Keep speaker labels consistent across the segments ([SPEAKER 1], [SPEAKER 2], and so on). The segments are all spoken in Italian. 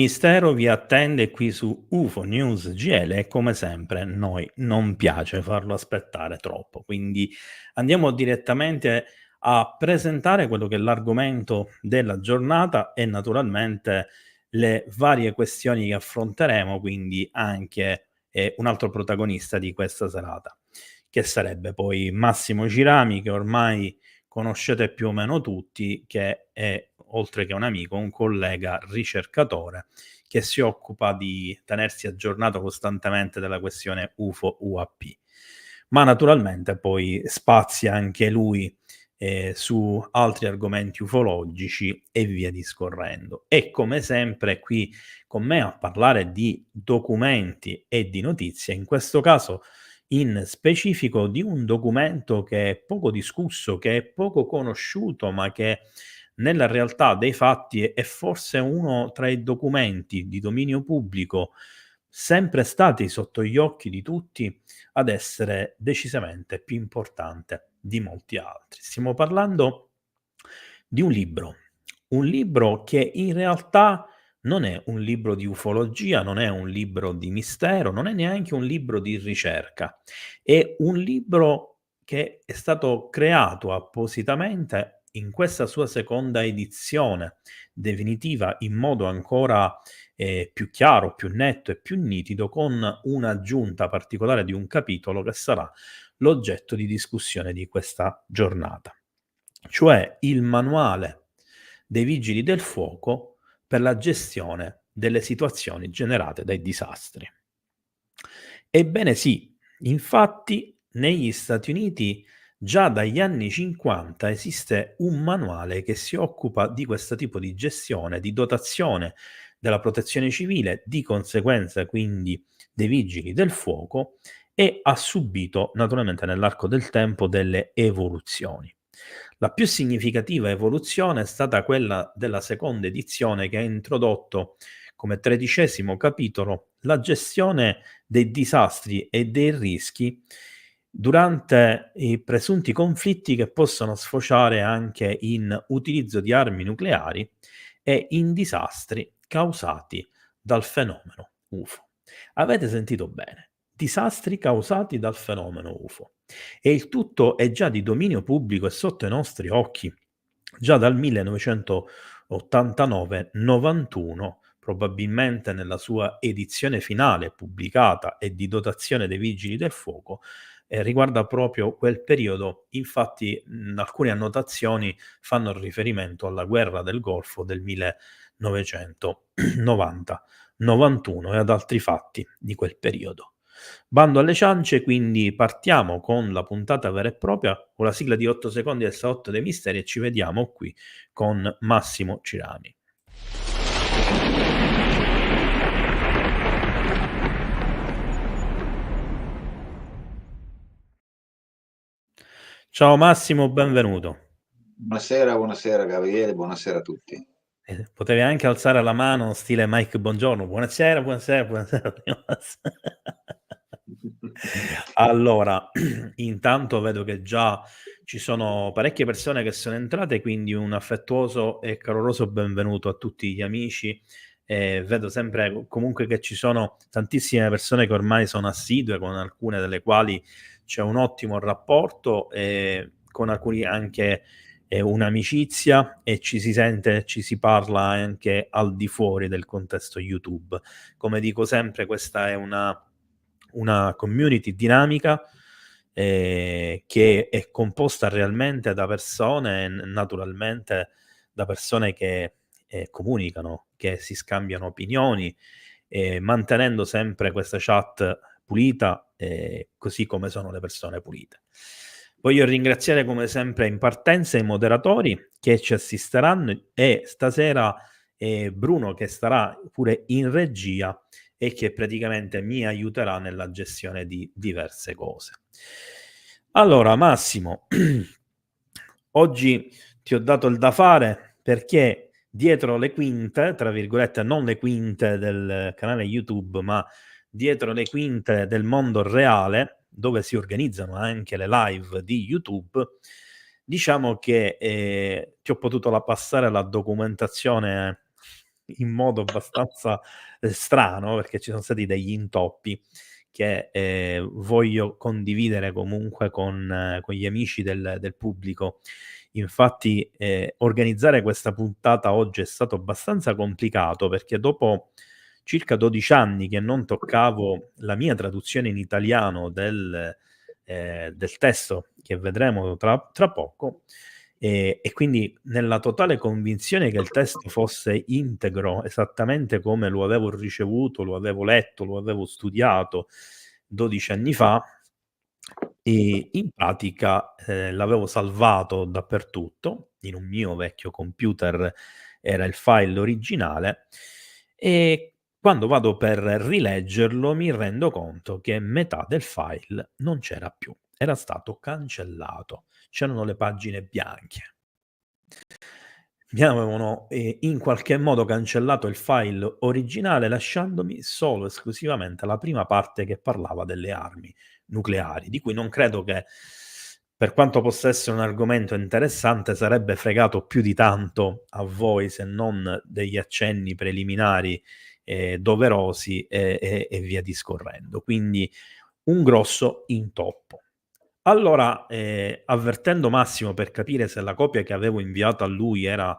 [SPEAKER 1] mistero vi attende qui su UFO News GL e come sempre noi non piace farlo aspettare troppo, quindi andiamo direttamente a presentare quello che è l'argomento della giornata e naturalmente le varie questioni che affronteremo, quindi anche un altro protagonista di questa serata, che sarebbe poi Massimo Cirami, che ormai conoscete più o meno tutti, che è, oltre che un amico, un collega ricercatore che si occupa di tenersi aggiornato costantemente della questione UFO-UAP. Ma naturalmente poi spazia anche lui su altri argomenti ufologici e via discorrendo. E come sempre qui con me a parlare di documenti e di notizie, in questo caso in specifico di un documento che è poco discusso, che è poco conosciuto, ma che nella realtà dei fatti è forse uno tra i documenti di dominio pubblico sempre stati sotto gli occhi di tutti ad essere decisamente più importante di molti altri. Stiamo parlando di un libro che in realtà non è un libro di ufologia, non è un libro di mistero, non è neanche un libro di ricerca. È un libro che è stato creato appositamente in questa sua seconda edizione definitiva in modo ancora, più chiaro, più netto e più nitido, con un'aggiunta particolare di un capitolo che sarà l'oggetto di discussione di questa giornata, cioè il manuale dei Vigili del Fuoco per la gestione delle situazioni generate dai disastri. Ebbene sì, infatti negli Stati Uniti già dagli anni '50 esiste un manuale che si occupa di questo tipo di gestione, di dotazione della protezione civile, di conseguenza quindi dei vigili del fuoco, e ha subito naturalmente nell'arco del tempo delle evoluzioni. La più significativa evoluzione è stata quella della seconda edizione, che ha introdotto come 13° capitolo la gestione dei disastri e dei rischi durante i presunti conflitti che possono sfociare anche in utilizzo di armi nucleari e in disastri causati dal fenomeno UFO. Avete sentito bene, disastri causati dal fenomeno UFO. E il tutto è già di dominio pubblico e sotto i nostri occhi già dal 1989-91, probabilmente nella sua edizione finale pubblicata e di dotazione dei Vigili del Fuoco, riguarda proprio quel periodo. Infatti, alcune annotazioni fanno riferimento alla guerra del Golfo del 1990-91 e ad altri fatti di quel periodo. Bando alle ciance, quindi partiamo con la puntata vera e propria, con la sigla di 8 secondi del salotto dei misteri, e ci vediamo qui con Massimo Cirami. Ciao Massimo, benvenuto.
[SPEAKER 2] Buonasera Gabriele, buonasera a tutti.
[SPEAKER 1] Potevi anche alzare la mano stile Mike Bongiorno. Buonasera, buonasera, buonasera. Allora, intanto vedo che già ci sono parecchie persone che sono entrate, quindi un affettuoso e caloroso benvenuto a tutti gli amici. Vedo sempre comunque che ci sono tantissime persone che ormai sono assidue, con alcune delle quali c'è un ottimo rapporto, con alcuni anche un'amicizia, e ci si sente, ci si parla anche al di fuori del contesto YouTube. Come dico sempre, questa è una community dinamica, che è composta realmente da persone, naturalmente da persone che comunicano, che si scambiano opinioni, mantenendo sempre questa chat pulita, così come sono le persone pulite. Voglio ringraziare come sempre in partenza i moderatori che ci assisteranno, e stasera Bruno, che starà pure in regia e che praticamente mi aiuterà nella gestione di diverse cose. Allora Massimo, oggi ti ho dato il da fare perché dietro le quinte, tra virgolette, non le quinte del canale YouTube, ma dietro le quinte del mondo reale, dove si organizzano anche le live di YouTube, diciamo che ti ho potuto passare la documentazione in modo abbastanza, strano, perché ci sono stati degli intoppi che, voglio condividere comunque con gli amici del pubblico. Infatti, organizzare questa puntata oggi è stato abbastanza complicato, perché dopo circa 12 anni che non toccavo la mia traduzione in italiano del testo che vedremo tra poco, e quindi nella totale convinzione che il testo fosse integro, esattamente come lo avevo ricevuto, lo avevo letto, lo avevo studiato 12 anni fa, in pratica, l'avevo salvato dappertutto, in un mio vecchio computer era il file originale, e quando vado per rileggerlo mi rendo conto che metà del file non c'era più, era stato cancellato, c'erano le pagine bianche. Mi avevano, in qualche modo cancellato il file originale, lasciandomi solo esclusivamente la prima parte che parlava delle armi nucleari, di cui non credo che, per quanto possa essere un argomento interessante, sarebbe fregato più di tanto a voi, se non degli accenni preliminari, doverosi, e via discorrendo. Quindi un grosso intoppo. Allora, avvertendo Massimo per capire se la copia che avevo inviato a lui era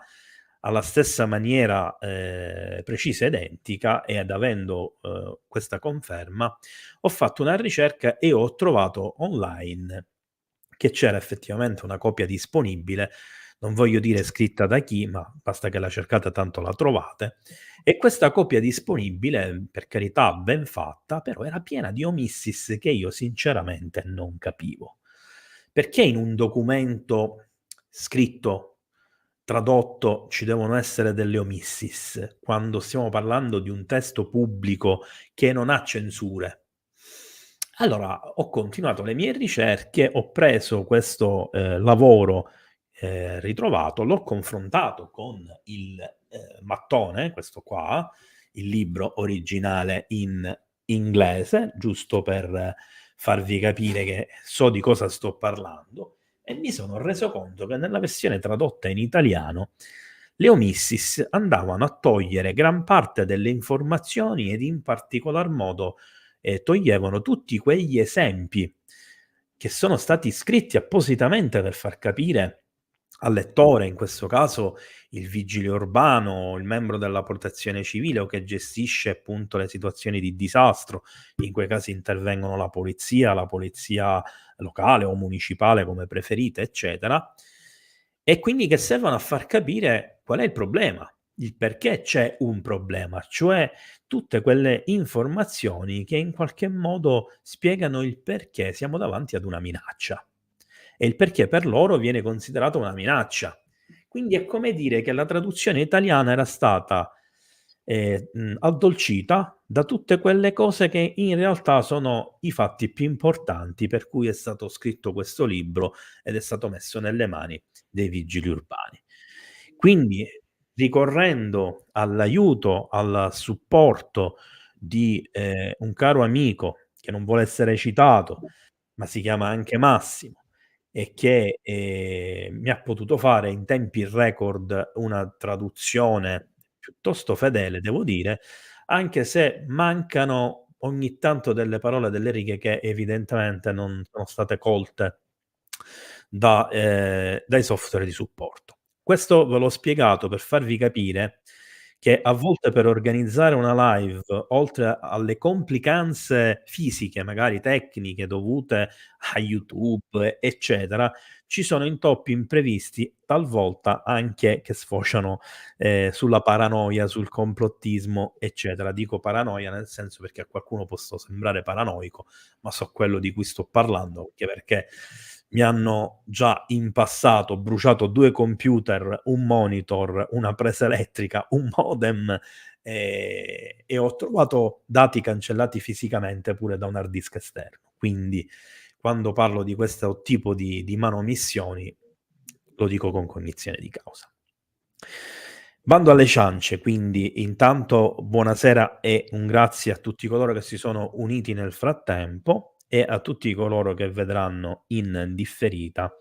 [SPEAKER 1] alla stessa maniera, precisa e identica, ed avendo, questa conferma, ho fatto una ricerca e ho trovato online che c'era effettivamente una copia disponibile, non voglio dire scritta da chi, ma basta che la cercate tanto la trovate, e questa copia disponibile, per carità ben fatta, però era piena di omissis che io sinceramente non capivo. Perché in un documento scritto, tradotto, ci devono essere delle omissis, quando stiamo parlando di un testo pubblico che non ha censure? Allora ho continuato le mie ricerche, ho preso questo, lavoro, ritrovato, l'ho confrontato con il, mattone, questo qua, il libro originale in inglese, giusto per farvi capire che so di cosa sto parlando, e mi sono reso conto che nella versione tradotta in italiano le omissis andavano a togliere gran parte delle informazioni, ed in particolar modo, toglievano tutti quegli esempi che sono stati scritti appositamente per far capire al lettore, in questo caso il vigile urbano, il membro della protezione civile o che gestisce appunto le situazioni di disastro, in quei casi intervengono la polizia locale o municipale come preferite, eccetera, e quindi che servono a far capire qual è il problema, il perché c'è un problema, cioè tutte quelle informazioni che in qualche modo spiegano il perché siamo davanti ad una minaccia e il perché per loro viene considerata una minaccia. Quindi è come dire che la traduzione italiana era stata, addolcita da tutte quelle cose che in realtà sono i fatti più importanti per cui è stato scritto questo libro ed è stato messo nelle mani dei vigili urbani. Quindi, ricorrendo all'aiuto, al supporto di, un caro amico che non vuole essere citato, ma si chiama anche Massimo, e che, mi ha potuto fare in tempi record una traduzione piuttosto fedele, devo dire, anche se mancano ogni tanto delle parole, delle righe che evidentemente non sono state colte dai software di supporto. Questo ve l'ho spiegato per farvi capire che a volte per organizzare una live, oltre alle complicanze fisiche, magari tecniche dovute a YouTube, eccetera, ci sono intoppi imprevisti, talvolta anche che sfociano, sulla paranoia, sul complottismo, eccetera. Dico paranoia nel senso perché a qualcuno posso sembrare paranoico, ma so quello di cui sto parlando, anche perché mi hanno già in passato bruciato 2 computer, un monitor, una presa elettrica, un modem, e ho trovato dati cancellati fisicamente pure da un hard disk esterno. Quindi quando parlo di questo tipo di manomissioni, lo dico con cognizione di causa. Bando alle ciance, quindi intanto buonasera e un grazie a tutti coloro che si sono uniti nel frattempo e a tutti coloro che vedranno in differita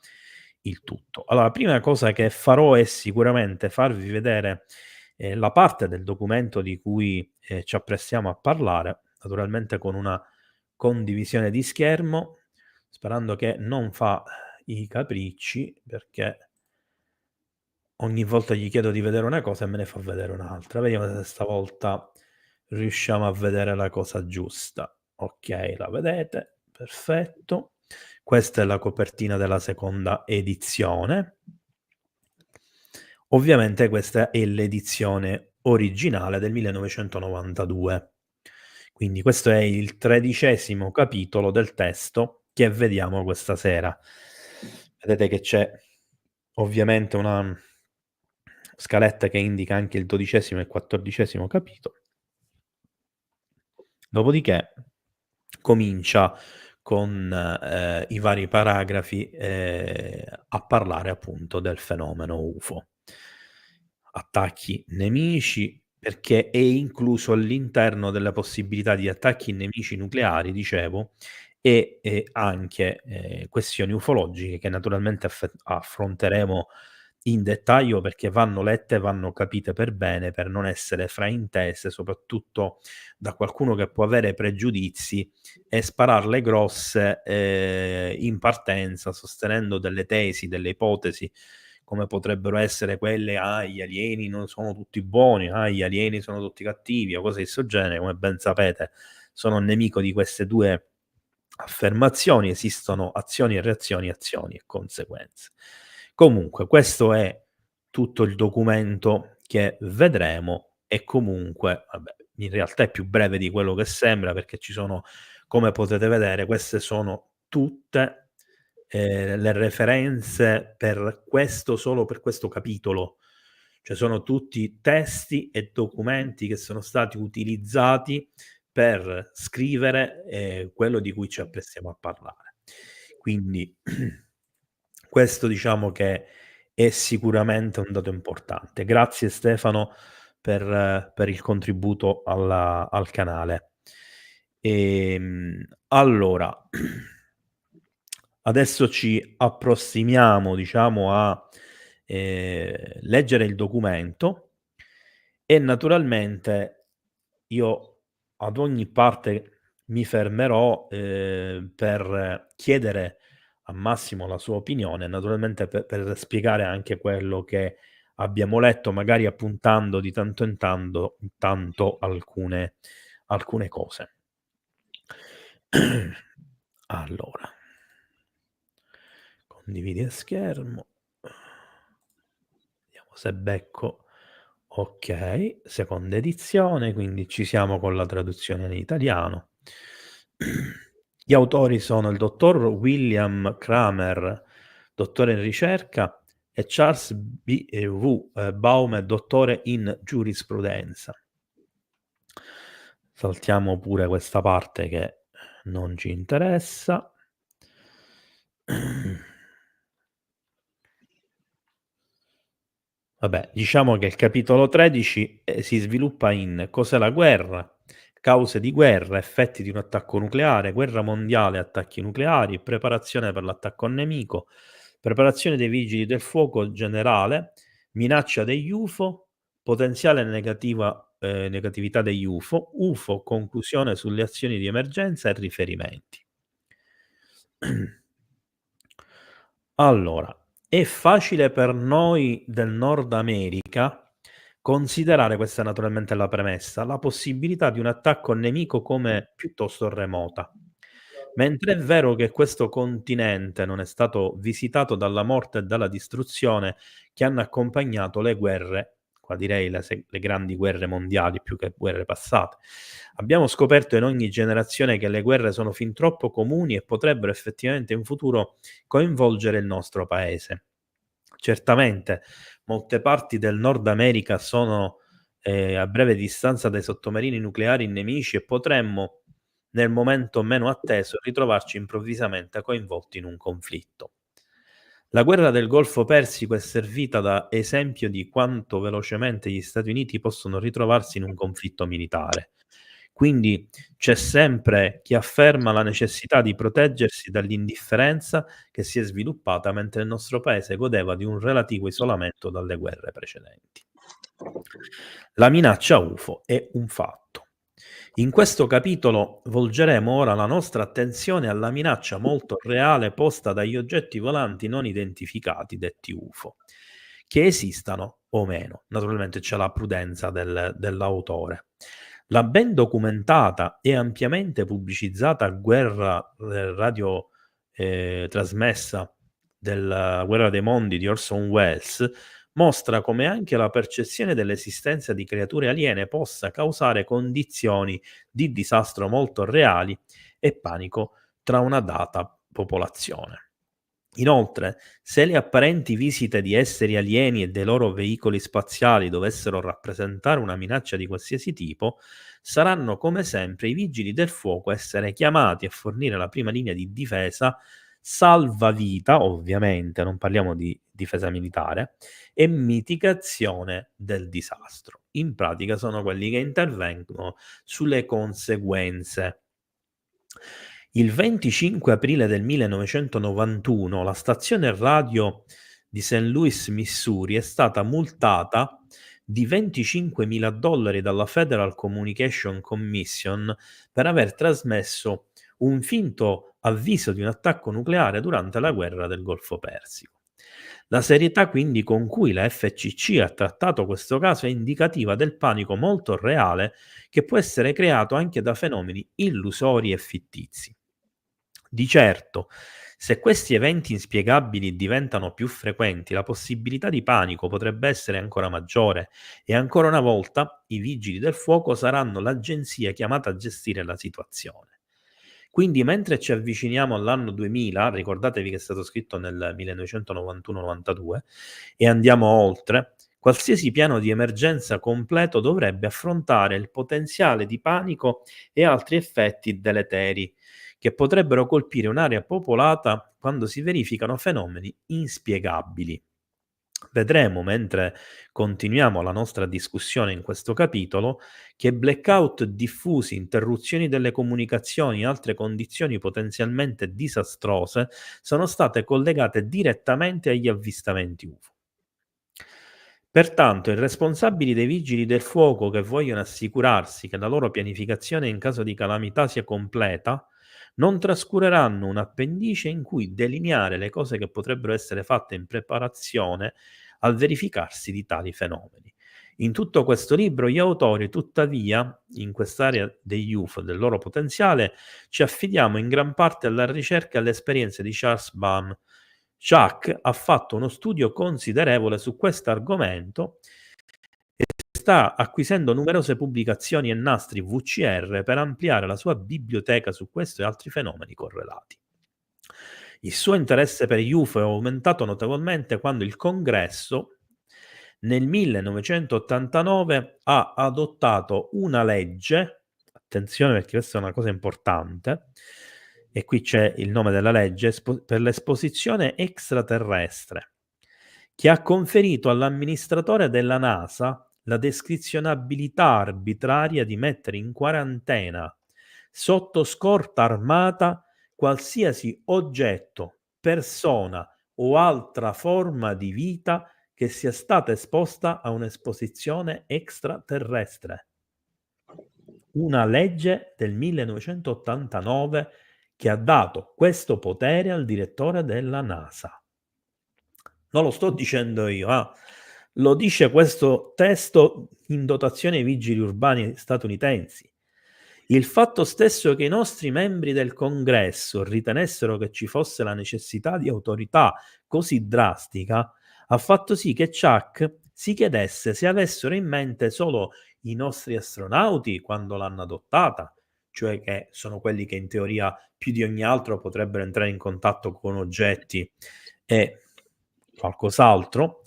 [SPEAKER 1] il tutto. Allora, la prima cosa che farò è sicuramente farvi vedere La parte del documento di cui, ci apprestiamo a parlare, naturalmente con una condivisione di schermo, sperando che non fa i capricci, perché ogni volta gli chiedo di vedere una cosa e me ne fa vedere un'altra. Vediamo se stavolta riusciamo a vedere la cosa giusta. Okay, la vedete, perfetto. Questa è la copertina della seconda edizione. Ovviamente questa è l'edizione originale del 1992. Quindi questo è il 13° capitolo del testo che vediamo questa sera. Vedete che c'è ovviamente una scaletta che indica anche il 12° e il 14° capitolo. Dopodiché comincia con, i vari paragrafi, a parlare appunto del fenomeno UFO. Attacchi nemici, perché è incluso all'interno della possibilità di attacchi nemici nucleari, dicevo, e anche, questioni ufologiche che naturalmente affronteremo in dettaglio, perché vanno lette e vanno capite per bene, per non essere fraintese, soprattutto da qualcuno che può avere pregiudizi e spararle grosse, in partenza, sostenendo delle tesi, delle ipotesi, come potrebbero essere quelle: "Ah, gli alieni non sono tutti buoni, ah, gli alieni sono tutti cattivi", o cose di 'sto genere. Come ben sapete, sono nemico di queste 2 affermazioni, esistono azioni e conseguenze. Comunque questo è tutto il documento che vedremo e comunque, vabbè, in realtà è più breve di quello che sembra, perché ci sono, come potete vedere, queste sono tutte, le referenze per questo, solo per questo capitolo. Cioè sono tutti testi e documenti che sono stati utilizzati per scrivere, quello di cui ci apprestiamo a parlare. Quindi questo diciamo che è sicuramente un dato importante. Grazie Stefano per il contributo al canale. Allora adesso ci approssimiamo, diciamo, a, leggere il documento e naturalmente io ad ogni parte mi fermerò, per chiedere a Massimo la sua opinione, naturalmente per spiegare anche quello che abbiamo letto, magari appuntando di tanto in tanto alcune cose. Allora, condividi schermo. Vediamo se becco. Okay, seconda edizione, quindi ci siamo con la traduzione in italiano. Gli autori sono il dottor William Kramer, dottore in ricerca, e Charles Baum, dottore in giurisprudenza. Saltiamo pure questa parte che non ci interessa. Vabbè, diciamo che il capitolo 13, si sviluppa in: cos'è la guerra, cause di guerra, effetti di un attacco nucleare, guerra mondiale, attacchi nucleari, preparazione per l'attacco nemico, preparazione dei vigili del fuoco generale, minaccia degli UFO, potenziale negatività degli UFO, UFO, conclusione sulle azioni di emergenza e riferimenti. Allora, è facile per noi del Nord America considerare, questa naturalmente è la premessa, la possibilità di un attacco nemico come piuttosto remota. Mentre è vero che questo continente non è stato visitato dalla morte e dalla distruzione che hanno accompagnato le guerre, qua direi le grandi guerre mondiali più che guerre passate, abbiamo scoperto in ogni generazione che le guerre sono fin troppo comuni e potrebbero effettivamente in futuro coinvolgere il nostro paese. Certamente molte parti del Nord America sono, a breve distanza dai sottomarini nucleari nemici e potremmo, nel momento meno atteso, ritrovarci improvvisamente coinvolti in un conflitto. La guerra del Golfo Persico è servita da esempio di quanto velocemente gli Stati Uniti possono ritrovarsi in un conflitto militare. Quindi c'è sempre chi afferma la necessità di proteggersi dall'indifferenza che si è sviluppata mentre il nostro paese godeva di un relativo isolamento dalle guerre precedenti. La minaccia UFO è un fatto. In questo capitolo volgeremo ora la nostra attenzione alla minaccia molto reale posta dagli oggetti volanti non identificati, detti UFO. Che esistano o meno, naturalmente c'è la prudenza dell'autore. La ben documentata e ampiamente pubblicizzata guerra radio trasmessa della Guerra dei Mondi di Orson Welles mostra come anche la percezione dell'esistenza di creature aliene possa causare condizioni di disastro molto reali e panico tra una data popolazione. Inoltre, se le apparenti visite di esseri alieni e dei loro veicoli spaziali dovessero rappresentare una minaccia di qualsiasi tipo, saranno come sempre i vigili del fuoco a essere chiamati a fornire la prima linea di difesa salvavita, ovviamente, non parliamo di difesa militare, e mitigazione del disastro. In pratica sono quelli che intervengono sulle conseguenze. Il 25 aprile del 1991 la stazione radio di St. Louis, Missouri, è stata multata di $25.000 dalla Federal Communication Commission per aver trasmesso un finto avviso di un attacco nucleare durante la guerra del Golfo Persico. La serietà quindi con cui la FCC ha trattato questo caso è indicativa del panico molto reale che può essere creato anche da fenomeni illusori e fittizi. Di certo, se questi eventi inspiegabili diventano più frequenti, la possibilità di panico potrebbe essere ancora maggiore e ancora una volta i vigili del fuoco saranno l'agenzia chiamata a gestire la situazione. Quindi mentre ci avviciniamo all'anno 2000, ricordatevi che è stato scritto nel 1991-92, e andiamo oltre, qualsiasi piano di emergenza completo dovrebbe affrontare il potenziale di panico e altri effetti deleteri che potrebbero colpire un'area popolata quando si verificano fenomeni inspiegabili. Vedremo, mentre continuiamo la nostra discussione in questo capitolo, che blackout diffusi, interruzioni delle comunicazioni e altre condizioni potenzialmente disastrose sono state collegate direttamente agli avvistamenti UFO. Pertanto, i responsabili dei vigili del fuoco che vogliono assicurarsi che la loro pianificazione in caso di calamità sia completa, non trascureranno un appendice in cui delineare le cose che potrebbero essere fatte in preparazione al verificarsi di tali fenomeni. In tutto questo libro gli autori, tuttavia, in quest'area degli UFO, del loro potenziale, ci affidiamo in gran parte alla ricerca e alle esperienze di Charles Baum. Chuck ha fatto uno studio considerevole su questo argomento e sta acquisendo numerose pubblicazioni e nastri VCR per ampliare la sua biblioteca su questo e altri fenomeni correlati. Il suo interesse per gli UFO è aumentato notevolmente quando il Congresso nel 1989 ha adottato una legge, attenzione perché questa è una cosa importante, e qui c'è il nome della legge, per l'esposizione extraterrestre, che ha conferito all'amministratore della NASA la descrizionabilità arbitraria di mettere in quarantena sotto scorta armata qualsiasi oggetto, persona o altra forma di vita che sia stata esposta a un'esposizione extraterrestre. Una legge del 1989 che ha dato questo potere al direttore della NASA. Non lo sto dicendo io, lo dice questo testo in dotazione ai vigili urbani statunitensi. Il fatto stesso che i nostri membri del Congresso ritenessero che ci fosse la necessità di autorità così drastica ha fatto sì che Chuck si chiedesse se avessero in mente solo i nostri astronauti quando l'hanno adottata, cioè che sono quelli che in teoria più di ogni altro potrebbero entrare in contatto con oggetti e qualcos'altro,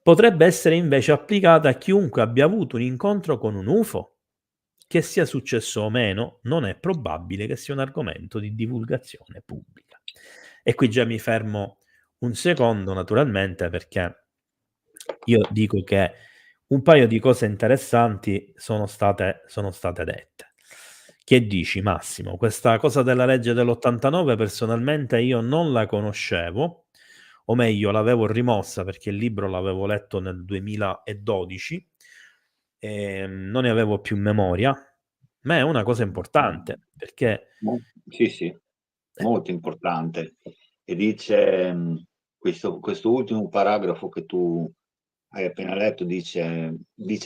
[SPEAKER 1] potrebbe essere invece applicata a chiunque abbia avuto un incontro con un UFO. Che sia successo o meno, non è probabile che sia un argomento di divulgazione pubblica. E qui già mi fermo un secondo, naturalmente, perché io dico che un paio di cose interessanti sono state dette. Che dici, Massimo? Questa cosa della legge dell'89 personalmente io non la conoscevo. o meglio l'avevo rimossa perché il libro l'avevo letto nel 2012 e non ne avevo più memoria, ma è una cosa importante perché
[SPEAKER 2] Sì, sì, molto importante. E dice, questo ultimo paragrafo che tu hai appena letto dice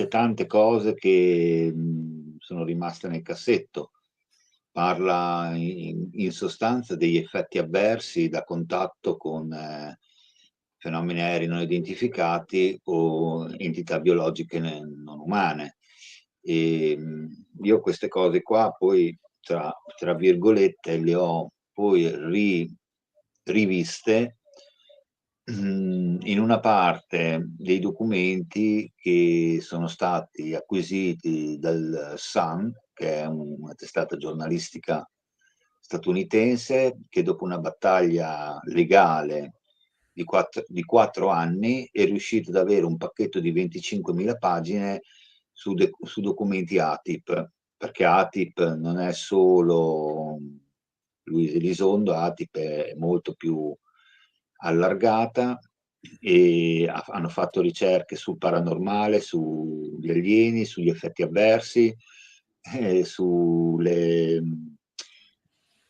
[SPEAKER 2] tante cose che sono rimaste nel cassetto. Parla in sostanza degli effetti avversi da contatto con fenomeni aerei non identificati o entità biologiche non umane. E, io queste cose qua poi, tra virgolette, le ho poi riviste in una parte dei documenti che sono stati acquisiti dal Sun, che è una testata giornalistica statunitense, che dopo una battaglia legale di 4 anni è riuscito ad avere un pacchetto di 25.000 pagine su documenti ATIP, perché ATIP non è solo Luis Elizondo, ATIP è molto più allargata e hanno fatto ricerche sul paranormale, sugli alieni, sugli effetti avversi, sulle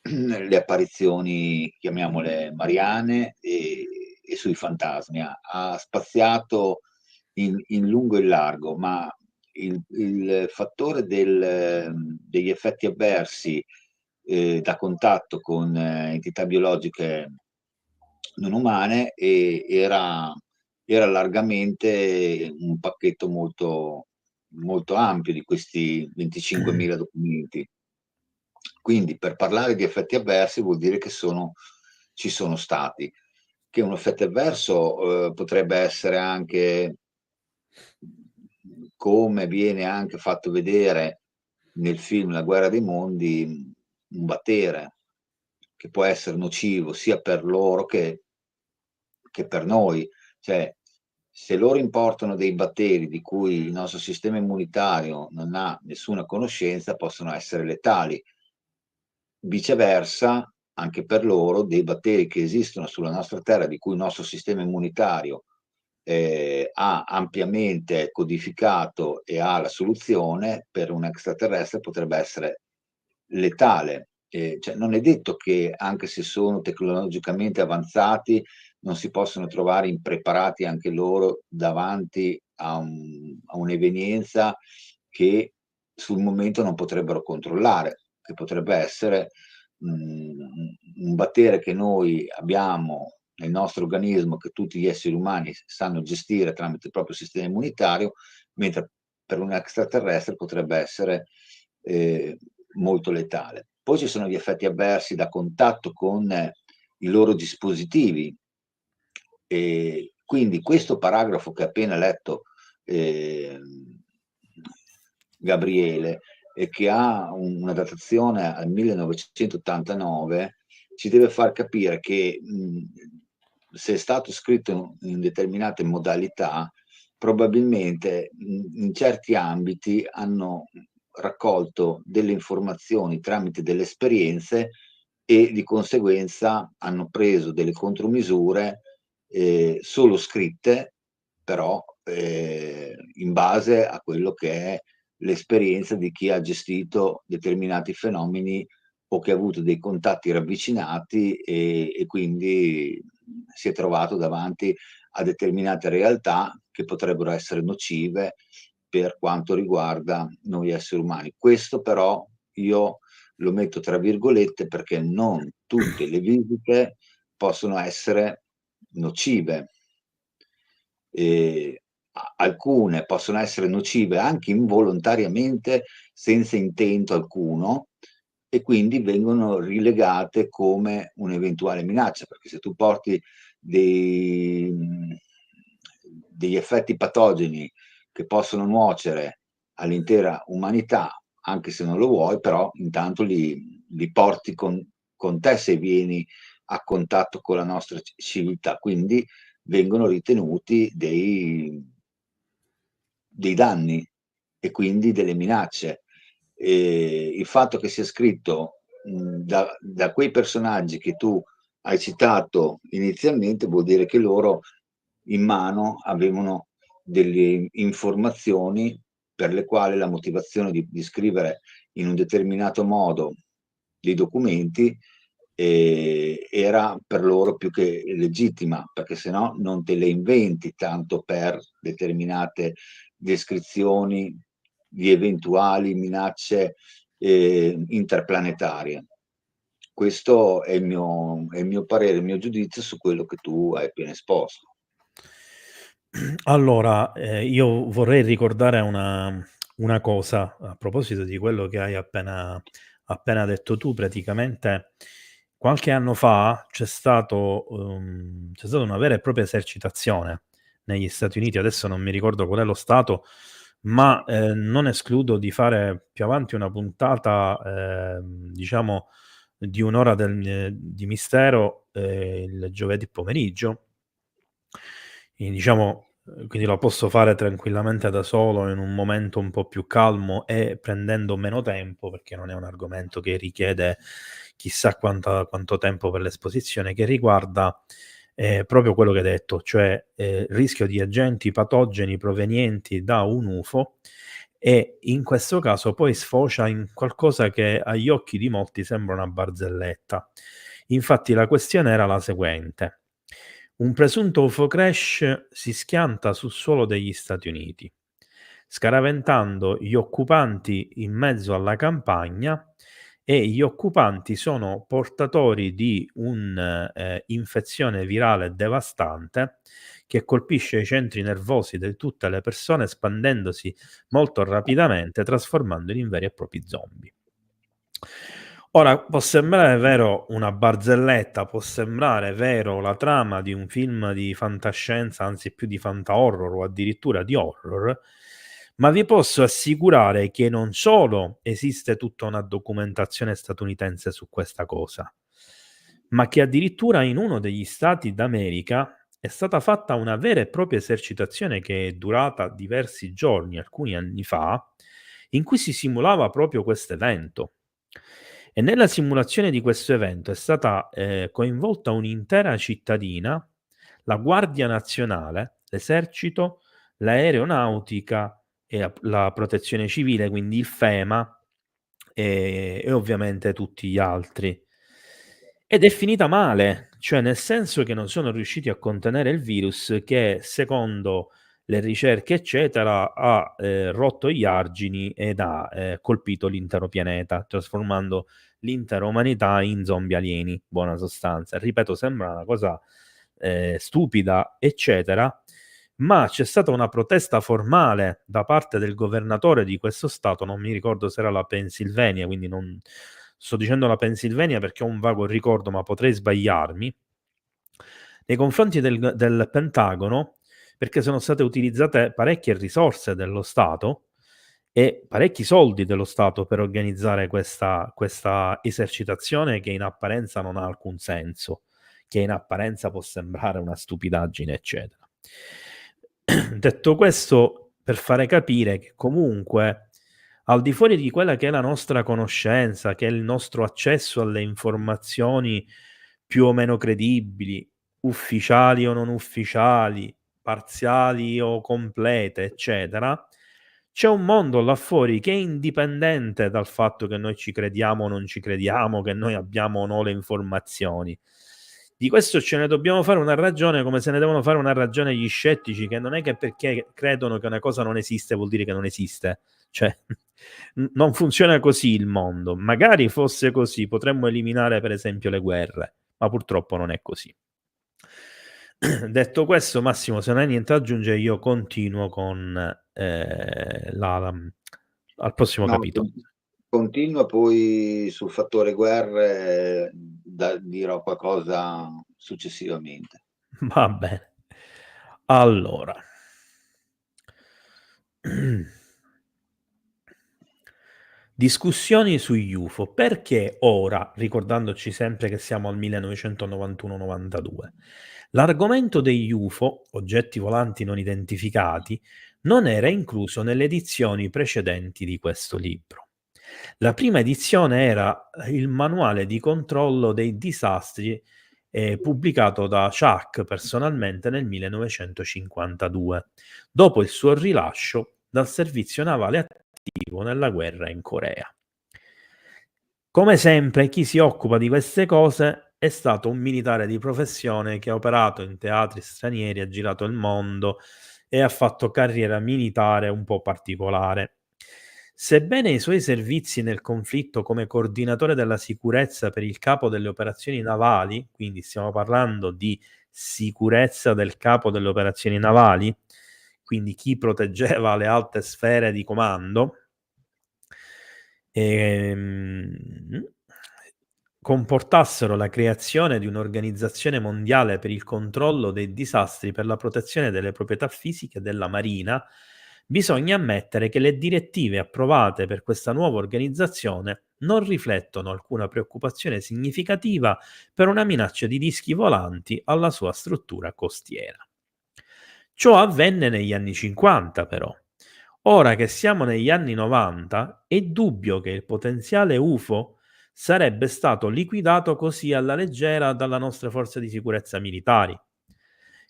[SPEAKER 2] le apparizioni, chiamiamole mariane, e sui fantasmi. Ha spaziato in lungo e in largo, ma il fattore degli effetti avversi da contatto con entità biologiche non umane era largamente un pacchetto molto, molto ampio di questi 25.000 documenti. Quindi per parlare di effetti avversi vuol dire che ci sono stati. Che un effetto avverso potrebbe essere anche, come viene anche fatto vedere nel film La guerra dei mondi, un battere che può essere nocivo sia per loro che per noi. Cioè, se loro importano dei batteri di cui il nostro sistema immunitario non ha nessuna conoscenza, possono essere letali. Viceversa, anche per loro, dei batteri che esistono sulla nostra Terra, di cui il nostro sistema immunitario ha ampiamente codificato e ha la soluzione, per un extraterrestre potrebbe essere letale. Cioè, non è detto che, anche se sono tecnologicamente avanzati, non si possono trovare impreparati anche loro davanti a un'evenienza che sul momento non potrebbero controllare, che potrebbe essere un battere che noi abbiamo nel nostro organismo, che tutti gli esseri umani sanno gestire tramite il proprio sistema immunitario, mentre per un extraterrestre potrebbe essere molto letale. Poi ci sono gli effetti avversi da contatto con i loro dispositivi. E quindi questo paragrafo che ha appena letto eh, Gabriele, e che ha una datazione al 1989, ci deve far capire che se è stato scritto in determinate modalità, probabilmente in certi ambiti hanno raccolto delle informazioni tramite delle esperienze e di conseguenza hanno preso delle contromisure solo scritte, però in base a quello che è l'esperienza di chi ha gestito determinati fenomeni o che ha avuto dei contatti ravvicinati e quindi si è trovato davanti a determinate realtà che potrebbero essere nocive per quanto riguarda noi esseri umani. Questo però io lo metto tra virgolette perché non tutte le visite possono essere nocive. Alcune possono essere nocive anche involontariamente, senza intento alcuno, e quindi vengono rilegate come un'eventuale minaccia, perché se tu porti degli effetti patogeni che possono nuocere all'intera umanità, anche se non lo vuoi, però intanto li porti con te se vieni a contatto con la nostra civiltà, quindi vengono ritenuti dei danni e quindi delle minacce. E il fatto che sia scritto da quei personaggi che tu hai citato inizialmente vuol dire che loro in mano avevano delle informazioni per le quali la motivazione di scrivere in un determinato modo dei documenti, era per loro più che legittima, perché se no non te le inventi tanto per determinate descrizioni di eventuali minacce interplanetarie. Questo è il mio parere, il mio giudizio su quello che tu hai appena esposto.
[SPEAKER 1] Allora, io vorrei ricordare una cosa a proposito di quello che hai appena detto tu. Praticamente qualche anno fa c'è stata una vera e propria esercitazione negli Stati Uniti, adesso non mi ricordo qual è lo stato, ma, non escludo di fare più avanti una puntata, diciamo di 1 ora di mistero, il giovedì pomeriggio. Diciamo, quindi lo posso fare tranquillamente da solo in un momento un po' più calmo e prendendo meno tempo, perché non è un argomento che richiede chissà quanto tempo per l'esposizione, che riguarda, proprio quello che hai detto, cioè, rischio di agenti patogeni provenienti da un UFO e in questo caso poi sfocia in qualcosa che agli occhi di molti sembra una barzelletta. Infatti la questione era la seguente: un presunto UFO crash si schianta sul suolo degli Stati Uniti, scaraventando gli occupanti in mezzo alla campagna e gli occupanti sono portatori di infezione virale devastante che colpisce i centri nervosi di tutte le persone, espandendosi molto rapidamente, trasformandoli in veri e propri zombie. Ora, può sembrare vero una barzelletta, può sembrare vero la trama di un film di fantascienza, anzi più di fanta-horror o addirittura di horror, ma vi posso assicurare che non solo esiste tutta una documentazione statunitense su questa cosa, ma che addirittura in uno degli stati d'America è stata fatta una vera e propria esercitazione che è durata diversi giorni, alcuni anni fa, in cui si simulava proprio questo evento. E nella simulazione di questo evento è stata, coinvolta un'intera cittadina, la Guardia Nazionale, l'Esercito, l'Aeronautica e la Protezione Civile, quindi il FEMA, e ovviamente tutti gli altri. Ed è finita male, cioè nel senso che non sono riusciti a contenere il virus che, secondo le ricerche eccetera, ha, rotto gli argini ed ha, colpito l'intero pianeta, trasformando l'intera umanità in zombie alieni, buona sostanza. Ripeto, sembra una cosa, stupida, eccetera, ma c'è stata una protesta formale da parte del governatore di questo stato, non mi ricordo se era la Pennsylvania, quindi non sto dicendo la Pennsylvania perché ho un vago ricordo, ma potrei sbagliarmi, nei confronti del Pentagono, perché sono state utilizzate parecchie risorse dello Stato e parecchi soldi dello Stato per organizzare questa esercitazione che in apparenza non ha alcun senso, che in apparenza può sembrare una stupidaggine, eccetera. Detto questo, per fare capire che comunque, al di fuori di quella che è la nostra conoscenza, che è il nostro accesso alle informazioni più o meno credibili, ufficiali o non ufficiali, parziali o complete, eccetera, c'è un mondo là fuori che è indipendente dal fatto che noi ci crediamo o non ci crediamo, che noi abbiamo o no le informazioni. Di questo ce ne dobbiamo fare una ragione, come se ne devono fare una ragione gli scettici, che non è che perché credono che una cosa non esiste vuol dire che non esiste. Cioè, non funziona così il mondo. Magari fosse così, potremmo eliminare per esempio le guerre, ma purtroppo non è così. Detto questo, Massimo, se non hai niente da aggiungere, io continuo con al prossimo
[SPEAKER 2] No,
[SPEAKER 1] capitolo.
[SPEAKER 2] continua poi sul fattore guerre, dirò qualcosa successivamente.
[SPEAKER 1] Va bene. Allora. Discussioni sugli UFO. Perché ora, ricordandoci sempre che siamo al 1991-92, l'argomento degli UFO, oggetti volanti non identificati, non era incluso nelle edizioni precedenti di questo libro. La prima edizione era il manuale di controllo dei disastri pubblicato da Chuck personalmente nel 1952, dopo il suo rilascio dal servizio navale attivo nella guerra in Corea. Come sempre, chi si occupa di queste cose è stato un militare di professione che ha operato in teatri stranieri, ha girato il mondo e ha fatto carriera militare un po' particolare. Sebbene i suoi servizi nel conflitto come coordinatore della sicurezza per il capo delle operazioni navali, quindi stiamo parlando di sicurezza del capo delle operazioni navali, quindi chi proteggeva le alte sfere di comando, comportassero la creazione di un'organizzazione mondiale per il controllo dei disastri per la protezione delle proprietà fisiche della Marina, bisogna ammettere che le direttive approvate per questa nuova organizzazione non riflettono alcuna preoccupazione significativa per una minaccia di dischi volanti alla sua struttura costiera. Ciò avvenne negli anni 50, però. Ora che siamo negli anni 90, è dubbio che il potenziale UFO sarebbe stato liquidato così alla leggera dalle nostre forze di sicurezza militari.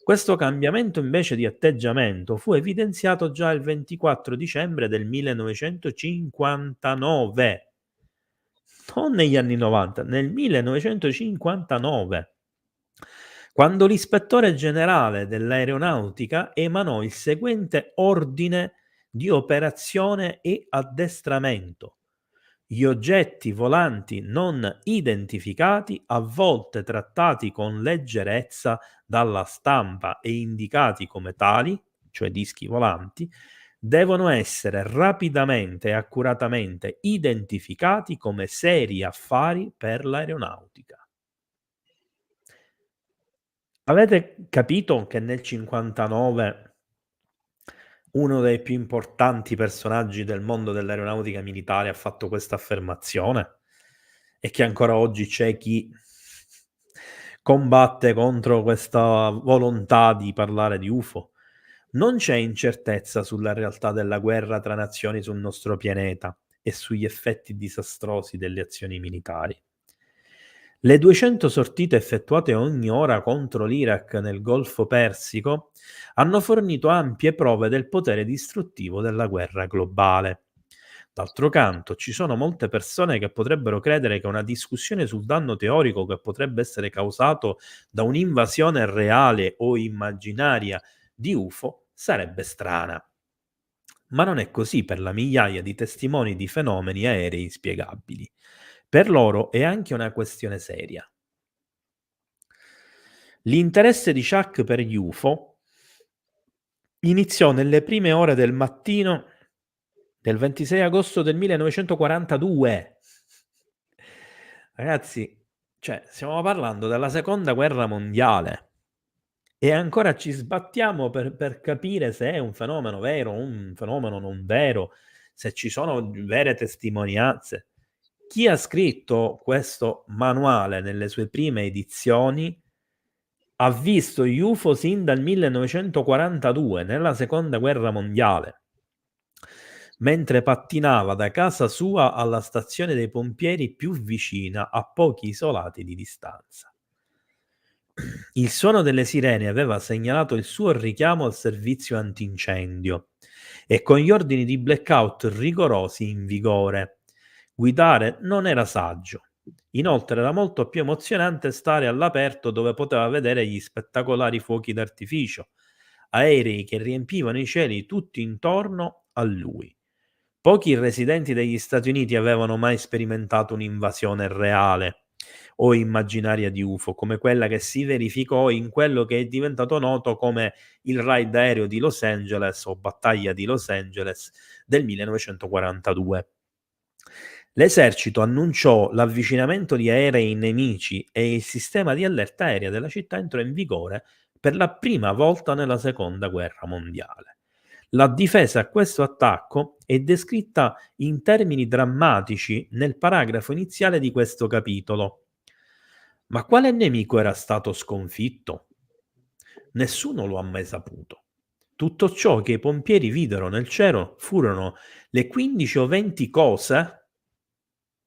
[SPEAKER 1] Questo cambiamento invece di atteggiamento fu evidenziato già il 24 dicembre del 1959, non negli anni 90, nel 1959, quando l'ispettore generale dell'aeronautica emanò il seguente ordine di operazione e addestramento. Gli oggetti volanti non identificati, a volte trattati con leggerezza dalla stampa e indicati come tali, cioè dischi volanti, devono essere rapidamente e accuratamente identificati come seri affari per l'aeronautica. Avete capito che nel 59 uno dei più importanti personaggi del mondo dell'aeronautica militare ha fatto questa affermazione? E che ancora oggi c'è chi combatte contro questa volontà di parlare di UFO? Non c'è incertezza sulla realtà della guerra tra nazioni sul nostro pianeta e sugli effetti disastrosi delle azioni militari. Le 200 sortite effettuate ogni ora contro l'Iraq nel Golfo Persico hanno fornito ampie prove del potere distruttivo della guerra globale. D'altro canto, ci sono molte persone che potrebbero credere che una discussione sul danno teorico che potrebbe essere causato da un'invasione reale o immaginaria di UFO sarebbe strana. Ma non è così per la migliaia di testimoni di fenomeni aerei inspiegabili. Per loro è anche una questione seria. L'interesse di Chuck per gli UFO iniziò nelle prime ore del mattino del 26 agosto del 1942. Ragazzi, cioè, stiamo parlando della seconda guerra mondiale e ancora ci sbattiamo per capire se è un fenomeno vero o un fenomeno non vero, se ci sono vere testimonianze. Chi ha scritto questo manuale nelle sue prime edizioni ha visto gli UFO sin dal 1942, nella seconda guerra mondiale, mentre pattinava da casa sua alla stazione dei pompieri più vicina, a pochi isolati di distanza. Il suono delle sirene aveva segnalato il suo richiamo al servizio antincendio e con gli ordini di blackout rigorosi in vigore. Guidare non era saggio. Inoltre era molto più emozionante stare all'aperto dove poteva vedere gli spettacolari fuochi d'artificio, aerei che riempivano i cieli tutti intorno a lui. Pochi residenti degli Stati Uniti avevano mai sperimentato un'invasione reale o immaginaria di UFO, come quella che si verificò in quello che è diventato noto come il raid aereo di Los Angeles o battaglia di Los Angeles del 1942. L'esercito annunciò l'avvicinamento di aerei nemici e il sistema di allerta aerea della città entrò in vigore per la prima volta nella seconda guerra mondiale. La difesa a questo attacco è descritta in termini drammatici nel paragrafo iniziale di questo capitolo. Ma quale nemico era stato sconfitto? Nessuno lo ha mai saputo. Tutto ciò che i pompieri videro nel cielo furono le 15 o 20 cose,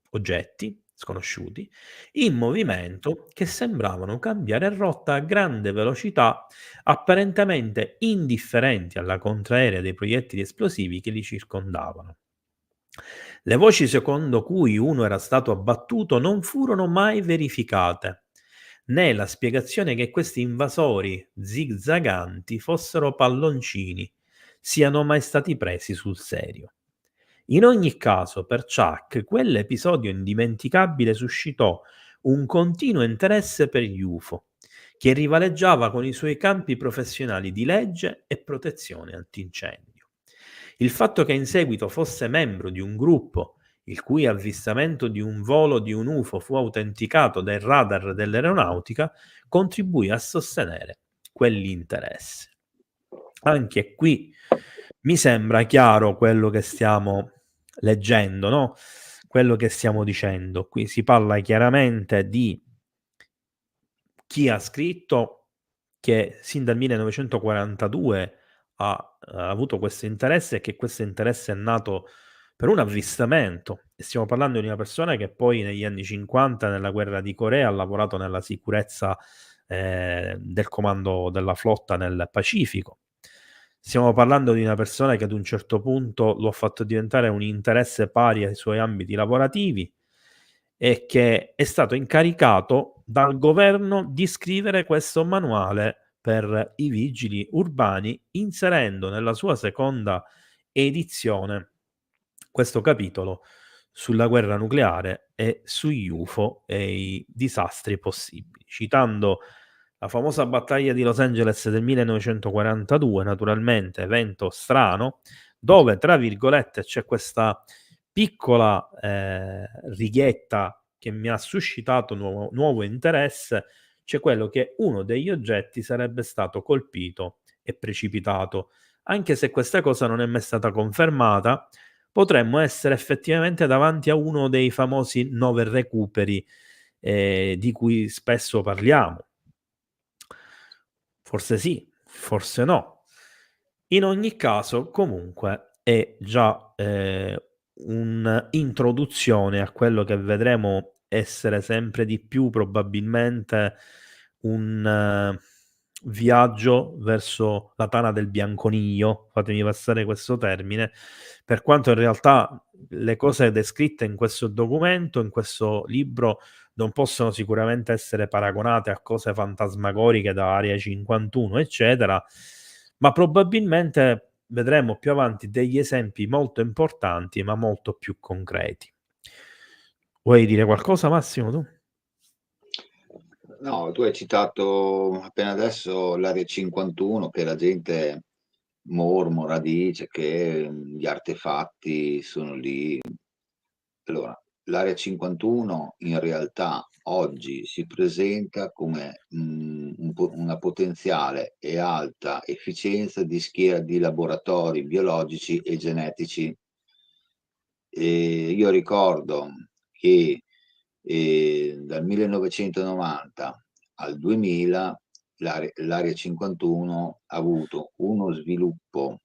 [SPEAKER 1] oggetti, sconosciuti, in movimento che sembravano cambiare rotta a grande velocità, apparentemente indifferenti alla contraerea dei proiettili esplosivi che li circondavano. Le voci secondo cui uno era stato abbattuto non furono mai verificate, né la spiegazione che questi invasori zigzaganti fossero palloncini siano mai stati presi sul serio. In ogni caso, per Chuck, quell'episodio indimenticabile suscitò un continuo interesse per gli UFO, che rivaleggiava con i suoi campi professionali di legge e protezione antincendio. Il fatto che in seguito fosse membro di un gruppo il cui avvistamento di un volo di un UFO fu autenticato dai radar dell'aeronautica contribuì a sostenere quell'interesse. Anche qui mi sembra chiaro quello che stiamo leggendo, no? Quello che stiamo dicendo. Qui si parla chiaramente di chi ha scritto che sin dal 1942 ha avuto questo interesse e che questo interesse è nato per un avvistamento. E stiamo parlando di una persona che poi negli anni '50 nella guerra di Corea ha lavorato nella sicurezza, del comando della flotta nel Pacifico. Stiamo parlando di una persona che ad un certo punto lo ha fatto diventare un interesse pari ai suoi ambiti lavorativi e che è stato incaricato dal governo di scrivere questo manuale per i vigili urbani, inserendo nella sua seconda edizione questo capitolo sulla guerra nucleare e sugli UFO e i disastri possibili, citando la famosa battaglia di Los Angeles del 1942, naturalmente evento strano, dove tra virgolette c'è questa piccola righetta che mi ha suscitato nuovo interesse, c'è quello che uno degli oggetti sarebbe stato colpito e precipitato. Anche se questa cosa non è mai stata confermata, potremmo essere effettivamente davanti a uno dei famosi 9 recuperi di cui spesso parliamo. Forse sì, forse no. In ogni caso, comunque, è già un'introduzione a quello che vedremo essere sempre di più probabilmente un viaggio verso la tana del bianconiglio, fatemi passare questo termine, per quanto in realtà le cose descritte in questo documento, in questo libro, non possono sicuramente essere paragonate a cose fantasmagoriche da Area 51, eccetera, ma probabilmente vedremo più avanti degli esempi molto importanti, ma molto più concreti. Vuoi dire qualcosa, Massimo, tu?
[SPEAKER 2] No, tu hai citato appena adesso l'Area 51 che la gente mormora, dice che, gli artefatti sono lì. Allora, l'Area 51 in realtà oggi si presenta come, una potenziale e alta efficienza di schiera di laboratori biologici e genetici. Io ricordo che, dal 1990 al 2000 l'Area 51 ha avuto uno sviluppo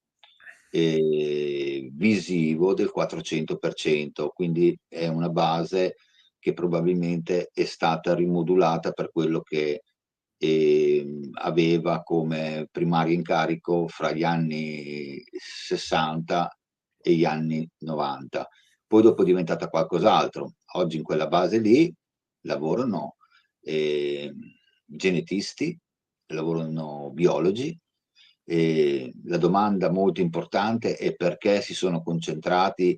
[SPEAKER 2] visivo del 400%, quindi è una base che probabilmente è stata rimodulata per quello che, aveva come primario incarico fra gli anni '60 e gli anni '90. Poi dopo è diventata qualcos'altro. Oggi in quella base lì lavorano, ehm, genetisti, lavorano biologi. La domanda molto importante è perché si sono concentrati,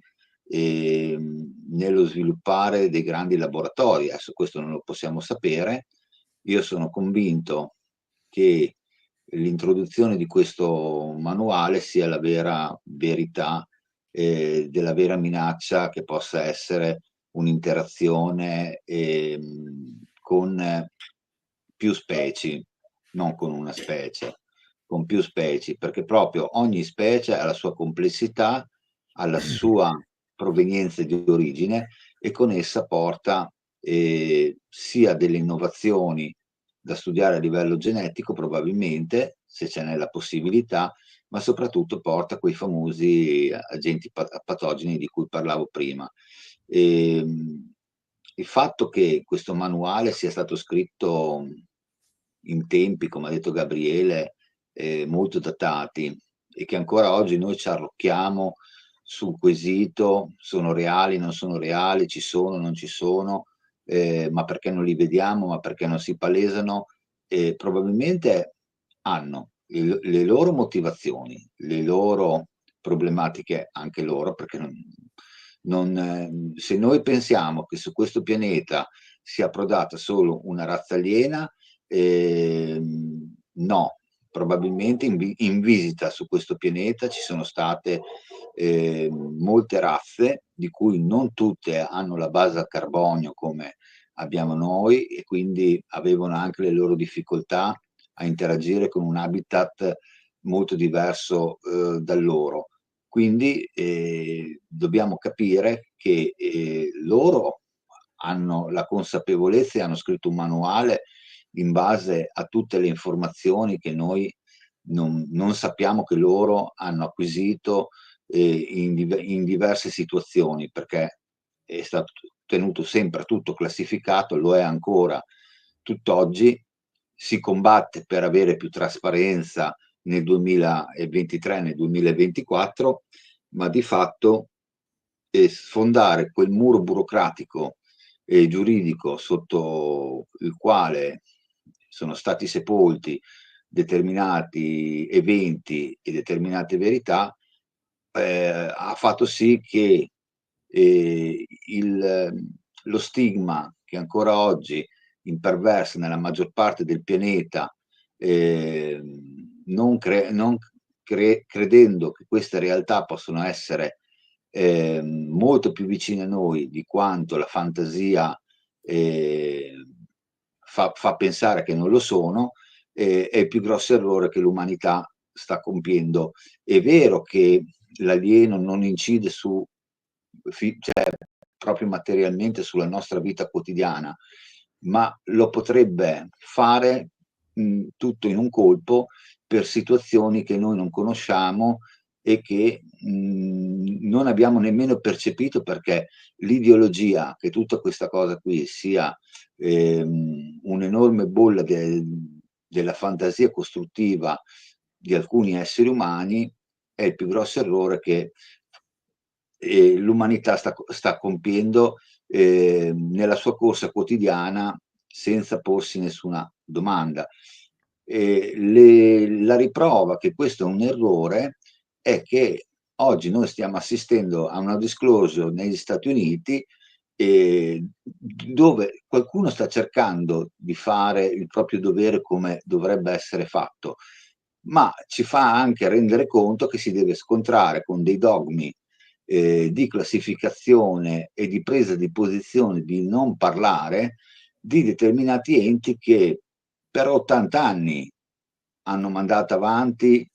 [SPEAKER 2] nello sviluppare dei grandi laboratori. Adesso questo non lo possiamo sapere. Io sono convinto che l'introduzione di questo manuale sia la vera verità, della vera minaccia che possa essere un'interazione, con più specie, non con una specie, con più specie, perché proprio ogni specie ha la sua complessità, ha la sua provenienza di origine e con essa porta, sia delle innovazioni da studiare a livello genetico probabilmente, se ce n'è la possibilità, ma soprattutto porta quei famosi agenti patogeni di cui parlavo prima. Ehm, il fatto che questo manuale sia stato scritto in tempi, come ha detto Gabriele, molto datati, e che ancora oggi noi ci arrocchiamo sul quesito: sono reali, non sono reali, ci sono, non ci sono, ma perché non li vediamo, ma perché non si palesano, probabilmente hanno le loro motivazioni, le loro problematiche anche loro, perché se noi pensiamo che su questo pianeta sia approdata solo una razza aliena, no, probabilmente in visita su questo pianeta ci sono state molte razze, di cui non tutte hanno la base al carbonio come abbiamo noi, e quindi avevano anche le loro difficoltà a interagire con un habitat molto diverso dal loro. Quindi dobbiamo capire che loro hanno la consapevolezza e hanno scritto un manuale in base a tutte le informazioni che noi non sappiamo, che loro hanno acquisito in diverse situazioni, perché è stato tenuto sempre tutto classificato, lo è ancora tutt'oggi. Si combatte per avere più trasparenza nel 2023, nel 2024, ma di fatto sfondare quel muro burocratico e giuridico sotto il quale sono stati sepolti determinati eventi e determinate verità, ha fatto sì che lo stigma che ancora oggi imperversa nella maggior parte del pianeta, credendo che queste realtà possono essere molto più vicine a noi di quanto la fantasia fa pensare che non lo sono, è il più grosso errore che l'umanità sta compiendo. È vero che l'alieno non incide cioè proprio materialmente sulla nostra vita quotidiana, ma lo potrebbe fare tutto in un colpo, per situazioni che noi non conosciamo e che non abbiamo nemmeno percepito, perché l'ideologia che tutta questa cosa qui sia un'enorme bolla della fantasia costruttiva di alcuni esseri umani è il più grosso errore che l'umanità sta compiendo nella sua corsa quotidiana, senza porsi nessuna domanda. La riprova che questo è un errore è che oggi noi stiamo assistendo a una disclosure negli Stati Uniti, dove qualcuno sta cercando di fare il proprio dovere come dovrebbe essere fatto, ma ci fa anche rendere conto che si deve scontrare con dei dogmi di classificazione e di presa di posizione, di non parlare di determinati enti che per 80 anni hanno mandato avanti,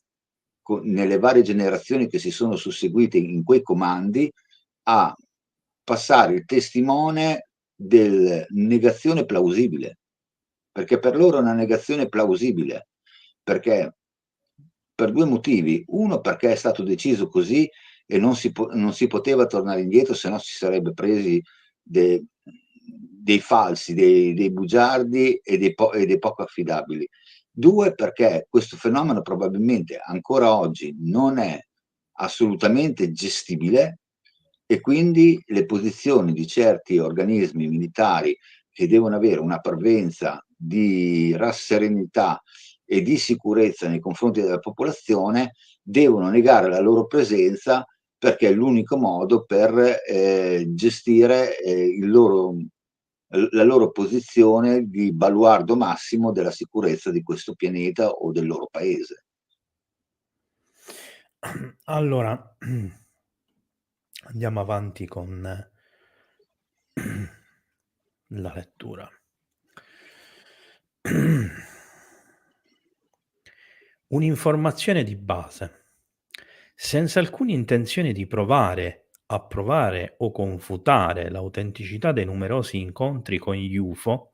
[SPEAKER 2] nelle varie generazioni che si sono susseguite in quei comandi, a passare il testimone del negazione plausibile, perché per loro è una negazione plausibile, perché per due motivi: uno, perché è stato deciso così e non si poteva tornare indietro, se no si sarebbe presi dei falsi, dei bugiardi e dei poco affidabili. Due, perché questo fenomeno probabilmente ancora oggi non è assolutamente gestibile, e quindi le posizioni di certi organismi militari, che devono avere una parvenza di rasserenità e di sicurezza nei confronti della popolazione, devono negare la loro presenza, perché è l'unico modo per gestire la loro posizione di baluardo massimo della sicurezza di questo pianeta o del loro paese.
[SPEAKER 1] Allora, andiamo avanti con la lettura. Un'informazione di base. Senza alcuna intenzione di provare, approvare o confutare l'autenticità dei numerosi incontri con gli UFO,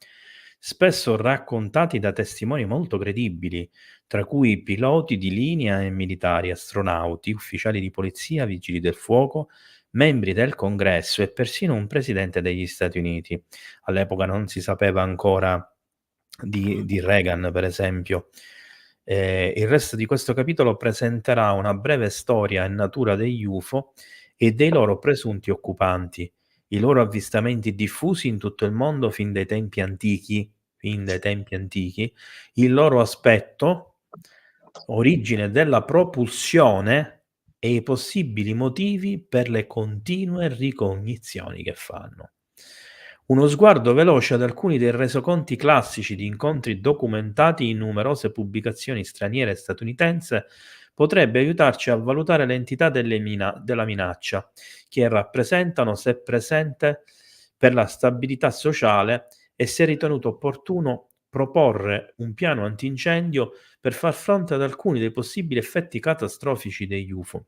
[SPEAKER 1] spesso raccontati da testimoni molto credibili, tra cui piloti di linea e militari, astronauti, ufficiali di polizia, vigili del fuoco, membri del Congresso e persino un presidente degli Stati Uniti. All'epoca non si sapeva ancora di Reagan, per esempio. Il resto di questo capitolo presenterà una breve storia e natura degli UFO e dei loro presunti occupanti, i loro avvistamenti diffusi in tutto il mondo fin dai tempi antichi, il loro aspetto, origine della propulsione e i possibili motivi per le continue ricognizioni che fanno. Uno sguardo veloce ad alcuni dei resoconti classici di incontri documentati in numerose pubblicazioni straniere e statunitense potrebbe aiutarci a valutare l'entità della minaccia che rappresentano, se presente, per la stabilità sociale e se è ritenuto opportuno proporre un piano antincendio per far fronte ad alcuni dei possibili effetti catastrofici degli UFO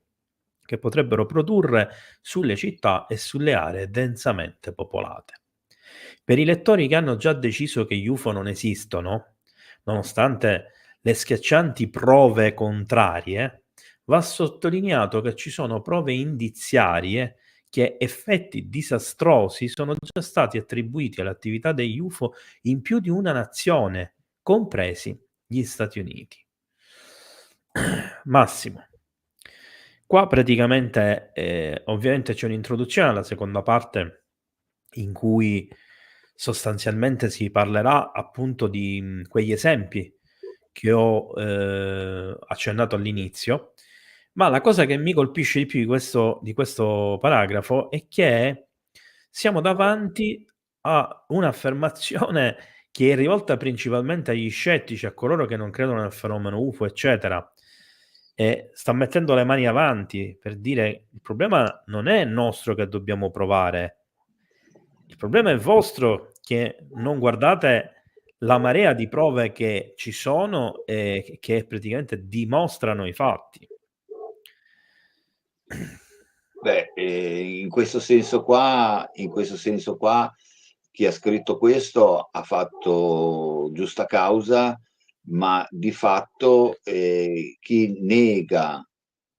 [SPEAKER 1] che potrebbero produrre sulle città e sulle aree densamente popolate. Per i lettori che hanno già deciso che gli UFO non esistono, nonostante le schiaccianti prove contrarie, va sottolineato che ci sono prove indiziarie che effetti disastrosi sono già stati attribuiti all'attività degli UFO in più di una nazione, compresi gli Stati Uniti. Massimo. Qua praticamente, ovviamente c'è un'introduzione alla seconda parte in cui sostanzialmente si parlerà appunto di, quegli esempi che ho, accennato all'inizio, ma la cosa che mi colpisce di più di questo paragrafo è che siamo davanti a un'affermazione che è rivolta principalmente agli scettici, a coloro che non credono nel fenomeno UFO, eccetera, e sta mettendo le mani avanti per dire: "Il problema non è nostro che dobbiamo provare, il problema è vostro che non guardate la marea di prove che ci sono e che praticamente dimostrano i fatti."
[SPEAKER 2] Beh, in questo senso qua, chi ha scritto questo ha fatto giusta causa, ma di fatto, chi nega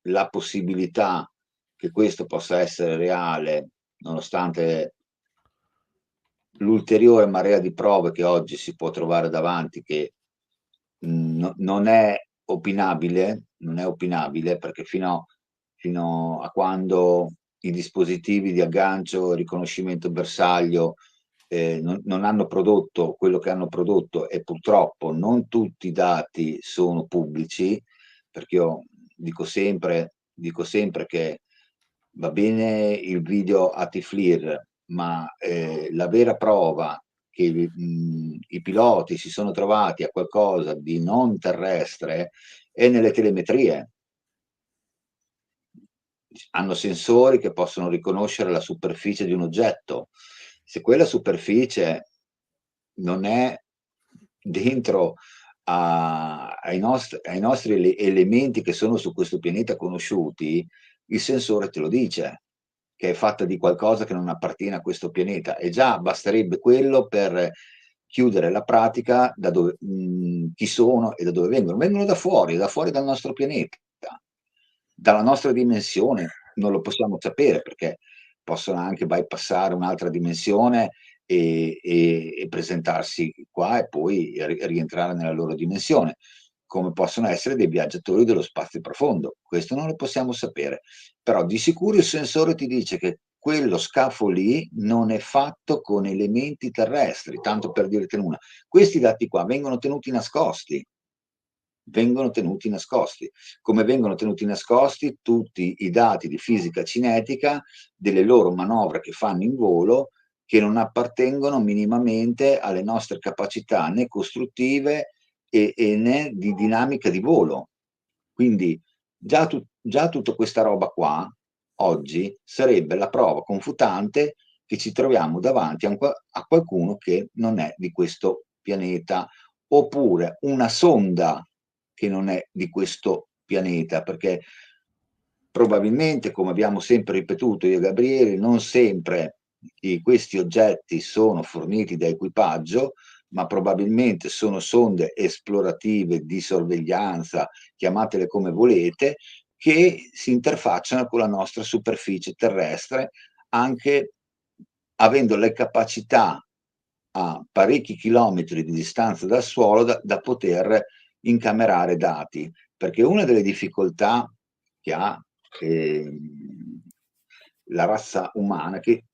[SPEAKER 2] la possibilità che questo possa essere reale, nonostante l'ulteriore marea di prove che oggi si può trovare davanti, che non è opinabile, perché fino a quando i dispositivi di aggancio, riconoscimento bersaglio, non hanno prodotto quello che hanno prodotto, e purtroppo non tutti i dati sono pubblici, perché io dico sempre che va bene il video a Tiflir, ma, la vera prova che i piloti si sono trovati a qualcosa di non terrestre è nelle telemetrie. Hanno sensori che possono riconoscere la superficie di un oggetto. Se quella superficie non è dentro ai nostri elementi che sono su questo pianeta conosciuti, il sensore te lo dice, che è fatta di qualcosa che non appartiene a questo pianeta, e già basterebbe quello per chiudere la pratica da dove chi sono e da dove vengono. Vengono da fuori dal nostro pianeta, dalla nostra dimensione. Non lo possiamo sapere, perché possono anche bypassare un'altra dimensione e presentarsi qua e poi rientrare nella loro dimensione, come possono essere dei viaggiatori dello spazio profondo. Questo non lo possiamo sapere, però di sicuro il sensore ti dice che quello scafo lì non è fatto con elementi terrestri, tanto per dirtene una. Questi dati qua vengono tenuti nascosti, come vengono tenuti nascosti tutti i dati di fisica cinetica delle loro manovre che fanno in volo, che non appartengono minimamente alle nostre capacità né costruttive né di dinamica di volo. Quindi già tutta questa roba qua, oggi, sarebbe la prova confutante che ci troviamo davanti a qualcuno che non è di questo pianeta, oppure una sonda che non è di questo pianeta, perché probabilmente, come abbiamo sempre ripetuto io e Gabriele, non sempre questi oggetti sono forniti da equipaggio, ma probabilmente sono sonde esplorative, di sorveglianza, chiamatele come volete, che si interfacciano con la nostra superficie terrestre, anche avendo le capacità a parecchi chilometri di distanza dal suolo da poter incamerare dati. Perché una delle difficoltà che ha la razza umana, che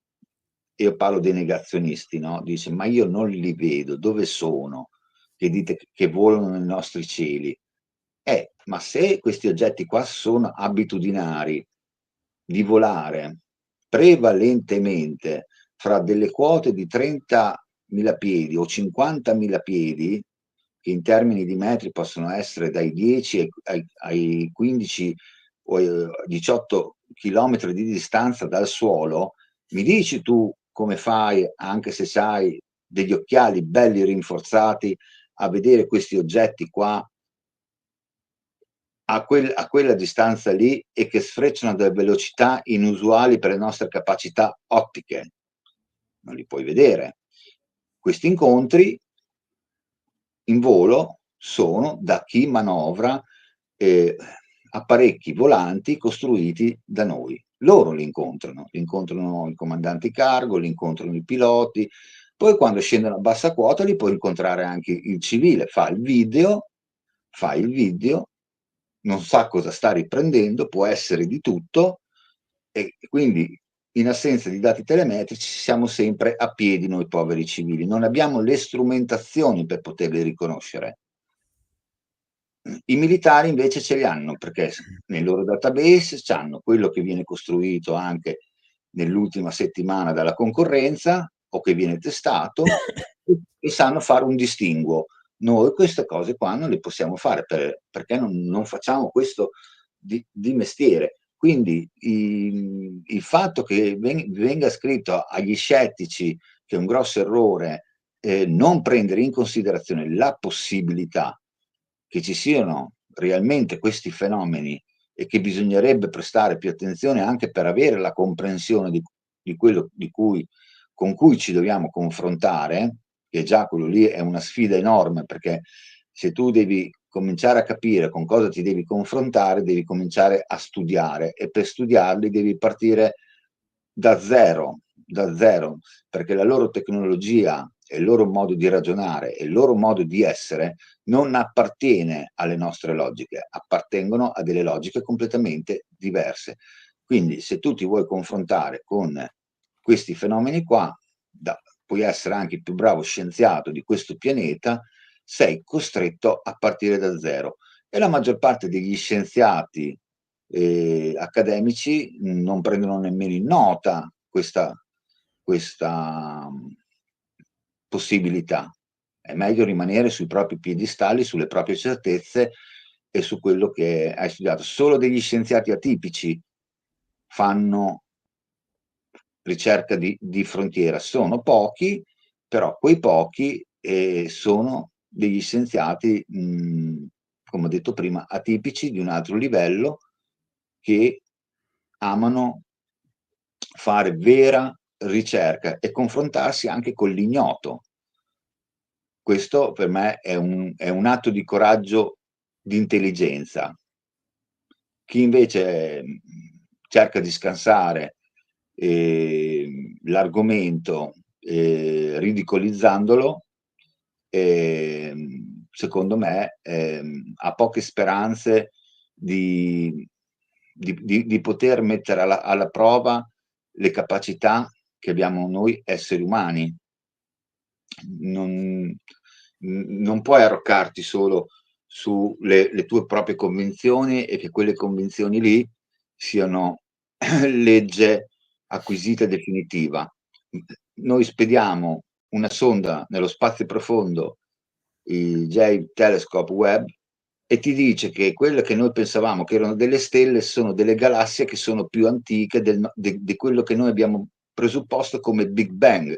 [SPEAKER 2] io parlo dei negazionisti, no? Dice, ma io non li vedo, dove sono? Che dite che volano nei nostri cieli. Ma se questi oggetti qua sono abitudinari di volare prevalentemente fra delle quote di 30.000 piedi o 50.000 piedi, che in termini di metri possono essere dai 10 ai 15 o 18 chilometri di distanza dal suolo, mi dici tu come fai, anche se hai degli occhiali belli rinforzati, a vedere questi oggetti qua a quella distanza lì e che sfrecciano a delle velocità inusuali per le nostre capacità ottiche? Non li puoi vedere. Questi incontri in volo sono da chi manovra apparecchi volanti costruiti da noi. Loro li incontrano i comandanti cargo, li incontrano i piloti, poi quando scendono a bassa quota li può incontrare anche il civile, fa il video, non sa cosa sta riprendendo, può essere di tutto, e quindi in assenza di dati telemetrici siamo sempre a piedi noi poveri civili, non abbiamo le strumentazioni per poterli riconoscere. I militari invece ce li hanno, perché nei loro database hanno quello che viene costruito anche nell'ultima settimana dalla concorrenza o che viene testato, e sanno fare un distinguo. Noi queste cose qua non le possiamo fare perché non facciamo questo di mestiere. Quindi il fatto che venga scritto agli scettici che è un grosso errore non prendere in considerazione la possibilità che ci siano realmente questi fenomeni e che bisognerebbe prestare più attenzione anche per avere la comprensione di quello con cui ci dobbiamo confrontare, che già quello lì è una sfida enorme, perché se tu devi cominciare a capire con cosa ti devi confrontare, devi cominciare a studiare, e per studiarli devi partire da zero, perché la loro tecnologia e il loro modo di ragionare e il loro modo di essere non appartiene alle nostre logiche, appartengono a delle logiche completamente diverse. Quindi se tu ti vuoi confrontare con questi fenomeni qua, puoi essere anche il più bravo scienziato di questo pianeta, sei costretto a partire da zero. E la maggior parte degli scienziati accademici non prendono nemmeno in nota questa possibilità. È meglio rimanere sui propri piedistalli, sulle proprie certezze e su quello che hai studiato. Solo degli scienziati atipici fanno ricerca di frontiera. Sono pochi, però quei pochi sono degli scienziati, come ho detto prima, atipici di un altro livello, che amano fare vera ricerca e confrontarsi anche con l'ignoto. Questo per me è un atto di coraggio, di intelligenza. Chi invece cerca di scansare l'argomento ridicolizzandolo, secondo me ha poche speranze di poter mettere alla prova le capacità che abbiamo noi esseri umani. Non puoi arroccarti solo sulle tue proprie convinzioni e che quelle convinzioni lì siano legge acquisita e definitiva. Noi spediamo una sonda nello spazio profondo, il James Telescope Webb, e ti dice che quelle che noi pensavamo che erano delle stelle sono delle galassie che sono più antiche di quello che noi abbiamo presupposto come Big Bang.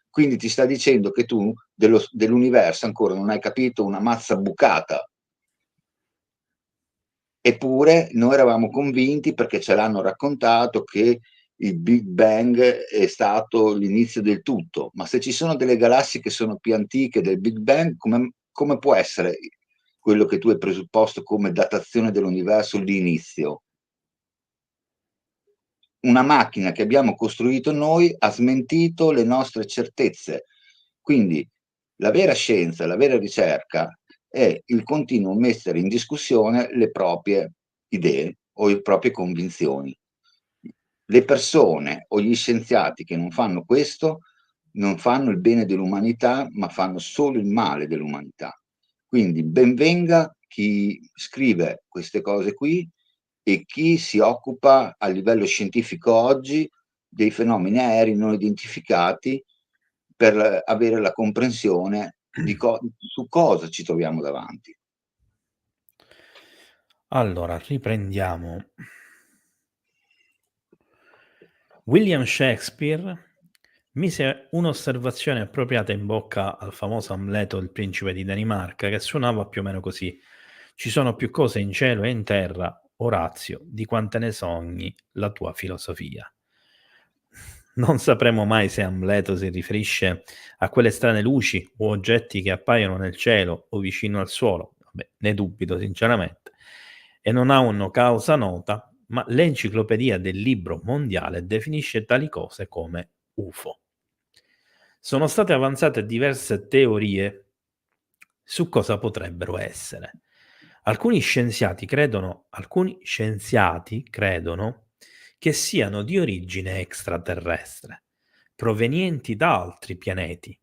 [SPEAKER 2] Quindi ti sta dicendo che tu dell'universo ancora non hai capito una mazza bucata. Eppure noi eravamo convinti, perché ce l'hanno raccontato, che il Big Bang è stato l'inizio del tutto. Ma se ci sono delle galassie che sono più antiche del Big Bang, come può essere quello che tu hai presupposto come datazione dell'universo l'inizio? una macchina che abbiamo costruito noi ha smentito le nostre certezze. Quindi la vera scienza, la vera ricerca è il continuo mettere in discussione le proprie idee o le proprie convinzioni. Le persone o gli scienziati che non fanno questo non fanno il bene dell'umanità, ma fanno solo il male dell'umanità. Quindi ben venga chi scrive queste cose qui e chi si occupa a livello scientifico oggi dei fenomeni aerei non identificati per avere la comprensione di su cosa ci troviamo davanti.
[SPEAKER 1] Allora, riprendiamo. William Shakespeare mise un'osservazione appropriata in bocca al famoso Amleto, il principe di Danimarca, che suonava più o meno così: ci sono più cose in cielo e in terra, Orazio, di quante ne sogni la tua filosofia. Non sapremo mai se Amleto si riferisce a quelle strane luci o oggetti che appaiono nel cielo o vicino al suolo, vabbè, ne dubito sinceramente, e non ha una causa nota, ma l'Enciclopedia del Libro Mondiale definisce tali cose come UFO. Sono state avanzate diverse teorie su cosa potrebbero essere. Alcuni scienziati credono che siano di origine extraterrestre, provenienti da altri pianeti.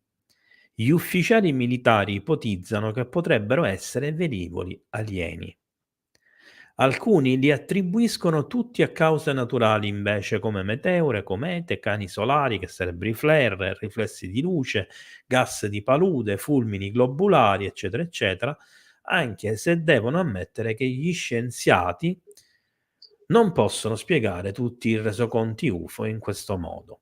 [SPEAKER 1] Gli ufficiali militari ipotizzano che potrebbero essere velivoli alieni. Alcuni li attribuiscono tutti a cause naturali invece, come meteore, comete, cani solari, che sarebbero i flare, riflessi di luce, gas di palude, fulmini globulari, eccetera, eccetera, anche se devono ammettere che gli scienziati non possono spiegare tutti i resoconti UFO in questo modo.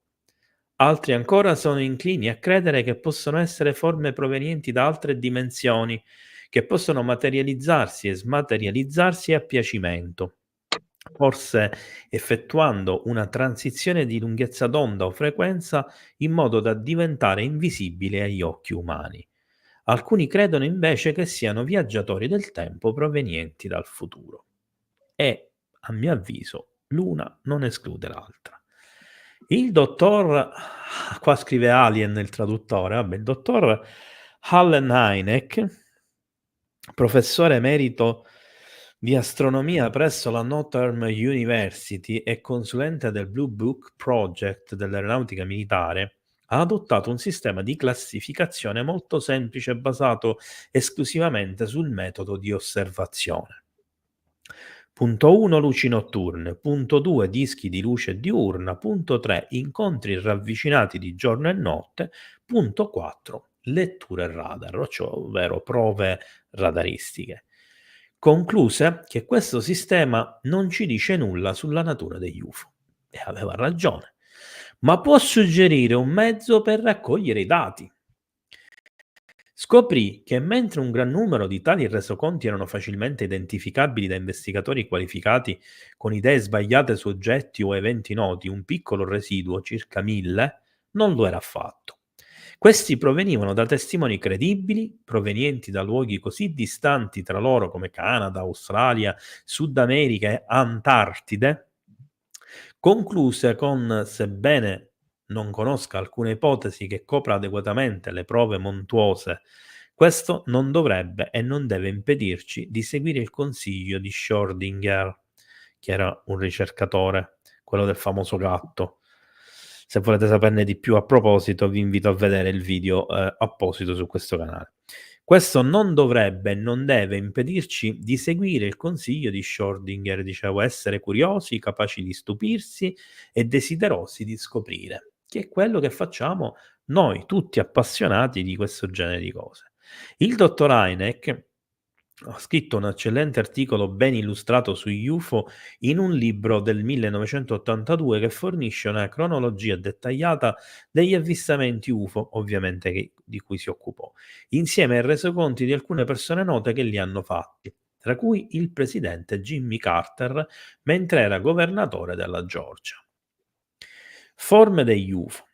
[SPEAKER 1] Altri ancora sono inclini a credere che possono essere forme provenienti da altre dimensioni, che possono materializzarsi e smaterializzarsi a piacimento, forse effettuando una transizione di lunghezza d'onda o frequenza in modo da diventare invisibili agli occhi umani. Alcuni credono invece che siano viaggiatori del tempo provenienti dal futuro. E, a mio avviso, l'una non esclude l'altra. Il dottor, qua scrive Alien il traduttore, vabbè, il dottor Allen Hynek, professore emerito di astronomia presso la Northern University e consulente del Blue Book Project dell'aeronautica militare, ha adottato un sistema di classificazione molto semplice basato esclusivamente sul metodo di osservazione. Punto 1 luci notturne, punto 2 dischi di luce diurna, punto 3 incontri ravvicinati di giorno e notte, punto 4 letture radar, cioè ovvero prove radaristiche. Concluse che questo sistema non ci dice nulla sulla natura degli UFO. E aveva ragione, ma può suggerire un mezzo per raccogliere i dati. Scoprì che mentre un gran numero di tali resoconti erano facilmente identificabili da investigatori qualificati con idee sbagliate su oggetti o eventi noti, un piccolo residuo, circa 1000, non lo era affatto. Questi provenivano da testimoni credibili, provenienti da luoghi così distanti tra loro come Canada, Australia, Sud America e Antartide, concluse con: sebbene non conosca alcuna ipotesi che copra adeguatamente le prove montuose, questo non dovrebbe e non deve impedirci di seguire il consiglio di Schrödinger, che era un ricercatore, quello del famoso gatto. Se volete saperne di più a proposito, vi invito a vedere il video apposito su questo canale. Questo non dovrebbe e non deve impedirci di seguire il consiglio di Schrödinger, dicevo, essere curiosi, capaci di stupirsi e desiderosi di scoprire, che è quello che facciamo noi, tutti appassionati di questo genere di cose. Il dottor Hynek ha scritto un eccellente articolo ben illustrato sugli UFO in un libro del 1982 che fornisce una cronologia dettagliata degli avvistamenti UFO, ovviamente di cui si occupò, insieme ai resoconti di alcune persone note che li hanno fatti, tra cui il presidente Jimmy Carter mentre era governatore della Georgia. Forme degli UFO.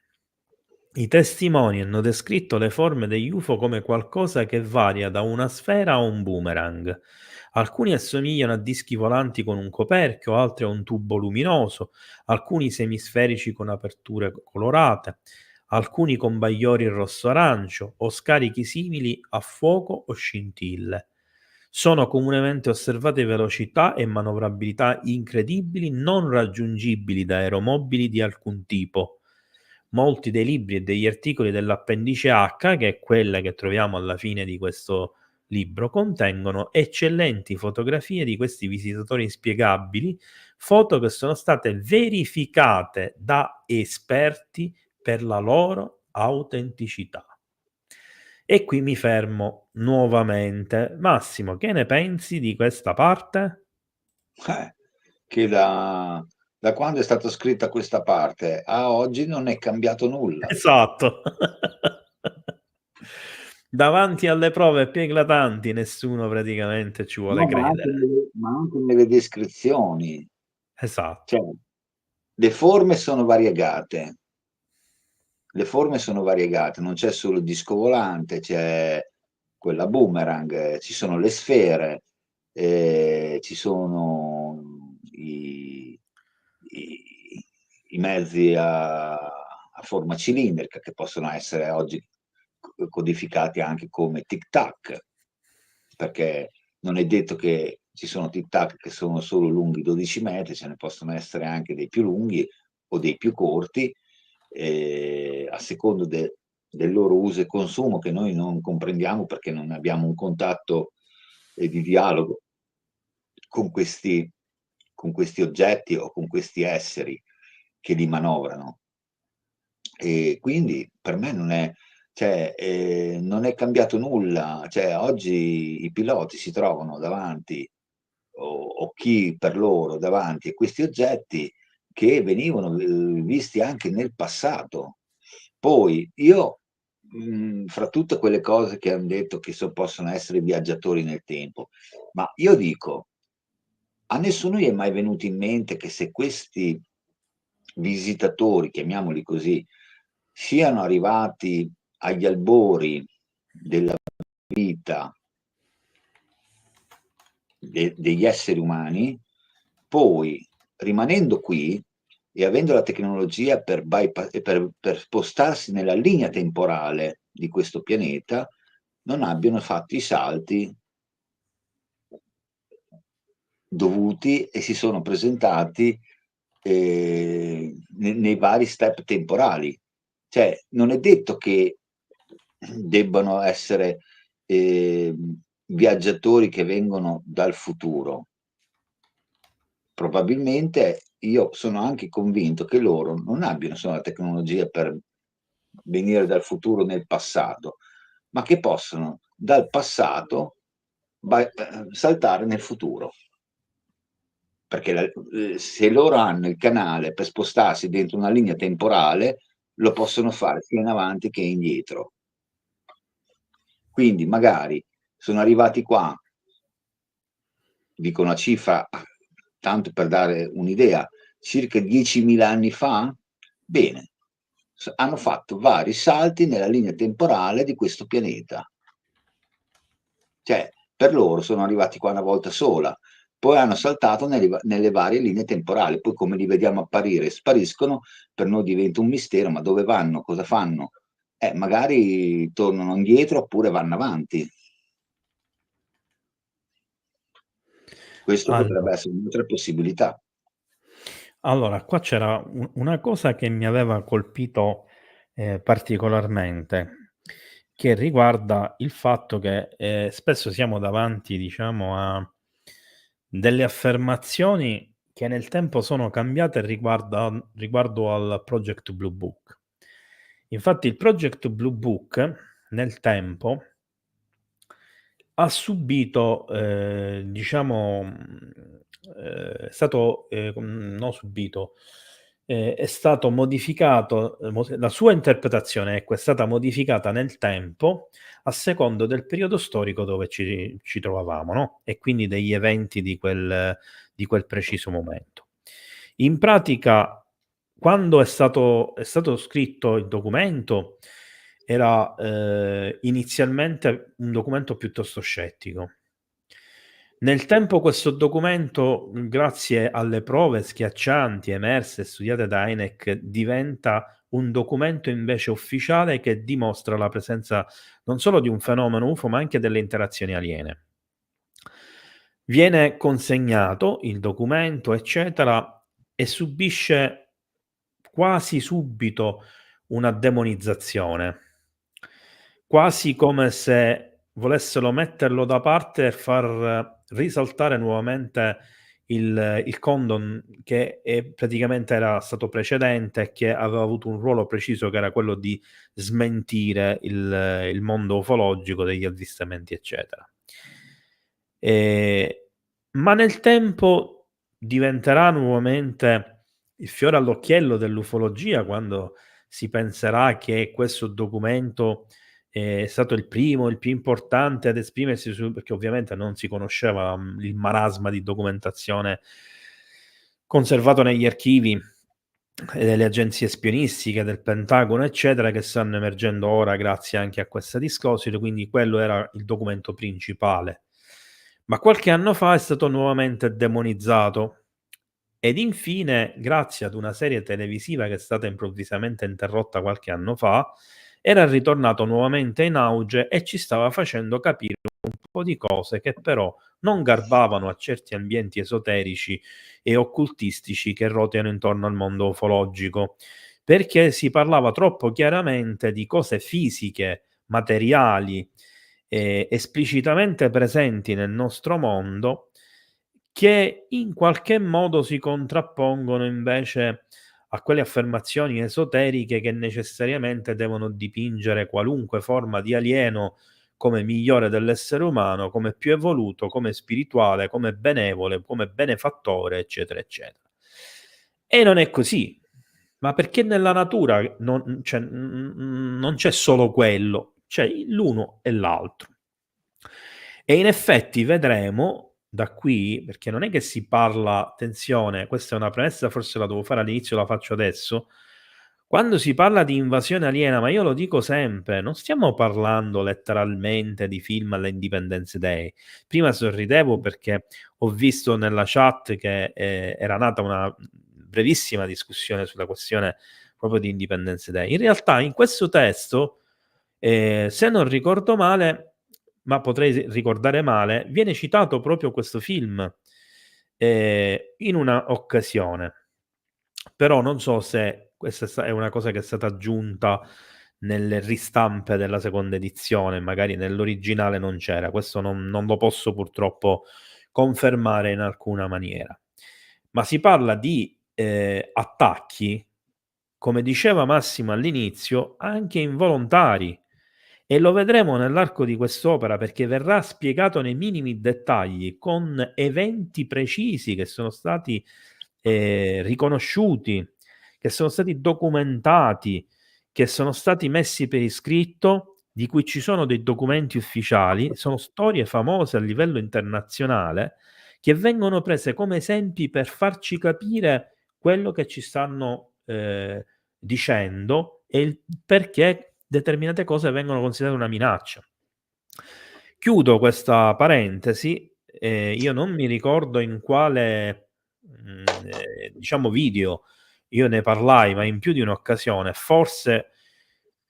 [SPEAKER 1] I testimoni hanno descritto le forme degli UFO come qualcosa che varia da una sfera a un boomerang. Alcuni assomigliano a dischi volanti con un coperchio, altri a un tubo luminoso, alcuni semisferici con aperture colorate, alcuni con bagliori rosso-arancio o scarichi simili a fuoco o scintille. Sono comunemente osservate velocità e manovrabilità incredibili, non raggiungibili da aeromobili di alcun tipo. Molti dei libri e degli articoli dell'appendice H, che è quella che troviamo alla fine di questo libro, contengono eccellenti fotografie di questi visitatori inspiegabili, foto che sono state verificate da esperti per la loro autenticità. E qui mi fermo nuovamente. Massimo, che ne pensi di questa parte?
[SPEAKER 2] Che da quando è stata scritta questa parte a oggi non è cambiato nulla.
[SPEAKER 1] Esatto. Davanti alle prove più eclatanti nessuno praticamente ci vuole
[SPEAKER 2] No,
[SPEAKER 1] credere.
[SPEAKER 2] ma anche nelle descrizioni.
[SPEAKER 1] Esatto.
[SPEAKER 2] Cioè, le forme sono variegate. Le forme sono variegate, non c'è solo il disco volante, c'è quella boomerang, ci sono le sfere, ci sono i i mezzi a forma cilindrica che possono essere oggi codificati anche come tic tac, perché non è detto che ci sono tic tac che sono solo lunghi 12 metri, ce ne possono essere anche dei più lunghi o dei più corti, a secondo del loro uso e consumo, che noi non comprendiamo perché non abbiamo un contatto di dialogo con questi oggetti o con questi esseri che li manovrano. E quindi per me non è cambiato nulla. Cioè, oggi i piloti si trovano davanti, o chi per loro davanti a questi oggetti che venivano visti anche nel passato. Poi io, fra tutte quelle cose che han detto che possono essere viaggiatori nel tempo, ma io dico, a nessuno gli è mai venuto in mente che se questi visitatori, chiamiamoli così, siano arrivati agli albori della vita degli esseri umani, poi rimanendo qui e avendo la tecnologia per spostarsi nella linea temporale di questo pianeta, non abbiano fatto i salti dovuti e si sono presentati nei vari step temporali. Cioè, non è detto che debbano essere viaggiatori che vengono dal futuro. Probabilmente io sono anche convinto che loro non abbiano solo la tecnologia per venire dal futuro nel passato, ma che possono dal passato saltare nel futuro. Perché se loro hanno il canale per spostarsi dentro una linea temporale, lo possono fare sia in avanti che indietro. Quindi magari sono arrivati qua, dico una cifra, tanto per dare un'idea, circa 10.000 anni fa? Bene, hanno fatto vari salti nella linea temporale di questo pianeta. Cioè, per loro sono arrivati qua una volta sola, poi hanno saltato nelle varie linee temporali, poi come li vediamo apparire e spariscono, per noi diventa un mistero, ma dove vanno, cosa fanno? Magari tornano indietro oppure vanno avanti. Questo
[SPEAKER 1] Allora
[SPEAKER 2] potrebbe essere un'altra possibilità.
[SPEAKER 1] allora qua c'era una cosa che mi aveva colpito, particolarmente, che riguarda il fatto che, spesso siamo davanti, diciamo, a delle affermazioni che nel tempo sono cambiate riguardo al Project Blue Book. Infatti il Project Blue Book nel tempo ha subito, diciamo, è stato, no subito, è stato modificato, la sua interpretazione, ecco, è stata modificata nel tempo a secondo del periodo storico dove ci trovavamo, no, e quindi degli eventi di quel preciso momento. In pratica quando è stato scritto il documento era, inizialmente un documento piuttosto scettico. Nel tempo questo documento, grazie alle prove schiaccianti emerse e studiate da Hynek, diventa un documento invece ufficiale che dimostra la presenza non solo di un fenomeno UFO, ma anche delle interazioni aliene. Viene consegnato il documento, eccetera, e subisce quasi subito una demonizzazione, quasi come se volessero metterlo da parte e far risaltare nuovamente il Condon che praticamente era stato precedente e che aveva avuto un ruolo preciso che era quello di smentire il mondo ufologico degli avvistamenti, eccetera. Ehm, ma nel tempo diventerà nuovamente il fiore all'occhiello dell'ufologia quando si penserà che questo documento è stato il primo, il più importante ad esprimersi perché ovviamente non si conosceva, il marasma di documentazione conservato negli archivi e delle agenzie spionistiche, del Pentagono, eccetera, che stanno emergendo ora grazie anche a questa disclosure, quindi quello era il documento principale. Ma qualche anno fa è stato nuovamente demonizzato ed infine, grazie ad una serie televisiva che è stata improvvisamente interrotta qualche anno fa, era ritornato nuovamente in auge e ci stava facendo capire un po' di cose che però non garbavano a certi ambienti esoterici e occultistici che ruotano intorno al mondo ufologico, perché si parlava troppo chiaramente di cose fisiche, materiali, esplicitamente presenti nel nostro mondo, che in qualche modo si contrappongono invece a quelle affermazioni esoteriche che necessariamente devono dipingere qualunque forma di alieno come migliore dell'essere umano, come più evoluto, come spirituale, come benevole, come benefattore, eccetera, eccetera. E non è così, ma perché nella natura non c'è solo quello, c'è l'uno e l'altro. E in effetti vedremo da qui, perché non è che si parla, attenzione, questa è una premessa, forse la devo fare all'inizio, la faccio adesso. Quando si parla di invasione aliena, ma io lo dico sempre, non stiamo parlando letteralmente di film all'Independence Day. Prima sorridevo perché ho visto nella chat che era nata una brevissima discussione sulla questione proprio di Independence Day. In realtà in questo testo, se non ricordo male, ma potrei ricordare male, viene citato proprio questo film in una occasione. Però non so se questa è una cosa che è stata aggiunta nelle ristampe della seconda edizione, magari nell'originale non c'era. Questo non lo posso purtroppo confermare in alcuna maniera. Ma si parla di, attacchi, come diceva Massimo all'inizio, anche involontari. E lo vedremo nell'arco di quest'opera perché verrà spiegato nei minimi dettagli, con eventi precisi che sono stati, riconosciuti, che sono stati documentati, che sono stati messi per iscritto, di cui ci sono dei documenti ufficiali, sono storie famose a livello internazionale, che vengono prese come esempi per farci capire quello che ci stanno, dicendo e il perché determinate cose vengono considerate una minaccia. Chiudo questa parentesi, io non mi ricordo in quale, diciamo video io ne parlai, ma in più di un'occasione. Forse,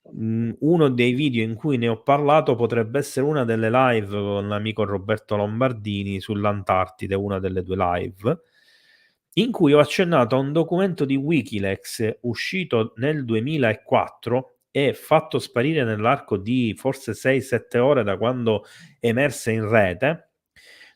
[SPEAKER 1] uno dei video in cui ne ho parlato potrebbe essere una delle live con l'amico Roberto Lombardini sull'Antartide, una delle 2 live, in cui ho accennato a un documento di Wikileaks uscito nel 2004 e fatto sparire nell'arco di forse 6, 7 ore da quando emerse in rete,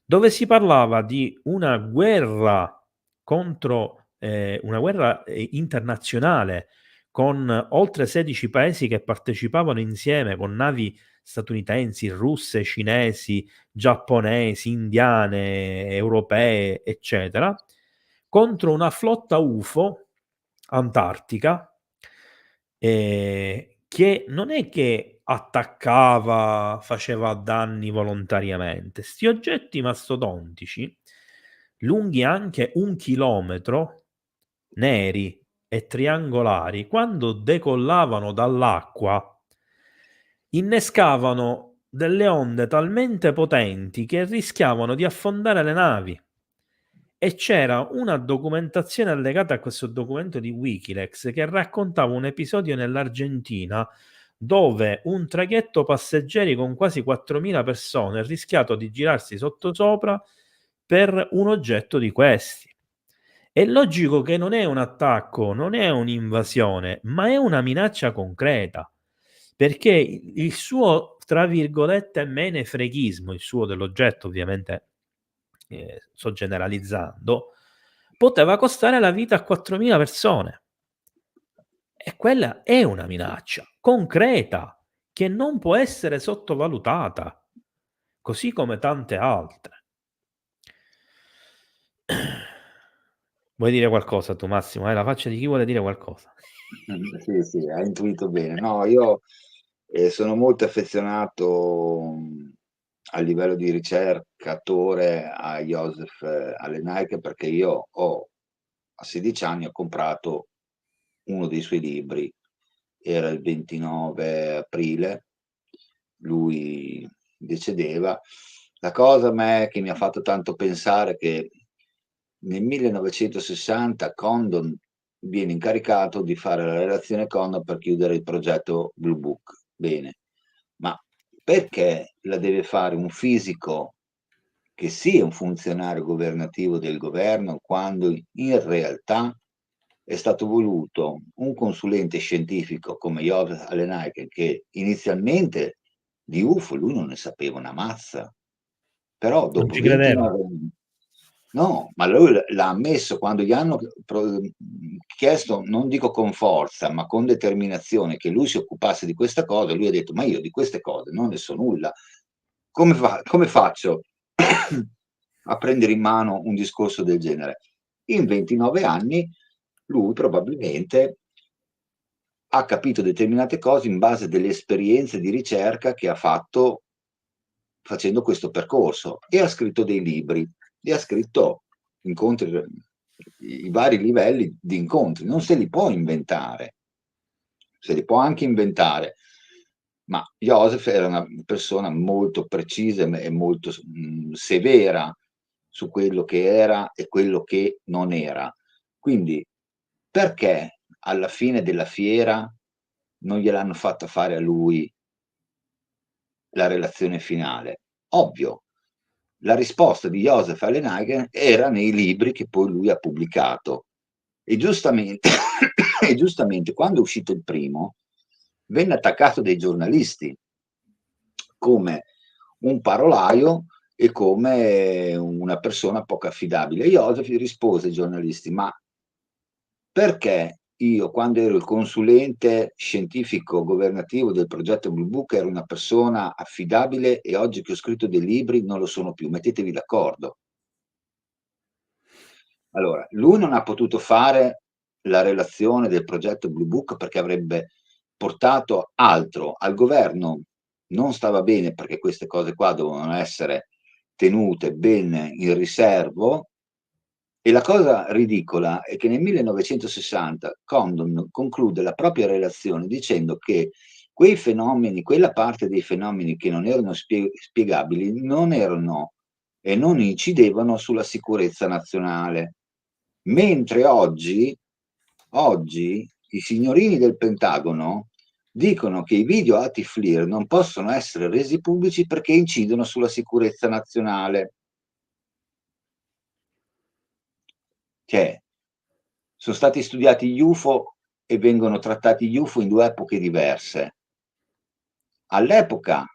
[SPEAKER 1] dove si parlava di una guerra contro una guerra, internazionale con oltre 16 paesi che partecipavano insieme con navi statunitensi, russe, cinesi, giapponesi, indiane, europee, eccetera, contro una flotta UFO antartica, che non è che attaccava, faceva danni volontariamente. 'Sti oggetti mastodontici, lunghi anche 1 chilometro, neri e triangolari, quando decollavano dall'acqua, innescavano delle onde talmente potenti che rischiavano di affondare le navi. E c'era una documentazione allegata a questo documento di Wikileaks che raccontava un episodio nell'Argentina dove un traghetto passeggeri con quasi 4.000 persone ha rischiato di girarsi sottosopra per un oggetto di questi. È logico che non è un attacco, non è un'invasione, ma è una minaccia concreta, perché il suo, tra virgolette, menefreghismo, il suo dell'oggetto ovviamente, sto generalizzando, poteva costare la vita a 4.000 persone. E quella è una minaccia concreta che non può essere sottovalutata, così come tante altre. Vuoi dire qualcosa tu, Massimo? Hai la faccia di chi vuole dire qualcosa.
[SPEAKER 2] Sì, sì, hai intuito bene. No, io sono molto affezionato a livello di ricercatore a Joseph Allenaike, perché io a 16 anni ho comprato uno dei suoi libri, era il 29 aprile, lui decedeva. La cosa a me che mi ha fatto tanto pensare è che nel 1960 Condon viene incaricato di fare la relazione Condon per chiudere il progetto Blue Book. Bene, ma perché la deve fare un fisico che sia un funzionario governativo del governo quando in realtà è stato voluto un consulente scientifico come Joseph Allenaike, che inizialmente di UFO lui non ne sapeva una mazza, però
[SPEAKER 1] Non
[SPEAKER 2] dopo
[SPEAKER 1] ci credeva.
[SPEAKER 2] 29 anni, no, ma lui l'ha ammesso quando gli hanno chiesto, non dico con forza, ma con determinazione, che lui si occupasse di questa cosa, lui ha detto, ma io di queste cose non ne so nulla, come faccio a prendere in mano un discorso del genere? In 29 anni lui probabilmente ha capito determinate cose in base delle esperienze di ricerca che ha fatto facendo questo percorso, e ha scritto dei libri e ha scritto incontri, i vari livelli di incontri. Non se li può inventare, se li può anche inventare, ma Joseph era una persona molto precisa e molto severa su quello che era e quello che non era. Quindi perché alla fine della fiera non gliel'hanno fatta fare a lui la relazione finale? Ovvio, la risposta di Joseph Allenagen era nei libri che poi lui ha pubblicato. E giustamente, e giustamente quando è uscito il primo, venne attaccato dai giornalisti come un parolaio e come una persona poco affidabile. Joseph rispose ai giornalisti, ma perché io, quando ero il consulente scientifico governativo del progetto Blue Book, ero una persona affidabile e oggi che ho scritto dei libri non lo sono più? Mettetevi d'accordo. Allora, lui non ha potuto fare la relazione del progetto Blue Book perché avrebbe portato altro al governo. Non stava bene perché queste cose qua dovevano essere tenute ben in riservo. E la cosa ridicola è che nel 1960 Condon conclude la propria relazione dicendo che quei fenomeni, quella parte dei fenomeni che non erano spiegabili, non erano e non incidevano sulla sicurezza nazionale. Mentre oggi i signorini del Pentagono dicono che i video anti-FLIR non possono essere resi pubblici perché incidono sulla sicurezza nazionale. Cioè, sono stati studiati gli UFO e vengono trattati gli UFO in due epoche diverse. All'epoca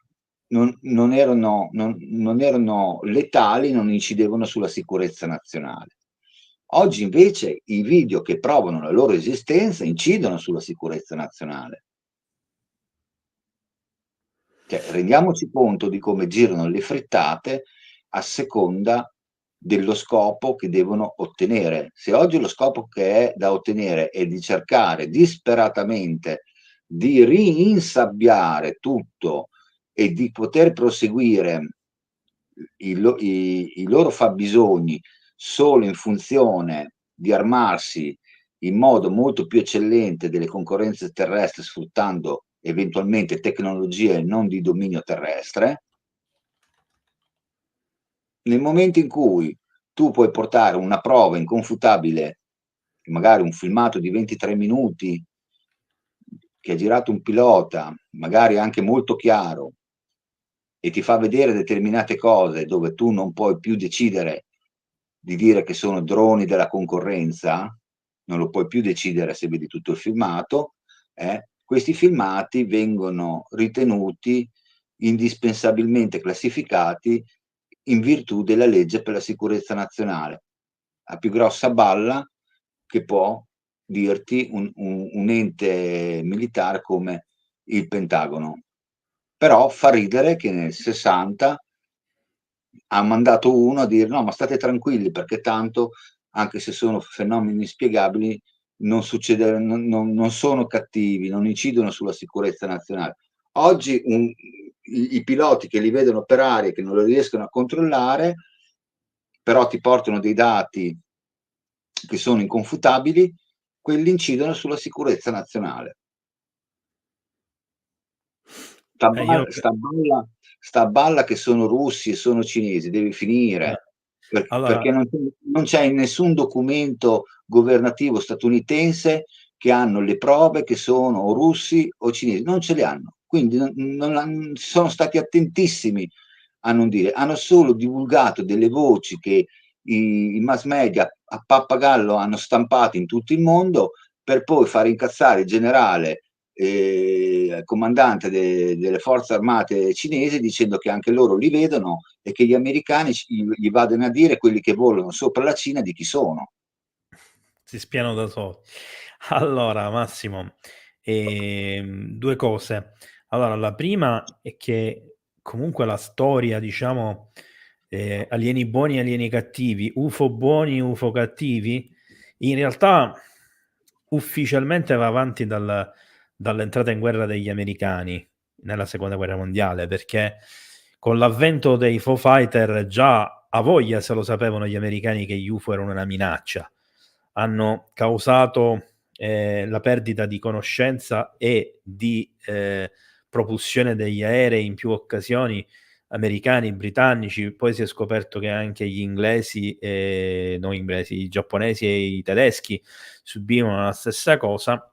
[SPEAKER 2] non erano letali, non incidevano sulla sicurezza nazionale. Oggi invece i video che provano la loro esistenza incidono sulla sicurezza nazionale. Cioè, rendiamoci conto di come girano le frittate a seconda dello scopo che devono ottenere. Se oggi lo scopo che è da ottenere è di cercare disperatamente di rinsabbiare tutto e di poter proseguire i loro fabbisogni solo in funzione di armarsi in modo molto più eccellente delle concorrenze terrestri, sfruttando eventualmente tecnologie non di dominio terrestre. Nel momento in cui tu puoi portare una prova inconfutabile, magari un filmato di 23 minuti che ha girato un pilota, magari anche molto chiaro, e ti fa vedere determinate cose dove tu non puoi più decidere di dire che sono droni della concorrenza, non lo puoi più decidere se vedi tutto il filmato, questi filmati vengono ritenuti indispensabilmente classificati in virtù della legge per la sicurezza nazionale, la più grossa balla che può dirti un ente militare come il Pentagono. Però fa ridere che nel 60 ha mandato uno a dire: no, ma state tranquilli perché tanto, anche se sono fenomeni inspiegabili, non succede, non sono cattivi, non incidono sulla sicurezza nazionale. Oggi i piloti che li vedono operare e che non lo riescono a controllare, però ti portano dei dati che sono inconfutabili, quelli incidono sulla sicurezza nazionale.
[SPEAKER 1] Io
[SPEAKER 2] Sta balla che sono russi e sono cinesi, deve finire,
[SPEAKER 1] allora,
[SPEAKER 2] perché non c'è in nessun documento governativo statunitense che hanno le prove che sono o russi o cinesi, non ce le hanno. Quindi sono stati attentissimi a non dire, hanno solo divulgato delle voci che i mass media a pappagallo hanno stampato in tutto il mondo per poi far incazzare il generale comandante delle forze armate cinesi dicendo che anche loro li vedono e che gli americani gli vadano a dire, quelli che volano sopra la Cina, di chi sono.
[SPEAKER 1] si spiano da soli. Allora Massimo, 2 cose. Allora, la prima è che comunque la storia, diciamo, alieni buoni, alieni cattivi, UFO buoni, UFO cattivi, in realtà ufficialmente va avanti dall'entrata in guerra degli americani nella seconda guerra mondiale, perché con l'avvento dei Foo Fighter già a voglia se lo sapevano gli americani che gli UFO erano una minaccia. Hanno causato, la perdita di conoscenza e di, propulsione degli aerei in più occasioni, americani, britannici, poi si è scoperto che anche gli inglesi, no inglesi, i giapponesi e i tedeschi subivano la stessa cosa,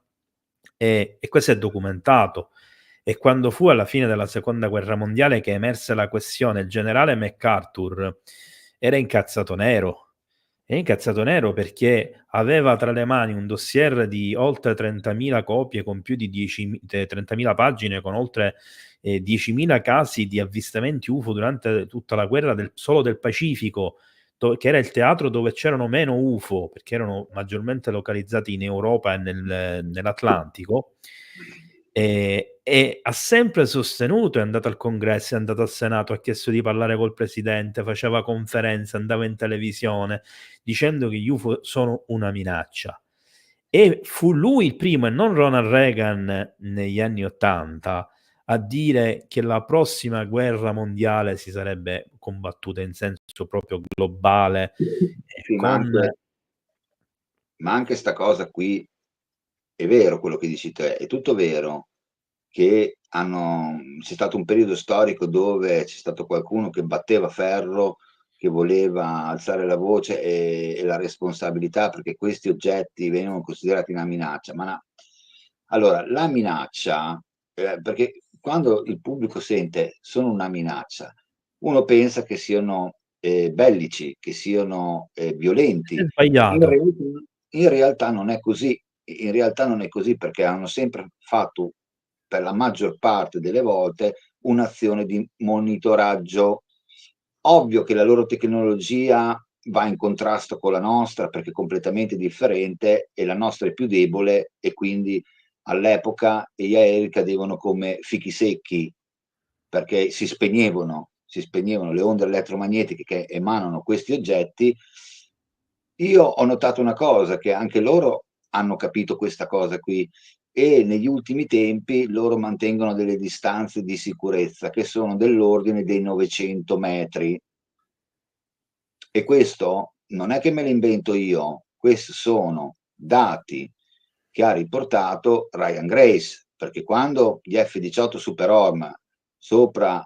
[SPEAKER 1] e questo è documentato. E quando fu alla fine della seconda guerra mondiale che emerse la questione, il generale MacArthur era incazzato nero. Era incazzato nero perché aveva tra le mani un dossier di oltre 30.000 copie con più di 30.000 pagine, con oltre 10.000 casi di avvistamenti UFO durante tutta la guerra solo del Pacifico, che era il teatro dove c'erano meno UFO, perché erano maggiormente localizzati in Europa e nell'Atlantico. E ha sempre sostenuto, è andato al congresso, è andato al Senato, ha chiesto di parlare col presidente, faceva conferenze, andava in televisione dicendo che gli UFO sono una minaccia. E fu lui il primo, e non Ronald Reagan negli anni '80, a dire che la prossima guerra mondiale si sarebbe combattuta in senso proprio globale,
[SPEAKER 2] Sì,
[SPEAKER 1] con
[SPEAKER 2] ma anche sta cosa qui è vero quello che dici te, è tutto vero che c'è stato un periodo storico dove c'è stato qualcuno che batteva ferro, che voleva alzare la voce e la responsabilità perché questi oggetti venivano considerati una minaccia. Allora, la minaccia, perché quando il pubblico sente sono una minaccia, uno pensa che siano bellici, che siano
[SPEAKER 1] è
[SPEAKER 2] violenti. In
[SPEAKER 1] sbagliato.
[SPEAKER 2] realtà, in realtà non è così. In realtà non è così perché hanno sempre fatto, per la maggior parte delle volte, un'azione di monitoraggio. Ovvio che la loro tecnologia va in contrasto con la nostra perché è completamente differente e la nostra è più debole e quindi all'epoca gli aerei cadevano come fichi secchi perché si spegnevano le onde elettromagnetiche che emanano questi oggetti. Io ho notato una cosa, che anche loro hanno capito questa cosa qui e negli ultimi tempi loro mantengono delle distanze di sicurezza che sono dell'ordine dei 900 metri. E questo non è che me lo invento io, questi sono dati che ha riportato Ryan Grace, perché quando gli F-18 Super Hornet sopra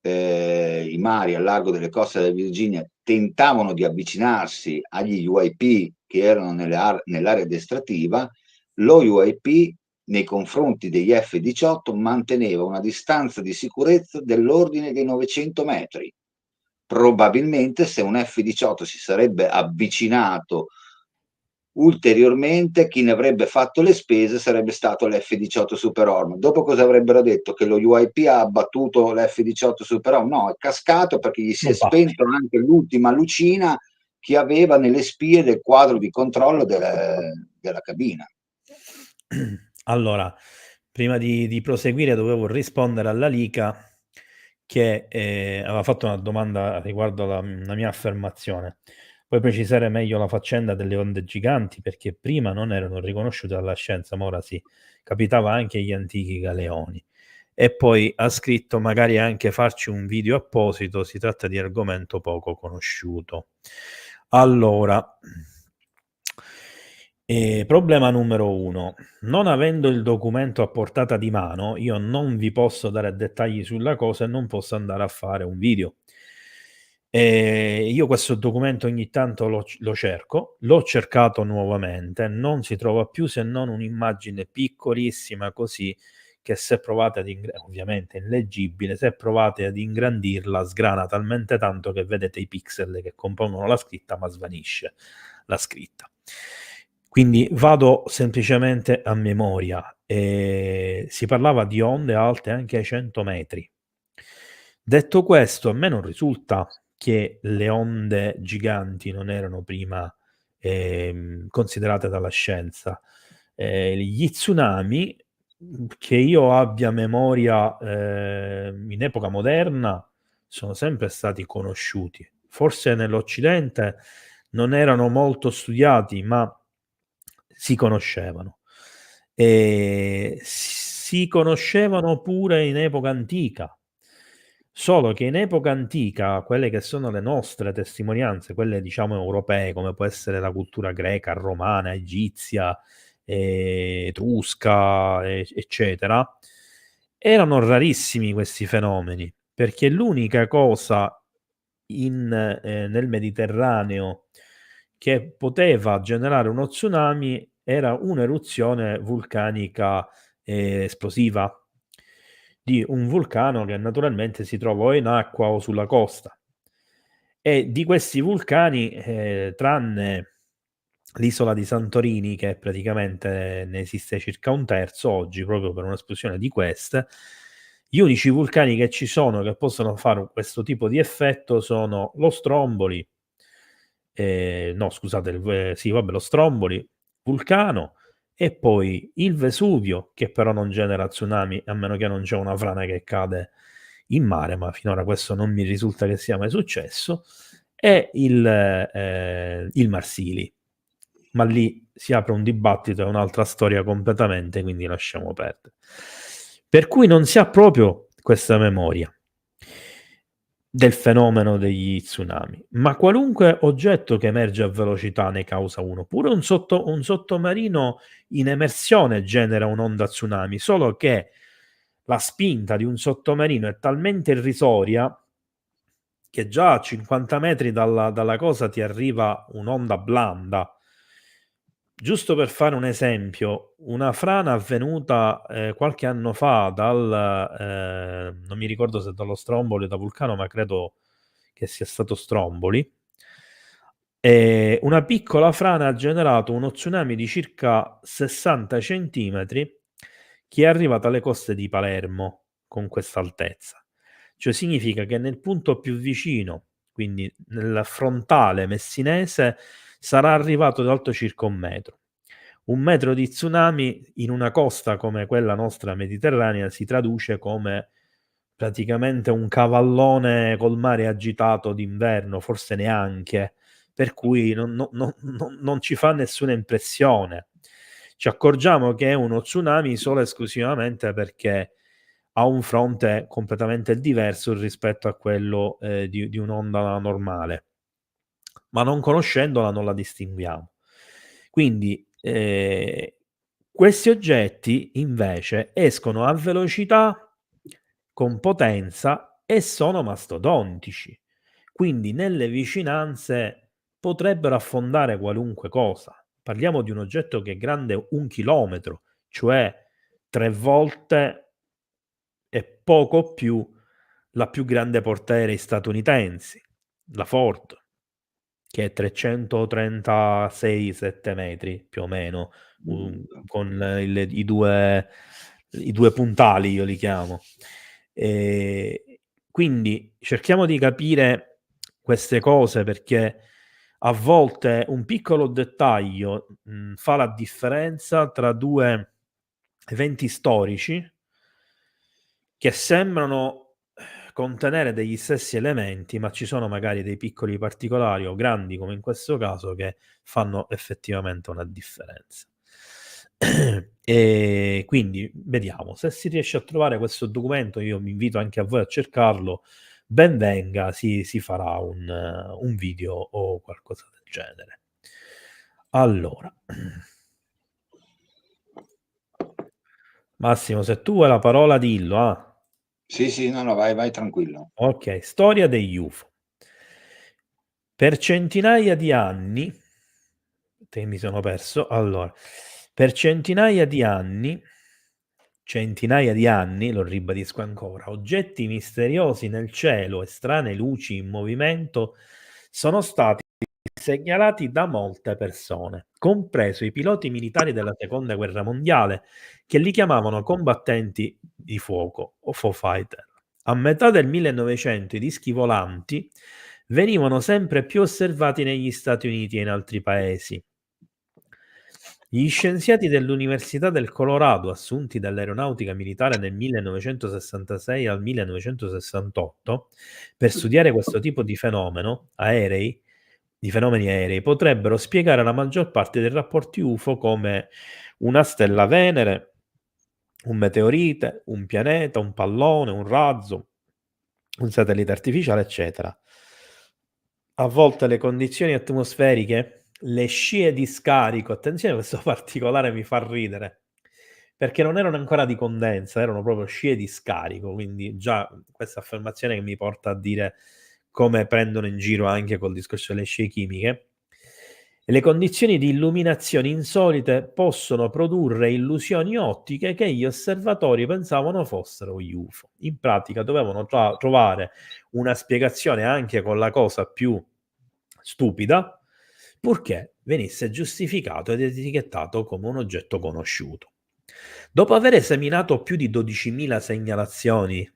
[SPEAKER 2] i mari al largo delle coste della Virginia tentavano di avvicinarsi agli UAP che erano nell'area addestrativa, lo UAP nei confronti degli F-18 manteneva una distanza di sicurezza dell'ordine dei 900 metri. Probabilmente se un F-18 si sarebbe avvicinato ulteriormente, chi ne avrebbe fatto le spese sarebbe stato l'F-18 Super Hornet. Dopo cosa avrebbero detto? Che lo UAP ha abbattuto l'F-18 Super Hornet? No, è cascato perché gli si è spento anche l'ultima lucina che aveva nelle spie del quadro di controllo della cabina.
[SPEAKER 1] Allora, prima di proseguire dovevo rispondere alla Lica che aveva fatto una domanda riguardo la mia affermazione. Puoi precisare meglio la faccenda delle onde giganti perché prima non erano riconosciute dalla scienza, ma ora sì, capitava anche agli antichi galeoni. E poi ha scritto magari anche farci un video apposito, si tratta di argomento poco conosciuto. Allora, problema numero 1. Non avendo il documento a portata di mano, io non vi posso dare dettagli sulla cosa e non posso andare a fare un video. Io questo documento ogni tanto lo cerco, l'ho cercato nuovamente, non si trova più se non un'immagine piccolissima così che se provate ad ovviamente illeggibile, se provate ad ingrandirla sgrana talmente tanto che vedete i pixel che compongono la scritta ma svanisce la scritta. Quindi vado semplicemente a memoria. Si parlava di onde alte anche ai 100 metri. Detto questo, a me non risulta che le onde giganti non erano prima considerate dalla scienza. Gli tsunami, che io abbia memoria in epoca moderna, sono sempre stati conosciuti. Forse nell'Occidente non erano molto studiati, ma si conoscevano. Si conoscevano pure in epoca antica. Solo che in epoca antica, quelle che sono le nostre testimonianze, quelle diciamo europee, come può essere la cultura greca, romana, egizia, etrusca, eccetera, erano rarissimi questi fenomeni, perché l'unica cosa nel Mediterraneo che poteva generare uno tsunami era un'eruzione vulcanica esplosiva di un vulcano che naturalmente si trova o in acqua o sulla costa. E di questi vulcani, tranne l'isola di Santorini, che praticamente ne esiste circa un terzo oggi, proprio per un'esplosione di queste, gli unici vulcani che ci sono che possono fare questo tipo di effetto sono lo Stromboli, no scusate, lo Stromboli, Vulcano e poi il Vesuvio, che però non genera tsunami a meno che non c'è una frana che cade in mare, ma finora questo non mi risulta che sia mai successo, e il Marsili. Ma lì si apre un dibattito, è un'altra storia completamente, quindi lasciamo perdere. Per cui non si ha proprio questa memoria del fenomeno degli tsunami, ma qualunque oggetto che emerge a velocità ne causa uno. Pure un sottomarino in emersione genera un'onda tsunami, solo che la spinta di un sottomarino è talmente irrisoria che già a 50 metri dalla cosa ti arriva un'onda blanda. Giusto per fare un esempio, una frana avvenuta qualche anno fa non mi ricordo se dallo Stromboli o da Vulcano, ma credo che sia stato Stromboli. Una piccola frana ha generato uno tsunami di circa 60 centimetri che è arrivato alle coste di Palermo con questa altezza. Cioè significa che nel punto più vicino, quindi nel frontale messinese, sarà arrivato d'alto circa 1 metro. 1 metro di tsunami in una costa come quella nostra mediterranea si traduce come praticamente un cavallone col mare agitato d'inverno, forse neanche, per cui non ci fa nessuna impressione. Ci accorgiamo che è uno tsunami solo e esclusivamente perché ha un fronte completamente diverso rispetto a quello, di un'onda normale. Ma non conoscendola non la distinguiamo. Quindi Questi oggetti invece escono a velocità, con potenza e sono mastodontici, quindi nelle vicinanze potrebbero affondare qualunque cosa. Parliamo di un oggetto che è grande 1 chilometro, cioè 3 volte e poco più la più grande portaerei statunitensi, la Ford, che è 336-7 metri più o meno, con i due puntali, io li chiamo. Quindi cerchiamo di capire queste cose, perché a volte un piccolo dettaglio fa la differenza tra due eventi storici che sembrano contenere degli stessi elementi, ma ci sono magari dei piccoli particolari o grandi, come in questo caso, che fanno effettivamente una differenza. E quindi vediamo, se si riesce a trovare questo documento, io mi invito anche a voi a cercarlo, ben venga, si farà un video o qualcosa del genere. Allora, Massimo, se tu vuoi la parola dillo, ah.
[SPEAKER 2] Sì, no, vai tranquillo.
[SPEAKER 1] Ok, storia degli UFO. Per centinaia di anni, te mi sono perso, allora, per centinaia di anni, lo ribadisco ancora, oggetti misteriosi nel cielo e strane luci in movimento sono stati segnalati da molte persone, compreso i piloti militari della seconda guerra mondiale, che li chiamavano combattenti di fuoco o foo fighter. A metà del 1900 i dischi volanti venivano sempre più osservati negli Stati Uniti e in altri paesi. Gli scienziati dell'Università del Colorado, assunti dall'Aeronautica Militare nel 1966 al 1968 per studiare questo tipo di fenomeni aerei, potrebbero spiegare la maggior parte dei rapporti UFO come una stella Venere, un meteorite, un pianeta, un pallone, un razzo, un satellite artificiale, eccetera. A volte le condizioni atmosferiche, le scie di scarico, attenzione, questo particolare mi fa ridere, perché non erano ancora di condensa, erano proprio scie di scarico, quindi già questa affermazione che mi porta a dire come prendono in giro anche col discorso delle scie chimiche. Le condizioni di illuminazione insolite possono produrre illusioni ottiche che gli osservatori pensavano fossero gli UFO. In pratica dovevano trovare una spiegazione anche con la cosa più stupida, purché venisse giustificato ed etichettato come un oggetto conosciuto. Dopo aver esaminato più di 12.000 segnalazioni,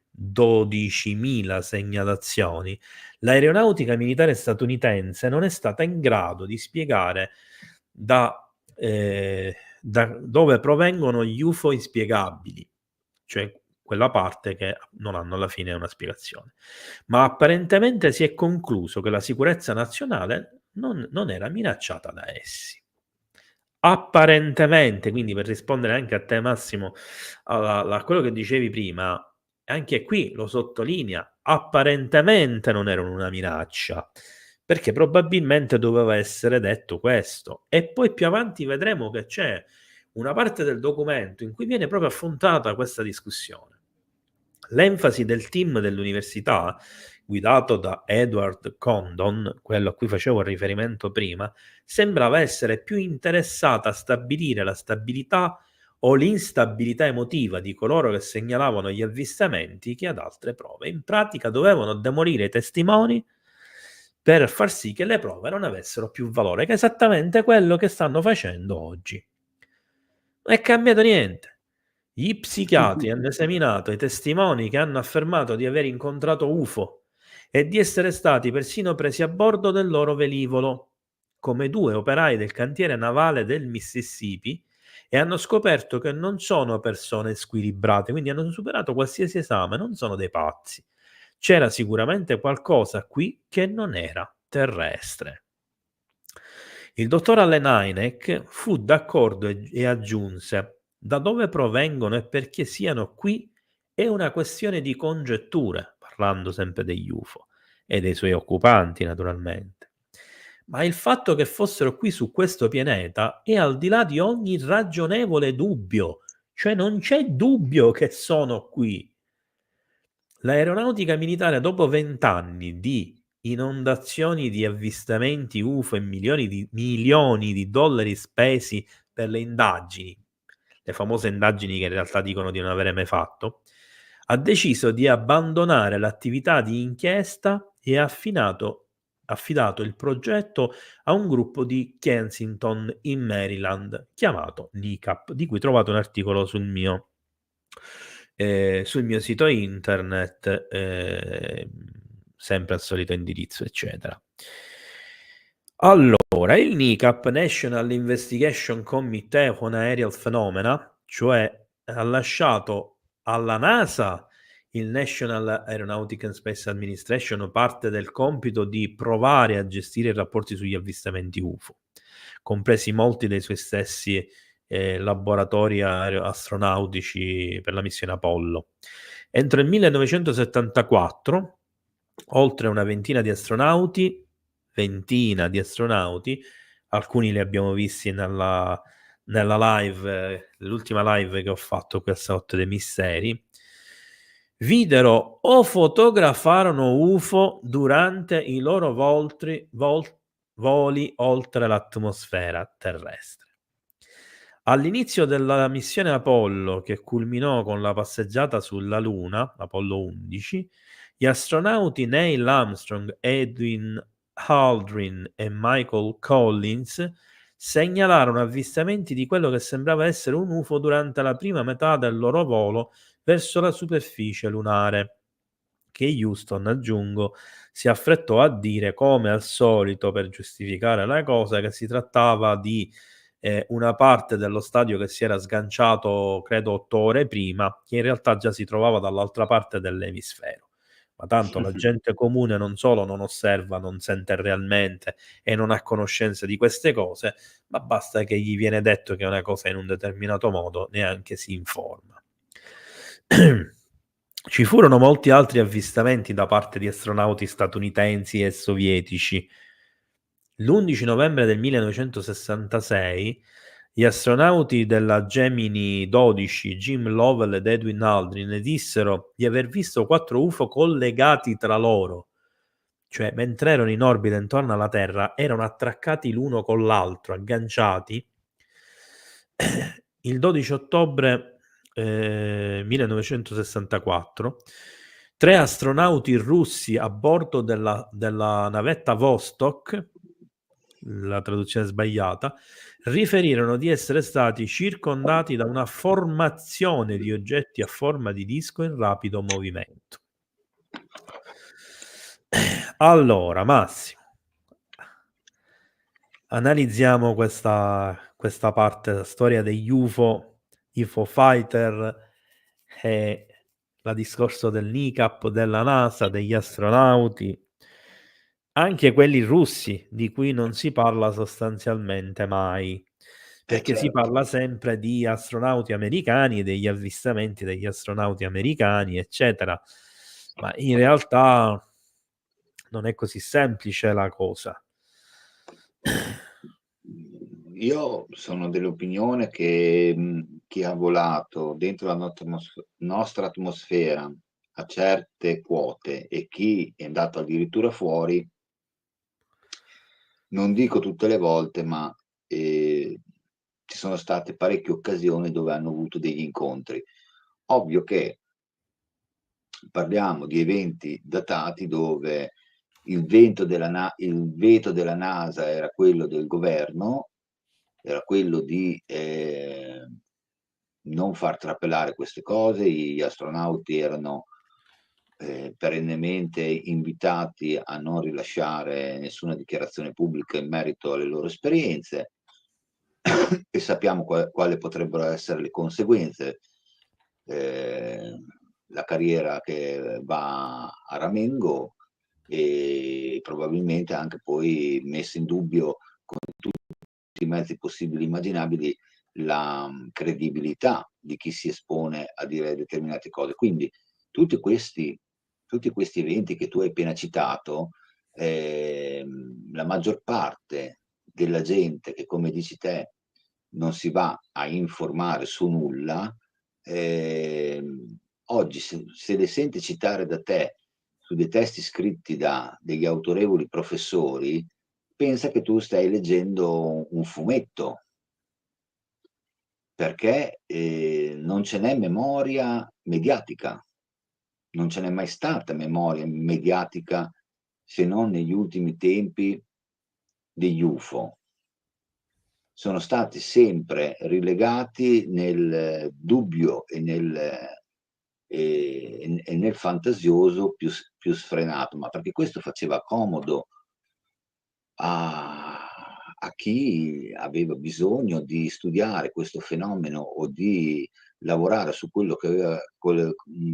[SPEAKER 1] l'aeronautica militare statunitense non è stata in grado di spiegare da dove provengono gli UFO inspiegabili, cioè quella parte che non hanno alla fine una spiegazione. Ma apparentemente si è concluso che la sicurezza nazionale non era minacciata da essi. Apparentemente, quindi per rispondere anche a te Massimo, a quello che dicevi prima, anche qui lo sottolinea, apparentemente non erano una minaccia, perché probabilmente doveva essere detto questo. E poi più avanti vedremo che c'è una parte del documento in cui viene proprio affrontata questa discussione. L'enfasi del team dell'università, guidato da Edward Condon, quello a cui facevo riferimento prima, sembrava essere più interessata a stabilire la stabilità o l'instabilità emotiva di coloro che segnalavano gli avvistamenti che ad altre prove. In pratica dovevano demolire i testimoni per far sì che le prove non avessero più valore, che è esattamente quello che stanno facendo oggi. Non è cambiato niente. Gli psichiatri hanno esaminato i testimoni che hanno affermato di aver incontrato UFO e di essere stati persino presi a bordo del loro velivolo, come 2 operai del cantiere navale del Mississippi, e hanno scoperto che non sono persone squilibrate, quindi hanno superato qualsiasi esame, non sono dei pazzi. C'era sicuramente qualcosa qui che non era terrestre. Il dottor Allen Hynek fu d'accordo e aggiunse: da dove provengono e perché siano qui è una questione di congetture, parlando sempre degli UFO e dei suoi occupanti naturalmente. Ma il fatto che fossero qui su questo pianeta è al di là di ogni ragionevole dubbio, cioè non c'è dubbio che sono qui. L'aeronautica militare, dopo 20 anni di inondazioni di avvistamenti UFO e milioni di dollari spesi per le indagini, le famose indagini che in realtà dicono di non avere mai fatto, ha deciso di abbandonare l'attività di inchiesta e ha affidato il progetto a un gruppo di Kensington in Maryland chiamato NICAP, di cui trovate un articolo sul mio sito internet, sempre al solito indirizzo, eccetera. Allora, il NICAP, National Investigation Committee on Aerial Phenomena, cioè ha lasciato alla NASA, il National Aeronautic and Space Administration, parte del compito di provare a gestire i rapporti sugli avvistamenti UFO, compresi molti dei suoi stessi laboratori astronautici per la missione Apollo. Entro il 1974, oltre una ventina di astronauti, alcuni li abbiamo visti nella live, l'ultima live che ho fatto qui a Salotto dei Misteri, videro o fotografarono UFO durante i loro voli oltre l'atmosfera terrestre. All'inizio della missione Apollo, che culminò con la passeggiata sulla Luna, Apollo 11, gli astronauti Neil Armstrong, Edwin Aldrin e Michael Collins segnalarono avvistamenti di quello che sembrava essere un UFO durante la prima metà del loro volo verso la superficie lunare, che Houston, aggiungo, si affrettò a dire, come al solito per giustificare la cosa, che si trattava di una parte dello stadio che si era sganciato, credo, 8 ore prima, che in realtà già si trovava dall'altra parte dell'emisfero. Ma tanto la gente comune non solo non osserva, non sente realmente e non ha conoscenza di queste cose, ma basta che gli viene detto che è una cosa in un determinato modo, neanche si informa. Ci furono molti altri avvistamenti da parte di astronauti statunitensi e sovietici. L'11 novembre del 1966 gli astronauti della Gemini 12, Jim Lovell ed Edwin Aldrin, dissero di aver visto 4 UFO collegati tra loro, cioè mentre erano in orbita intorno alla Terra erano attraccati l'uno con l'altro, agganciati. Il 12 ottobre 1964 3 astronauti russi a bordo della navetta Vostok, la traduzione sbagliata, riferirono di essere stati circondati da una formazione di oggetti a forma di disco in rapido movimento. Allora, Massimo, analizziamo questa parte, la storia degli UFO, UFO Fighter e il discorso del NICAP, della NASA, degli astronauti, anche quelli russi, di cui non si parla sostanzialmente mai, perché si
[SPEAKER 2] Certo.
[SPEAKER 1] parla sempre di astronauti americani, degli avvistamenti degli astronauti americani, eccetera, ma in realtà non è così semplice la cosa.
[SPEAKER 2] Io sono dell'opinione che, chi ha volato dentro la nostra atmosfera a certe quote e chi è andato addirittura fuori, non dico tutte le volte, ma, ci sono state parecchie occasioni dove hanno avuto degli incontri. Ovvio che parliamo di eventi datati dove il veto della NASA era quello del governo, era quello di, non far trapelare queste cose. Gli astronauti erano, perennemente invitati a non rilasciare nessuna dichiarazione pubblica in merito alle loro esperienze e sappiamo quali potrebbero essere le conseguenze. La carriera che va a ramengo e probabilmente anche poi messa in dubbio con tutti i mezzi possibili e immaginabili la credibilità di chi si espone a dire determinate cose. Quindi tutti questi eventi che tu hai appena citato, la maggior parte della gente che, come dici te, non si va a informare su nulla, oggi se le sente citare da te su dei testi scritti da degli autorevoli professori, pensa che tu stai leggendo un fumetto, perché non ce n'è memoria mediatica, non ce n'è mai stata memoria mediatica se non negli ultimi tempi degli UFO. Sono stati sempre rilegati nel dubbio e nel fantasioso più sfrenato, ma perché questo faceva comodo a chi aveva bisogno di studiare questo fenomeno o di lavorare su quello che aveva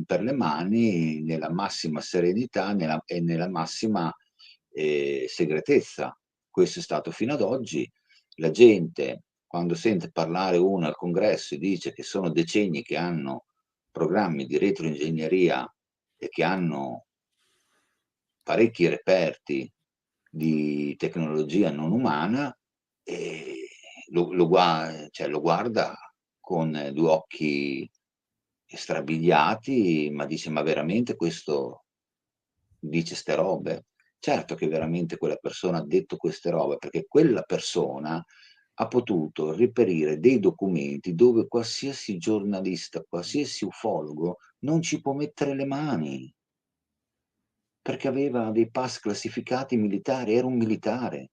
[SPEAKER 2] per le mani nella massima serenità e nella massima segretezza. Questo è stato fino ad oggi. La gente, quando sente parlare uno al congresso e dice che sono decenni che hanno programmi di retroingegneria e che hanno parecchi reperti di tecnologia non umana, e cioè, lo guarda con due occhi strabiliati, ma dice: "Ma veramente questo dice 'ste robe?" Certo che veramente quella persona ha detto queste robe, perché quella persona ha potuto reperire dei documenti dove qualsiasi giornalista, qualsiasi ufologo non ci può mettere le mani. Perché aveva dei pass classificati militari, era un militare.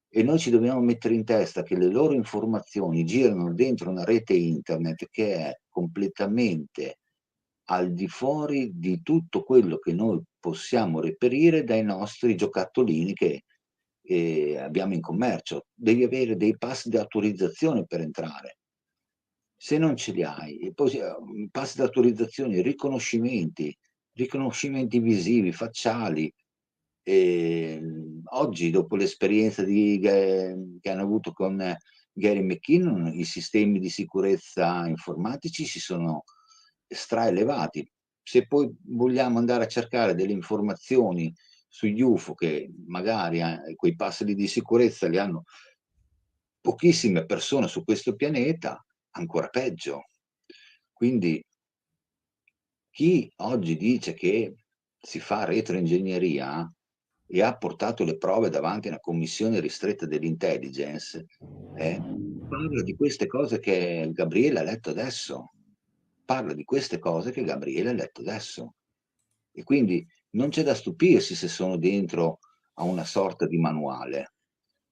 [SPEAKER 2] E noi ci dobbiamo mettere in testa che le loro informazioni girano dentro una rete internet che è completamente al di fuori di tutto quello che noi possiamo reperire dai nostri giocattolini che, abbiamo in commercio. Devi avere dei pass di autorizzazione per entrare. Se non ce li hai, e poi pass di autorizzazione, riconoscimenti visivi, facciali. Oggi, dopo l'esperienza che hanno avuto con Gary McKinnon, i sistemi di sicurezza informatici si sono straelevati. Se poi vogliamo andare a cercare delle informazioni sugli UFO, che magari quei passaggi di sicurezza li hanno pochissime persone su questo pianeta, ancora peggio. Quindi chi oggi dice che si fa retroingegneria e ha portato le prove davanti a una commissione ristretta dell'intelligence, parla di queste cose che Gabriele ha letto adesso. Parla di queste cose che Gabriele ha letto adesso. E quindi non c'è da stupirsi se sono dentro a una sorta di manuale,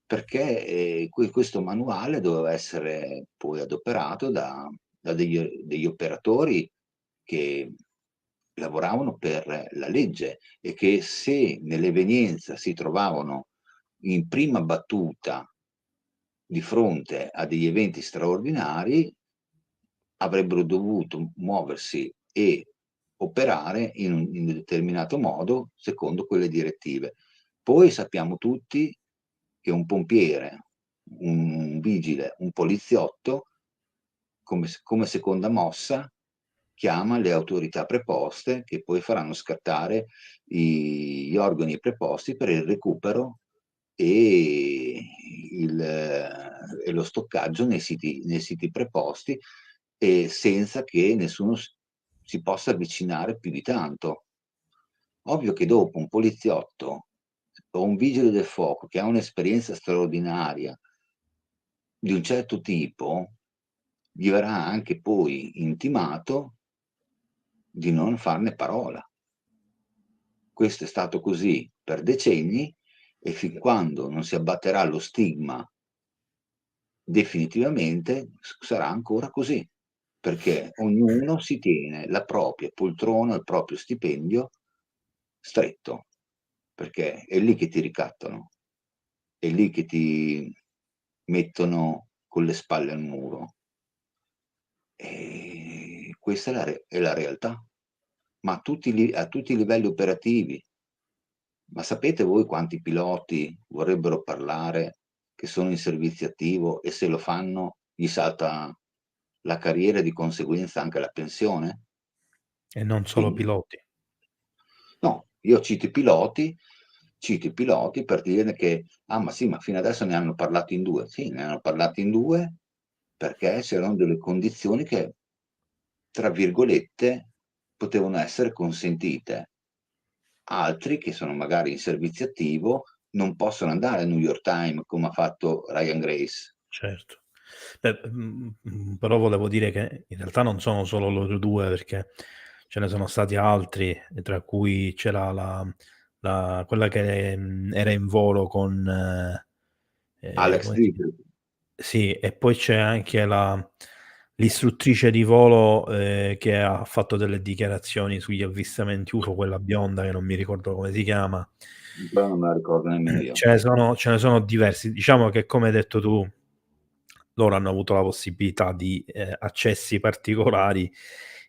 [SPEAKER 2] perché questo manuale doveva essere poi adoperato da degli operatori che lavoravano per la legge e che, se nell'evenienza si trovavano in prima battuta di fronte a degli eventi straordinari, avrebbero dovuto muoversi e operare in un determinato modo secondo quelle direttive. Poi sappiamo tutti che un pompiere, un vigile, un poliziotto, come seconda mossa, chiama le autorità preposte, che poi faranno scattare gli organi preposti per il recupero e, e lo stoccaggio nei siti preposti, e senza che nessuno si possa avvicinare più di tanto. Ovvio che dopo un poliziotto o un vigile del fuoco che ha un'esperienza straordinaria di un certo tipo, gli verrà anche poi intimato di non farne parola. Questo è stato così per decenni, e fin quando non si abbatterà lo stigma definitivamente sarà ancora così, perché ognuno si tiene la propria poltrona, il proprio stipendio stretto, perché è lì che ti ricattano, è lì che ti mettono con le spalle al muro. E questa è la realtà, ma a tutti i livelli operativi. Ma sapete voi quanti piloti vorrebbero parlare, che sono in servizio attivo, e se lo fanno gli salta la carriera e di conseguenza anche la pensione?
[SPEAKER 1] E non solo
[SPEAKER 2] Quindi
[SPEAKER 1] piloti.
[SPEAKER 2] no, io cito i piloti, cito i piloti per dire che, ma sì, ma fino adesso ne hanno parlato in 2. Sì, ne hanno parlato in 2 perché c'erano delle condizioni che, tra virgolette, potevano essere consentite. Altri che sono magari in servizio attivo non possono andare al New York Times come ha fatto Ryan Grace.
[SPEAKER 1] Certo. Beh, però volevo dire che in realtà non sono solo loro 2, perché ce ne sono stati altri, tra cui c'era quella che, era in volo con,
[SPEAKER 2] Alex
[SPEAKER 1] come si chia
[SPEAKER 2] Dietrich.
[SPEAKER 1] sì, e poi c'è anche l'istruttrice di volo, che ha fatto delle dichiarazioni sugli avvistamenti UFO, quella bionda che non mi ricordo come si chiama.
[SPEAKER 2] Però non me la ricordo nemmeno io.
[SPEAKER 1] Ce ne sono diversi. Diciamo che, come hai detto tu, loro hanno avuto la possibilità di, accessi particolari,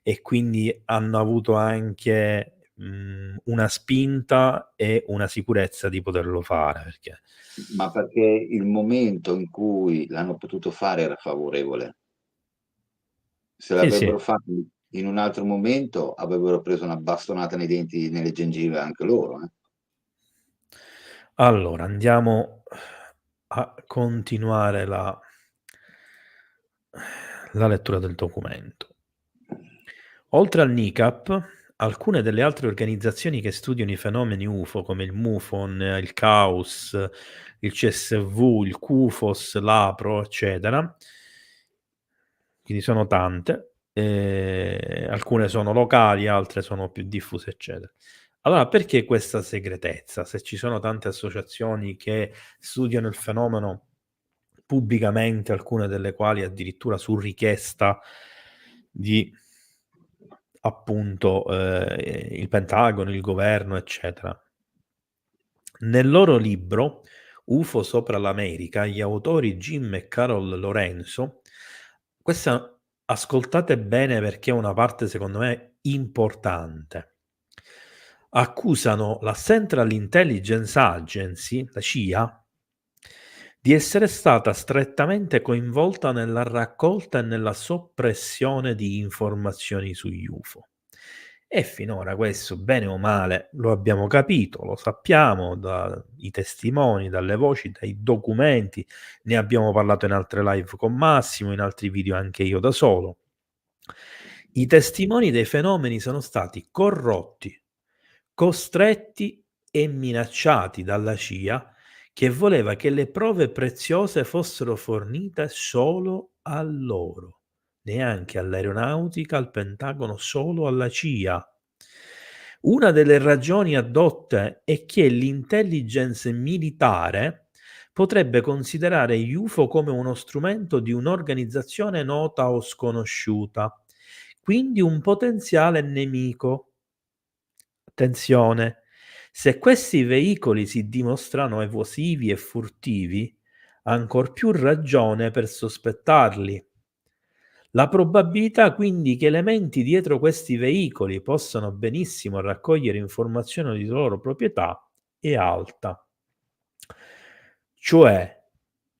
[SPEAKER 1] e quindi hanno avuto anche, una spinta e una sicurezza di poterlo fare, perché
[SPEAKER 2] Ma perché il momento in cui l'hanno potuto fare era favorevole. Se
[SPEAKER 1] sì, sì.
[SPEAKER 2] l'avrebbero fatto in un altro momento, avrebbero preso una bastonata nei denti, nelle gengive anche loro, eh.
[SPEAKER 1] Allora, andiamo a continuare la lettura del documento. Oltre al NICAP, alcune delle altre organizzazioni che studiano i fenomeni UFO, come il MUFON, il CAUS, il CSV, il CUFOS, l'APRO, eccetera, quindi sono tante, alcune sono locali, altre sono più diffuse, eccetera. Allora, perché questa segretezza? Se ci sono tante associazioni che studiano il fenomeno pubblicamente, alcune delle quali addirittura su richiesta di, appunto, il Pentagono, il governo, eccetera. Nel loro libro UFO sopra l'America, gli autori Jim e Carol Lorenzo, questa ascoltate bene perché è una parte secondo me importante, accusano la Central Intelligence Agency, la CIA, di essere stata strettamente coinvolta nella raccolta e nella soppressione di informazioni sugli UFO. E finora questo, bene o male, lo abbiamo capito, lo sappiamo dai testimoni, dalle voci, dai documenti, ne abbiamo parlato in altre live con Massimo, in altri video anche io da solo. I testimoni dei fenomeni sono stati corrotti, costretti e minacciati dalla CIA, che voleva che le prove preziose fossero fornite solo a loro, neanche all'aeronautica, al Pentagono, solo alla CIA. Una delle ragioni addotte è che l'intelligence militare potrebbe considerare gli UFO come uno strumento di un'organizzazione nota o sconosciuta, quindi un potenziale nemico. Attenzione, se questi veicoli si dimostrano evasivi e furtivi, ancor più ragione per sospettarli. La probabilità quindi che elementi dietro questi veicoli possano benissimo raccogliere informazioni di loro proprietà è alta. Cioè,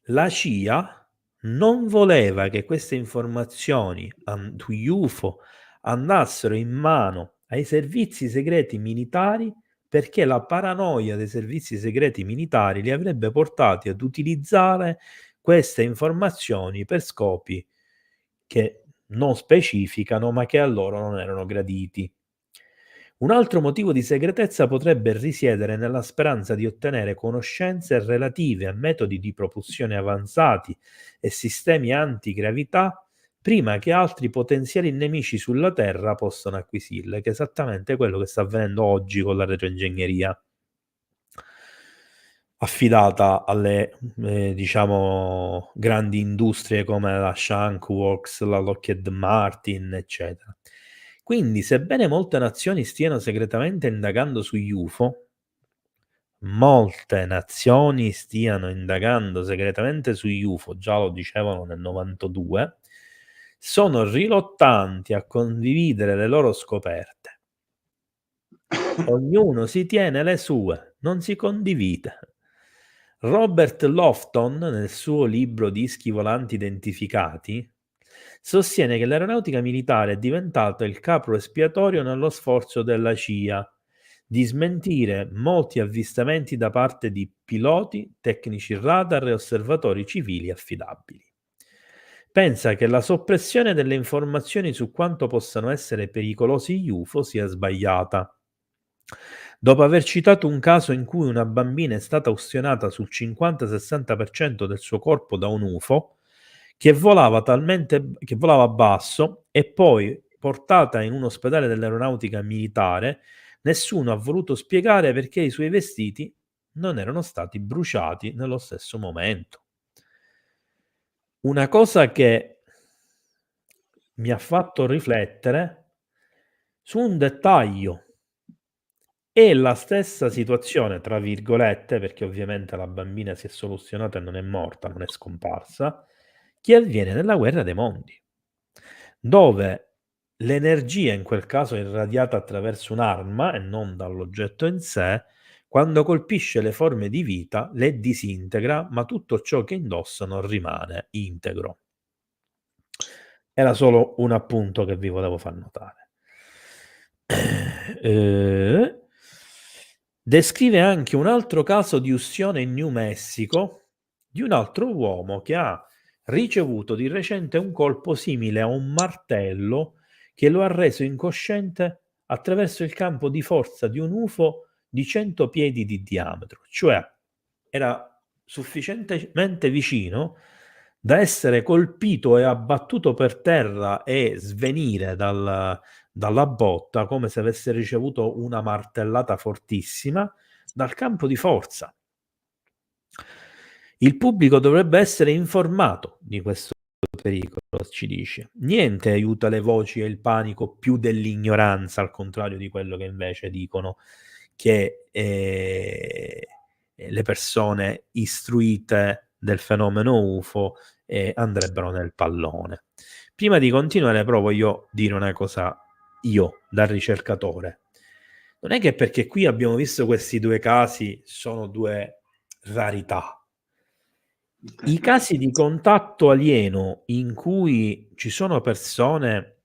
[SPEAKER 1] la CIA non voleva che queste informazioni sugli UFO andassero in mano ai servizi segreti militari, perché la paranoia dei servizi segreti militari li avrebbe portati ad utilizzare queste informazioni per scopi che non specificano, ma che a loro non erano graditi. Un altro motivo di segretezza potrebbe risiedere nella speranza di ottenere conoscenze relative a metodi di propulsione avanzati e sistemi antigravità prima che altri potenziali nemici sulla Terra possano acquisirle, che è esattamente quello che sta avvenendo oggi con la retroingegneria affidata alle, diciamo, grandi industrie come la Shank Works, la Lockheed Martin, eccetera. Quindi, sebbene molte nazioni stiano segretamente indagando sugli UFO, molte nazioni stiano indagando segretamente sugli UFO, già lo dicevano nel '92, sono riluttanti a condividere le loro scoperte. Ognuno si tiene le sue, non si condivide. Robert Lofton, nel suo libro Dischi volanti identificati, sostiene che l'aeronautica militare è diventata il capro espiatorio nello sforzo della CIA di smentire molti avvistamenti da parte di piloti, tecnici radar e osservatori civili affidabili. Pensa che la soppressione delle informazioni su quanto possano essere pericolosi gli UFO sia sbagliata. Dopo aver citato un caso in cui una bambina è stata ustionata sul 50-60% del suo corpo da un UFO che volava basso e poi portata in un ospedale dell'aeronautica militare, nessuno ha voluto spiegare perché i suoi vestiti non erano stati bruciati nello stesso momento. Una cosa che mi ha fatto riflettere su un dettaglio. È la stessa situazione, tra virgolette, perché ovviamente la bambina si è soluzionata e non è morta, non è scomparsa, che avviene nella guerra dei mondi, dove l'energia in quel caso è irradiata attraverso un'arma e non dall'oggetto in sé, quando colpisce le forme di vita le disintegra, ma tutto ciò che indossano rimane integro. Era solo un appunto che vi volevo far notare. Descrive anche un altro caso di ustione in New Mexico di un altro uomo che ha ricevuto di recente un colpo simile a un martello che lo ha reso incosciente attraverso il campo di forza di un UFO di 100 piedi di diametro, cioè era sufficientemente vicino da essere colpito e abbattuto per terra e svenire dalla botta, come se avesse ricevuto una martellata fortissima, dal campo di forza. Il pubblico dovrebbe essere informato di questo pericolo, ci dice. Niente aiuta le voci e il panico più dell'ignoranza, al contrario di quello che invece dicono che le persone istruite del fenomeno UFO andrebbero nel pallone. Prima di continuare, però, voglio dire una cosa io, da ricercatore. Non è che perché qui abbiamo visto questi due casi sono due rarità. I casi di contatto alieno in cui ci sono persone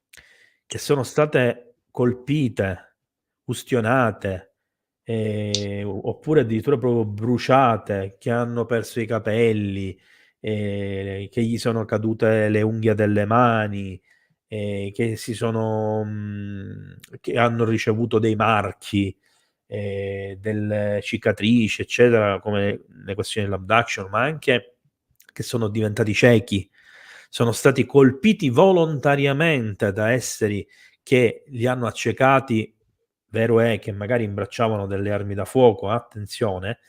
[SPEAKER 1] che sono state colpite, ustionate, oppure addirittura proprio bruciate, che hanno perso i capelli, che gli sono cadute le unghie delle mani, che che hanno ricevuto dei marchi, delle cicatrici, eccetera, come le questioni dell'abduction, ma anche che sono diventati ciechi, sono stati colpiti volontariamente da esseri che li hanno accecati, vero è che magari imbracciavano delle armi da fuoco, attenzione,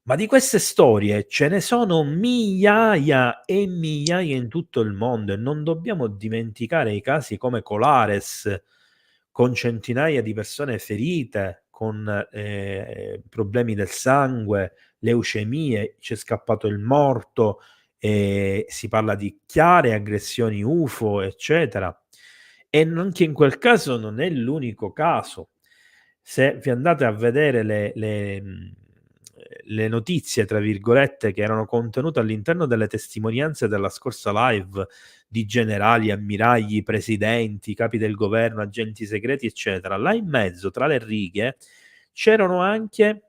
[SPEAKER 1] ma di queste storie ce ne sono migliaia e migliaia in tutto il mondo e non dobbiamo dimenticare i casi come Colares, con centinaia di persone ferite, con problemi del sangue, leucemie, c'è scappato il morto, si parla di chiare aggressioni UFO, eccetera. E anche in quel caso non è l'unico caso. Se vi andate a vedere le notizie, tra virgolette, che erano contenute all'interno delle testimonianze della scorsa live di generali, ammiragli, presidenti, capi del governo, agenti segreti, eccetera, là in mezzo, tra le righe, c'erano anche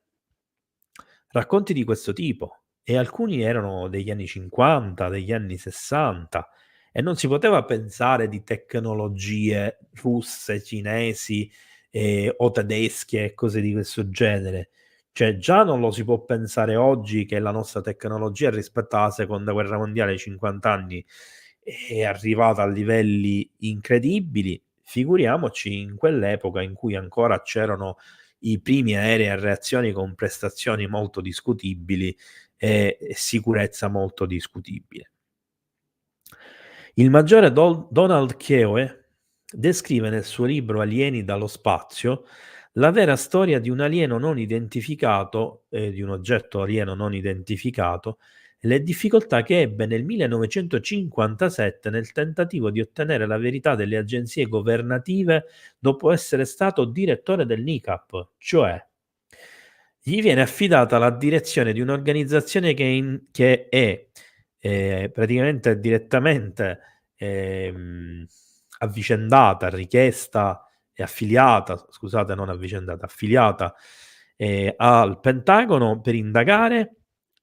[SPEAKER 1] racconti di questo tipo e alcuni erano degli anni 50, degli anni 60 e non si poteva pensare di tecnologie russe, cinesi, o tedesche e cose di questo genere. Cioè già non lo si può pensare oggi che la nostra tecnologia rispetto alla seconda guerra mondiale, 50 anni, è arrivata a livelli incredibili, figuriamoci in quell'epoca in cui ancora c'erano i primi aerei a reazioni con prestazioni molto discutibili e sicurezza molto discutibile. Il maggiore Donald Keoe descrive nel suo libro Alieni dallo spazio la vera storia di un alieno non identificato, di un oggetto alieno non identificato, e le difficoltà che ebbe nel 1957 nel tentativo di ottenere la verità delle agenzie governative dopo essere stato direttore del NICAP, cioè gli viene affidata la direzione di un'organizzazione che è praticamente direttamente avvicendata, richiesta è affiliata, scusate, non avvicendata, affiliata al Pentagono per indagare,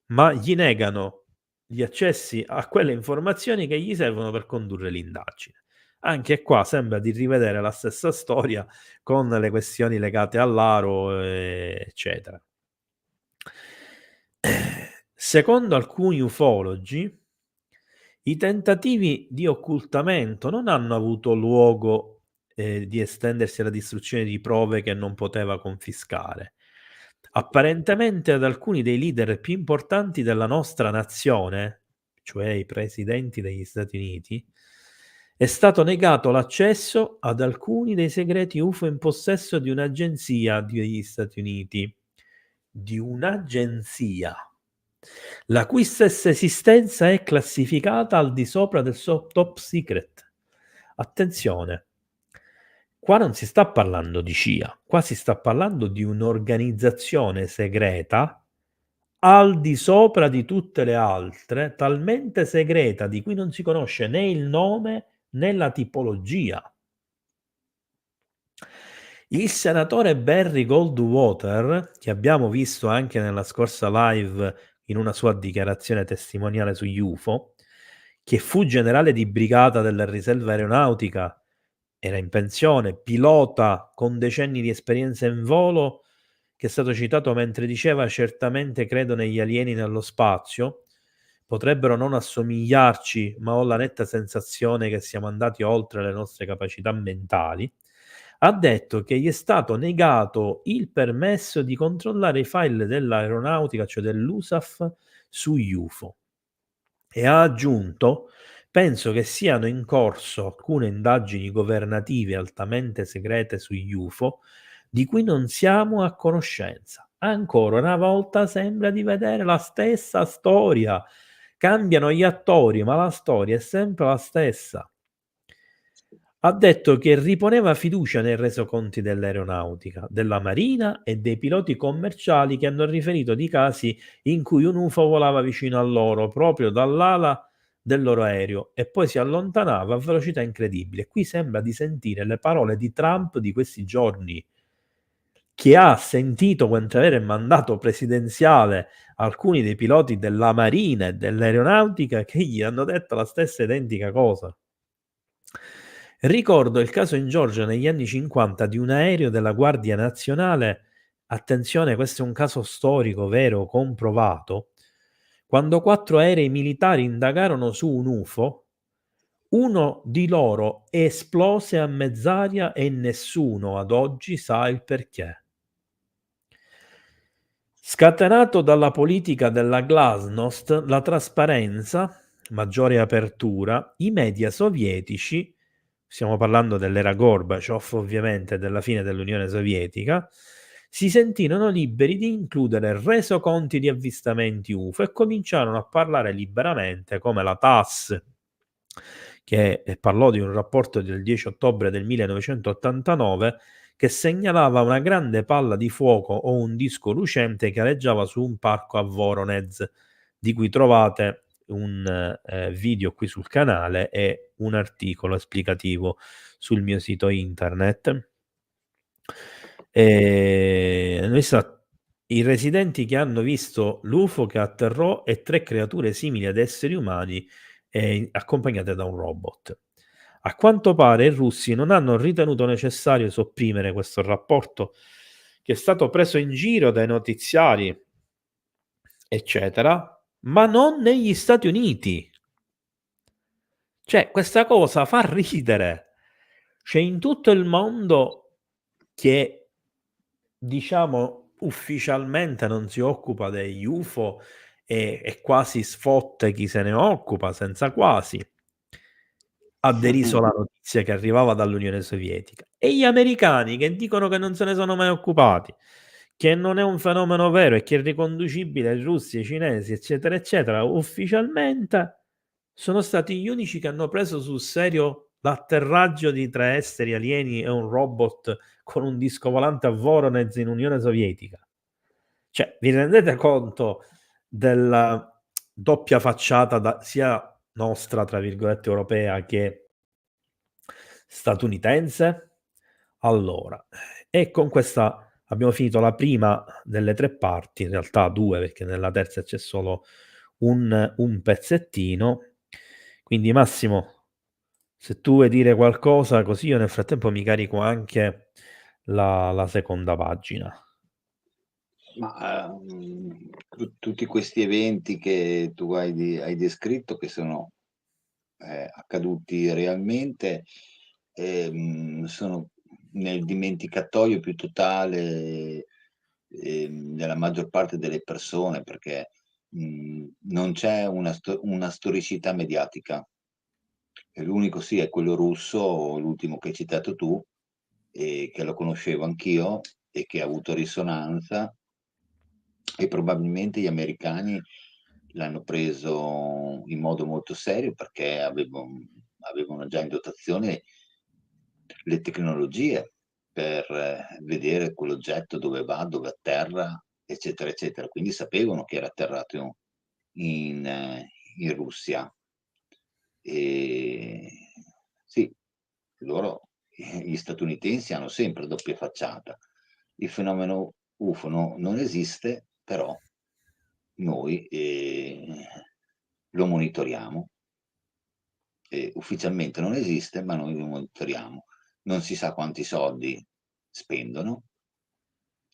[SPEAKER 1] ma gli negano gli accessi a quelle informazioni che gli servono per condurre l'indagine. Anche qua sembra di rivedere la stessa storia con le questioni legate all'Aro, eccetera. Secondo alcuni ufologi, i tentativi di occultamento non hanno avuto luogo di estendersi alla distruzione di prove che non poteva confiscare. Apparentemente ad alcuni dei leader più importanti della nostra nazione, cioè i presidenti degli Stati Uniti, è stato negato l'accesso ad alcuni dei segreti UFO in possesso di un'agenzia degli Stati Uniti. Di un'agenzia la cui stessa esistenza è classificata al di sopra del suo top secret. Attenzione, qua non si sta parlando di CIA, qua si sta parlando di un'organizzazione segreta al di sopra di tutte le altre, talmente segreta di cui non si conosce né il nome né la tipologia. Il senatore Barry Goldwater, che abbiamo visto anche nella scorsa live in una sua dichiarazione testimoniale sugli UFO, che fu generale di brigata della riserva aeronautica, era in pensione, pilota con decenni di esperienza in volo, che è stato citato mentre diceva certamente credo negli alieni nello spazio, potrebbero non assomigliarci, ma ho la netta sensazione che siamo andati oltre le nostre capacità mentali, ha detto che gli è stato negato il permesso di controllare i file dell'aeronautica, cioè dell'USAF, sugli UFO. E ha aggiunto: penso che siano in corso alcune indagini governative altamente segrete sugli UFO di cui non siamo a conoscenza. Ancora una volta sembra di vedere la stessa storia. Cambiano gli attori, ma la storia è sempre la stessa. Ha detto che riponeva fiducia nei resoconti dell'aeronautica, della marina e dei piloti commerciali che hanno riferito di casi in cui un UFO volava vicino a loro, proprio dall'ala del loro aereo, e poi si allontanava a velocità incredibile. Qui sembra di sentire le parole di Trump di questi giorni, che ha sentito mentre era in mandato presidenziale alcuni dei piloti della marina e dell'aeronautica che gli hanno detto la stessa identica cosa. Ricordo il caso in Georgia negli anni 50 di un aereo della Guardia Nazionale, attenzione, questo è un caso storico vero, comprovato, quando 4 aerei militari indagarono su un UFO, uno di loro esplose a mezz'aria e nessuno ad oggi sa il perché. Scatenato dalla politica della glasnost, la trasparenza, maggiore apertura, i media sovietici, stiamo parlando dell'era Gorbaciov ovviamente, della fine dell'Unione Sovietica, si sentirono liberi di includere resoconti di avvistamenti UFO e cominciarono a parlare liberamente, come la TASS, che parlò di un rapporto del 10 ottobre del 1989 che segnalava una grande palla di fuoco o un disco lucente che aleggiava su un parco a Voronezh, di cui trovate un video qui sul canale e un articolo esplicativo sul mio sito internet. I residenti che hanno visto l'UFO che atterrò e 3 creature simili ad esseri umani accompagnate da un robot. A quanto pare i russi non hanno ritenuto necessario sopprimere questo rapporto, che è stato preso in giro dai notiziari, eccetera, ma non negli Stati Uniti. Cioè, questa cosa fa ridere. C'è in tutto il mondo che, diciamo, ufficialmente non si occupa degli UFO e quasi sfotte chi se ne occupa, senza quasi. Ha deriso la notizia che arrivava dall'Unione Sovietica. E gli americani che dicono che non se ne sono mai occupati, che non è un fenomeno vero e che è riconducibile ai russi, ai cinesi, eccetera, eccetera, ufficialmente sono stati gli unici che hanno preso sul serio l'atterraggio di 3 esseri alieni e un robot con un disco volante a Voronezh in Unione Sovietica. Cioè, vi rendete conto della doppia facciata sia nostra, tra virgolette, europea, che statunitense? Allora, e con questa abbiamo finito la prima delle 3 parti, in realtà 2 perché nella terza c'è solo un pezzettino. Quindi Massimo, se tu vuoi dire qualcosa così io nel frattempo mi carico anche la seconda pagina.
[SPEAKER 2] Ma, tutti questi eventi che tu hai descritto, che sono, accaduti realmente, sono nel dimenticatoio più totale, della maggior parte delle persone, perché, non c'è una storicità mediatica. E l'unico sì è quello russo, l'ultimo che hai citato tu, che lo conoscevo anch'io e che ha avuto risonanza, e probabilmente gli americani l'hanno preso in modo molto serio perché avevano già in dotazione le tecnologie per vedere quell'oggetto dove va, dove atterra, eccetera, eccetera. Quindi sapevano che era atterrato in Russia. Ehm, sì, loro gli statunitensi hanno sempre doppia facciata. Il fenomeno UFO non esiste, però noi, lo monitoriamo. Ufficialmente non esiste, ma noi lo monitoriamo. Non si sa quanti soldi spendono,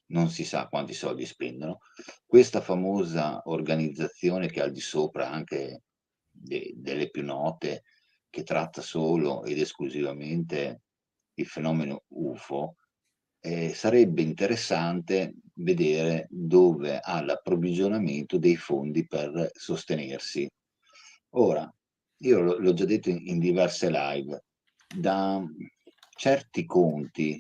[SPEAKER 2] non si sa quanti soldi spendono. Questa famosa organizzazione che è al di sopra anche delle più note, che tratta solo ed esclusivamente il fenomeno UFO, sarebbe interessante vedere dove ha l'approvvigionamento dei fondi per sostenersi. Ora, io l'ho già detto in diverse live, da certi conti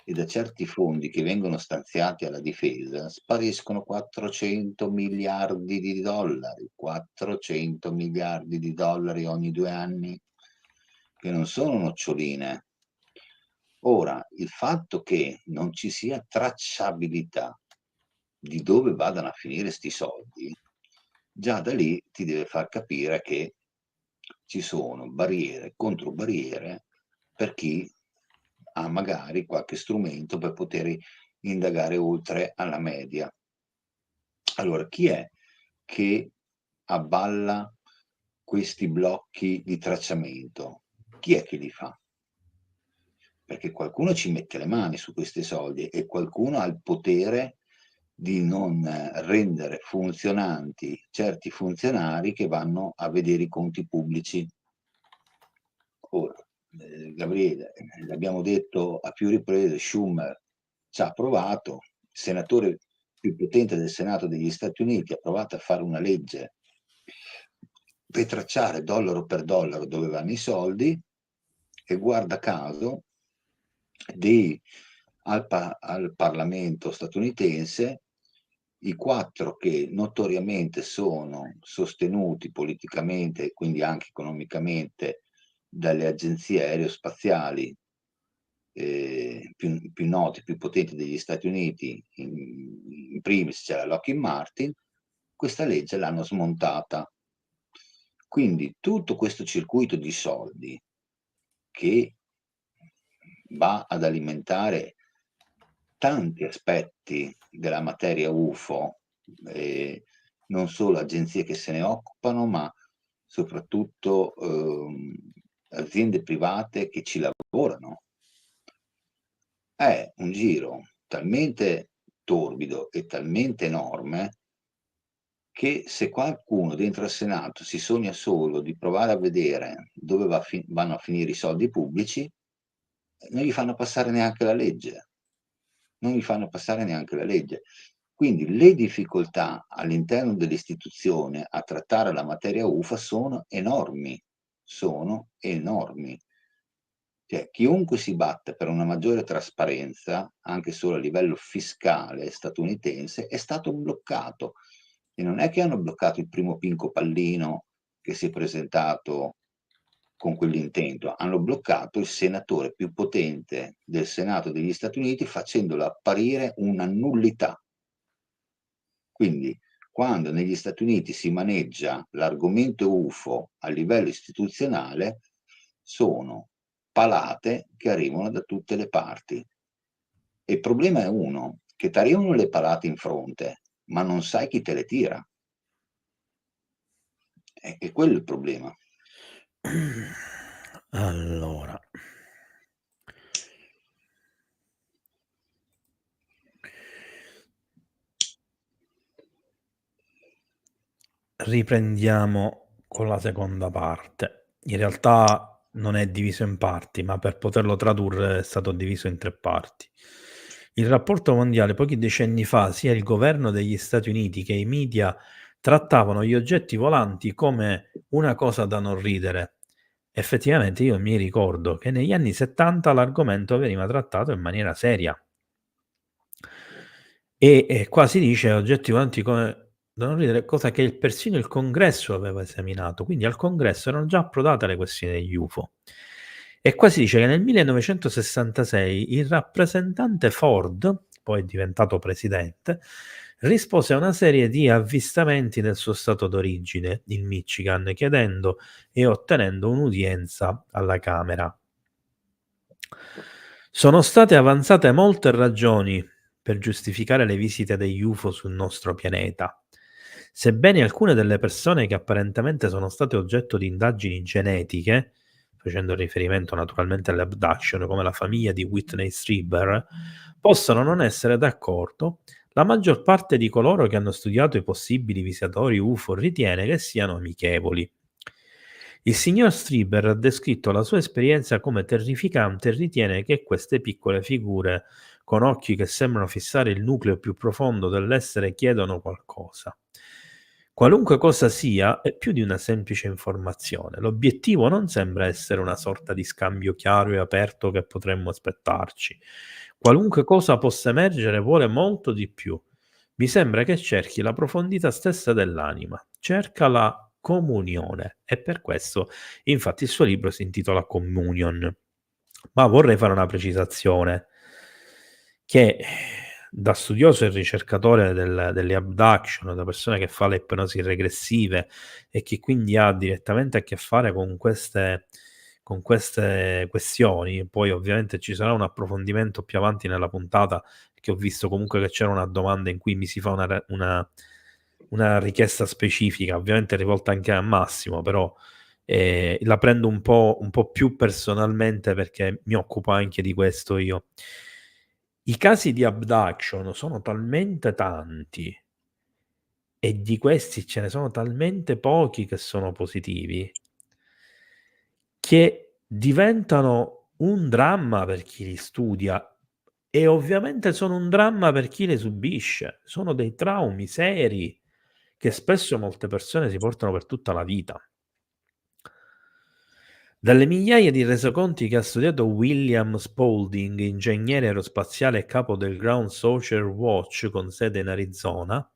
[SPEAKER 2] e da certi fondi che vengono stanziati alla difesa spariscono 400 miliardi di dollari, 400 miliardi di dollari ogni 2 anni, che non sono noccioline. Ora, il fatto che non ci sia tracciabilità di dove vadano a finire 'sti soldi, già da lì ti deve far capire che ci sono barriere contro barriere per chi ha magari qualche strumento per poter indagare oltre alla media. Allora, chi è che avvalla questi blocchi di tracciamento? Chi è che li fa? Perché qualcuno ci mette le mani su questi soldi e qualcuno ha il potere di non rendere funzionanti certi funzionari che vanno a vedere i conti pubblici. Ora, Gabriele, l'abbiamo detto a più riprese, Schumer c'ha provato, il senatore più potente del Senato degli Stati Uniti ha provato a fare una legge per tracciare dollaro per dollaro dove vanno i soldi e guarda caso di al Parlamento statunitense, i 4 che notoriamente sono sostenuti politicamente e quindi anche economicamente dalle agenzie aerospaziali, più note, più potenti degli Stati Uniti, in primis c'è la Lockheed Martin, questa legge l'hanno smontata. Quindi tutto questo circuito di soldi che va ad alimentare tanti aspetti della materia UFO, non solo agenzie che se ne occupano, ma soprattutto, aziende private che ci lavorano. È un giro talmente torbido e talmente enorme che se qualcuno dentro al Senato si sogna solo di provare a vedere dove vanno a finire i soldi pubblici, non gli fanno passare neanche la legge. Non gli fanno passare neanche la legge. Quindi le difficoltà all'interno dell'istituzione a trattare la materia UFA sono enormi, sono enormi. Cioè, chiunque si batte per una maggiore trasparenza, anche solo a livello fiscale statunitense, è stato bloccato. E non è che hanno bloccato il primo Pinco Pallino che si è presentato con quell'intento, hanno bloccato il senatore più potente del Senato degli Stati Uniti facendolo apparire una nullità. Quindi, quando negli Stati Uniti si maneggia l'argomento UFO a livello istituzionale, sono palate che arrivano da tutte le parti. E il problema è uno, che t'arrivano le palate in fronte, ma non sai chi te le tira. È quello il problema.
[SPEAKER 1] Allora. Riprendiamo con la seconda parte. In realtà non è diviso in parti, ma per poterlo tradurre è stato diviso in 3 parti. Il rapporto mondiale pochi decenni fa, sia il governo degli Stati Uniti che i media trattavano gli oggetti volanti come una cosa da non ridere. Effettivamente io mi ricordo che negli anni '70 l'argomento veniva trattato in maniera seria. E qua si dice oggetti volanti come da non ridere, cosa che persino il congresso aveva esaminato, quindi al congresso erano già approdate le questioni degli UFO. E qua si dice che nel 1966 il rappresentante Ford, poi diventato presidente, rispose a una serie di avvistamenti nel suo stato d'origine, il Michigan, chiedendo e ottenendo un'udienza alla Camera. Sono state avanzate molte ragioni per giustificare le visite degli UFO sul nostro pianeta. Sebbene alcune delle persone che apparentemente sono state oggetto di indagini genetiche, facendo riferimento naturalmente alle abduction, come la famiglia di Whitney Strieber, possano non essere d'accordo, la maggior parte di coloro che hanno studiato i possibili visitatori UFO ritiene che siano amichevoli. Il signor Strieber ha descritto la sua esperienza come terrificante e ritiene che queste piccole figure con occhi che sembrano fissare il nucleo più profondo dell'essere chiedono qualcosa. Qualunque cosa sia, è più di una semplice informazione. L'obiettivo non sembra essere una sorta di scambio chiaro e aperto che potremmo aspettarci. Qualunque cosa possa emergere vuole molto di più. Mi sembra che cerchi la profondità stessa dell'anima, cerca la comunione e per questo, infatti, il suo libro si intitola Communion. Ma vorrei fare una precisazione che da studioso e ricercatore delle abduction, da persona che fa le ipnosi regressive e che quindi ha direttamente a che fare con queste questioni, poi ovviamente ci sarà un approfondimento più avanti nella puntata, che ho visto comunque che c'era una domanda in cui mi si fa una richiesta specifica, ovviamente rivolta anche a Massimo, però la prendo un po' più personalmente perché mi occupo anche di questo io. I casi di abduction sono talmente tanti e di questi ce ne sono talmente pochi che sono positivi, che diventano un dramma per chi li studia e ovviamente sono un dramma per chi le subisce. Sono dei traumi seri che spesso molte persone si portano per tutta la vita. Dalle migliaia di resoconti che ha studiato William Spaulding, ingegnere aerospaziale e capo del Ground Saucer Watch con sede in Arizona,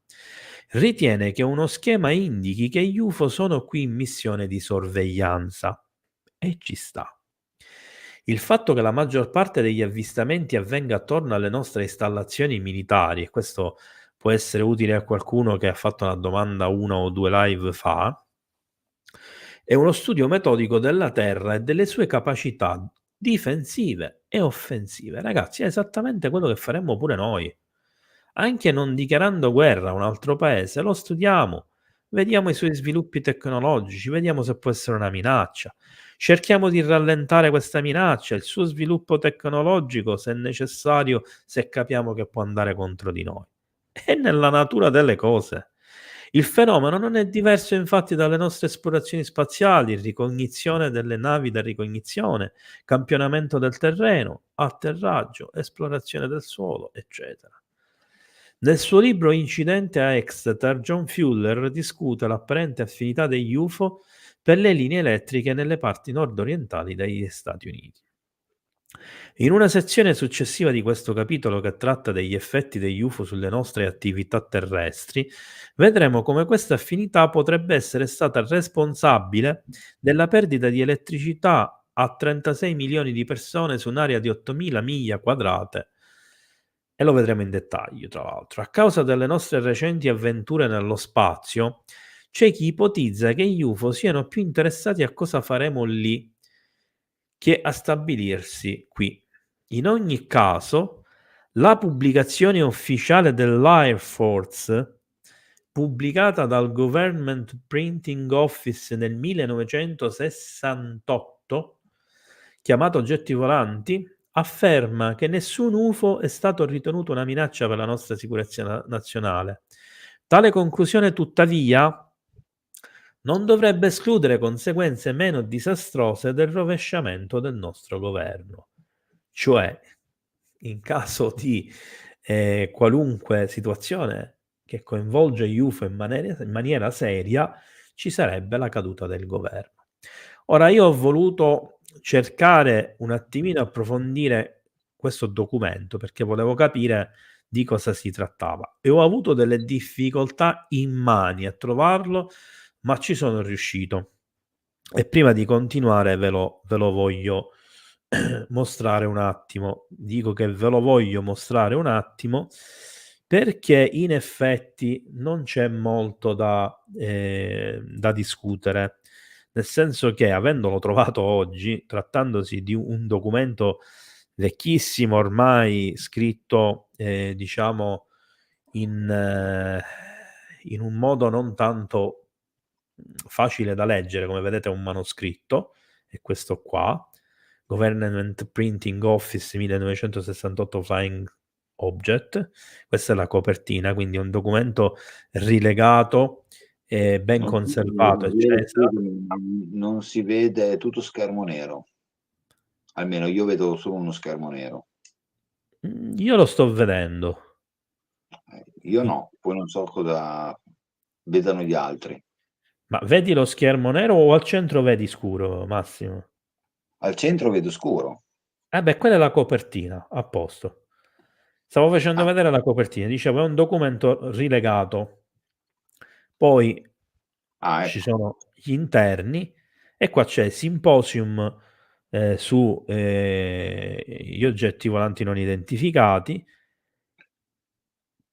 [SPEAKER 1] ritiene che uno schema indichi che gli UFO sono qui in missione di sorveglianza. E ci sta. Il fatto che la maggior parte degli avvistamenti avvenga attorno alle nostre installazioni militari, e questo può essere utile a qualcuno che ha fatto una domanda 1 o 2 live fa, è uno studio metodico della Terra e delle sue capacità difensive e offensive. Ragazzi, è esattamente quello che faremmo pure noi. Anche non dichiarando guerra a un altro paese, lo studiamo, vediamo i suoi sviluppi tecnologici, vediamo se può essere una minaccia. Cerchiamo di rallentare questa minaccia, il suo sviluppo tecnologico, se necessario, se capiamo che può andare contro di noi. È nella natura delle cose. Il fenomeno non è diverso infatti dalle nostre esplorazioni spaziali, ricognizione delle navi da ricognizione, campionamento del terreno, atterraggio, esplorazione del suolo, eccetera. Nel suo libro Incidente a Exeter, John Fuller discute l'apparente affinità degli UFO per le linee elettriche nelle parti nord-orientali degli Stati Uniti. In una sezione successiva di questo capitolo, che tratta degli effetti degli UFO sulle nostre attività terrestri, vedremo come questa affinità potrebbe essere stata responsabile della perdita di elettricità a 36 milioni di persone su un'area di 8.000 miglia quadrate. E lo vedremo in dettaglio, tra l'altro. A causa delle nostre recenti avventure nello spazio, c'è chi ipotizza che gli UFO siano più interessati a cosa faremo lì che a stabilirsi qui. In ogni caso, la pubblicazione ufficiale dell'Air Force, pubblicata dal Government Printing Office nel 1968, chiamato Oggetti Volanti, afferma che nessun UFO è stato ritenuto una minaccia per la nostra sicurezza nazionale. Tale conclusione, tuttavia, non dovrebbe escludere conseguenze meno disastrose del rovesciamento del nostro governo. Cioè, in caso di qualunque situazione che coinvolge gli UFO in maniera seria, ci sarebbe la caduta del governo. Ora, io ho voluto cercare un attimino approfondire questo documento perché volevo capire di cosa si trattava e ho avuto delle difficoltà immani a trovarlo, ma ci sono riuscito. E prima di continuare ve lo voglio mostrare un attimo. Dico che ve lo voglio mostrare un attimo perché in effetti non c'è molto da discutere, nel senso che avendolo trovato oggi, trattandosi di un documento vecchissimo ormai, scritto diciamo in un modo non tanto facile da leggere, come vedete è un manoscritto, è questo qua, Government Printing Office 1968 Flying Object, questa è la copertina, quindi è un documento rilegato e ben conservato, eccetera.
[SPEAKER 2] Non si vede, è tutto schermo nero. Almeno io vedo solo uno schermo nero.
[SPEAKER 1] Io lo sto vedendo.
[SPEAKER 2] Io no, poi non so cosa vedano gli altri.
[SPEAKER 1] Ma vedi lo schermo nero o al centro vedi scuro, Massimo?
[SPEAKER 2] Al centro vedo scuro.
[SPEAKER 1] Beh, quella è la copertina, a posto. Stavo facendo
[SPEAKER 2] Ah,
[SPEAKER 1] vedere la copertina, dicevo è un documento rilegato, poi ci
[SPEAKER 2] ecco.
[SPEAKER 1] sono gli interni e qua c'è Symposium su gli oggetti volanti non identificati,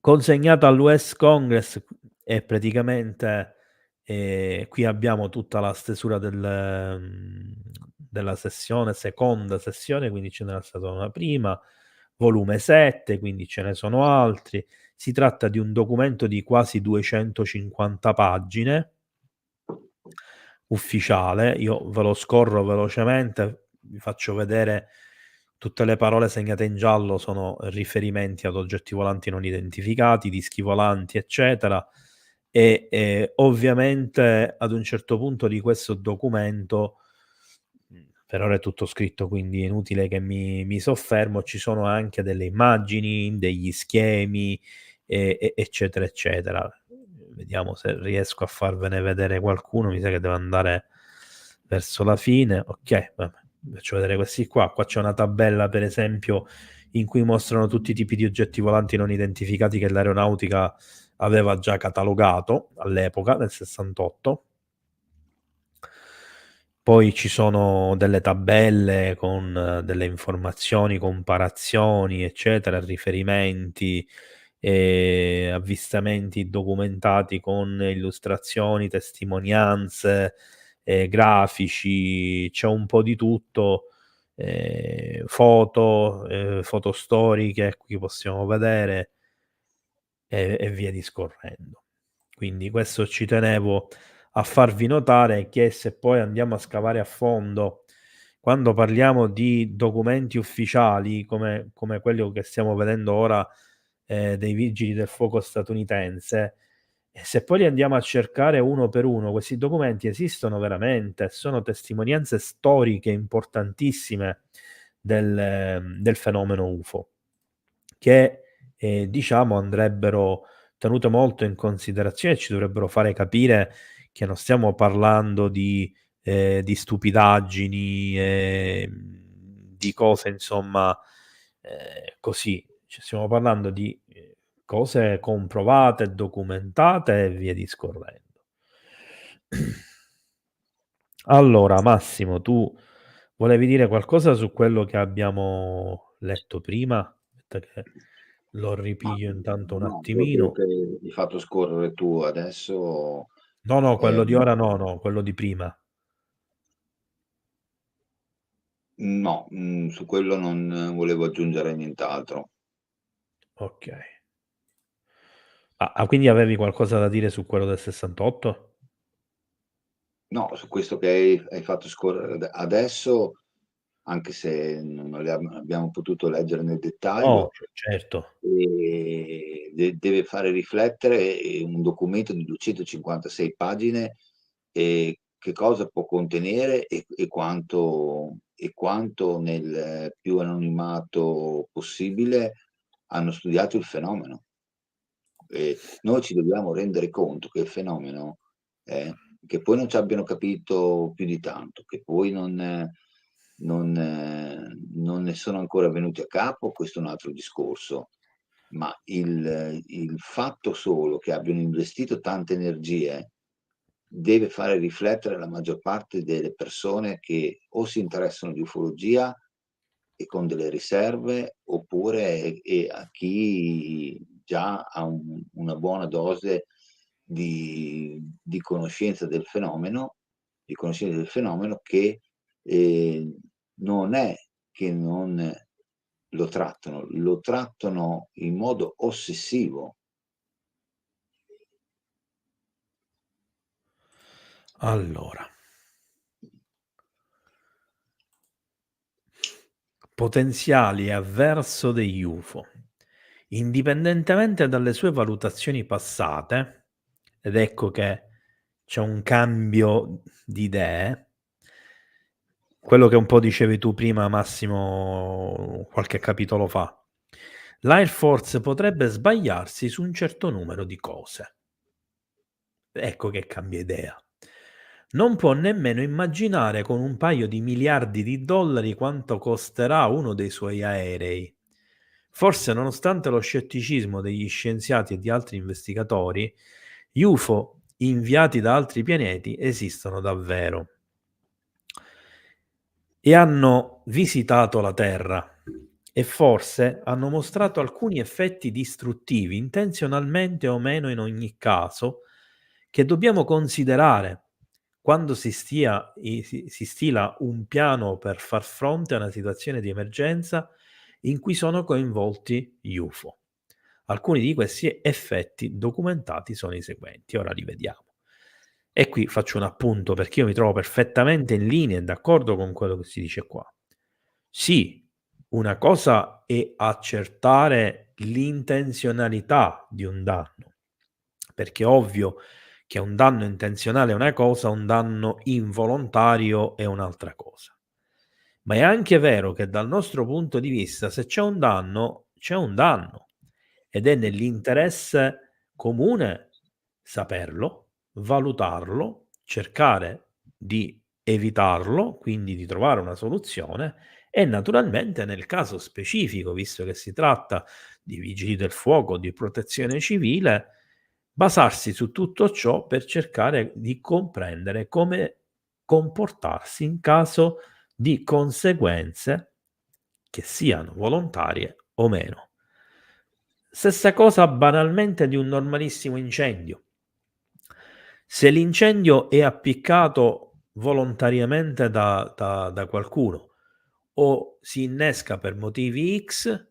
[SPEAKER 1] consegnata all'US Congress e praticamente qui abbiamo tutta la stesura della sessione, seconda sessione, quindi ce n'era stata una prima, volume 7, quindi ce ne sono altri. Si tratta di un documento di quasi 250 pagine, ufficiale. Io ve lo scorro velocemente, vi faccio vedere tutte le parole segnate in giallo sono riferimenti ad oggetti volanti non identificati, dischi volanti, eccetera. E ovviamente ad un certo punto di questo documento, per ora è tutto scritto, quindi è inutile che mi soffermo, ci sono anche delle immagini, degli schemi, eccetera, eccetera. Vediamo se riesco a farvene vedere qualcuno, mi sa che devo andare verso la fine. Ok, vabbè, faccio vedere questi qua. Qua c'è una tabella, per esempio, in cui mostrano tutti i tipi di oggetti volanti non identificati che l'aeronautica aveva già catalogato all'epoca, nel 68. Poi ci sono delle tabelle con delle informazioni, comparazioni, eccetera, riferimenti, avvistamenti documentati con illustrazioni, testimonianze, grafici, c'è un po' di tutto, foto storiche, qui possiamo vedere, e via discorrendo. Quindi questo ci tenevo a farvi notare che se poi andiamo a scavare a fondo, quando parliamo di documenti ufficiali come quello che stiamo vedendo ora dei vigili del fuoco statunitense, e se poi li andiamo a cercare uno per uno, questi documenti esistono veramente, sono testimonianze storiche importantissime del fenomeno UFO, che diciamo andrebbero tenute molto in considerazione e ci dovrebbero fare capire che non stiamo parlando di stupidaggini, di cose insomma così, cioè, stiamo parlando di cose comprovate, documentate e via discorrendo. Allora, Massimo, tu volevi dire qualcosa su quello che abbiamo letto prima? Aspetta che lo
[SPEAKER 2] Ma
[SPEAKER 1] ripiglio intanto un
[SPEAKER 2] no, quello
[SPEAKER 1] attimino.
[SPEAKER 2] che hai fatto scorrere tu adesso,
[SPEAKER 1] No, quello di
[SPEAKER 2] no.
[SPEAKER 1] ora no, quello di prima.
[SPEAKER 2] No, su quello non volevo aggiungere nient'altro.
[SPEAKER 1] Okay. Quindi avevi qualcosa da dire su quello del '68?
[SPEAKER 2] No, su questo che hai fatto scorrere adesso, anche se non le abbiamo potuto leggere nel
[SPEAKER 1] No,
[SPEAKER 2] dettaglio,
[SPEAKER 1] certo.
[SPEAKER 2] deve fare riflettere, un documento di 256 pagine, che cosa può contenere e quanto nel più anonimato possibile hanno studiato il fenomeno. Noi ci dobbiamo rendere conto che il fenomeno, che poi non ci abbiano capito più di tanto, che poi non ne sono ancora venuti a capo, questo è un altro discorso, ma il fatto solo che abbiano investito tante energie deve fare riflettere la maggior parte delle persone che o si interessano di ufologia e con delle riserve, oppure a chi già ha una buona dose di conoscenza del fenomeno, che, ehm, non è che non lo trattano in modo ossessivo.
[SPEAKER 1] Allora, potenziali avverso degli UFO. Indipendentemente dalle sue valutazioni passate, ed ecco che c'è un cambio di idee, quello che un po' dicevi tu prima Massimo qualche capitolo fa, l'Air Force potrebbe sbagliarsi su un certo numero di cose. Ecco che cambia idea. Non può nemmeno immaginare con un paio di miliardi di dollari quanto costerà uno dei suoi aerei. Forse, nonostante lo scetticismo degli scienziati e di altri investigatori, gli UFO inviati da altri pianeti esistono davvero e hanno visitato la Terra e forse hanno mostrato alcuni effetti distruttivi, intenzionalmente o meno in ogni caso, che dobbiamo considerare quando si stila un piano per far fronte a una situazione di emergenza in cui sono coinvolti gli UFO. Alcuni di questi effetti documentati sono i seguenti, ora li vediamo. E qui faccio un appunto perché io mi trovo perfettamente in linea e d'accordo con quello che si dice qua. Sì, una cosa è accertare l'intenzionalità di un danno, perché è ovvio che un danno intenzionale è una cosa, un danno involontario è un'altra cosa. Ma è anche vero che dal nostro punto di vista, se c'è un danno ed è nell'interesse comune saperlo, valutarlo, cercare di evitarlo, quindi di trovare una soluzione e naturalmente nel caso specifico, visto che si tratta di vigili del fuoco, di protezione civile, basarsi su tutto ciò per cercare di comprendere come comportarsi in caso di conseguenze che siano volontarie o meno. Stessa cosa banalmente di un normalissimo incendio. Se l'incendio è appiccato volontariamente da qualcuno o si innesca per motivi X,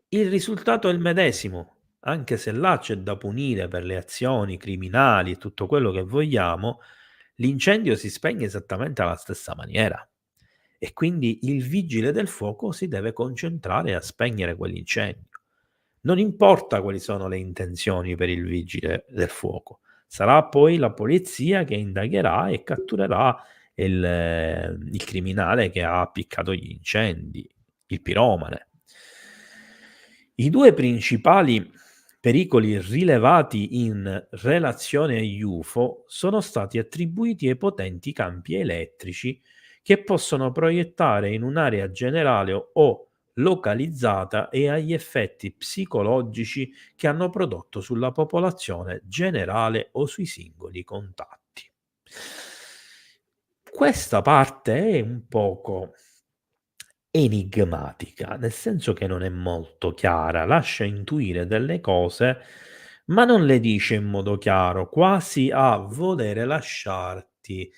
[SPEAKER 1] il risultato è il medesimo, anche se là c'è da punire per le azioni criminali e tutto quello che vogliamo, l'incendio si spegne esattamente alla stessa maniera. E quindi il vigile del fuoco si deve concentrare a spegnere quell'incendio. Non importa quali sono le intenzioni per il vigile del fuoco, sarà poi la polizia che indagherà e catturerà il criminale che ha appiccato gli incendi, il piromane. I due principali pericoli rilevati in relazione agli UFO sono stati attribuiti ai potenti campi elettrici che possono proiettare in un'area generale o localizzata e agli effetti psicologici che hanno prodotto sulla popolazione generale o sui singoli contatti. Questa parte è un poco enigmatica, nel senso che non è molto chiara, lascia intuire delle cose, ma non le dice in modo chiaro, quasi a volere lasciarti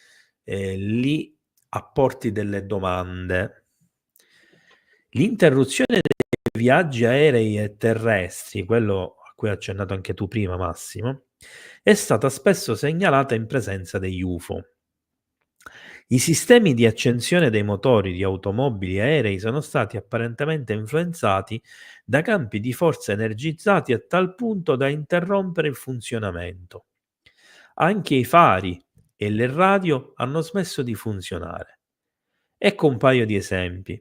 [SPEAKER 1] lì apporti delle domande. L'interruzione dei viaggi aerei e terrestri, quello a cui hai accennato anche tu prima, Massimo, è stata spesso segnalata in presenza degli UFO. I sistemi di accensione dei motori di automobili e aerei sono stati apparentemente influenzati da campi di forza energizzati a tal punto da interrompere il funzionamento. Anche i fari e le radio hanno smesso di funzionare. Ecco un paio di esempi.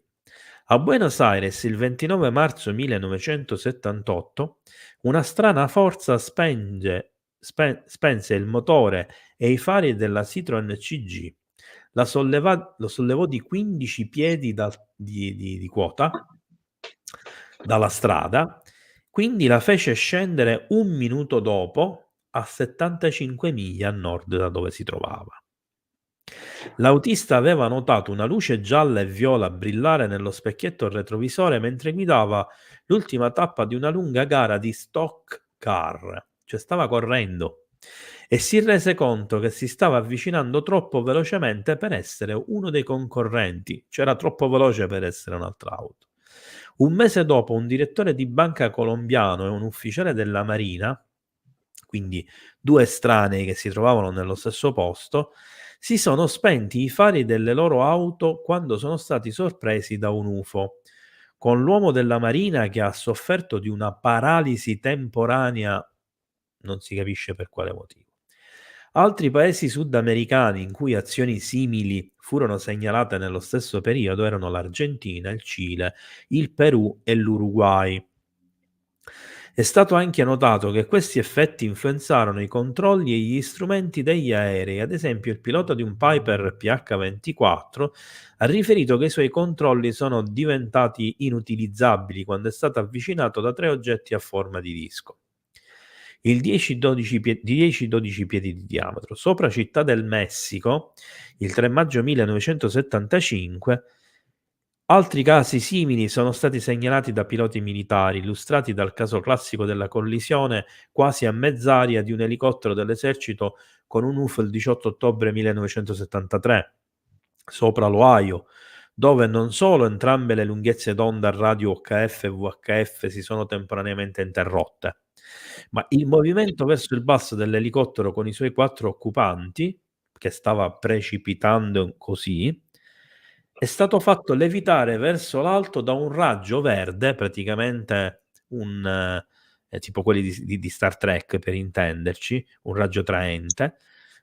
[SPEAKER 1] A Buenos Aires il 29 marzo 1978 una strana forza spense il motore e i fari della Citroen CG. Lo sollevò di 15 piedi di quota dalla strada, quindi la fece scendere un minuto dopo a 75 miglia a nord da dove si trovava. L'autista aveva notato una luce gialla e viola brillare nello specchietto retrovisore mentre guidava l'ultima tappa di una lunga gara di stock car, cioè stava correndo, e si rese conto che si stava avvicinando troppo velocemente per essere uno dei concorrenti, cioè era troppo veloce per essere un'altra auto. Un mese dopo un direttore di banca colombiano e un ufficiale della Marina, quindi due estranei che si trovavano nello stesso posto, si sono spenti i fari delle loro auto quando sono stati sorpresi da un UFO, con l'uomo della Marina che ha sofferto di una paralisi temporanea, non si capisce per quale motivo. Altri paesi sudamericani in cui azioni simili furono segnalate nello stesso periodo erano l'Argentina, il Cile, il Perù e l'Uruguay. È stato anche notato che questi effetti influenzarono i controlli e gli strumenti degli aerei. Ad esempio, il pilota di un Piper PH-24 ha riferito che i suoi controlli sono diventati inutilizzabili quando è stato avvicinato da 3 oggetti a forma di disco. Il 10-12 piedi di diametro. Sopra Città del Messico, il 3 maggio 1975, altri casi simili sono stati segnalati da piloti militari, illustrati dal caso classico della collisione quasi a mezz'aria di un elicottero dell'esercito con un UFO il 18 ottobre 1973, sopra l'Ohio, dove non solo entrambe le lunghezze d'onda radio HF e VHF si sono temporaneamente interrotte, ma il movimento verso il basso dell'elicottero con i suoi 4 occupanti, che stava precipitando così, è stato fatto levitare verso l'alto da un raggio verde, praticamente tipo quelli di Star Trek per intenderci, un raggio traente,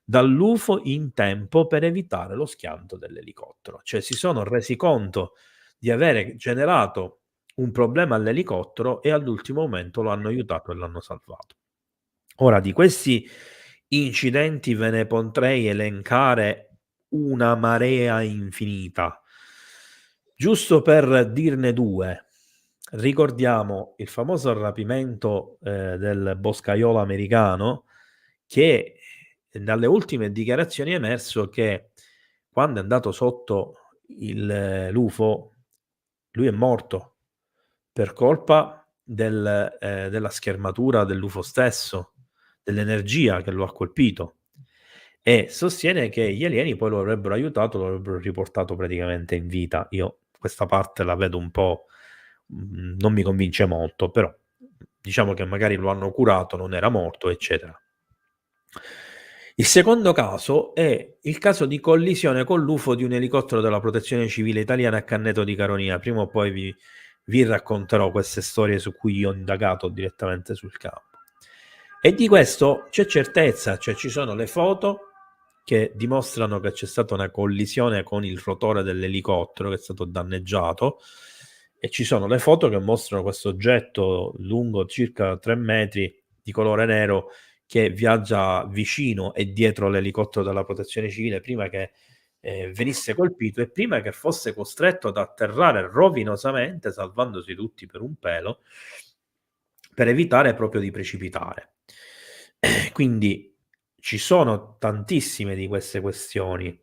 [SPEAKER 1] dall'UFO in tempo per evitare lo schianto dell'elicottero. Cioè si sono resi conto di avere generato un problema all'elicottero e all'ultimo momento lo hanno aiutato e l'hanno salvato. Ora, di questi incidenti ve ne potrei elencare una marea infinita. Giusto per dirne due, ricordiamo il famoso rapimento del boscaiolo americano, che dalle ultime dichiarazioni è emerso che quando è andato sotto l'UFO, lui è morto per colpa della schermatura dell'UFO stesso, dell'energia che lo ha colpito, e sostiene che gli alieni poi lo avrebbero aiutato, lo avrebbero riportato praticamente in vita. Io questa parte la vedo un po', non mi convince molto, però diciamo che magari lo hanno curato, non era morto, eccetera. Il secondo caso è il caso di collisione con l'UFO di un elicottero della Protezione Civile italiana a Canneto di Caronia. Prima o poi vi racconterò queste storie su cui io ho indagato direttamente sul campo. E di questo c'è certezza, cioè ci sono le foto che dimostrano che c'è stata una collisione con il rotore dell'elicottero che è stato danneggiato, e ci sono le foto che mostrano questo oggetto lungo circa 3 metri di colore nero che viaggia vicino e dietro l'elicottero della Protezione Civile prima che venisse colpito e prima che fosse costretto ad atterrare rovinosamente, salvandosi tutti per un pelo, per evitare proprio di precipitare. Quindi ci sono tantissime di queste questioni.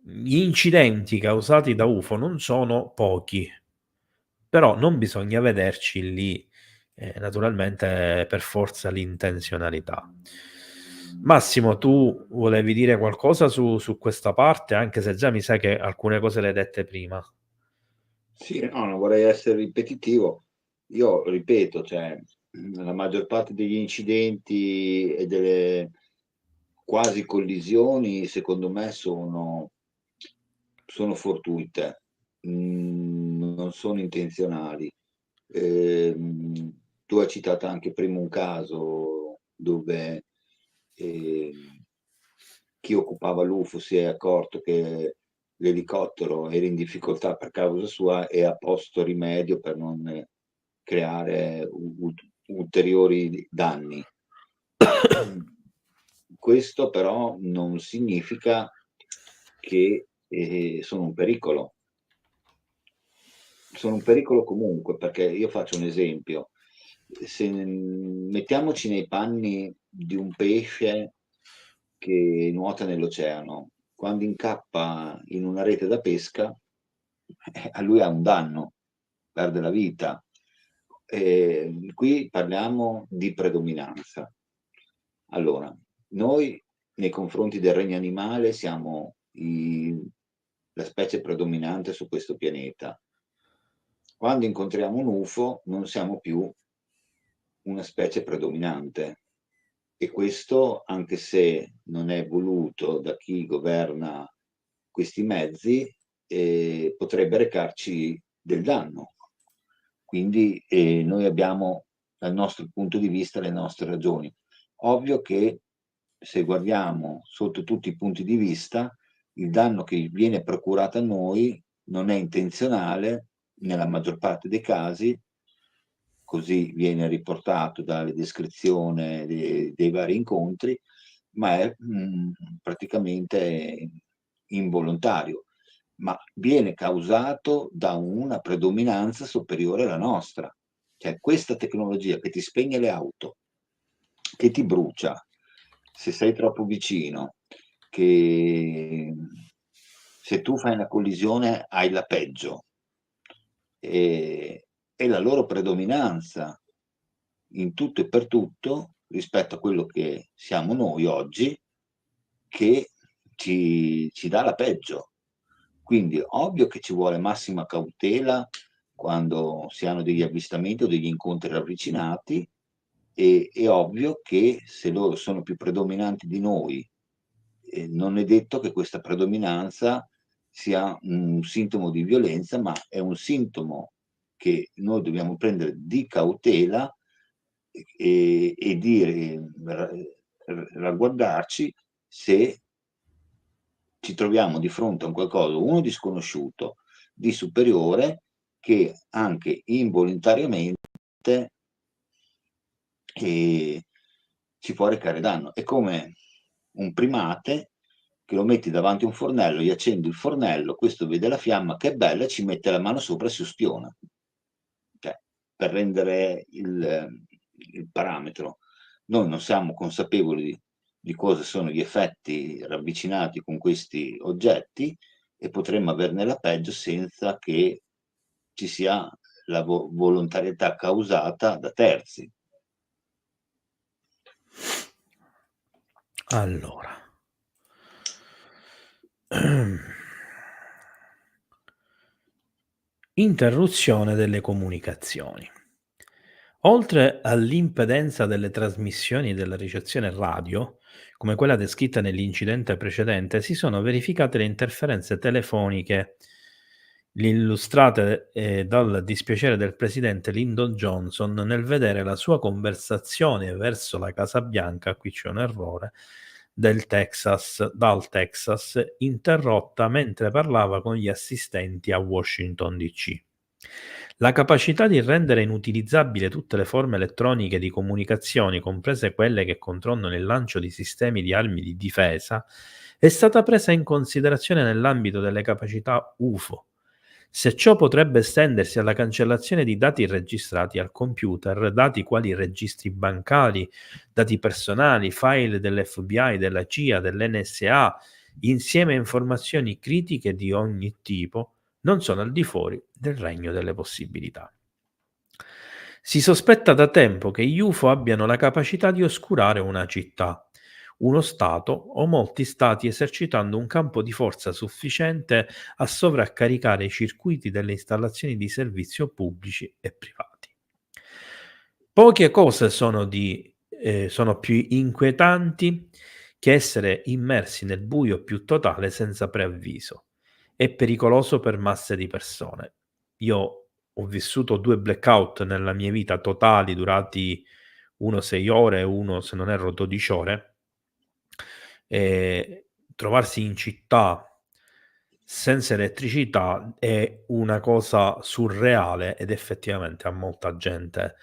[SPEAKER 1] Gli incidenti causati da UFO non sono pochi, però non bisogna vederci lì naturalmente per forza l'intenzionalità. Massimo, tu volevi dire qualcosa su questa parte, anche se già mi sa che alcune cose le hai dette prima.
[SPEAKER 2] Sì, no, non vorrei essere ripetitivo. Io ripeto, cioè, la maggior parte degli incidenti e delle quasi collisioni, secondo me, sono fortuite, non sono intenzionali. Tu hai citato anche prima un caso dove chi occupava l'UFO si è accorto che l'elicottero era in difficoltà per causa sua e ha posto rimedio per non creare ulteriori danni. Questo però non significa che sono un pericolo. Sono un pericolo comunque, perché io faccio un esempio. Se mettiamoci nei panni di un pesce che nuota nell'oceano, quando incappa in una rete da pesca, a lui ha un danno, perde la vita. Qui parliamo di predominanza. Allora, noi nei confronti del regno animale siamo la specie predominante su questo pianeta. Quando incontriamo un UFO non siamo più una specie predominante, e questo, anche se non è voluto da chi governa questi mezzi, potrebbe recarci del danno. Quindi noi abbiamo dal nostro punto di vista le nostre ragioni. Ovvio che se guardiamo sotto tutti i punti di vista, il danno che viene procurato a noi non è intenzionale nella maggior parte dei casi, così viene riportato dalle descrizioni dei vari incontri, ma è praticamente involontario, ma viene causato da una predominanza superiore alla nostra. Cioè questa tecnologia che ti spegne le auto, che ti brucia, se sei troppo vicino, che se tu fai una collisione hai la peggio, e la loro predominanza in tutto e per tutto rispetto a quello che siamo noi oggi, che ci dà la peggio. Quindi ovvio che ci vuole massima cautela quando si hanno degli avvistamenti o degli incontri ravvicinati, e è ovvio che se loro sono più predominanti di noi, non è detto che questa predominanza sia un sintomo di violenza, ma è un sintomo che noi dobbiamo prendere di cautela e di ragguardarci se ci troviamo di fronte a un qualcosa, uno di sconosciuto, di superiore, che anche involontariamente ci può recare danno. È come un primate che lo metti davanti a un fornello, gli accendi il fornello, questo vede la fiamma, che è bella, ci mette la mano sopra e si ustiona. Cioè, per rendere il parametro. Noi non siamo consapevoli di cosa sono gli effetti ravvicinati con questi oggetti e potremmo averne la peggio senza che ci sia la volontarietà causata da terzi.
[SPEAKER 1] Allora, interruzione delle comunicazioni. Oltre all'impedenza delle trasmissioni e della ricezione radio, come quella descritta nell'incidente precedente, si sono verificate le interferenze telefoniche, illustrate dal dispiacere del presidente Lyndon Johnson nel vedere la sua conversazione verso la Casa Bianca, qui c'è un errore, dal Texas, interrotta mentre parlava con gli assistenti a Washington DC. La capacità di rendere inutilizzabile tutte le forme elettroniche di comunicazione, comprese quelle che controllano il lancio di sistemi di armi di difesa, è stata presa in considerazione nell'ambito delle capacità UFO. Se ciò potrebbe estendersi alla cancellazione di dati registrati al computer, dati quali registri bancari, dati personali, file dell'FBI, della CIA, dell'NSA, insieme a informazioni critiche di ogni tipo, non sono al di fuori del regno delle possibilità. Si sospetta da tempo che gli UFO abbiano la capacità di oscurare una città. uno Stato o molti Stati esercitando un campo di forza sufficiente a sovraccaricare i circuiti delle installazioni di servizio pubblici e privati. Poche cose sono più inquietanti che essere immersi nel buio più totale senza preavviso. È pericoloso per masse di persone. Io ho vissuto 2 blackout nella mia vita totali durati uno 6 ore e uno, se non erro, 12 ore. Trovarsi in città senza elettricità è una cosa surreale ed effettivamente a molta gente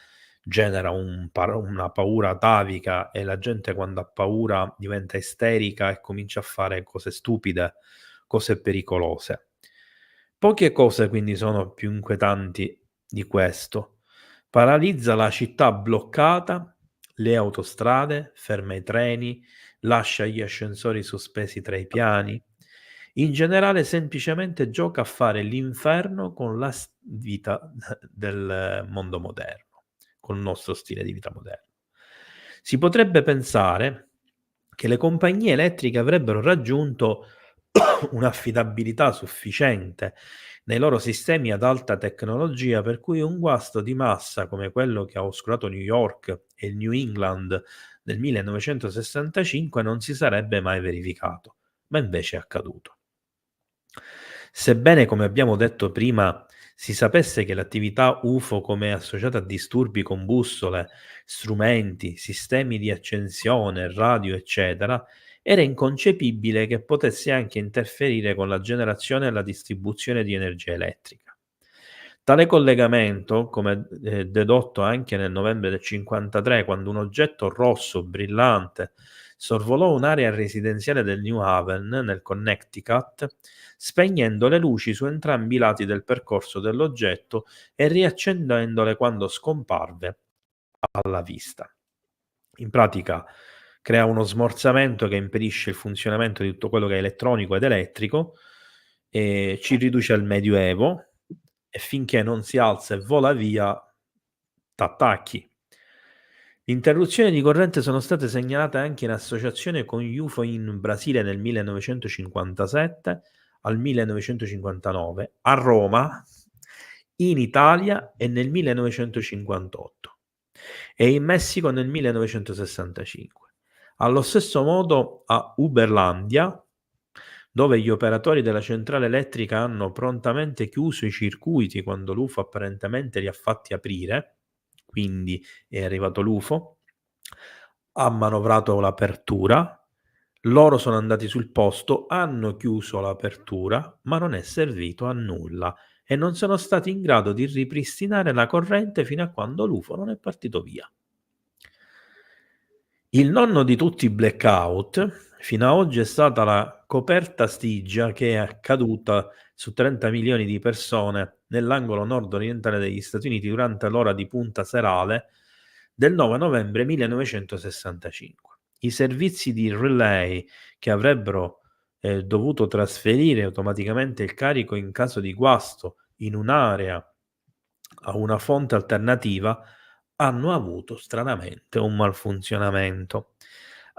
[SPEAKER 1] genera una paura atavica e la gente quando ha paura diventa isterica e comincia a fare cose stupide, cose pericolose. Poche cose quindi sono più inquietanti di questo. Paralizza la città bloccata, le autostrade, ferma i treni, lascia gli ascensori sospesi tra i piani. In generale semplicemente gioca a fare l'inferno con la vita del mondo moderno, col nostro stile di vita moderno. Si potrebbe pensare che le compagnie elettriche avrebbero raggiunto un'affidabilità sufficiente nei loro sistemi ad alta tecnologia per cui un guasto di massa come quello che ha oscurato New York e il New England nel 1965 non si sarebbe mai verificato, ma invece è accaduto. Sebbene, come abbiamo detto prima, si sapesse che l'attività UFO come è associata a disturbi con bussole, strumenti, sistemi di accensione, radio, eccetera, era inconcepibile che potesse anche interferire con la generazione e la distribuzione di energia elettrica. Tale collegamento, come dedotto anche nel novembre del 53, quando un oggetto rosso brillante sorvolò un'area residenziale del New Haven, nel Connecticut, spegnendo le luci su entrambi i lati del percorso dell'oggetto e riaccendendole quando scomparve alla vista. In pratica crea uno smorzamento che impedisce il funzionamento di tutto quello che è elettronico ed elettrico, e ci riduce al medioevo e finché non si alza e vola via t'attacchi. Interruzioni di corrente sono state segnalate anche in associazione con gli UFO in Brasile nel 1957 al 1959, a Roma, in Italia e nel 1958 e in Messico nel 1965. Allo stesso modo a Uberlandia, dove gli operatori della centrale elettrica hanno prontamente chiuso i circuiti quando l'UFO apparentemente li ha fatti aprire, quindi è arrivato l'UFO, ha manovrato l'apertura, loro sono andati sul posto, hanno chiuso l'apertura, ma non è servito a nulla e non sono stati in grado di ripristinare la corrente fino a quando l'UFO non è partito via. Il nonno di tutti i blackout fino a oggi è stata la coperta Stygia che è caduta su 30 milioni di persone nell'angolo nord-orientale degli Stati Uniti durante l'ora di punta serale del 9 novembre 1965. I servizi di relay che avrebbero dovuto trasferire automaticamente il carico in caso di guasto in un'area a una fonte alternativa hanno avuto stranamente un malfunzionamento.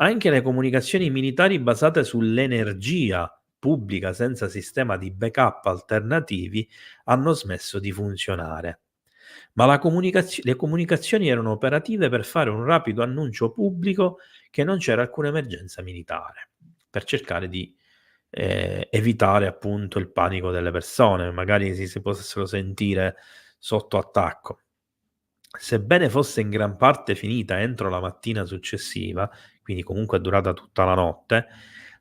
[SPEAKER 1] Anche le comunicazioni militari basate sull'energia pubblica senza sistema di backup alternativi hanno smesso di funzionare. Ma le comunicazioni erano operative per fare un rapido annuncio pubblico che non c'era alcuna emergenza militare, per cercare di evitare appunto il panico delle persone, magari si potessero sentire sotto attacco. Sebbene fosse in gran parte finita entro la mattina successiva, quindi comunque è durata tutta la notte,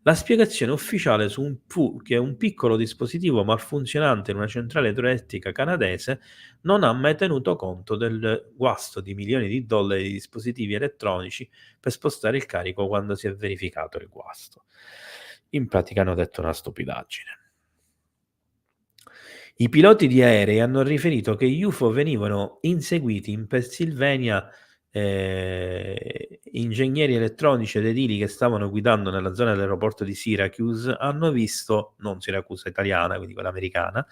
[SPEAKER 1] la spiegazione ufficiale fu che un piccolo dispositivo malfunzionante in una centrale idroelettrica canadese non ha mai tenuto conto del guasto di milioni di dollari di dispositivi elettronici per spostare il carico quando si è verificato il guasto. In pratica hanno detto una stupidaggine. I piloti di aerei hanno riferito che gli UFO venivano inseguiti in Pennsylvania. Ingegneri elettronici ed edili che stavano guidando nella zona dell'aeroporto di Syracuse hanno visto, non Siracusa italiana, quindi quella americana,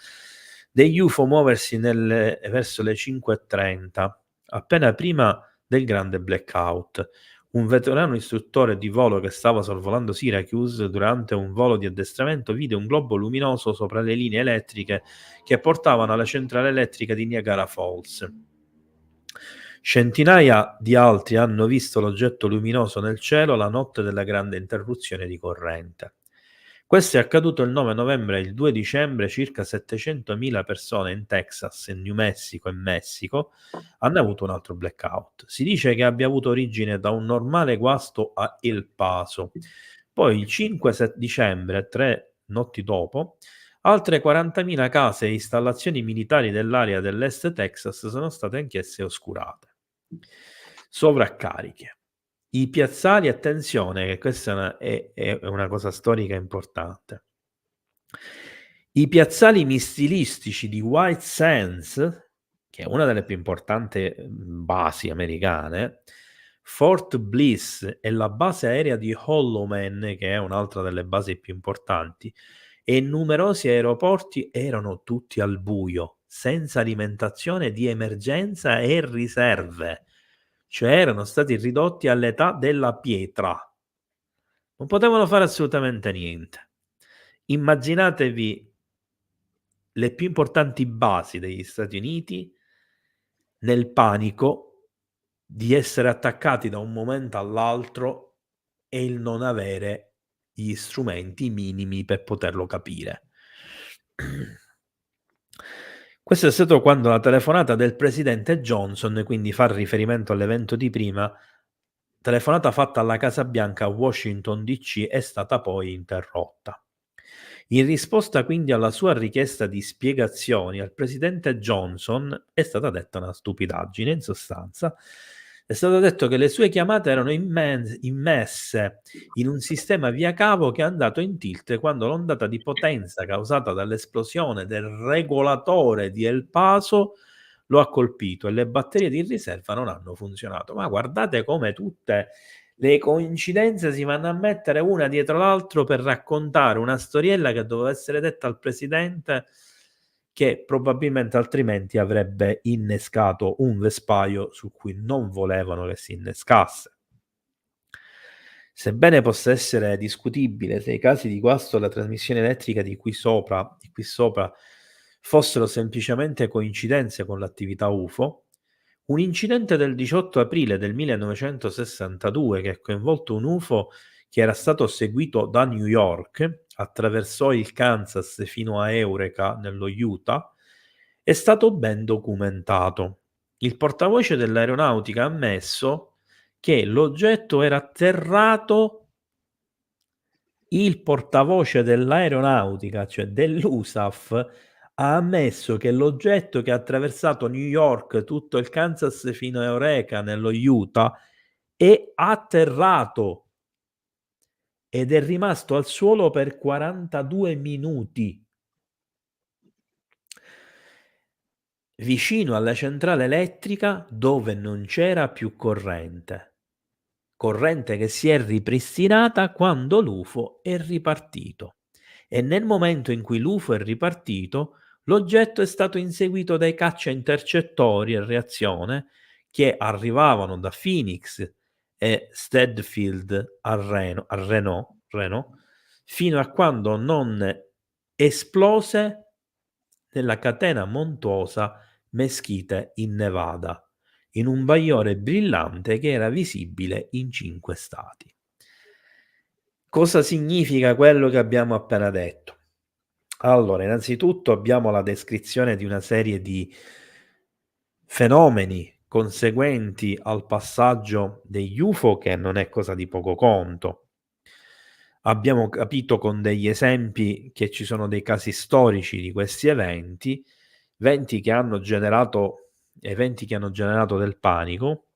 [SPEAKER 1] degli UFO muoversi verso le 5:30, appena prima del grande blackout. un veterano istruttore di volo che stava sorvolando Syracuse durante un volo di addestramento vide un globo luminoso sopra le linee elettriche che portavano alla centrale elettrica di Niagara Falls. Centinaia di altri hanno visto l'oggetto luminoso nel cielo la notte della grande interruzione di corrente. Questo è accaduto il 9 novembre e il 2 dicembre. Circa 700.000 persone in Texas, in New Mexico e Messico hanno avuto un altro blackout. Si dice che abbia avuto origine da un normale guasto a El Paso. Poi il 5 dicembre, 3 notti dopo, altre 40.000 case e installazioni militari dell'area dell'est Texas sono state anch'esse oscurate. Sovraccariche. I piazzali, attenzione, che questa è una cosa storica importante. I piazzali missilistici di White Sands, che è una delle più importanti basi americane, Fort Bliss e la base aerea di Holloman, che è un'altra delle basi più importanti, e numerosi aeroporti erano tutti al buio, senza alimentazione di emergenza e riserve, cioè erano stati ridotti all'età della pietra. Non potevano fare assolutamente niente. Immaginatevi le più importanti basi degli Stati Uniti nel panico di essere attaccati da un momento all'altro e il non avere gli strumenti minimi per poterlo capire. Questo è stato quando la telefonata del presidente Johnson, quindi fa riferimento all'evento di prima, telefonata fatta alla Casa Bianca a Washington DC, è stata poi interrotta. In risposta quindi alla sua richiesta di spiegazioni al presidente Johnson è stata detta una stupidaggine. In sostanza è stato detto che le sue chiamate erano immesse in un sistema via cavo che è andato in tilt quando l'ondata di potenza causata dall'esplosione del regolatore di El Paso lo ha colpito e le batterie di riserva non hanno funzionato. Ma guardate come tutte le coincidenze si vanno a mettere una dietro l'altro per raccontare una storiella che doveva essere detta al presidente, che probabilmente altrimenti avrebbe innescato un vespaio su cui non volevano che si innescasse. Sebbene possa essere discutibile se i casi di guasto alla trasmissione elettrica di qui sopra fossero semplicemente coincidenze con l'attività UFO, un incidente del 18 aprile del 1962 che ha coinvolto un UFO che era stato seguito da New York, attraversò il Kansas fino a Eureka nello Utah, è stato ben documentato. Il portavoce dell'aeronautica ha ammesso che l'oggetto era atterrato. Il portavoce dell'aeronautica, cioè dell'USAF, ha ammesso che l'oggetto che ha attraversato New York, tutto il Kansas fino a Eureka nello Utah è atterrato ed è rimasto al suolo per 42 minuti vicino alla centrale elettrica dove non c'era più corrente che si è ripristinata quando l'UFO è ripartito. E nel momento in cui l'UFO è ripartito, l'oggetto è stato inseguito dai caccia intercettori a reazione che arrivavano da Phoenix e Stedfield a Reno, fino a quando non esplose nella catena montuosa Mesquite in Nevada, in un bagliore brillante che era visibile in 5 stati. Cosa significa quello che abbiamo appena detto? Allora, innanzitutto abbiamo la descrizione di una serie di fenomeni conseguenti al passaggio degli UFO, che non è cosa di poco conto. Abbiamo capito con degli esempi che ci sono dei casi storici di questi eventi che hanno generato del panico,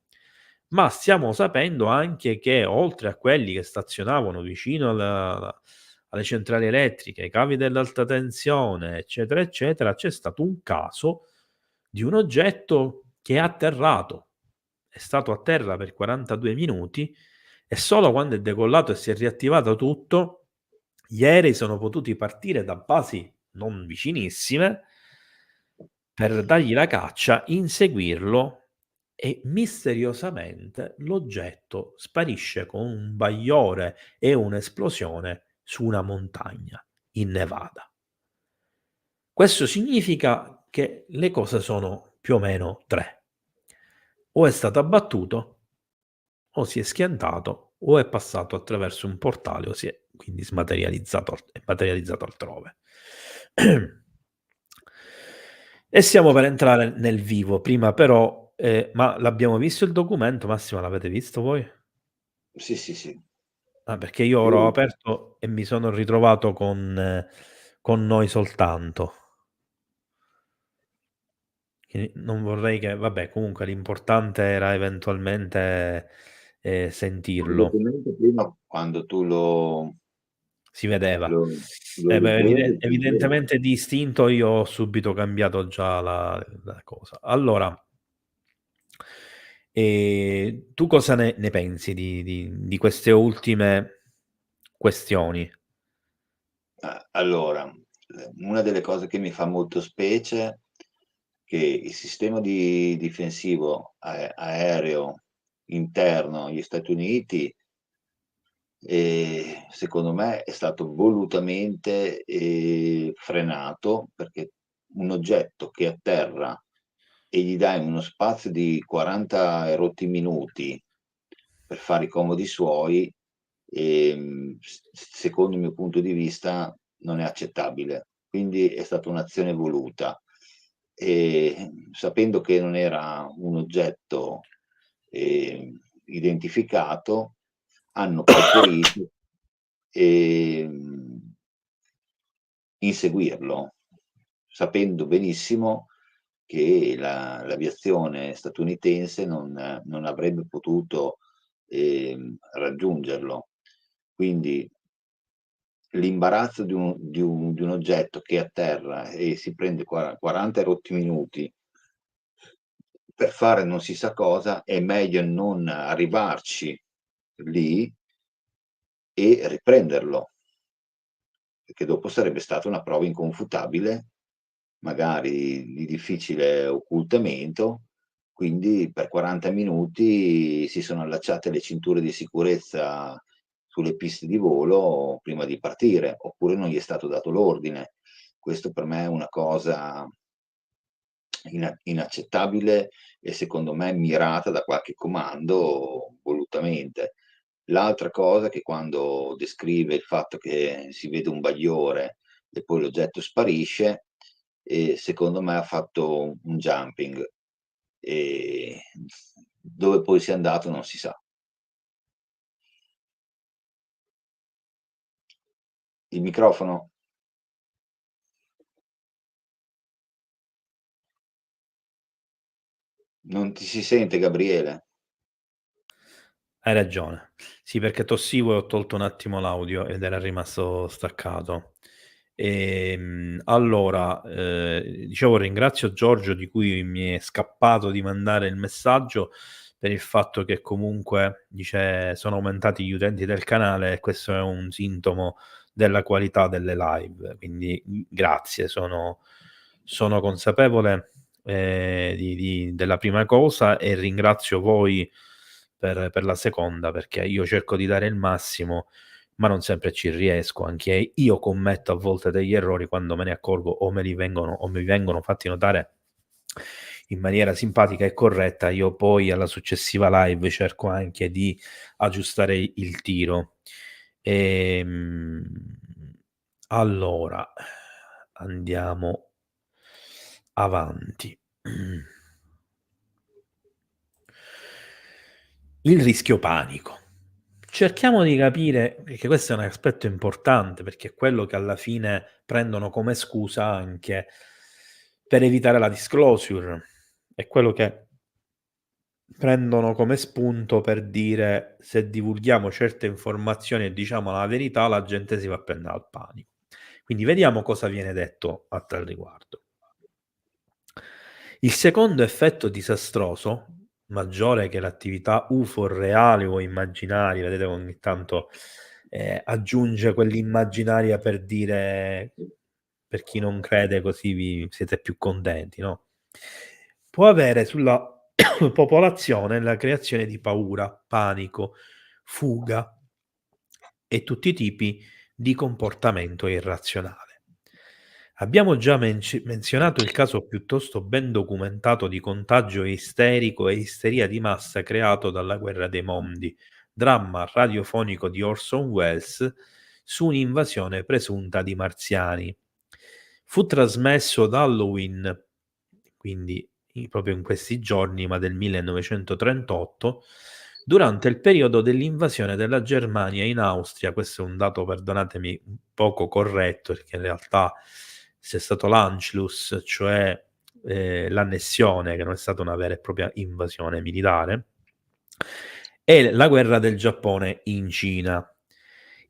[SPEAKER 1] ma stiamo sapendo anche che oltre a quelli che stazionavano vicino alle centrali elettriche, ai cavi dell'alta tensione, eccetera, eccetera, c'è stato un caso di un oggetto che è atterrato. È stato a terra per 42 minuti e solo quando è decollato e si è riattivato tutto, gli aerei sono potuti partire da basi non vicinissime per dargli la caccia, inseguirlo e misteriosamente l'oggetto sparisce con un bagliore e un'esplosione su una montagna in Nevada. Questo significa che le cose sono più o meno tre: o è stato abbattuto, o si è schiantato, o è passato attraverso un portale, o si è quindi materializzato altrove. E stiamo per entrare nel vivo. Prima però, ma l'abbiamo visto il documento, Massimo? L'avete visto voi?
[SPEAKER 2] Sì, sì, sì.
[SPEAKER 1] Ah, perché io ora ho
[SPEAKER 2] Io
[SPEAKER 1] aperto e mi sono ritrovato con Noi soltanto. Quindi non vorrei che, vabbè, comunque l'importante era eventualmente
[SPEAKER 2] il
[SPEAKER 1] sentirlo.
[SPEAKER 2] documento prima quando tu
[SPEAKER 1] Si vedeva.
[SPEAKER 2] lo lo
[SPEAKER 1] Beh,
[SPEAKER 2] leggevi si vedeva.
[SPEAKER 1] evidentemente di istinto io ho subito cambiato già la cosa. Allora, tu cosa ne pensi di queste ultime questioni?
[SPEAKER 2] Allora, una delle cose che mi fa molto specie, che il sistema difensivo aereo interno agli Stati Uniti, secondo me è stato volutamente, frenato, perché un oggetto che atterra e gli dai uno spazio di 40 e rotti minuti per fare i comodi suoi, secondo il mio punto di vista non è accettabile. Quindi è stata un'azione voluta. Sapendo che non era un oggetto, identificato, hanno preferito, ehm, inseguirlo, sapendo benissimo che l'aviazione statunitense non avrebbe potuto, raggiungerlo. Quindi l'imbarazzo di un oggetto che atterra e si prende 40 e rotti minuti per fare non si sa cosa, è meglio non arrivarci lì e riprenderlo, perché dopo sarebbe stata una prova inconfutabile, magari di difficile occultamento, quindi per 40 minuti si sono allacciate le cinture di sicurezza sulle piste di volo prima di partire, oppure non gli è stato dato l'ordine. Questo per me è una cosa inaccettabile e secondo me mirata da qualche comando volutamente. L'altra cosa è che quando descrive il fatto che si vede un bagliore e poi l'oggetto sparisce, secondo me ha fatto un jumping, ehm, dove poi sia andato non si sa. Il microfono? Non ti si sente, Gabriele?
[SPEAKER 1] Hai ragione. Sì, perché tossivo e ho tolto un attimo l'audio ed era rimasto staccato. Allora, dicevo, ringrazio Giorgio di cui mi è scappato di mandare il messaggio per il fatto che comunque dice sono aumentati gli utenti del canale e questo è un sintomo della qualità delle live. Quindi grazie, sono consapevole della prima cosa e ringrazio voi per la seconda, perché io cerco di dare il massimo, ma non sempre ci riesco. Anche io commetto a volte degli errori quando me ne accorgo o mi vengono fatti notare in maniera simpatica e corretta. Io poi alla successiva live cerco anche di aggiustare il tiro. Ehm, allora andiamo avanti. Il rischio panico. Cerchiamo di capire, perché questo è un aspetto importante, perché è quello che alla fine prendono come scusa anche per evitare la disclosure, è quello che prendono come spunto per dire: se divulghiamo certe informazioni e diciamo la verità, la gente si va a prendere al panico. Quindi vediamo cosa viene detto a tal riguardo. Il secondo effetto disastroso, maggiore che l'attività UFO reali o immaginarie, vedete ogni tanto, aggiunge quell'immaginaria per dire per chi non crede così vi siete più contenti, no, può avere sulla popolazione e la creazione di paura, panico, fuga e tutti i tipi di comportamento irrazionale. Abbiamo già menzionato il caso piuttosto ben documentato di contagio isterico e isteria di massa creato dalla Guerra dei Mondi, dramma radiofonico di Orson Welles su un'invasione presunta di marziani. Fu trasmesso da Halloween, quindi proprio in questi giorni, ma del 1938, durante il periodo dell'invasione della Germania in Austria. Questo è un dato, perdonatemi, poco corretto, perché in realtà c'è stato l'Anschluss, cioè l'annessione, che non è stata una vera e propria invasione militare, e la guerra del Giappone in Cina.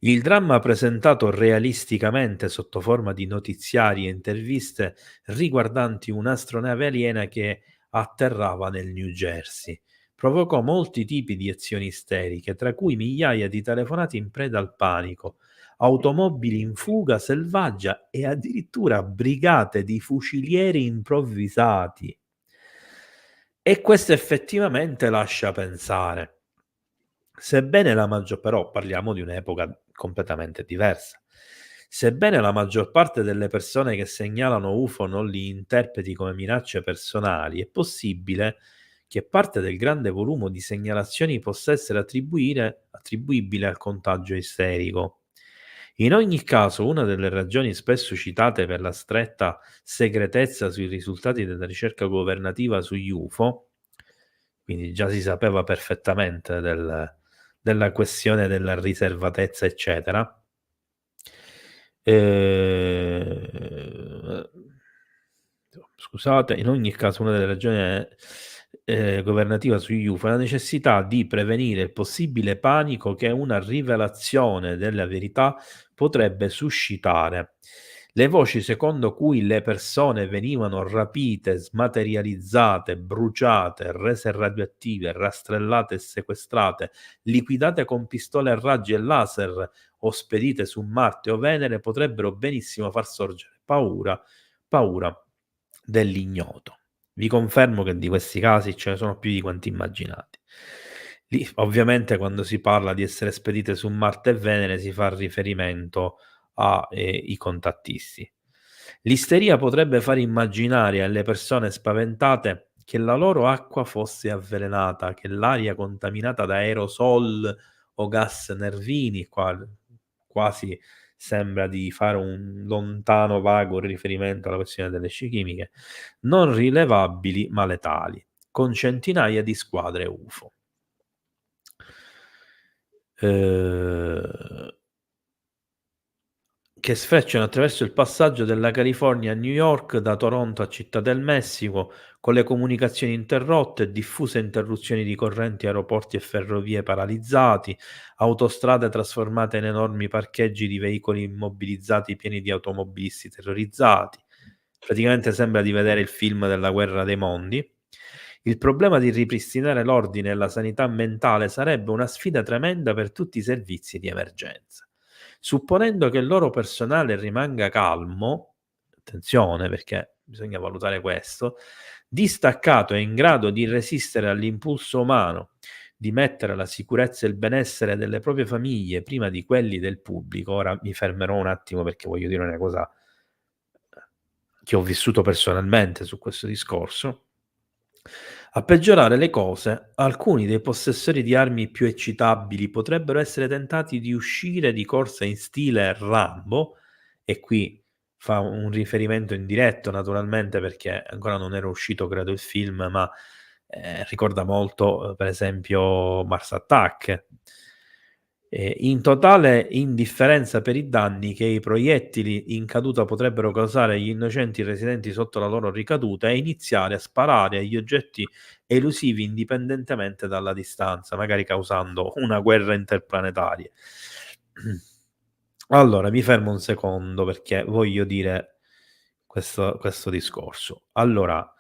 [SPEAKER 1] Il dramma presentato realisticamente sotto forma di notiziari e interviste riguardanti un'astronave aliena che atterrava nel New Jersey provocò molti tipi di azioni isteriche, tra cui migliaia di telefonate in preda al panico, automobili in fuga selvaggia e addirittura brigate di fucilieri improvvisati. E questo effettivamente lascia pensare. Sebbene la maggior però parliamo di un'epoca completamente diversa. Sebbene la maggior parte delle persone che segnalano UFO non li interpreti come minacce personali, è possibile che parte del grande volume di segnalazioni possa essere attribuibile al contagio isterico. In ogni caso, una delle ragioni spesso citate per la stretta segretezza sui risultati della ricerca governativa sugli UFO, quindi già si sapeva perfettamente della questione della riservatezza, eccetera. Scusate, in ogni caso una delle ragioni governativa sugli UFO è la necessità di prevenire il possibile panico che una rivelazione della verità potrebbe suscitare. Le voci secondo cui le persone venivano rapite, smaterializzate, bruciate, rese radioattive, rastrellate e sequestrate, liquidate con pistole a raggi e laser o spedite su Marte o Venere potrebbero benissimo far sorgere paura dell'ignoto. Vi confermo che di questi casi ce ne sono più di quanti immaginate. Lì, ovviamente, quando si parla di essere spedite su Marte e Venere si fa riferimento ai contattisti. L'isteria potrebbe far immaginare alle persone spaventate che la loro acqua fosse avvelenata, che l'aria contaminata da aerosol o gas nervini, quasi sembra di fare un lontano vago riferimento alla questione delle scie chimiche, non rilevabili ma letali, con centinaia di squadre UFO. Che sfrecciano attraverso il passaggio dalla California a New York, da Toronto a Città del Messico, con le comunicazioni interrotte, diffuse interruzioni di correnti, aeroporti e ferrovie paralizzati, autostrade trasformate in enormi parcheggi di veicoli immobilizzati pieni di automobilisti terrorizzati. Praticamente sembra di vedere il film della Guerra dei Mondi. Il problema di ripristinare l'ordine e la sanità mentale sarebbe una sfida tremenda per tutti i servizi di emergenza. Supponendo che il loro personale rimanga calmo, attenzione perché bisogna valutare questo, distaccato e in grado di resistere all'impulso umano di mettere la sicurezza e il benessere delle proprie famiglie prima di quelli del pubblico. Ora mi fermerò un attimo perché voglio dire una cosa che ho vissuto personalmente su questo discorso. A peggiorare le cose, alcuni dei possessori di armi più eccitabili potrebbero essere tentati di uscire di corsa in stile Rambo, e qui fa un riferimento indiretto naturalmente perché ancora non era uscito credo il film, ma ricorda molto per esempio Mars Attack. In totale indifferenza per i danni che i proiettili in caduta potrebbero causare agli innocenti residenti sotto la loro ricaduta, e iniziare a sparare agli oggetti elusivi indipendentemente dalla distanza, magari causando una guerra interplanetaria. Allora, mi fermo un secondo perché voglio dire questo discorso. Allora,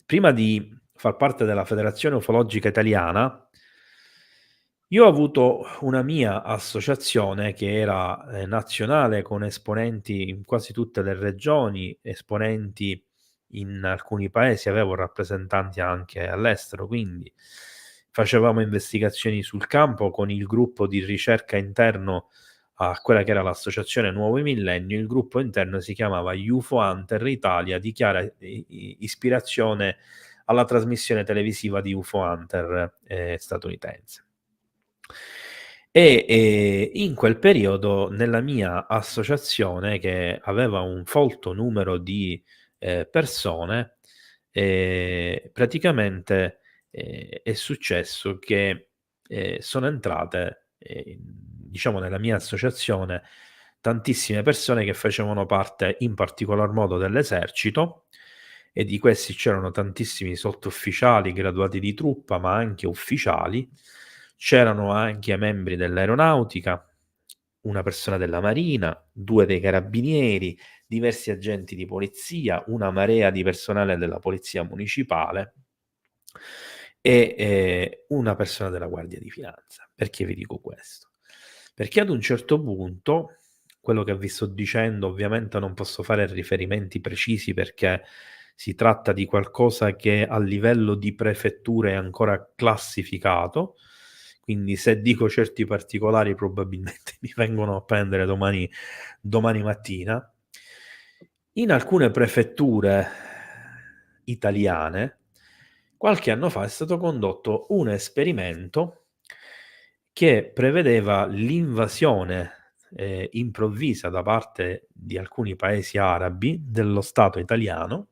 [SPEAKER 1] prima di far parte della Federazione Ufologica Italiana, io ho avuto una mia associazione che era nazionale, con esponenti in quasi tutte le regioni, esponenti in alcuni paesi, avevo rappresentanti anche all'estero, quindi facevamo investigazioni sul campo con il gruppo di ricerca interno a quella che era l'associazione Nuovo Millennio. Il gruppo interno si chiamava UFO Hunter Italia, di chiara ispirazione alla trasmissione televisiva di UFO Hunter statunitense. E in quel periodo, nella mia associazione, che aveva un folto numero di persone, praticamente è successo che sono entrate, diciamo, nella mia associazione tantissime persone che facevano parte in particolar modo dell'esercito, e di questi c'erano tantissimi sottufficiali graduati di truppa, ma anche ufficiali. C'erano anche membri dell'aeronautica, una persona della marina, 2 dei carabinieri, diversi agenti di polizia, una marea di personale della polizia municipale e una persona della Guardia di Finanza. Perché vi dico questo? Perché ad un certo punto, quello che vi sto dicendo, ovviamente non posso fare riferimenti precisi perché si tratta di qualcosa che a livello di prefettura è ancora classificato, quindi se dico certi particolari probabilmente mi vengono a prendere domani mattina. In alcune prefetture italiane, qualche anno fa è stato condotto un esperimento che prevedeva l'invasione improvvisa da parte di alcuni paesi arabi dello Stato italiano,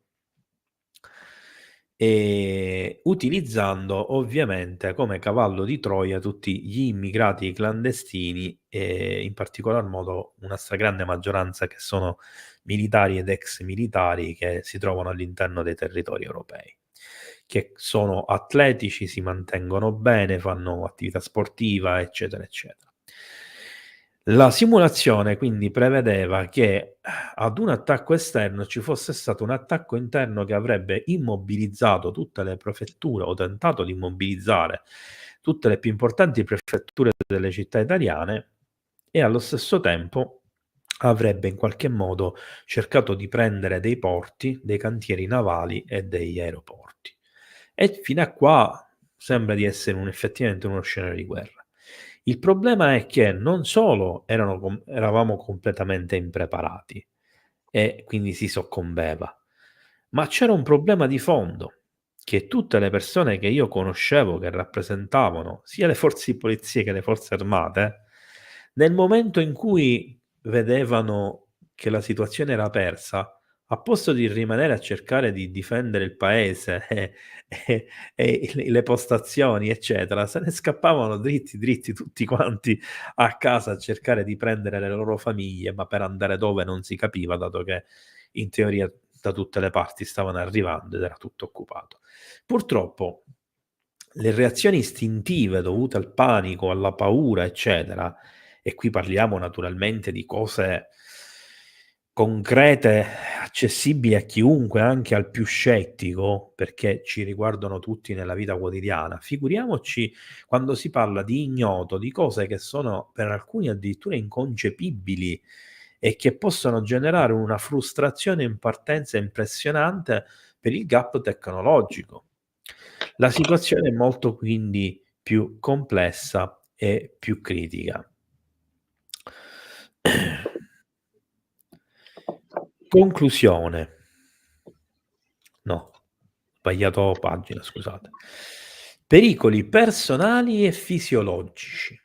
[SPEAKER 1] utilizzando ovviamente come cavallo di Troia tutti gli immigrati clandestini e in particolar modo una stragrande maggioranza che sono militari ed ex militari che si trovano all'interno dei territori europei, che sono atletici, si mantengono bene, fanno attività sportiva, eccetera, eccetera. La simulazione quindi prevedeva che ad un attacco esterno ci fosse stato un attacco interno che avrebbe immobilizzato tutte le prefetture, o tentato di immobilizzare tutte le più importanti prefetture delle città italiane, e allo stesso tempo avrebbe in qualche modo cercato di prendere dei porti, dei cantieri navali e degli aeroporti. E fino a qua sembra di essere effettivamente uno scenario di guerra. Il problema è che non solo eravamo completamente impreparati e quindi si soccombeva, ma c'era un problema di fondo, che tutte le persone che io conoscevo che rappresentavano sia le forze di polizia che le forze armate, nel momento in cui vedevano che la situazione era persa, a posto di rimanere a cercare di difendere il paese e le postazioni, eccetera, se ne scappavano dritti tutti quanti a casa a cercare di prendere le loro famiglie, ma per andare dove non si capiva, dato che in teoria da tutte le parti stavano arrivando ed era tutto occupato. Purtroppo le reazioni istintive dovute al panico, alla paura, eccetera, e qui parliamo naturalmente di cose concrete, accessibili a chiunque, anche al più scettico, perché ci riguardano tutti nella vita quotidiana. Figuriamoci quando si parla di ignoto, di cose che sono per alcuni addirittura inconcepibili e che possono generare una frustrazione in partenza impressionante per il gap tecnologico. La situazione è molto quindi più complessa e più critica. Conclusione. No, sbagliato pagina, scusate. Pericoli personali e fisiologici.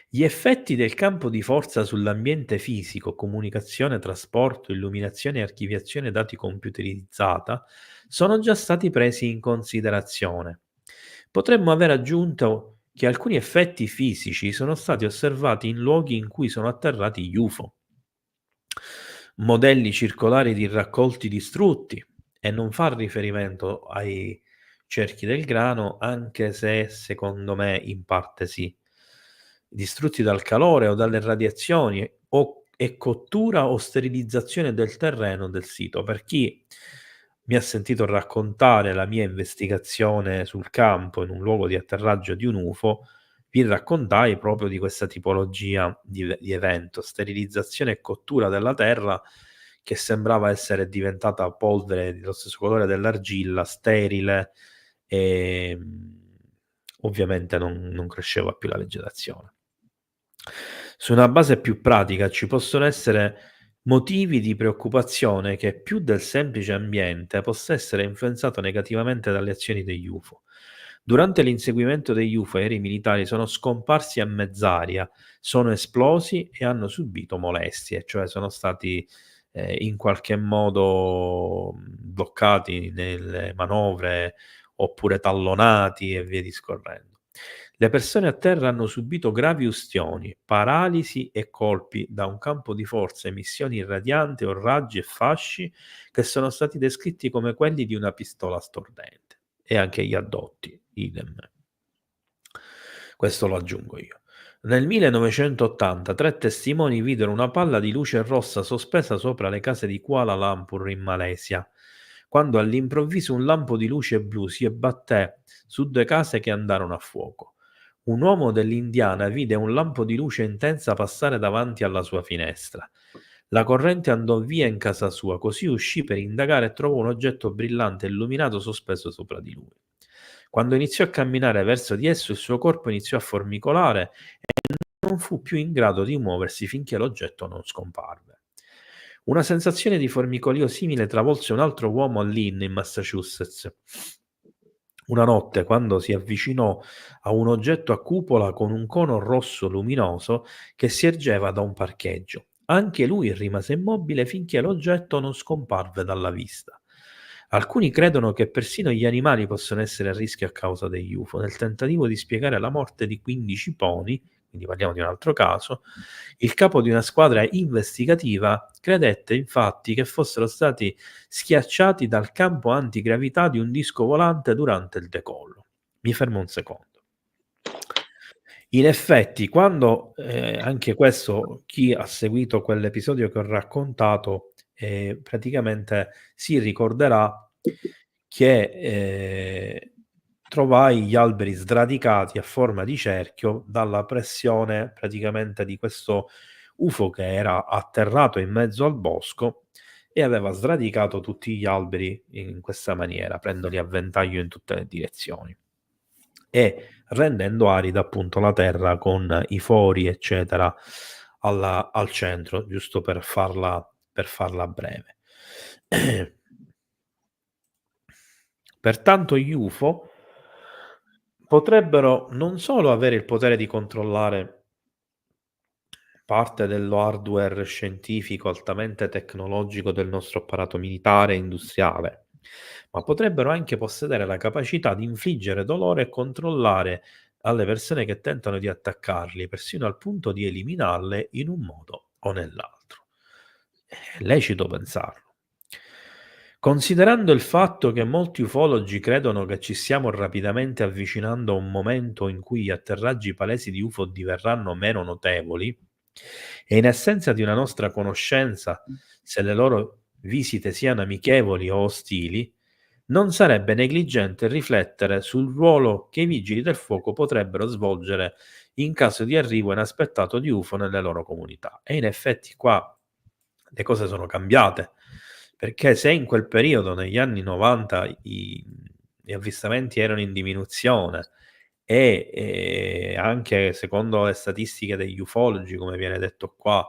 [SPEAKER 1] Gli effetti del campo di forza sull'ambiente fisico, comunicazione, trasporto, illuminazione e archiviazione dati computerizzata sono già stati presi in considerazione. Potremmo aver aggiunto che alcuni effetti fisici sono stati osservati in luoghi in cui sono atterrati gli UFO. Modelli circolari di raccolti distrutti, e non fa riferimento ai cerchi del grano, anche se secondo me in parte sì, distrutti dal calore o dalle radiazioni e cottura o sterilizzazione del terreno del sito. Per chi mi ha sentito raccontare la mia investigazione sul campo in un luogo di atterraggio di un UFO, vi raccontai proprio di questa tipologia di evento, sterilizzazione e cottura della terra, che sembrava essere diventata polvere dello stesso colore dell'argilla, sterile, e ovviamente non cresceva più la vegetazione. Su una base più pratica ci possono essere motivi di preoccupazione che più del semplice ambiente possa essere influenzato negativamente dalle azioni degli UFO. Durante l'inseguimento degli UFO, aerei militari sono scomparsi a mezz'aria, sono esplosi e hanno subito molestie, cioè sono stati in qualche modo bloccati nelle manovre oppure tallonati e via discorrendo. Le persone a terra hanno subito gravi ustioni, paralisi e colpi da un campo di forza, emissioni irradianti o raggi e fasci che sono stati descritti come quelli di una pistola stordente. E anche gli addotti, idem. Questo lo aggiungo io. Nel 1980 3 testimoni videro una palla di luce rossa sospesa sopra le case di Kuala Lumpur in Malesia, quando all'improvviso un lampo di luce blu si abbatté su 2 case che andarono a fuoco. Un uomo dell'Indiana vide un lampo di luce intensa passare davanti alla sua finestra. La corrente andò via in casa sua, così uscì per indagare e trovò un oggetto brillante e illuminato sospeso sopra di lui. Quando iniziò a camminare verso di esso, il suo corpo iniziò a formicolare e non fu più in grado di muoversi finché l'oggetto non scomparve. Una sensazione di formicolio simile travolse un altro uomo a Lynn, in Massachusetts. Una notte, quando si avvicinò a un oggetto a cupola con un cono rosso luminoso che si ergeva da un parcheggio. Anche lui rimase immobile finché l'oggetto non scomparve dalla vista. Alcuni credono che persino gli animali possono essere a rischio a causa degli UFO. Nel tentativo di spiegare la morte di 15 pony, quindi parliamo di un altro caso, il capo di una squadra investigativa credette infatti che fossero stati schiacciati dal campo antigravità di un disco volante durante il decollo. Mi fermo un secondo. In effetti, quando anche questo, chi ha seguito quell'episodio che ho raccontato, praticamente si ricorderà che trovai gli alberi sradicati a forma di cerchio dalla pressione praticamente di questo UFO che era atterrato in mezzo al bosco e aveva sradicato tutti gli alberi in questa maniera, prendoli a ventaglio in tutte le direzioni e rendendo arida appunto la terra con i fori, eccetera, al centro, giusto per farla breve. Pertanto gli UFO potrebbero non solo avere il potere di controllare parte dello hardware scientifico altamente tecnologico del nostro apparato militare e industriale, ma potrebbero anche possedere la capacità di infliggere dolore e controllare alle persone che tentano di attaccarli, persino al punto di eliminarle in un modo o nell'altro. È lecito pensarlo. Considerando il fatto che molti ufologi credono che ci stiamo rapidamente avvicinando a un momento in cui gli atterraggi palesi di UFO diverranno meno notevoli, e in assenza di una nostra conoscenza se le loro visite siano amichevoli o ostili, non sarebbe negligente riflettere sul ruolo che i vigili del fuoco potrebbero svolgere in caso di arrivo inaspettato di UFO nelle loro comunità. E in effetti qua le cose sono cambiate, perché se in quel periodo, negli anni 90, gli avvistamenti erano in diminuzione e anche secondo le statistiche degli ufologi, come viene detto qua,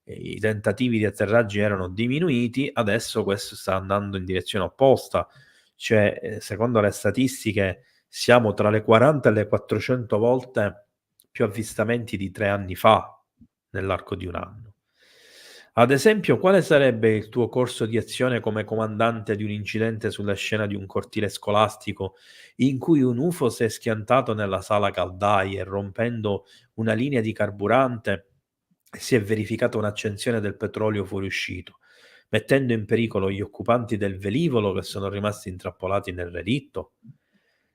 [SPEAKER 1] i tentativi di atterraggi erano diminuiti, adesso questo sta andando in direzione opposta, cioè secondo le statistiche siamo tra le 40 e le 400 volte più avvistamenti di 3 anni fa nell'arco di un anno. Ad esempio, quale sarebbe il tuo corso di azione come comandante di un incidente sulla scena di un cortile scolastico in cui un UFO si è schiantato nella sala caldaie, rompendo una linea di carburante e si è verificata un'accensione del petrolio fuoriuscito, mettendo in pericolo gli occupanti del velivolo che sono rimasti intrappolati nel relitto?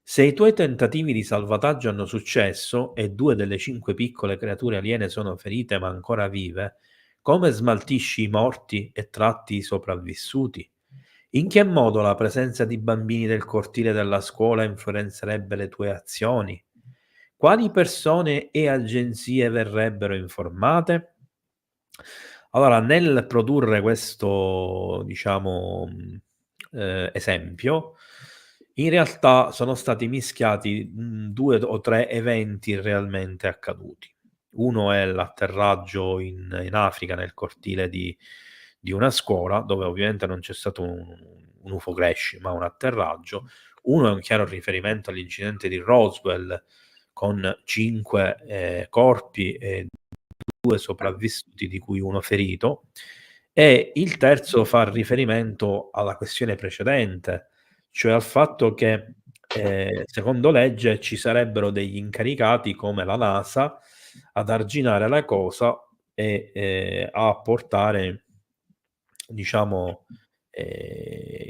[SPEAKER 1] Se i tuoi tentativi di salvataggio hanno successo e 2 delle 5 piccole creature aliene sono ferite ma ancora vive, come smaltisci i morti e tratti i sopravvissuti? In che modo la presenza di bambini del cortile della scuola influenzerebbe le tue azioni? Quali persone e agenzie verrebbero informate? Allora, nel produrre questo, diciamo, esempio, in realtà sono stati mischiati 2 o 3 eventi realmente accaduti. Uno è l'atterraggio in Africa, nel cortile di una scuola, dove ovviamente non c'è stato un UFO crash, ma un atterraggio. Uno è un chiaro riferimento all'incidente di Roswell, con 5 corpi e 2 sopravvissuti, di cui uno ferito, e il terzo fa riferimento alla questione precedente, cioè al fatto che secondo legge ci sarebbero degli incaricati come la NASA ad arginare la cosa e a portare, diciamo,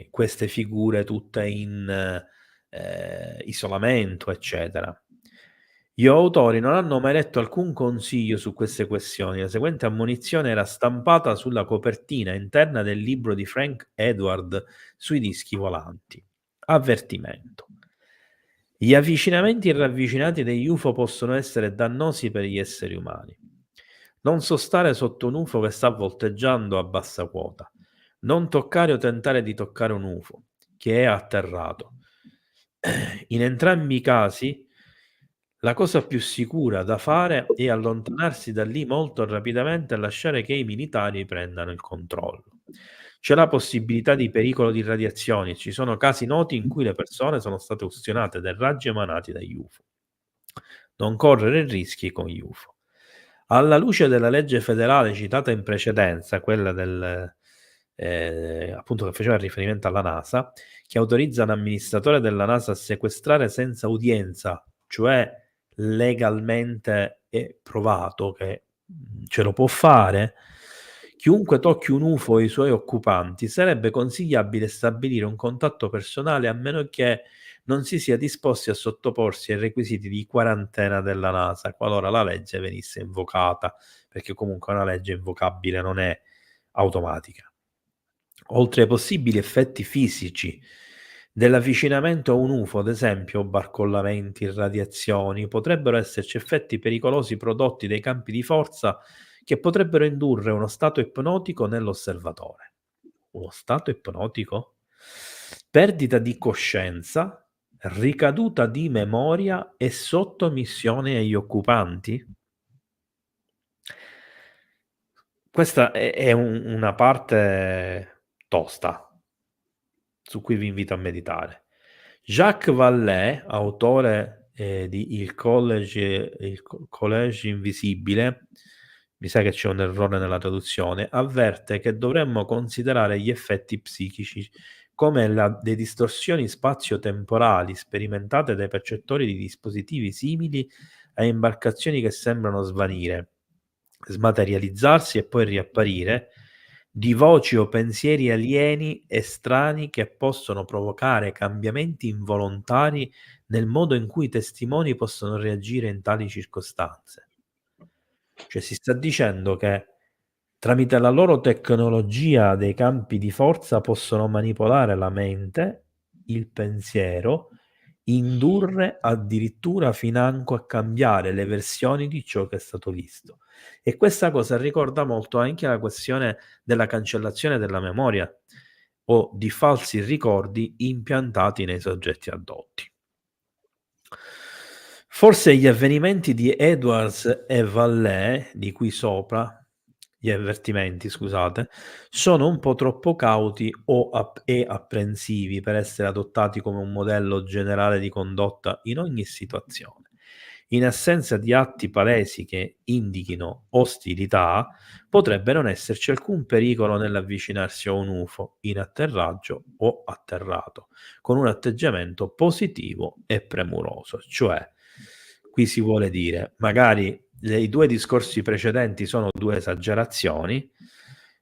[SPEAKER 1] queste figure tutte in isolamento, eccetera. Gli autori non hanno mai letto alcun consiglio su queste questioni. La seguente ammonizione era stampata sulla copertina interna del libro di Frank Edward sui dischi volanti. Avvertimento. Gli avvicinamenti e ravvicinati degli UFO possono essere dannosi per gli esseri umani. Non sostare sotto un UFO che sta volteggiando a bassa quota. Non toccare o tentare di toccare un UFO che è atterrato. In entrambi i casi, la cosa più sicura da fare è allontanarsi da lì molto rapidamente e lasciare che i militari prendano il controllo. C'è la possibilità di pericolo di radiazioni, ci sono casi noti in cui le persone sono state ustionate dai raggi emanati dagli UFO. Non correre rischi con gli UFO. Alla luce della legge federale citata in precedenza, quella del, appunto, che faceva riferimento alla NASA, che autorizza un amministratore della NASA a sequestrare senza udienza, cioè legalmente è provato che ce lo può fare, chiunque tocchi un UFO e i suoi occupanti, sarebbe consigliabile stabilire un contatto personale, a meno che non si sia disposti a sottoporsi ai requisiti di quarantena della NASA qualora la legge venisse invocata, perché comunque una legge invocabile non è automatica. Oltre ai possibili effetti fisici dell'avvicinamento a un UFO, ad esempio barcollamenti, radiazioni, potrebbero esserci effetti pericolosi prodotti dai campi di forza che potrebbero indurre uno stato ipnotico nell'osservatore. Uno stato ipnotico? Perdita di coscienza, ricaduta di memoria e sottomissione agli occupanti? Questa è una parte tosta, su cui vi invito a meditare. Jacques Vallée, autore di Il Collège Invisibile, mi sa che c'è un errore nella traduzione, avverte che dovremmo considerare gli effetti psichici come le distorsioni spazio-temporali sperimentate dai percettori di dispositivi simili a imbarcazioni che sembrano svanire, smaterializzarsi e poi riapparire, di voci o pensieri alieni e strani che possono provocare cambiamenti involontari nel modo in cui i testimoni possono reagire in tali circostanze. Cioè si sta dicendo che tramite la loro tecnologia dei campi di forza possono manipolare la mente, il pensiero, indurre addirittura financo a cambiare le versioni di ciò che è stato visto. E questa cosa ricorda molto anche la questione della cancellazione della memoria o di falsi ricordi impiantati nei soggetti addotti. Forse gli avvenimenti di Edwards e Vallée, di cui sopra, gli avvertimenti, scusate, sono un po' troppo cauti e apprensivi per essere adottati come un modello generale di condotta in ogni situazione. In assenza di atti palesi che indichino ostilità, potrebbe non esserci alcun pericolo nell'avvicinarsi a un UFO in atterraggio o atterrato, con un atteggiamento positivo e premuroso. Cioè, qui si vuole dire, magari i 2 discorsi precedenti sono 2 esagerazioni,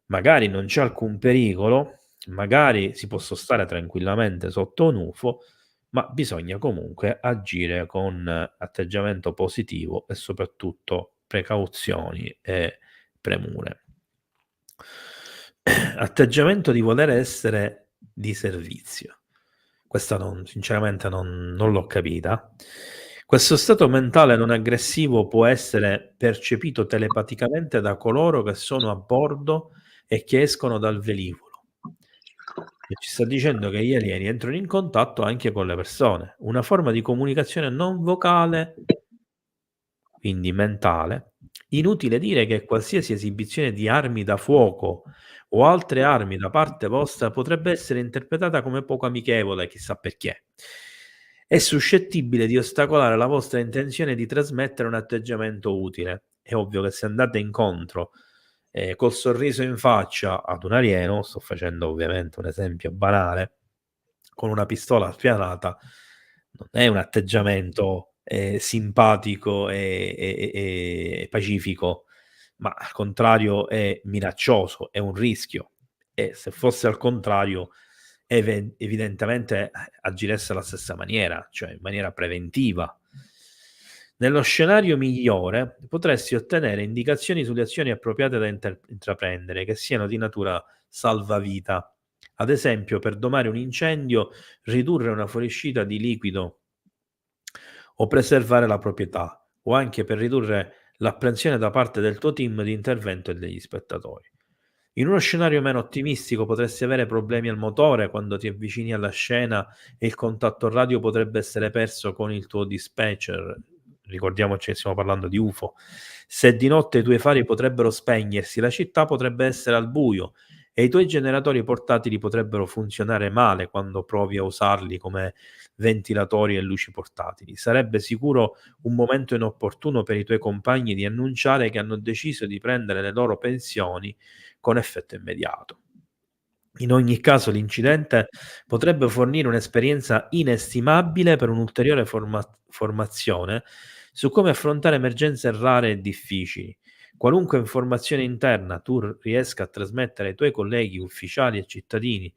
[SPEAKER 1] magari non c'è alcun pericolo, magari si può stare tranquillamente sotto un UFO, ma bisogna comunque agire con atteggiamento positivo e soprattutto precauzioni e premure. Atteggiamento di voler essere di servizio. Questa sinceramente non l'ho capita. Questo stato mentale non aggressivo può essere percepito telepaticamente da coloro che sono a bordo e che escono dal velivolo. E ci sta dicendo che gli alieni entrano in contatto anche con le persone, una forma di comunicazione non vocale, quindi mentale. Inutile dire che qualsiasi esibizione di armi da fuoco o altre armi da parte vostra potrebbe essere interpretata come poco amichevole, chissà perché. È suscettibile di ostacolare la vostra intenzione di trasmettere un atteggiamento utile. È ovvio che se andate incontro col sorriso in faccia ad un alieno, sto facendo ovviamente un esempio banale, con una pistola spianata, non è un atteggiamento simpatico e pacifico, ma al contrario è minaccioso, è un rischio. E se fosse al contrario, evidentemente agireste alla stessa maniera, cioè in maniera preventiva. Nello scenario migliore potresti ottenere indicazioni sulle azioni appropriate da intraprendere, che siano di natura salvavita. Ad esempio, per domare un incendio, ridurre una fuoriuscita di liquido o preservare la proprietà, o anche per ridurre l'apprensione da parte del tuo team di intervento e degli spettatori. In uno scenario meno ottimistico potresti avere problemi al motore quando ti avvicini alla scena e il contatto radio potrebbe essere perso con il tuo dispatcher. Ricordiamoci che stiamo parlando di UFO. Se di notte i tuoi fari potrebbero spegnersi, la città potrebbe essere al buio e i tuoi generatori portatili potrebbero funzionare male quando provi a usarli come ventilatori e luci portatili. Sarebbe sicuro un momento inopportuno per i tuoi compagni di annunciare che hanno deciso di prendere le loro pensioni con effetto immediato. In ogni caso l'incidente potrebbe fornire un'esperienza inestimabile per un'ulteriore formazione su come affrontare emergenze rare e difficili. Qualunque informazione interna tu riesca a trasmettere ai tuoi colleghi ufficiali e cittadini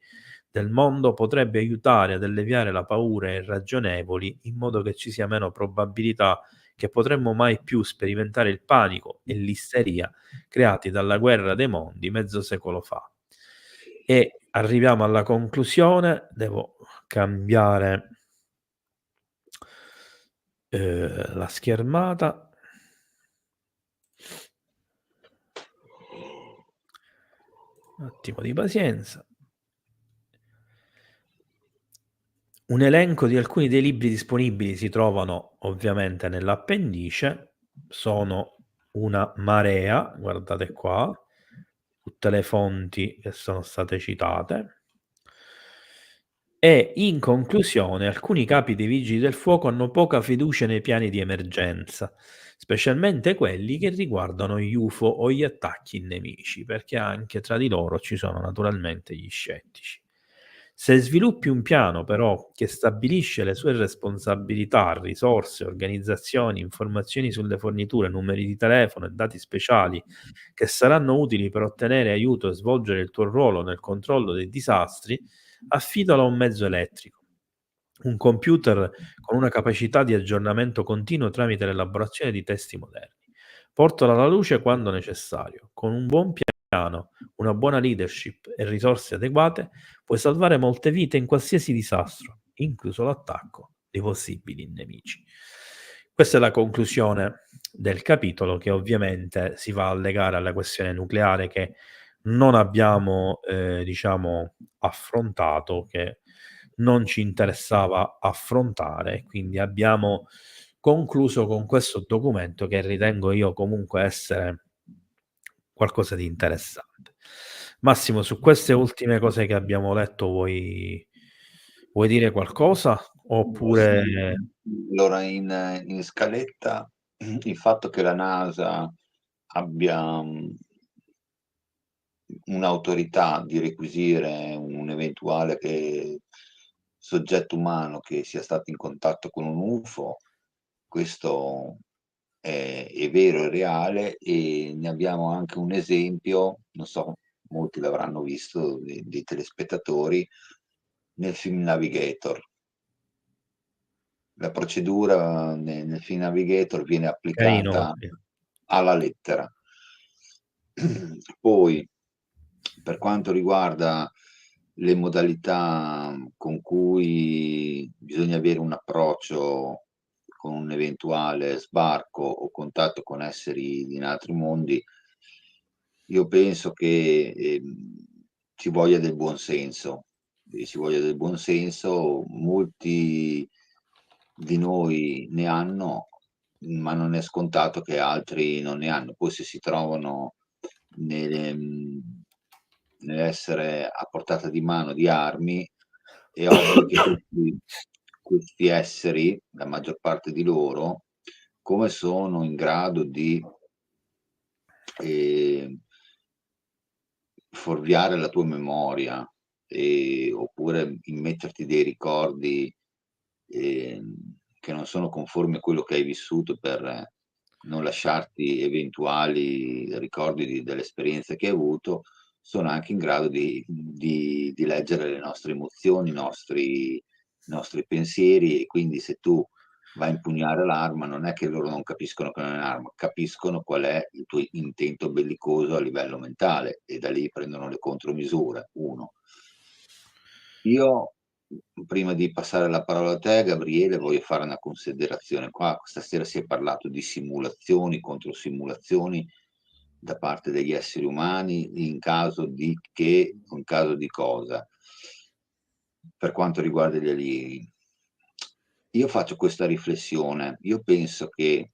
[SPEAKER 1] del mondo potrebbe aiutare ad alleviare la paura irragionevoli in modo che ci sia meno probabilità che potremmo mai più sperimentare il panico e l'isteria creati dalla guerra dei mondi mezzo secolo fa. E arriviamo alla conclusione, devo cambiare la schermata. Un attimo di pazienza. Un elenco di alcuni dei libri disponibili si trovano ovviamente nell'appendice, sono una marea, guardate qua, tutte le fonti che sono state citate. E in conclusione, alcuni capi dei Vigili del Fuoco hanno poca fiducia nei piani di emergenza, specialmente quelli che riguardano gli UFO o gli attacchi nemici, perché anche tra di loro ci sono naturalmente gli scettici. Se sviluppi un piano però che stabilisce le sue responsabilità, risorse, organizzazioni, informazioni sulle forniture, numeri di telefono e dati speciali che saranno utili per ottenere aiuto e svolgere il tuo ruolo nel controllo dei disastri, affidalo a un mezzo elettrico, un computer con una capacità di aggiornamento continuo tramite l'elaborazione di testi moderni. Portalo alla luce quando necessario. Con un buon piano, una buona leadership e risorse adeguate, puoi salvare molte vite in qualsiasi disastro, incluso l'attacco dei possibili nemici. Questa è la conclusione del capitolo che ovviamente si va a legare alla questione nucleare che non abbiamo, diciamo, affrontato, che non ci interessava affrontare, quindi abbiamo concluso con questo documento che ritengo io comunque essere qualcosa di interessante. Massimo, su queste ultime cose che abbiamo letto vuoi dire qualcosa?
[SPEAKER 2] Sì,
[SPEAKER 1] Oppure
[SPEAKER 2] allora in scaletta il fatto che la NASA abbia, un'autorità di requisire un eventuale soggetto umano che sia stato in contatto con un UFO, questo è vero, è reale e ne abbiamo anche un esempio, non so, molti l'avranno visto dei telespettatori, nel film Navigator. La procedura nel film Navigator viene
[SPEAKER 1] carino,
[SPEAKER 2] applicata alla lettera. Poi, per quanto riguarda le modalità con cui bisogna avere un approccio con un eventuale sbarco o contatto con esseri in altri mondi, io penso che, ci voglia del buon senso, ci voglia del buon senso. Molti di noi ne hanno, ma non è scontato che altri non ne hanno. Poi se si trovano nelle nell'essere a portata di mano di armi, è ovvio che questi esseri, la maggior parte di loro, come sono in grado di, ehm fuorviare la tua memoria, oppure immetterti dei ricordi, che non sono conformi a quello che hai vissuto per non lasciarti eventuali ricordi delle esperienze che hai avuto, sono anche in grado di leggere le nostre emozioni, i nostri pensieri, e quindi se tu vai a impugnare l'arma, non è che loro non capiscono che non è un'arma, capiscono qual è il tuo intento bellicoso a livello mentale e da lì prendono le contromisure, 1. Io, prima di passare la parola a te Gabriele, voglio fare una considerazione. Qua stasera si è parlato di simulazioni, contro simulazioni da parte degli esseri umani, in caso di che, o in caso di cosa. Per quanto riguarda gli alieni, io faccio questa riflessione: io penso che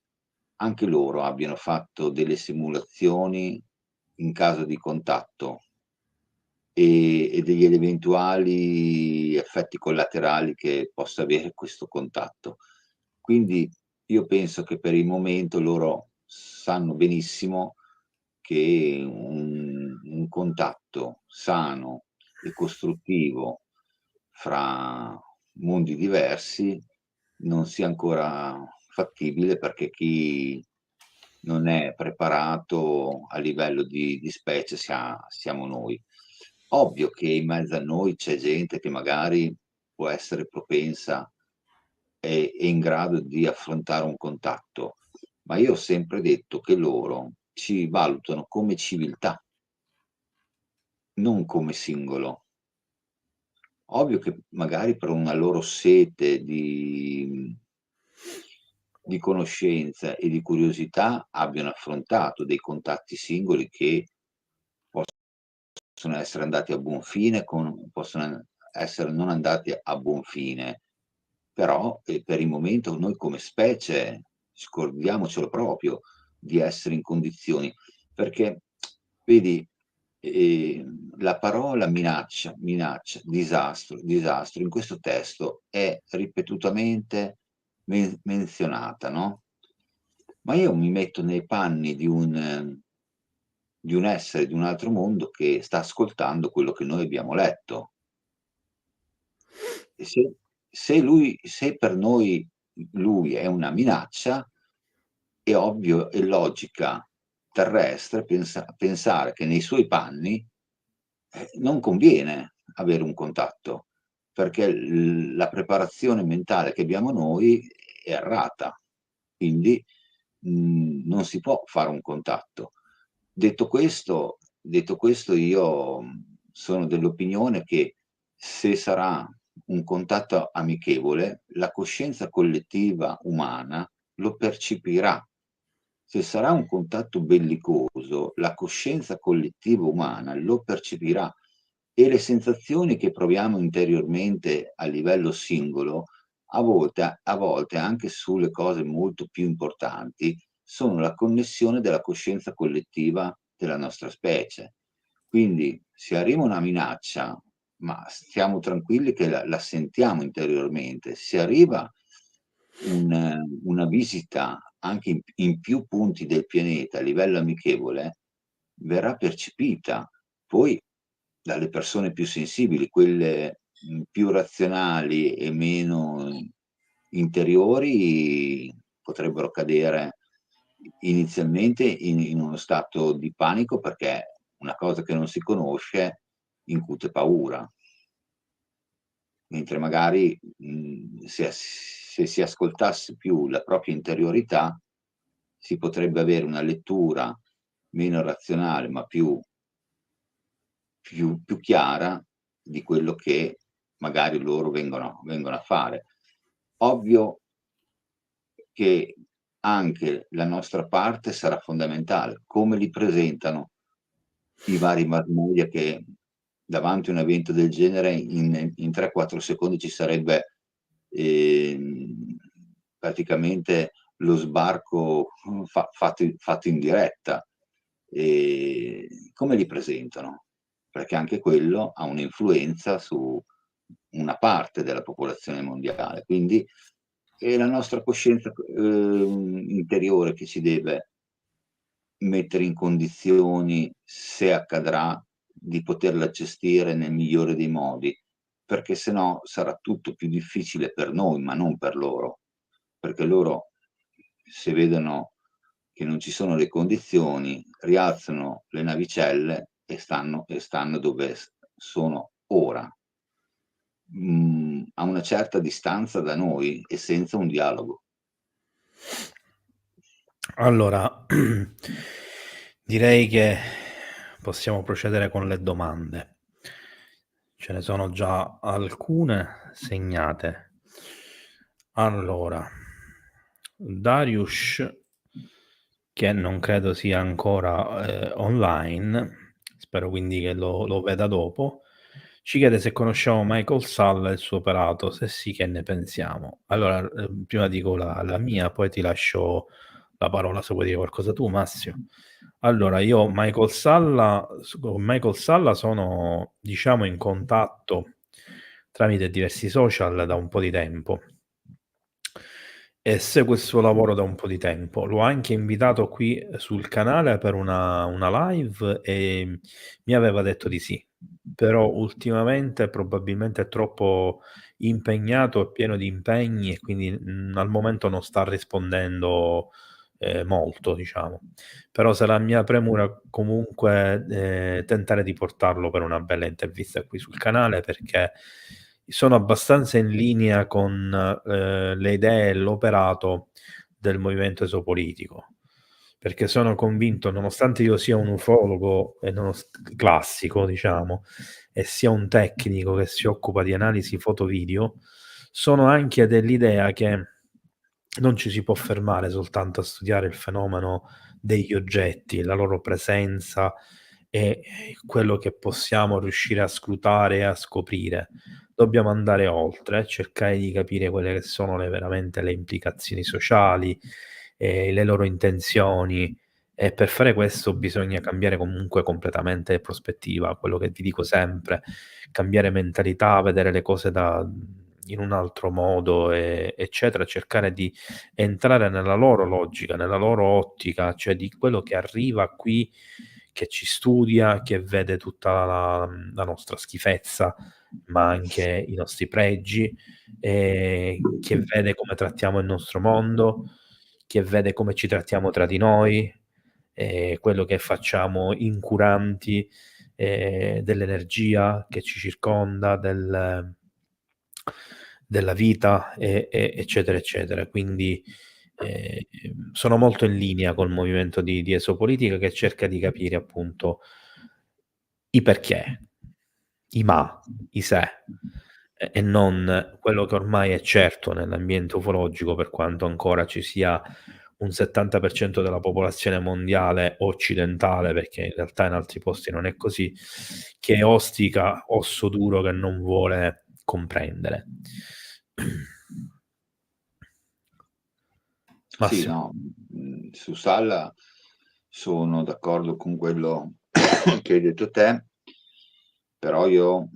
[SPEAKER 2] anche loro abbiano fatto delle simulazioni in caso di contatto, e degli eventuali effetti collaterali che possa avere questo contatto. Quindi io penso che per il momento loro sanno benissimo che un contatto sano e costruttivo fra mondi diversi non sia ancora fattibile, perché chi non è preparato a livello di specie siamo noi. Ovvio che in mezzo a noi c'è gente che magari può essere propensa e in grado di affrontare un contatto, ma io ho sempre detto che loro ci valutano come civiltà, non come singolo. Ovvio che magari per una loro sete di conoscenza e di curiosità abbiano affrontato dei contatti singoli che possono essere andati a buon fine, possono essere non andati a buon fine, però, per il momento noi come specie scordiamocelo proprio di essere in condizioni, perché vedi, la parola minaccia, disastro in questo testo è ripetutamente menzionata, no, ma io mi metto nei panni di un essere di un altro mondo che sta ascoltando quello che noi abbiamo letto. E se per noi lui è una minaccia, è ovvio e logica terrestre pensare che nei suoi panni, non conviene avere un contatto, perché la preparazione mentale che abbiamo noi è errata. Quindi, non si può fare un contatto. Detto questo io, sono dell'opinione che se sarà un contatto amichevole, la coscienza collettiva umana lo percepirà. Se sarà un contatto bellicoso, la coscienza collettiva umana lo percepirà, e le sensazioni che proviamo interiormente a livello singolo, a volte anche sulle cose molto più importanti, sono la connessione della coscienza collettiva della nostra specie. Quindi se arriva una minaccia, ma stiamo tranquilli che la sentiamo interiormente. Se arriva una visita anche in più punti del pianeta a livello amichevole, verrà percepita. Poi dalle persone più sensibili, quelle, più razionali e meno interiori, potrebbero cadere inizialmente in uno stato di panico, perché una cosa che non si conosce incute paura. Mentre magari, se si ascoltasse più la propria interiorità, si potrebbe avere una lettura meno razionale, ma più chiara di quello che magari loro vengono a fare. Ovvio che anche la nostra parte sarà fondamentale. Come li presentano i vari mass media, che davanti a un evento del genere in 3-4 secondi ci sarebbe praticamente lo sbarco fatto in diretta. Come li presentano? Perché anche quello ha un'influenza su una parte della popolazione mondiale. Quindi è la nostra coscienza interiore che ci deve mettere in condizioni, se accadrà, di poterla gestire nel migliore dei modi, perché se no sarà tutto più difficile per noi, ma non per loro. Perché loro, se vedono che non ci sono le condizioni, rialzano le navicelle e stanno dove sono ora, a una certa distanza da noi e senza un dialogo.
[SPEAKER 1] Allora, direi che possiamo procedere con le domande. Ce ne sono già alcune segnate. Allora, Darius, che non credo sia ancora online, spero quindi che lo veda dopo, ci chiede se conosciamo Michael Salla e il suo operato, se sì che ne pensiamo. Allora, prima dico la mia, poi ti lascio la parola se vuoi dire qualcosa tu, Massimo. Allora, io con Michael Salla sono, diciamo, in contatto tramite diversi social da un po' di tempo e seguo il suo lavoro da un po' di tempo. L'ho anche invitato qui sul canale per una live e mi aveva detto di sì, però ultimamente probabilmente è troppo impegnato e pieno di impegni e quindi al momento non sta rispondendo molto, diciamo. Però sarà mia premura comunque tentare di portarlo per una bella intervista qui sul canale perché sono abbastanza in linea con le idee e l'operato del movimento esopolitico, perché sono convinto, nonostante io sia un ufologo e classico, diciamo, e sia un tecnico che si occupa di analisi foto-video, sono anche dell'idea che non ci si può fermare soltanto a studiare il fenomeno degli oggetti, la loro presenza e quello che possiamo riuscire a scrutare e a scoprire. Dobbiamo andare oltre, cercare di capire quelle che sono veramente le implicazioni sociali, le loro intenzioni e per fare questo bisogna cambiare comunque completamente prospettiva, quello che vi dico sempre, cambiare mentalità, vedere le cose in un altro modo, eccetera, cercare di entrare nella loro logica, nella loro ottica, cioè di quello che arriva qui, che ci studia, che vede tutta la nostra schifezza, ma anche i nostri pregi, che vede come trattiamo il nostro mondo, che vede come ci trattiamo tra di noi, quello che facciamo incuranti dell'energia che ci circonda, della vita, eccetera, eccetera. Quindi sono molto in linea col movimento di esopolitica che cerca di capire appunto i perché, i ma, i se, e non quello che ormai è certo nell'ambiente ufologico, per quanto ancora ci sia un 70% della popolazione mondiale occidentale, perché in realtà in altri posti non è così, che ostica osso duro che non vuole comprendere.
[SPEAKER 2] Sì,
[SPEAKER 1] Massimo.
[SPEAKER 2] no, su Salla sono d'accordo con quello che hai detto te, però io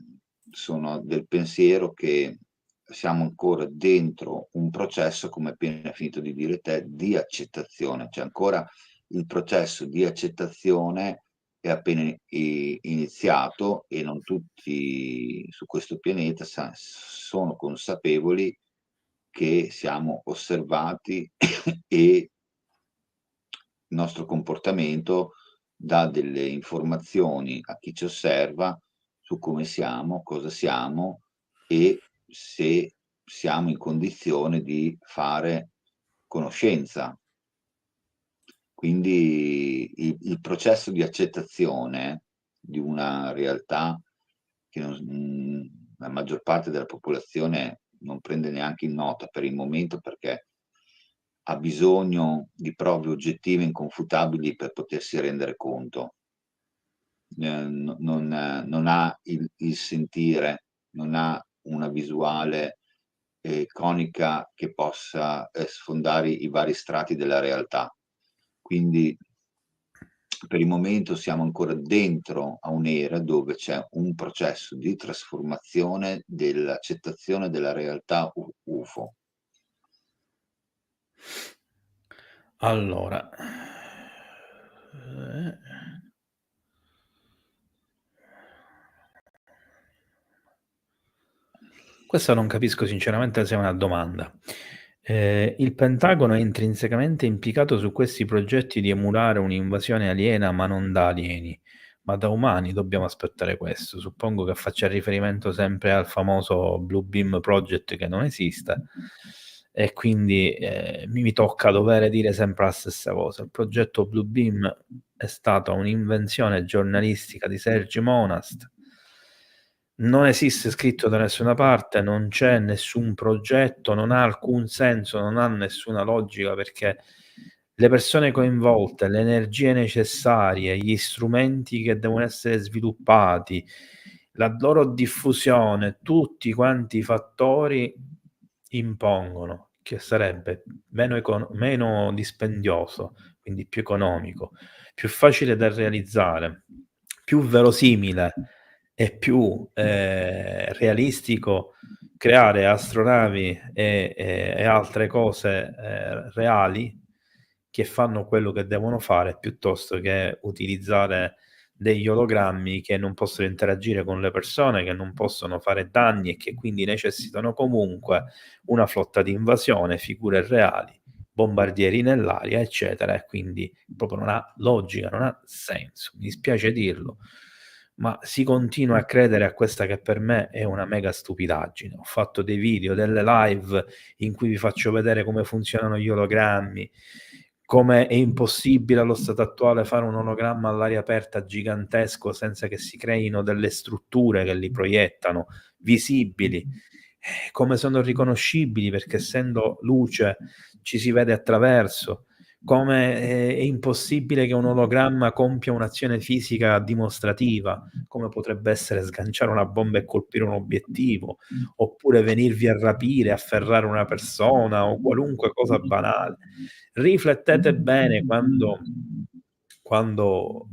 [SPEAKER 2] sono del pensiero che siamo ancora dentro un processo, come hai appena finito di dire te, di accettazione. C'è ancora il processo di accettazione è appena iniziato e non tutti su questo pianeta sono consapevoli che siamo osservati e il nostro comportamento dà delle informazioni a chi ci osserva su come siamo, cosa siamo e se siamo in condizione di fare conoscenza. Quindi il processo di accettazione di una realtà che la maggior parte della popolazione non prende neanche in nota per il momento, perché ha bisogno di prove oggettive inconfutabili per potersi rendere conto. Non ha il sentire, non ha una visuale conica che possa sfondare i vari strati della realtà. Quindi per il momento siamo ancora dentro a un'era dove c'è un processo di trasformazione dell'accettazione della realtà UFO.
[SPEAKER 1] Allora, questa non capisco sinceramente se è una domanda. Il Pentagono è intrinsecamente impiccato su questi progetti di emulare un'invasione aliena, ma non da alieni, ma da umani. Dobbiamo aspettare questo. Suppongo che faccia riferimento sempre al famoso Blue Beam Project che non esiste, e quindi mi tocca dovere dire sempre la stessa cosa. Il progetto Blue Beam è stata un'invenzione giornalistica di Sergi Monast. Non esiste scritto da nessuna parte, non c'è nessun progetto, non ha alcun senso, non ha nessuna logica, perché le persone coinvolte, le energie necessarie, gli strumenti che devono essere sviluppati, la loro diffusione, tutti quanti i fattori impongono che sarebbe meno dispendioso, quindi più economico, più facile da realizzare, più verosimile e più realistico creare astronavi e altre cose reali che fanno quello che devono fare, piuttosto che utilizzare degli ologrammi che non possono interagire con le persone, che non possono fare danni e che quindi necessitano comunque una flotta di invasione, figure reali, bombardieri nell'aria, eccetera, e quindi proprio non ha logica, non ha senso. Mi dispiace dirlo, ma si continua a credere a questa che per me è una mega stupidaggine. Ho fatto dei video, delle live in cui vi faccio vedere come funzionano gli ologrammi, come è impossibile allo stato attuale fare un ologramma all'aria aperta gigantesco senza che si creino delle strutture che li proiettano, visibili, come sono riconoscibili perché essendo luce ci si vede attraverso, come è impossibile che un ologramma compia un'azione fisica dimostrativa, come potrebbe essere sganciare una bomba e colpire un obiettivo, oppure venirvi a rapire, afferrare una persona o qualunque cosa banale. Riflettete bene quando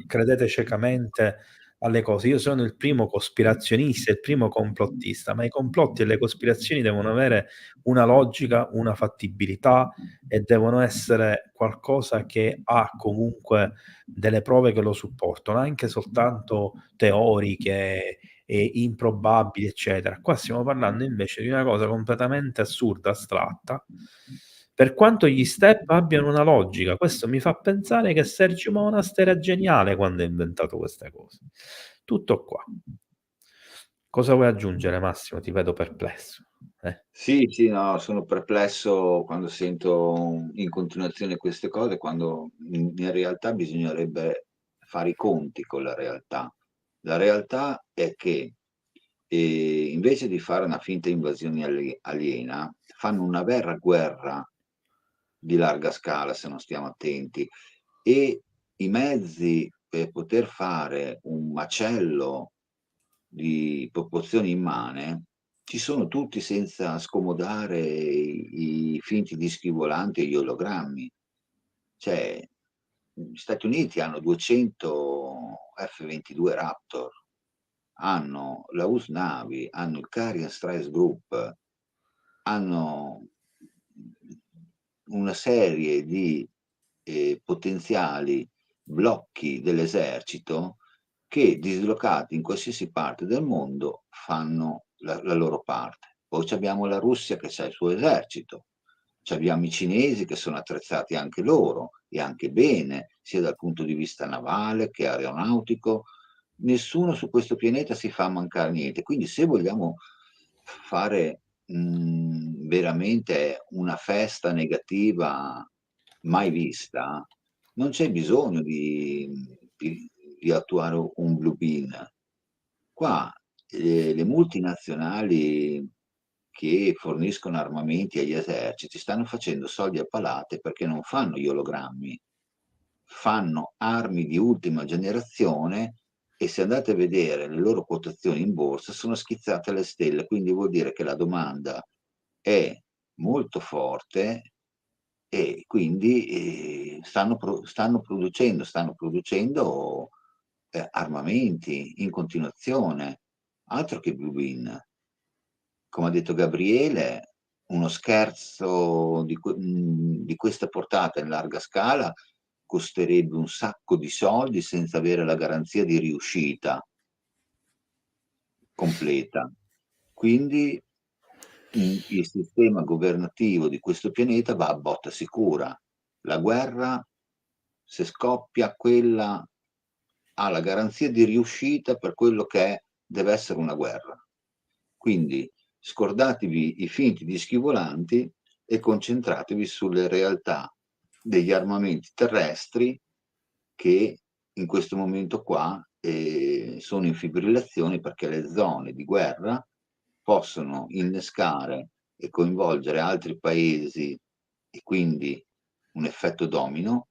[SPEAKER 1] credete ciecamente alle cose. Io sono il primo cospirazionista, il primo complottista, ma i complotti e le cospirazioni devono avere una logica, una fattibilità e devono essere qualcosa che ha comunque delle prove che lo supportano, anche soltanto teoriche e improbabili, eccetera. Qua stiamo parlando invece di una cosa completamente assurda, astratta, per quanto gli step abbiano una logica. Questo mi fa pensare che Sergio Monast era geniale quando ha inventato queste cose. Tutto qua. Cosa vuoi aggiungere, Massimo? Ti vedo perplesso.
[SPEAKER 2] Sì, sì, no, sono perplesso quando sento in continuazione queste cose, quando in realtà bisognerebbe fare i conti con la realtà. La realtà è che invece di fare una finta invasione aliena, fanno una vera guerra di larga scala, se non stiamo attenti, e i mezzi per poter fare un macello di proporzioni immane ci sono tutti, senza scomodare i finti dischi volanti e gli ologrammi. Cioè, gli Stati Uniti hanno 200 F-22 Raptor, hanno la US Navy, hanno il Carrier Strike Group, hanno una serie di potenziali blocchi dell'esercito che, dislocati in qualsiasi parte del mondo, fanno la loro parte. Poi abbiamo la Russia che ha il suo esercito, abbiamo i cinesi che sono attrezzati anche loro, e anche bene, sia dal punto di vista navale che aeronautico. Nessuno su questo pianeta si fa mancare niente. Quindi se vogliamo fare veramente una festa negativa mai vista, non c'è bisogno di attuare un Blue Beam. Qua le multinazionali che forniscono armamenti agli eserciti stanno facendo soldi a palate perché non fanno gli ologrammi, fanno armi di ultima generazione e se andate a vedere le loro quotazioni in borsa sono schizzate alle stelle, quindi vuol dire che la domanda è molto forte e quindi stanno producendo armamenti in continuazione, altro che Blue Bean. Come ha detto Gabriele, uno scherzo di questa portata in larga scala costerebbe un sacco di soldi senza avere la garanzia di riuscita completa. Quindi il sistema governativo di questo pianeta va a botta sicura. La guerra, se scoppia, quella ha la garanzia di riuscita per quello che è, deve essere una guerra. Quindi scordatevi i finti dischi volanti e concentratevi sulle realtà degli armamenti terrestri che in questo momento qua sono in fibrillazione perché le zone di guerra possono innescare e coinvolgere altri paesi e quindi un effetto domino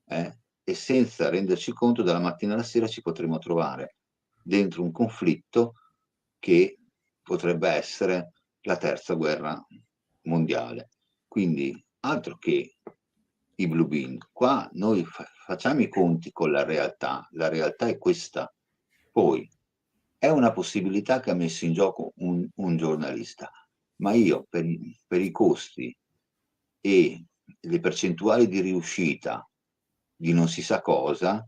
[SPEAKER 2] e senza renderci conto dalla mattina alla sera ci potremo trovare dentro un conflitto che potrebbe essere la terza guerra mondiale. Quindi altro che i Blue Bean, qua noi facciamo i conti con la realtà è questa. Poi è una possibilità che ha messo in gioco un giornalista, ma io per i costi e le percentuali di riuscita di non si sa cosa,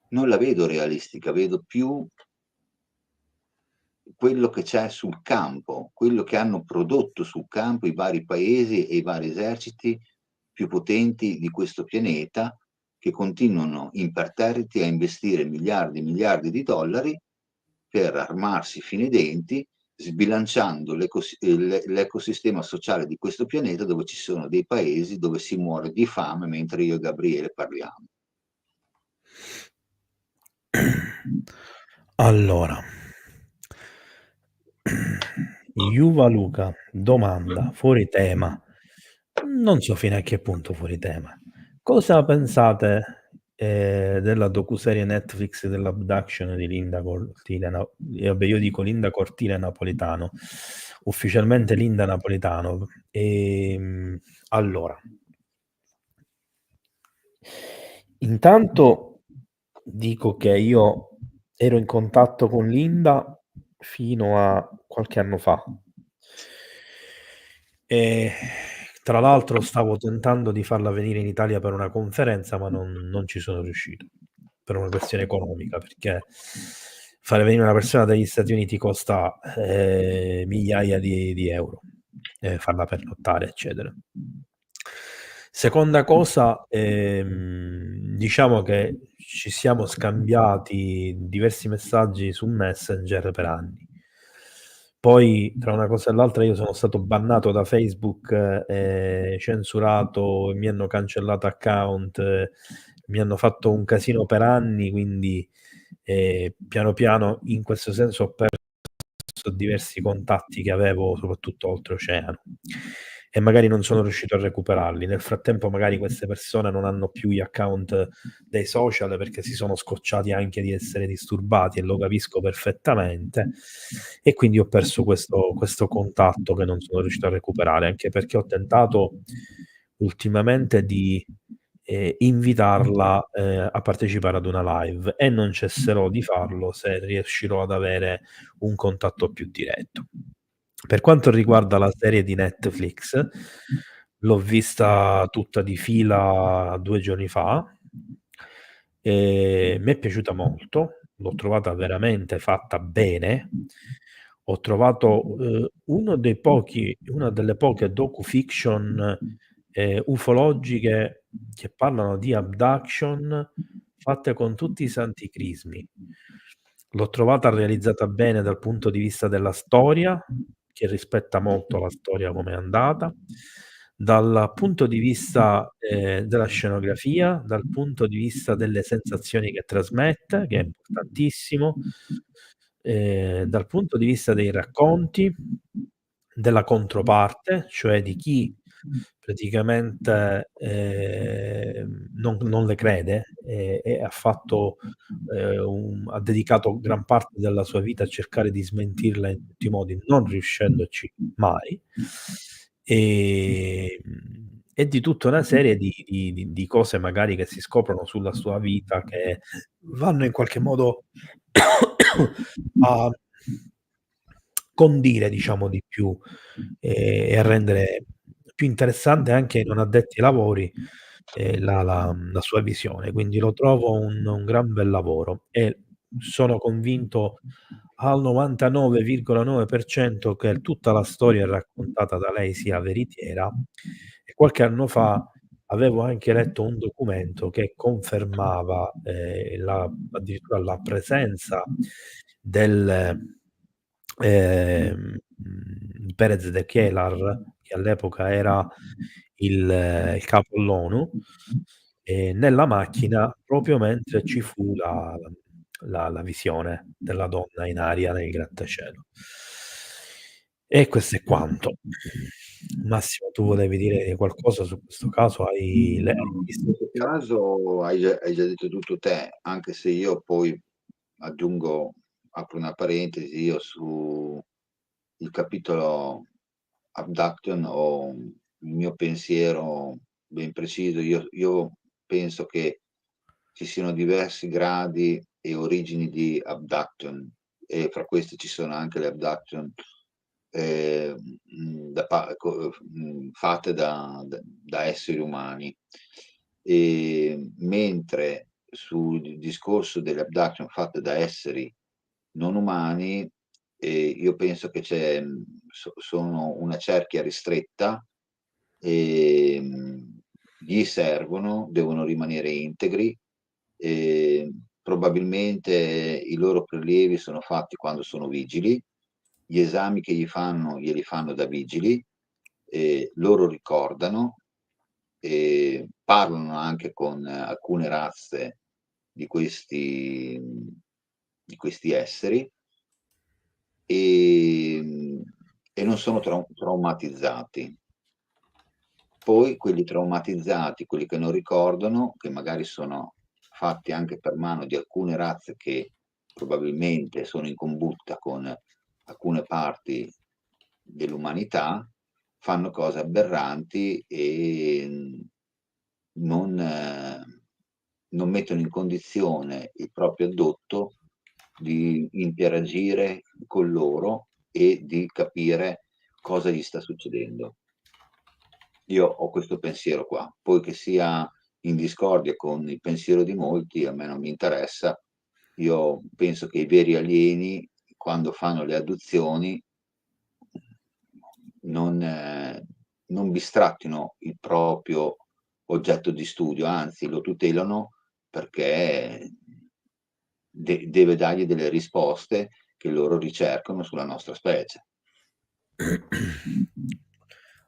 [SPEAKER 2] non la vedo realistica, vedo più quello che c'è sul campo, quello che hanno prodotto sul campo i vari paesi e i vari eserciti più potenti di questo pianeta, che continuano imperterriti a investire miliardi e miliardi di dollari per armarsi fino ai denti, sbilanciando l'ecosistema sociale di questo pianeta, dove ci sono dei paesi dove si muore di fame mentre io e Gabriele parliamo.
[SPEAKER 1] Allora, Yuva Luca domanda, fuori tema, non so fino a che punto fuori tema. Cosa pensate della docuserie Netflix dell'abduction di Linda Cortile? Vabbè, io dico Linda Cortile Napolitano, ufficialmente Linda Napolitano. Allora, intanto dico che io ero in contatto con Linda fino a qualche anno fa. E tra l'altro stavo tentando di farla venire in Italia per una conferenza, ma non ci sono riuscito per una questione economica, perché fare venire una persona dagli Stati Uniti costa migliaia di euro, farla pernottare, eccetera. Seconda cosa, diciamo che ci siamo scambiati diversi messaggi su Messenger per anni. Poi tra una cosa e l'altra io sono stato bannato da Facebook, censurato, mi hanno cancellato account, mi hanno fatto un casino per anni, quindi piano piano in questo senso ho perso diversi contatti che avevo soprattutto oltreoceano e magari non sono riuscito a recuperarli. Nel frattempo magari queste persone non hanno più gli account dei social perché si sono scocciati anche di essere disturbati e lo capisco perfettamente e quindi ho perso questo contatto che non sono riuscito a recuperare, anche perché ho tentato ultimamente di invitarla a partecipare ad una live e non cesserò di farlo se riuscirò ad avere un contatto più diretto. Per quanto riguarda la serie di Netflix, l'ho vista tutta di fila 2 giorni fa e m'è piaciuta molto, l'ho trovata veramente fatta bene. Ho trovato, una delle poche docufiction, ufologiche che parlano di abduction fatte con tutti i santi crismi. L'ho trovata realizzata bene dal punto di vista della storia, che rispetta molto la storia come è andata, dal punto di vista, della scenografia, dal punto di vista delle sensazioni che trasmette, che è importantissimo, dal punto di vista dei racconti, della controparte, cioè di chi praticamente, non le crede e ha fatto, ha dedicato gran parte della sua vita a cercare di smentirla in tutti i modi, non riuscendoci mai. E di tutta una serie di cose magari che si scoprono sulla sua vita che vanno in qualche modo a condire, diciamo, di più, e a rendere più interessante anche ai non addetti ai lavori, la sua visione. Quindi lo trovo un gran bel lavoro e sono convinto al 99,9% che tutta la storia raccontata da lei sia veritiera. E qualche anno fa avevo anche letto un documento che confermava, addirittura la presenza del Perez de Kelar, che all'epoca era il capo dell'ONU, nella macchina proprio mentre ci fu la visione della donna in aria nel grattacielo. E questo è quanto. Massimo, tu volevi dire qualcosa su questo caso? Hai
[SPEAKER 2] No, in
[SPEAKER 1] visto
[SPEAKER 2] questo caso hai già detto tutto te, anche se io poi aggiungo, apro una parentesi, io su il capitolo abduction ho il mio pensiero ben preciso. Io penso che ci siano diversi gradi e origini di abduction e fra questi ci sono anche le abduction, fatte da esseri umani. Mentre sul discorso delle abduction fatte da esseri non umani, io penso che sono una cerchia ristretta, gli servono, devono rimanere integri, probabilmente i loro prelievi sono fatti quando sono vigili, gli esami che gli fanno glieli fanno da vigili, loro ricordano, parlano anche con alcune razze di questi esseri, ehm, e non sono traumatizzati. Poi quelli traumatizzati, quelli che non ricordano, che magari sono fatti anche per mano di alcune razze che probabilmente sono in combutta con alcune parti dell'umanità, fanno cose aberranti e non non mettono in condizione il proprio addotto di interagire con loro e di capire cosa gli sta succedendo. Io ho questo pensiero qua, poi che sia in discordia con il pensiero di molti a me non mi interessa. Io penso che i veri alieni, quando fanno le adduzioni, non non bistrattino il proprio oggetto di studio, anzi lo tutelano perché deve dargli delle risposte che loro ricercano sulla nostra specie.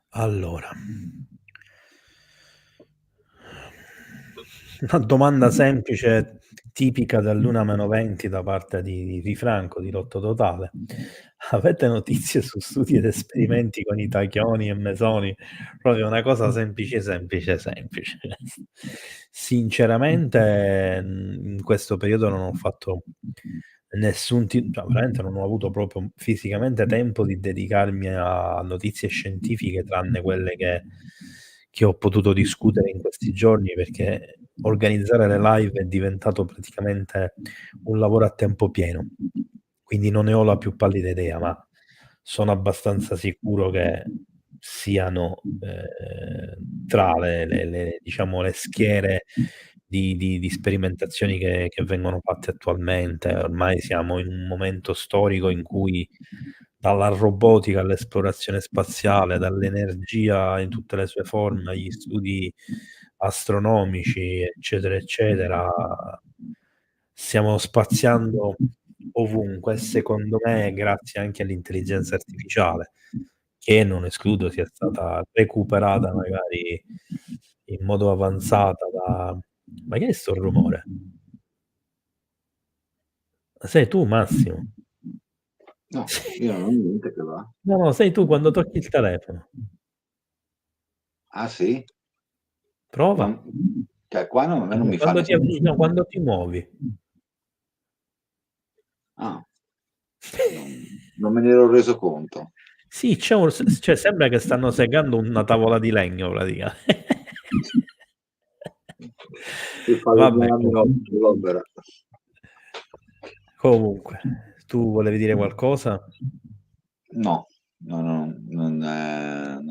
[SPEAKER 1] allora, una domanda semplice, tipica dell'1-20 da parte di Franco, di Rotto Totale. Avete notizie su studi ed esperimenti con i tachioni e mesoni? Proprio una cosa semplice, semplice, semplice. Sinceramente, in questo periodo non ho fatto nessun cioè veramente non ho avuto proprio fisicamente tempo di dedicarmi a notizie scientifiche, tranne quelle che ho potuto discutere in questi giorni, perché organizzare le live è diventato praticamente un lavoro a tempo pieno. Quindi non ne ho la più pallida idea, ma sono abbastanza sicuro che siano, tra le diciamo le schiere di sperimentazioni che vengono fatte attualmente. Ormai siamo in un momento storico in cui dalla robotica all'esplorazione spaziale, dall'energia in tutte le sue forme, agli studi astronomici, eccetera, eccetera, stiamo spaziando ovunque e secondo me grazie anche all'intelligenza artificiale, che non escludo sia stata recuperata magari in modo avanzata da ma che è sto rumore? Sei tu Massimo?
[SPEAKER 2] No, io non ho niente che va.
[SPEAKER 1] No, no, sei tu quando tocchi il telefono.
[SPEAKER 2] Ah sì?
[SPEAKER 1] Prova.
[SPEAKER 2] Ma cioè qua a me non mi fa
[SPEAKER 1] Quando ti
[SPEAKER 2] nessun
[SPEAKER 1] avvicini, no, quando ti muovi.
[SPEAKER 2] ah, non me ne ero reso conto.
[SPEAKER 1] Sì, cioè, sembra che stanno segando una tavola di legno praticamente.
[SPEAKER 2] Il
[SPEAKER 1] Vabbè,
[SPEAKER 2] falegname dell'opera.
[SPEAKER 1] comunque, tu volevi dire qualcosa?
[SPEAKER 2] No, non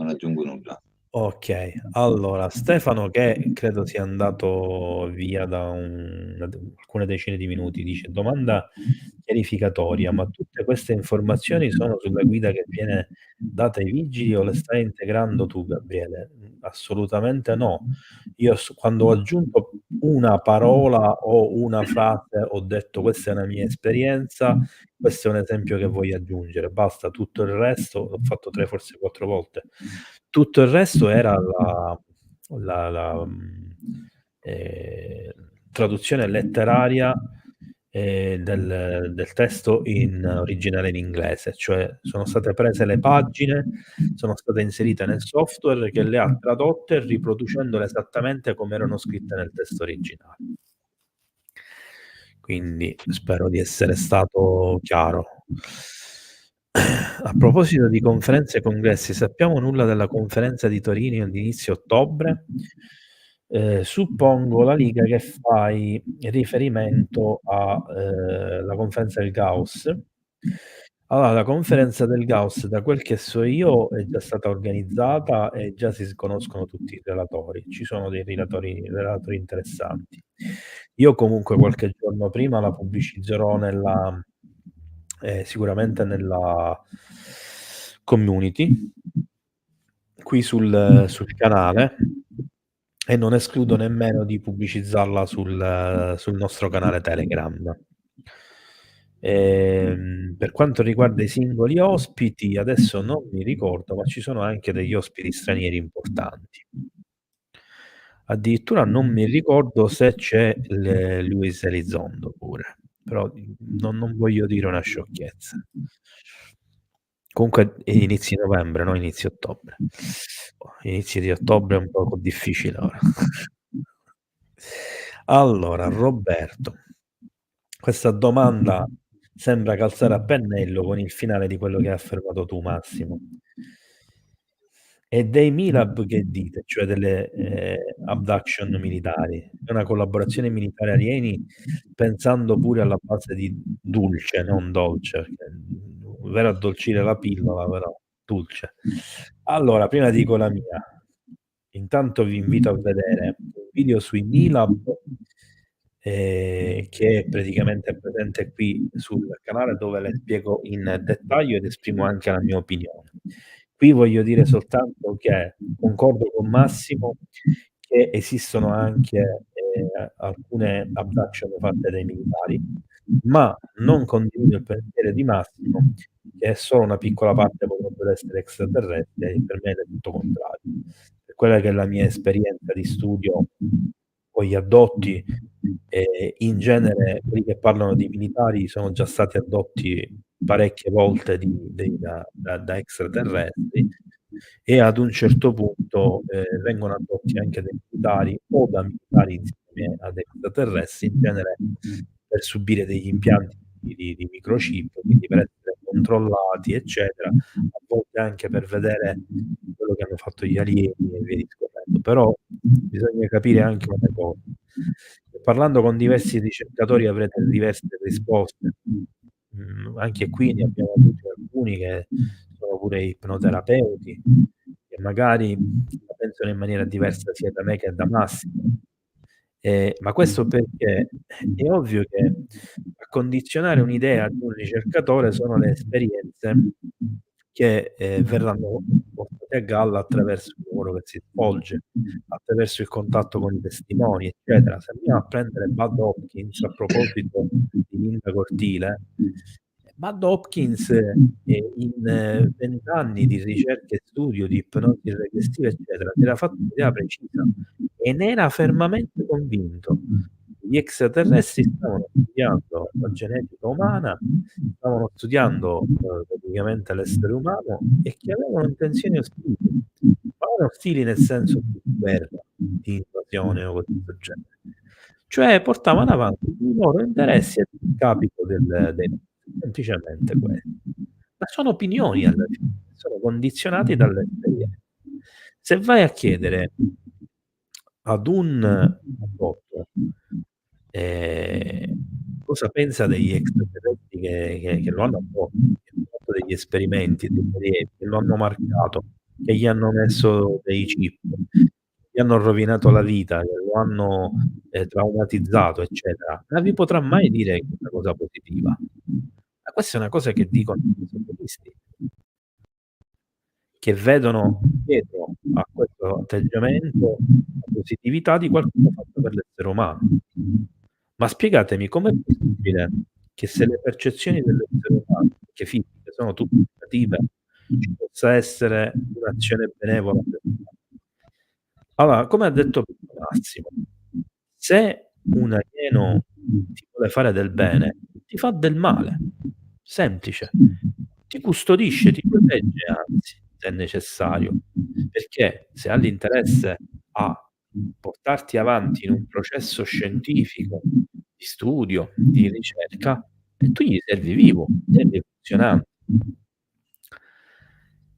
[SPEAKER 2] aggiungo nulla.
[SPEAKER 1] Ok, allora Stefano, che credo sia andato via da alcune decine di minuti, dice: domanda chiarificatoria, ma tutte queste informazioni sono sulla guida che viene data ai vigili o le stai integrando tu, Gabriele? Assolutamente no. Io quando ho aggiunto una parola o una frase ho detto questa è una mia esperienza, questo è un esempio che voglio aggiungere, basta. Tutto il resto l'ho fatto 3, forse 4 volte. Tutto il resto era traduzione letteraria, del testo in originale in inglese, cioè sono state prese le pagine, sono state inserite nel software che le ha tradotte riproducendole esattamente come erano scritte nel testo originale. Quindi spero di essere stato chiaro. A proposito di conferenze e congressi, sappiamo nulla della conferenza di Torino di inizio ottobre? Suppongo la Liga che fai riferimento a la conferenza del Gauss. Allora, la conferenza del Gauss, da quel che so io, è già stata organizzata e già si conoscono tutti i relatori. Ci sono dei relatori interessanti. Io comunque qualche giorno prima la pubblicizzerò sicuramente nella community, qui sul canale, e non escludo nemmeno di pubblicizzarla sul nostro canale Telegram. Per quanto riguarda i singoli ospiti, adesso non mi ricordo, ma ci sono anche degli ospiti stranieri importanti. Addirittura non mi ricordo se c'è Luis Elizondo pure, però non voglio dire una sciocchezza. Comunque è inizi novembre, no inizi ottobre. Inizi di ottobre è un poco difficile ora. Allora, Roberto, questa domanda sembra calzare a pennello con il finale di quello che hai affermato tu, Massimo. E dei MILAB che dite, cioè delle abduction militari? È una collaborazione militare alieni, pensando pure alla base di Dulce, non Dolce, perché vero addolcire la pillola, però Dulce. Allora, prima dico la mia. Intanto vi invito a vedere un video sui MILAB, che è praticamente presente qui sul canale, dove le spiego in dettaglio ed esprimo anche la mia opinione. Qui voglio dire soltanto che concordo con Massimo che esistono anche alcune abduction fatte dai militari, ma non condivido il pensiero di Massimo che solo una piccola parte potrebbero essere extraterrestri, e per me è del tutto contrario. Per quella che è la mia esperienza di studio con gli addotti, in genere quelli che parlano di militari sono già stati addotti parecchie volte da extraterrestri, e ad un certo punto vengono addotti anche dai militari o da militari insieme ad extraterrestri, in genere per subire degli impianti di microchip, quindi per essere controllati, eccetera, a volte anche per vedere quello che hanno fatto gli alieni e via discorrendo. Però bisogna capire anche una cosa: parlando con diversi ricercatori avrete diverse risposte. Anche qui ne abbiamo avuti alcuni che sono pure ipnoterapeuti, che magari la pensano in maniera diversa sia da me che da Massimo. Ma questo perché è ovvio che a condizionare un'idea di un ricercatore sono le esperienze che verranno portate a galla attraverso il lavoro che si svolge, attraverso il contatto con i testimoni, eccetera. Se andiamo a prendere Bud Hopkins, a proposito di Linda Cortile, Bud Hopkins, in 20 anni di ricerca e studio di ipnosi regressiva, eccetera, si era fatto un'idea precisa e ne era fermamente convinto. gli extraterrestri stavano studiando la genetica umana, stavano studiando, praticamente l'essere umano e che avevano intenzioni ostili, ma non ostili nel senso di guerra, di invasione o cose del genere. Cioè portavano avanti i loro interessi a discapito dei nostri, semplicemente questo. Ma sono opinioni alla fine, sono condizionati dalle esperienze. Se vai a chiedere ad un adotto, ehm, cosa pensa degli extraterrestri che lo hanno accolto, che hanno fatto degli esperimenti, degli alieni, che lo hanno marcato, che gli hanno messo dei chip, gli hanno rovinato la vita, che lo hanno, traumatizzato, eccetera, ma vi potrà mai dire una cosa positiva? Ma questa è una cosa che dicono i masochisti, che vedono dietro a questo atteggiamento la positività di qualcosa fatto per l'essere umano. Ma spiegatemi com'è possibile che se le percezioni dell'essere umano, che fisiche, sono tutte negative, ci possa essere un'azione benevola per allora, come ha detto prima Massimo, se un alieno ti vuole fare del bene, ti fa del male. Semplice. Ti custodisce, ti protegge anzi, se è necessario, perché se ha l'interesse a portarti avanti in un processo scientifico, di studio, di ricerca, e tu gli servi vivo, gli servi funzionante.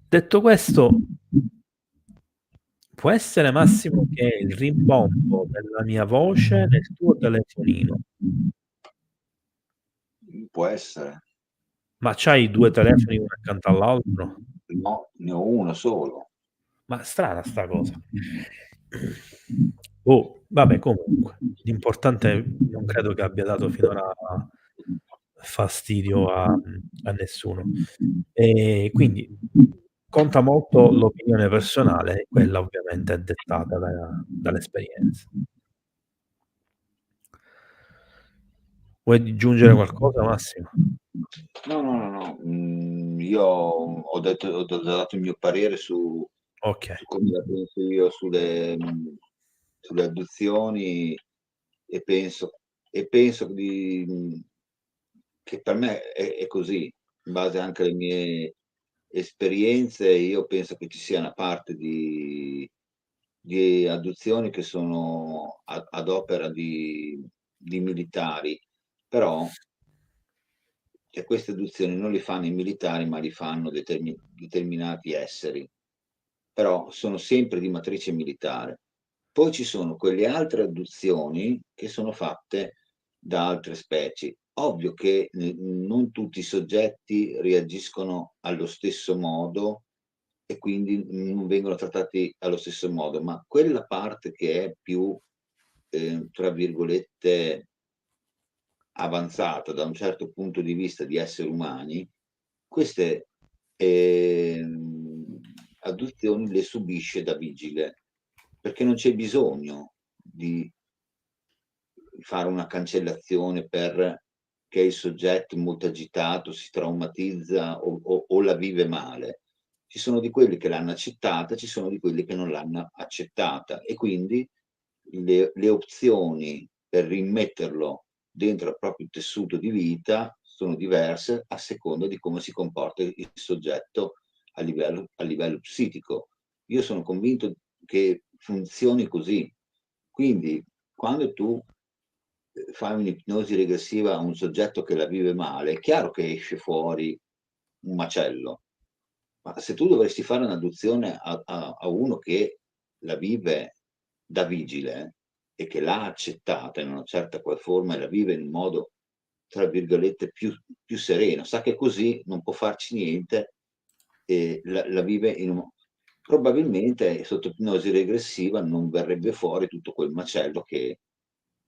[SPEAKER 1] Detto questo, può essere Massimo che il rimbombo della mia voce nel tuo telefonino,
[SPEAKER 2] Può essere.
[SPEAKER 1] ma c'hai 2 telefoni uno accanto all'altro?
[SPEAKER 2] No, ne ho uno solo.
[SPEAKER 1] Ma strana sta cosa. Boh, vabbè comunque, l'importante non credo che abbia dato finora fastidio a nessuno. Quindi conta molto l'opinione personale e quella ovviamente è dettata dall'esperienza. Vuoi aggiungere qualcosa Massimo?
[SPEAKER 2] No, no, no, no. Io ho dato il mio parere
[SPEAKER 1] Okay.
[SPEAKER 2] su come la penso io sulle adozioni e penso che per me è così, in base anche alle mie esperienze. Io penso che ci sia una parte di adozioni che sono ad opera di militari, però che queste adozioni non li fanno i militari, ma li fanno determinati esseri, però sono sempre di matrice militare. Poi ci sono quelle altre adozioni che sono fatte da altre specie. Ovvio che non tutti i soggetti reagiscono allo stesso modo e quindi non vengono trattati allo stesso modo, ma quella parte che è più, tra virgolette avanzata da un certo punto di vista di esseri umani, queste, adozioni le subisce da vigile, perché non c'è bisogno di fare una cancellazione perché il soggetto molto agitato si traumatizza o la vive male. Ci sono di quelli che l'hanno accettata, ci sono di quelli che non l'hanno accettata e quindi le opzioni per rimetterlo dentro al proprio tessuto di vita sono diverse a seconda di come si comporta il soggetto a livello psichico. Io sono convinto che funzioni così. Quindi quando tu, fai un'ipnosi regressiva a un soggetto che la vive male, è chiaro che esce fuori un macello. Ma se tu dovresti fare un'adozione a uno che la vive da vigile e che l'ha accettata in una certa qual forma e la vive in un modo, tra virgolette, "più sereno", sa che così non può farci niente e la vive in un probabilmente sotto ipnosi regressiva non verrebbe fuori tutto quel macello che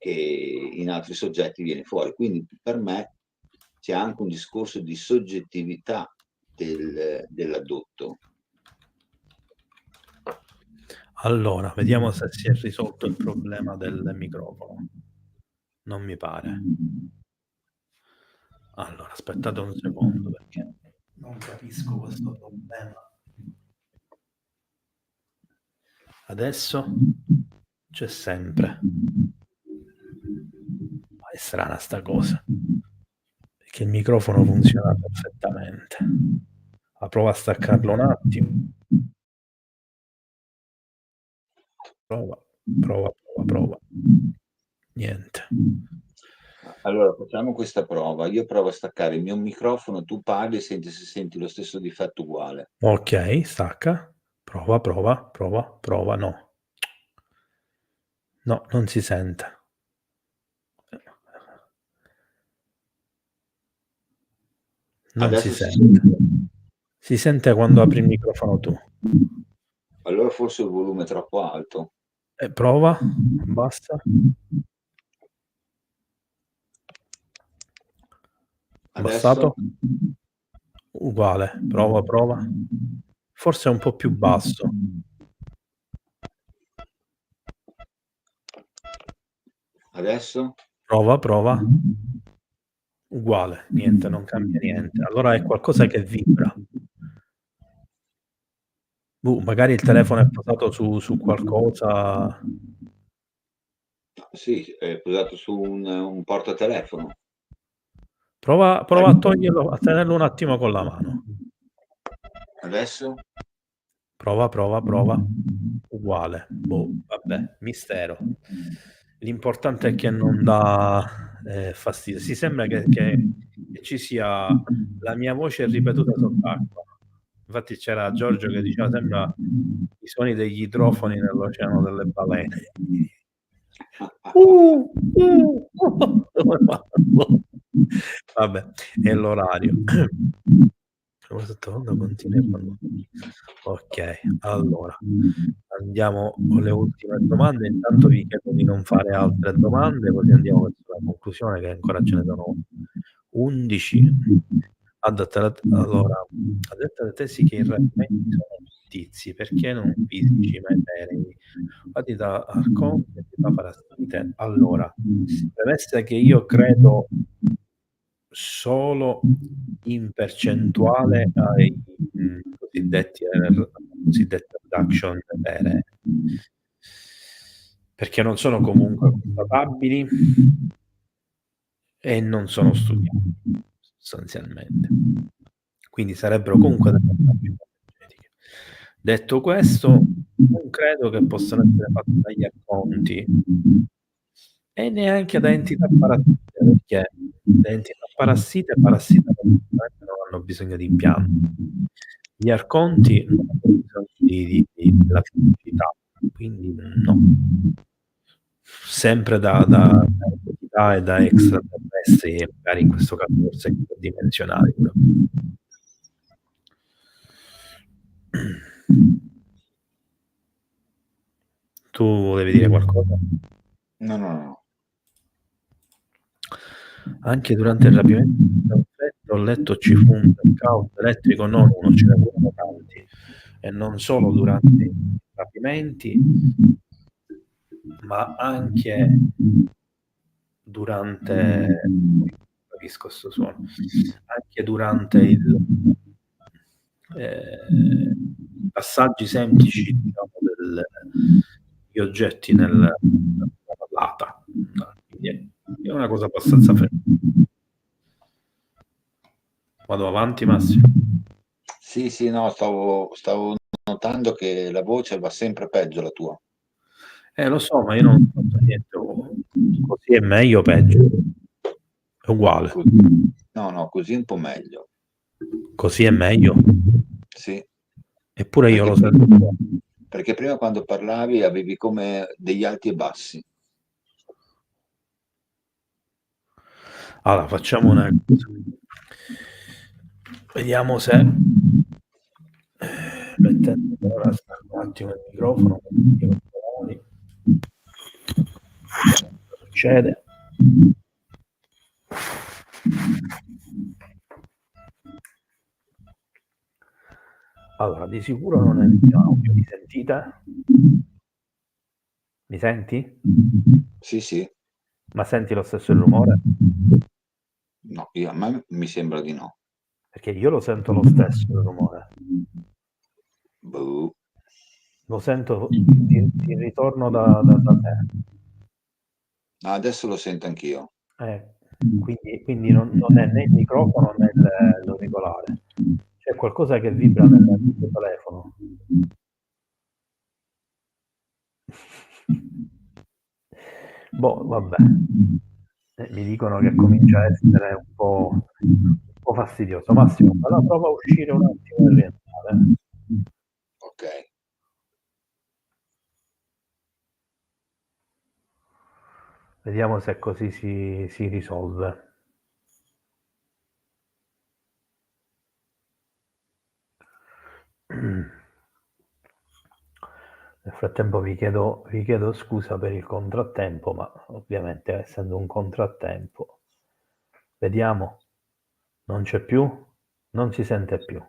[SPEAKER 2] in altri soggetti viene fuori. Quindi per me c'è anche un discorso di soggettività dell'addotto.
[SPEAKER 1] Allora, vediamo se si è risolto il problema del microfono. Non mi pare. Allora, aspettate un secondo perché non capisco questo problema. Adesso c'è sempre. strana sta cosa, perché il microfono funziona perfettamente. Ma prova a staccarlo un attimo. Prova. Niente.
[SPEAKER 2] Allora, facciamo questa prova. Io provo a staccare il mio microfono, tu parli e senti se senti lo stesso difetto uguale.
[SPEAKER 1] Ok, stacca. Prova. No. No, non si sente. Non si
[SPEAKER 2] Adesso si
[SPEAKER 1] sente.
[SPEAKER 2] sente.
[SPEAKER 1] Si sente quando apri il microfono tu.
[SPEAKER 2] Allora forse il volume è troppo alto.
[SPEAKER 1] Prova, abbassa.
[SPEAKER 2] Adesso?
[SPEAKER 1] Abbassato? Uguale. Prova. Forse è un po' più basso.
[SPEAKER 2] Adesso?
[SPEAKER 1] Prova. Uguale, niente, non cambia niente. Allora è qualcosa che vibra. Magari il telefono è posato su qualcosa.
[SPEAKER 2] Sì, è posato su un portatelefono.
[SPEAKER 1] Prova
[SPEAKER 2] Vai.
[SPEAKER 1] a toglierlo, a tenerlo un attimo con la mano.
[SPEAKER 2] Adesso?
[SPEAKER 1] Prova. Uguale. Vabbè, mistero. L'importante è che non dà fastidio. Si sembra che ci sia la mia voce ripetuta sott'acqua. Infatti c'era Giorgio che diceva sembra i suoni degli idrofoni nell'oceano delle balene. Vabbè, è l'orario. Sottofondo continua quando... Ok, allora andiamo con le ultime domande. Intanto vi chiedo di non fare altre domande, così andiamo verso la conclusione, che ancora ce ne sono 11. Allora, ha detto la tesi che i rapimenti sono fittizi, perché non fisici ma eterei? Fatti da Arconte e da Parassite. Allora, premessa che io credo solo in percentuale ai cosiddette abduction vere, perché non sono comunque constatabili e non sono studiati sostanzialmente. Quindi sarebbero comunque delle abduction energetiche. Detto questo, non credo che possano essere fatte dagli acconti e neanche da entità parassite, perché le entità parassite non hanno bisogno di impianti. Gli arconti non hanno bisogno della fisicità, quindi no. Sempre da entità e da extraterrestri, e magari in questo caso forse interdimensionali. Tu volevi dire qualcosa?
[SPEAKER 2] No.
[SPEAKER 1] Anche durante il rapimento ho letto ci fu un blackout elettrico, non uno, ce ne furono tanti, e non solo durante i rapimenti, ma anche durante, capisco sto suono, anche durante i passaggi semplici, diciamo, degli oggetti nella pallata. Quindi è una cosa abbastanza frequente. Vado avanti, Massimo.
[SPEAKER 2] Sì, no, stavo notando che la voce va sempre peggio la tua.
[SPEAKER 1] Lo so, ma io non ho fatto niente. Così è meglio o peggio? È uguale.
[SPEAKER 2] No, così è un po' meglio.
[SPEAKER 1] Così è meglio?
[SPEAKER 2] Sì.
[SPEAKER 1] Eppure io lo sento.
[SPEAKER 2] Perché prima quando parlavi avevi come degli alti e bassi.
[SPEAKER 1] Allora, facciamo una cosa. Vediamo se mettendo ora un attimo il microfono, succede. Allora, di sicuro non è il mio audio, mi sentite? Mi senti?
[SPEAKER 2] Sì.
[SPEAKER 1] Ma senti lo stesso il rumore?
[SPEAKER 2] No, a me mi sembra di no.
[SPEAKER 1] Perché io lo sento lo stesso il rumore.
[SPEAKER 2] Boh.
[SPEAKER 1] Lo sento di ritorno da te.
[SPEAKER 2] Adesso lo sento anch'io.
[SPEAKER 1] Quindi non è né il microfono né l'auricolare. C'è qualcosa che vibra nel tuo telefono. Boh, vabbè. Mi dicono che comincia a essere un po' fastidioso. Massimo, allora prova a uscire un attimo e rientrare.
[SPEAKER 2] Ok.
[SPEAKER 1] Vediamo se così si risolve. Nel frattempo vi chiedo scusa per il contrattempo, ma ovviamente essendo un contrattempo, vediamo, non c'è più, non si sente più.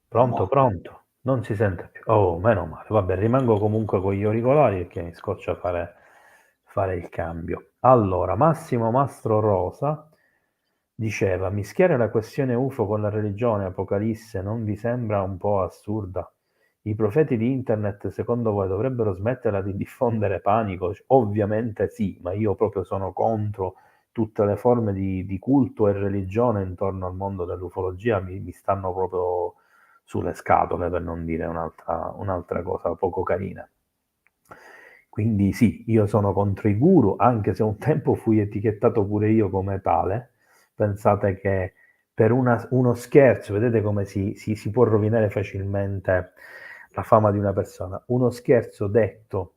[SPEAKER 1] Pronto,
[SPEAKER 2] Mo.
[SPEAKER 1] pronto, non si sente più. Oh, meno male. Vabbè, rimango comunque con gli auricolari perché mi scoccia fare il cambio. Allora, Massimo Mastro Rosa diceva: mischiare la questione UFO con la religione, Apocalisse, non vi sembra un po' assurda? I profeti di internet, secondo voi, dovrebbero smetterla di diffondere panico? Ovviamente sì, ma io proprio sono contro tutte le forme di culto e religione intorno al mondo dell'ufologia, mi stanno proprio sulle scatole, per non dire un'altra cosa poco carina. Quindi sì, io sono contro i guru, anche se un tempo fui etichettato pure io come tale. Pensate che per uno scherzo, vedete come si può rovinare facilmente la fama di una persona. Uno scherzo detto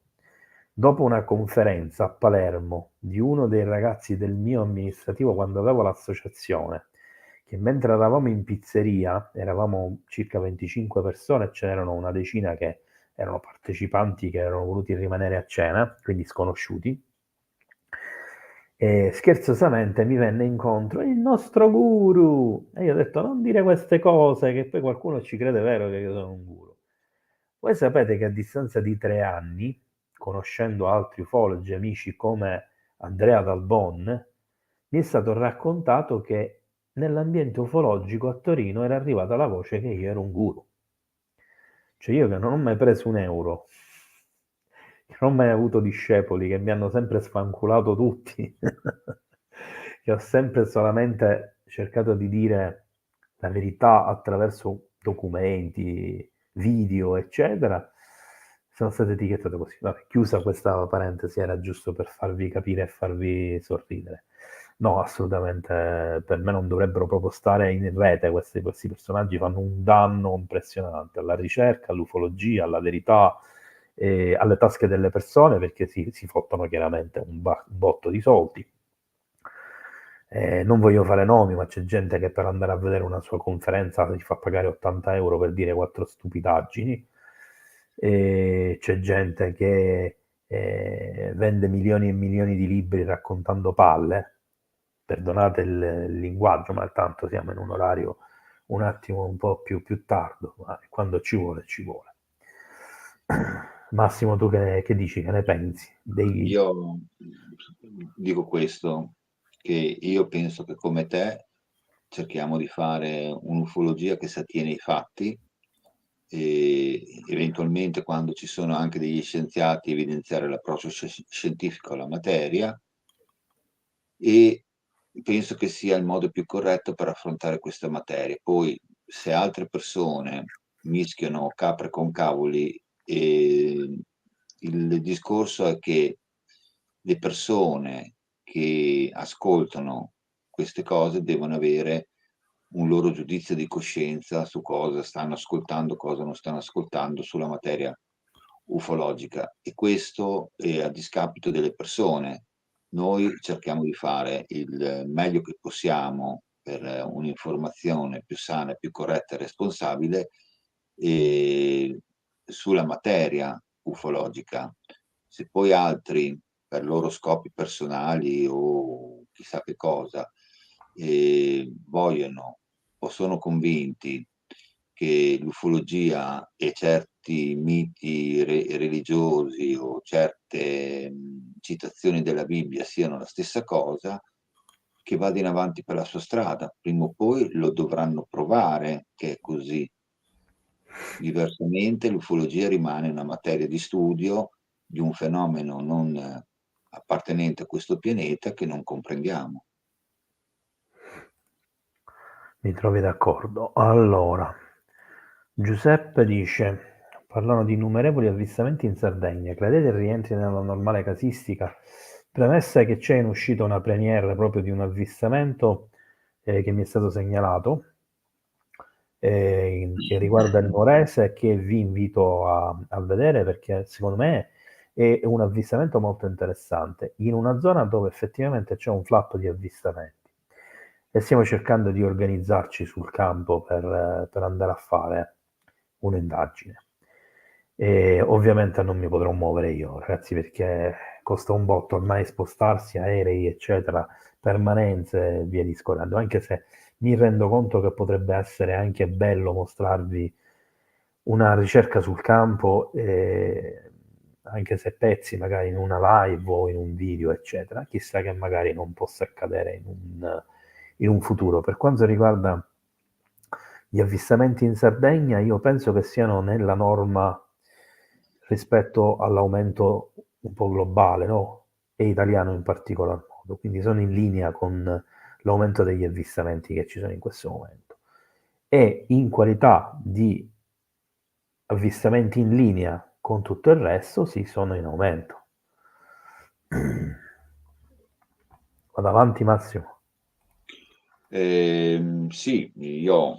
[SPEAKER 1] dopo una conferenza a Palermo di uno dei ragazzi del mio amministrativo quando avevo l'associazione, che mentre eravamo in pizzeria, eravamo circa 25 persone, ce n'erano una decina che erano partecipanti che erano voluti rimanere a cena, quindi sconosciuti, e scherzosamente mi venne incontro il nostro guru e io ho detto non dire queste cose che poi qualcuno ci crede vero che io sono un guru. Voi sapete che a distanza di 3 anni, conoscendo altri ufologi, amici come Andrea Dalbon, mi è stato raccontato che nell'ambiente ufologico a Torino era arrivata la voce che io ero un guru. Cioè io che non ho mai preso un euro, che non ho mai avuto discepoli, che mi hanno sempre sfanculato tutti, che ho sempre solamente cercato di dire la verità attraverso documenti, video, eccetera, sono state etichettato così. Vabbè, chiusa questa parentesi, era giusto per farvi capire e farvi sorridere. No, assolutamente, per me non dovrebbero proprio stare in rete questi personaggi, fanno un danno impressionante alla ricerca, all'ufologia, alla verità, alle tasche delle persone perché si fottono chiaramente un botto di soldi. Non voglio fare nomi, ma c'è gente che per andare a vedere una sua conferenza si fa pagare 80 euro per dire quattro stupidaggini. C'è gente che vende milioni e milioni di libri raccontando palle. Perdonate il linguaggio, ma tanto siamo in un orario un attimo un po' più tardo, ma quando ci vuole, ci vuole. Massimo, tu che dici? Che ne pensi?
[SPEAKER 2] Io dico questo, che io penso che come te cerchiamo di fare un'ufologia che si attiene ai fatti e eventualmente quando ci sono anche degli scienziati evidenziare l'approccio scientifico alla materia e penso che sia il modo più corretto per affrontare questa materia. Poi se altre persone mischiano capre con cavoli, il discorso è che le persone che ascoltano queste cose devono avere un loro giudizio di coscienza su cosa stanno ascoltando, cosa non stanno ascoltando sulla materia ufologica e questo è a discapito delle persone. Noi cerchiamo di fare il meglio che possiamo per un'informazione più sana, più corretta e responsabile sulla materia ufologica. Se poi altri, per loro scopi personali o chissà che cosa, vogliono o sono convinti che l'ufologia e certi miti religiosi o certe citazioni della Bibbia siano la stessa cosa, che vada in avanti per la sua strada. Prima o poi lo dovranno provare che è così. Diversamente l'ufologia rimane una materia di studio di un fenomeno non appartenente a questo pianeta che non comprendiamo.
[SPEAKER 1] Mi trovi d'accordo. Allora, Giuseppe dice, parlano di innumerevoli avvistamenti in Sardegna, credete rientri nella normale casistica? Premessa che c'è in uscita una premiere proprio di un avvistamento che mi è stato segnalato, che riguarda il Morese, che vi invito a vedere perché secondo me è un avvistamento molto interessante, in una zona dove effettivamente c'è un flap di avvistamenti e stiamo cercando di organizzarci sul campo per andare a fare un'indagine. E ovviamente non mi potrò muovere io, ragazzi, perché costa un botto ormai spostarsi, aerei, eccetera, permanenze e via discorrendo, anche se mi rendo conto che potrebbe essere anche bello mostrarvi una ricerca sul campo, anche se pezzi magari in una live o in un video, eccetera, chissà che magari non possa accadere in un futuro. Per quanto riguarda gli avvistamenti in Sardegna, io penso che siano nella norma rispetto all'aumento un po' globale, no? E italiano in particolar modo, quindi sono in linea con l'aumento degli avvistamenti che ci sono in questo momento. E in qualità di avvistamenti in linea con tutto il resto, sì, sono in aumento. Vado avanti, Massimo.
[SPEAKER 2] Sì, io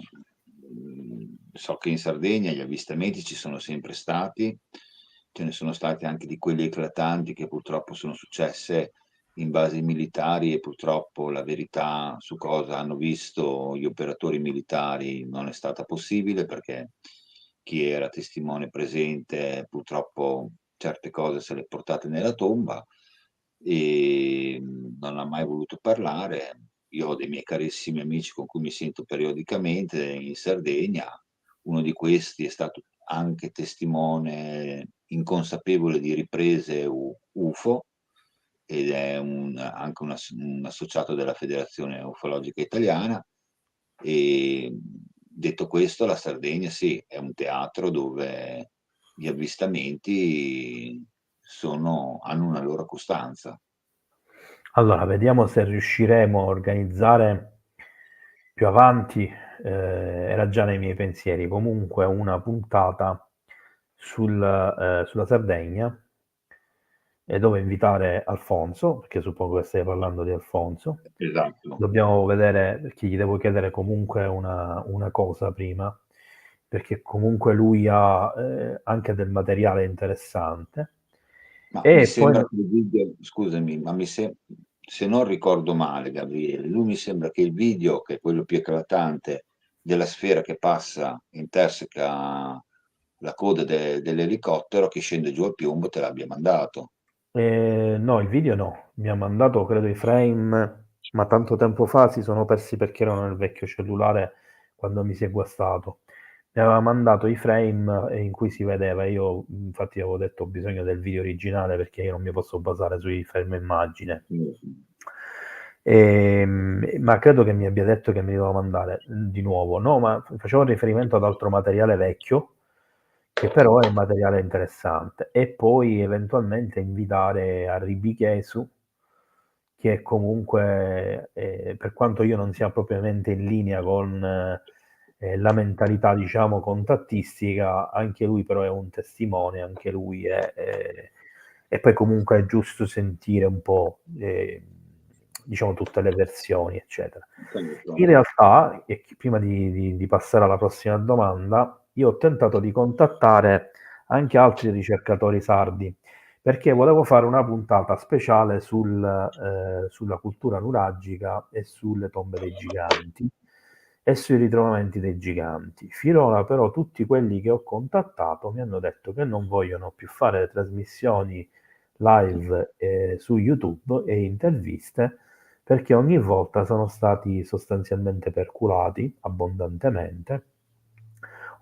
[SPEAKER 2] so che in Sardegna gli avvistamenti ci sono sempre stati, ce ne sono stati anche di quelli eclatanti che purtroppo sono successe in basi militari e purtroppo la verità su cosa hanno visto gli operatori militari non è stata possibile perché chi era testimone presente purtroppo certe cose se le ha portate nella tomba e non ha mai voluto parlare. Io ho dei miei carissimi amici con cui mi sento periodicamente in Sardegna, uno di questi è stato anche testimone inconsapevole di riprese UFO ed è anche un associato della Federazione Ufologica Italiana. E detto questo, la Sardegna sì, è un teatro dove gli avvistamenti hanno una loro costanza.
[SPEAKER 1] Allora, vediamo se riusciremo a organizzare più avanti, era già nei miei pensieri, comunque una puntata sulla Sardegna, dove invitare Alfonso, perché suppongo che stai parlando di Alfonso.
[SPEAKER 2] Esatto.
[SPEAKER 1] Dobbiamo vedere, perché gli devo chiedere comunque una cosa prima, perché comunque lui ha anche del materiale interessante.
[SPEAKER 2] Ma mi
[SPEAKER 1] E poi
[SPEAKER 2] sembra che il video, scusami, ma se non ricordo male, Gabriele, lui mi sembra che il video, che è quello più eclatante, della sfera che passa, interseca la coda dell'elicottero che scende giù al piombo, te l'abbia mandato.
[SPEAKER 1] no, il video no, mi ha mandato credo i frame, ma tanto tempo fa si sono persi perché erano nel vecchio cellulare quando mi si è guastato. Mi aveva mandato i frame in cui si vedeva, io infatti avevo detto ho bisogno del video originale perché io non mi posso basare sui frame immagine. Ma credo che mi abbia detto che mi doveva mandare di nuovo. No, ma facevo riferimento ad altro materiale vecchio, che però è un materiale interessante. E poi eventualmente invitare a Ribichesu, che comunque, per quanto io non sia propriamente in linea con la mentalità, diciamo, contattistica, anche lui però è un testimone, anche lui e poi comunque è giusto sentire un po', diciamo, tutte le versioni, eccetera. In realtà, e prima di passare alla prossima domanda, io ho tentato di contattare anche altri ricercatori sardi, perché volevo fare una puntata speciale sulla cultura nuragica e sulle tombe dei giganti e sui ritrovamenti dei giganti. Finora però tutti quelli che ho contattato mi hanno detto che non vogliono più fare le trasmissioni live su YouTube e interviste perché ogni volta sono stati sostanzialmente perculati abbondantemente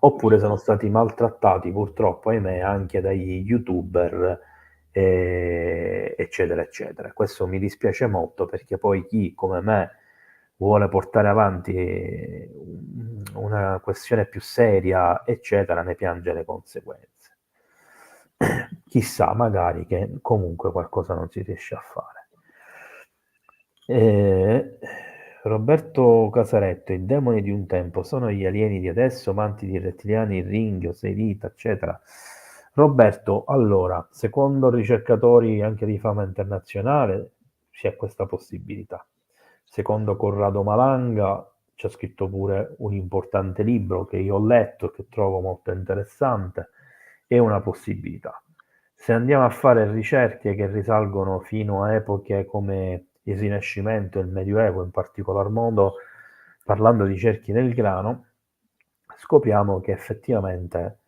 [SPEAKER 1] oppure sono stati maltrattati purtroppo, ahimè, anche dagli youtuber, eccetera, eccetera. Questo mi dispiace molto perché poi chi come me vuole portare avanti una questione più seria, eccetera, ne piange le conseguenze. chissà, magari che comunque qualcosa non si riesce a fare. Roberto Casaretto, i demoni di un tempo sono gli alieni di adesso, amanti di rettiliani, ringhio, seirita, eccetera. Roberto, allora, secondo ricercatori anche di fama internazionale, c'è questa possibilità. Secondo Corrado Malanga, c'è scritto pure un importante libro che io ho letto e che trovo molto interessante, è una possibilità. Se andiamo a fare ricerche che risalgono fino a epoche come il Rinascimento e il Medioevo, in particolar modo parlando di cerchi nel grano, scopriamo che effettivamente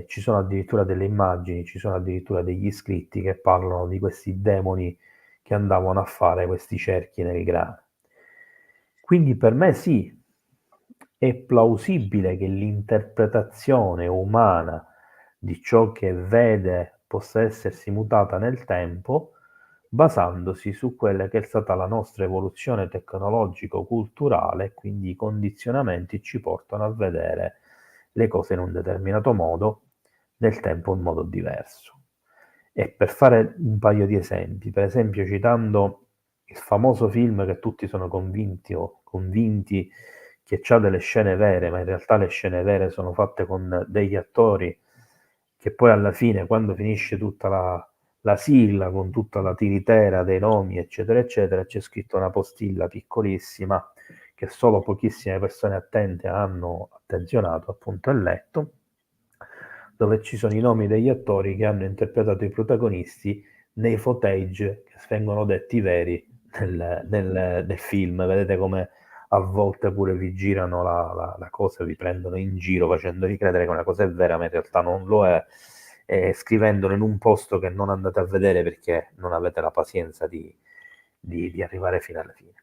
[SPEAKER 1] ci sono addirittura delle immagini, ci sono addirittura degli scritti che parlano di questi demoni che andavano a fare questi cerchi nel grano. Quindi per me sì, è plausibile che l'interpretazione umana di ciò che vede possa essersi mutata nel tempo, basandosi su quella che è stata la nostra evoluzione tecnologico-culturale, quindi i condizionamenti ci portano a vedere le cose in un determinato modo, nel tempo in modo diverso. E per fare un paio di esempi, per esempio citando il famoso film che tutti sono convinti che ha delle scene vere, ma in realtà le scene vere sono fatte con degli attori che poi alla fine, quando finisce tutta la sigla, con tutta la tiritera dei nomi, eccetera, eccetera, c'è scritto una postilla piccolissima che solo pochissime persone attente hanno attenzionato, appunto, e letto, dove ci sono i nomi degli attori che hanno interpretato i protagonisti nei footage che vengono detti veri nel film. Vedete come a volte pure vi girano la cosa, vi prendono in giro facendovi credere che una cosa è vera, ma in realtà non lo è, scrivendolo in un posto che non andate a vedere perché non avete la pazienza di arrivare fino alla fine.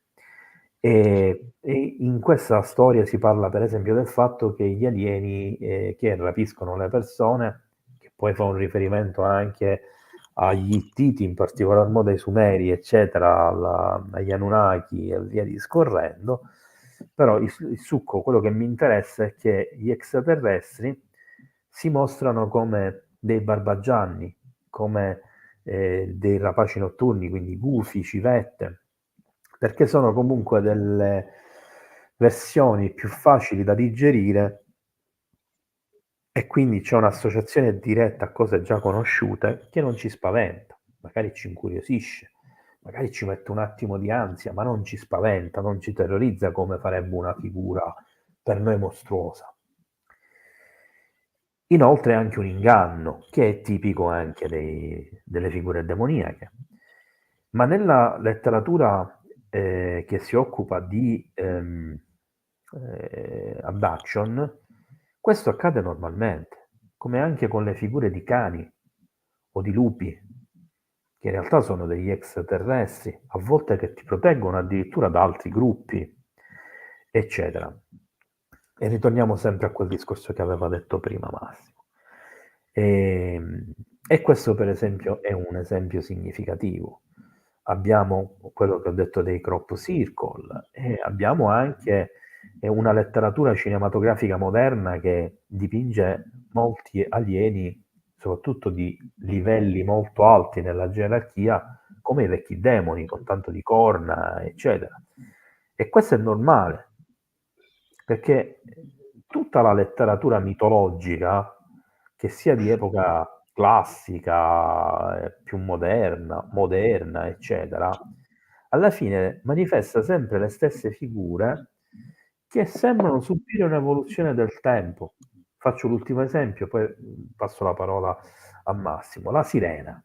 [SPEAKER 1] E in questa storia si parla per esempio del fatto che gli alieni che rapiscono le persone, che poi fa un riferimento anche agli Ittiti, in particolar modo ai Sumeri, eccetera, agli Anunnaki e via discorrendo, però il succo, quello che mi interessa è che gli extraterrestri si mostrano come dei barbagianni, come dei rapaci notturni, quindi gufi, civette, perché sono comunque delle versioni più facili da digerire e quindi c'è un'associazione diretta a cose già conosciute che non ci spaventa, magari ci incuriosisce, magari ci mette un attimo di ansia, ma non ci spaventa, non ci terrorizza come farebbe una figura per noi mostruosa. Inoltre è anche un inganno, che è tipico anche delle figure demoniache. Ma nella letteratura che si occupa di abduction, questo accade normalmente, come anche con le figure di cani o di lupi, che in realtà sono degli extraterrestri, a volte che ti proteggono addirittura da altri gruppi, eccetera. E ritorniamo sempre a quel discorso che aveva detto prima Massimo. E questo per esempio è un esempio significativo. Abbiamo quello che ho detto dei crop circle e abbiamo anche una letteratura cinematografica moderna che dipinge molti alieni, soprattutto di livelli molto alti nella gerarchia, come i vecchi demoni, con tanto di corna, eccetera. E questo è normale, perché tutta la letteratura mitologica, che sia di epoca classica, più moderna, eccetera, alla fine manifesta sempre le stesse figure che sembrano subire un'evoluzione del tempo. Faccio l'ultimo esempio, poi passo la parola a Massimo. La sirena.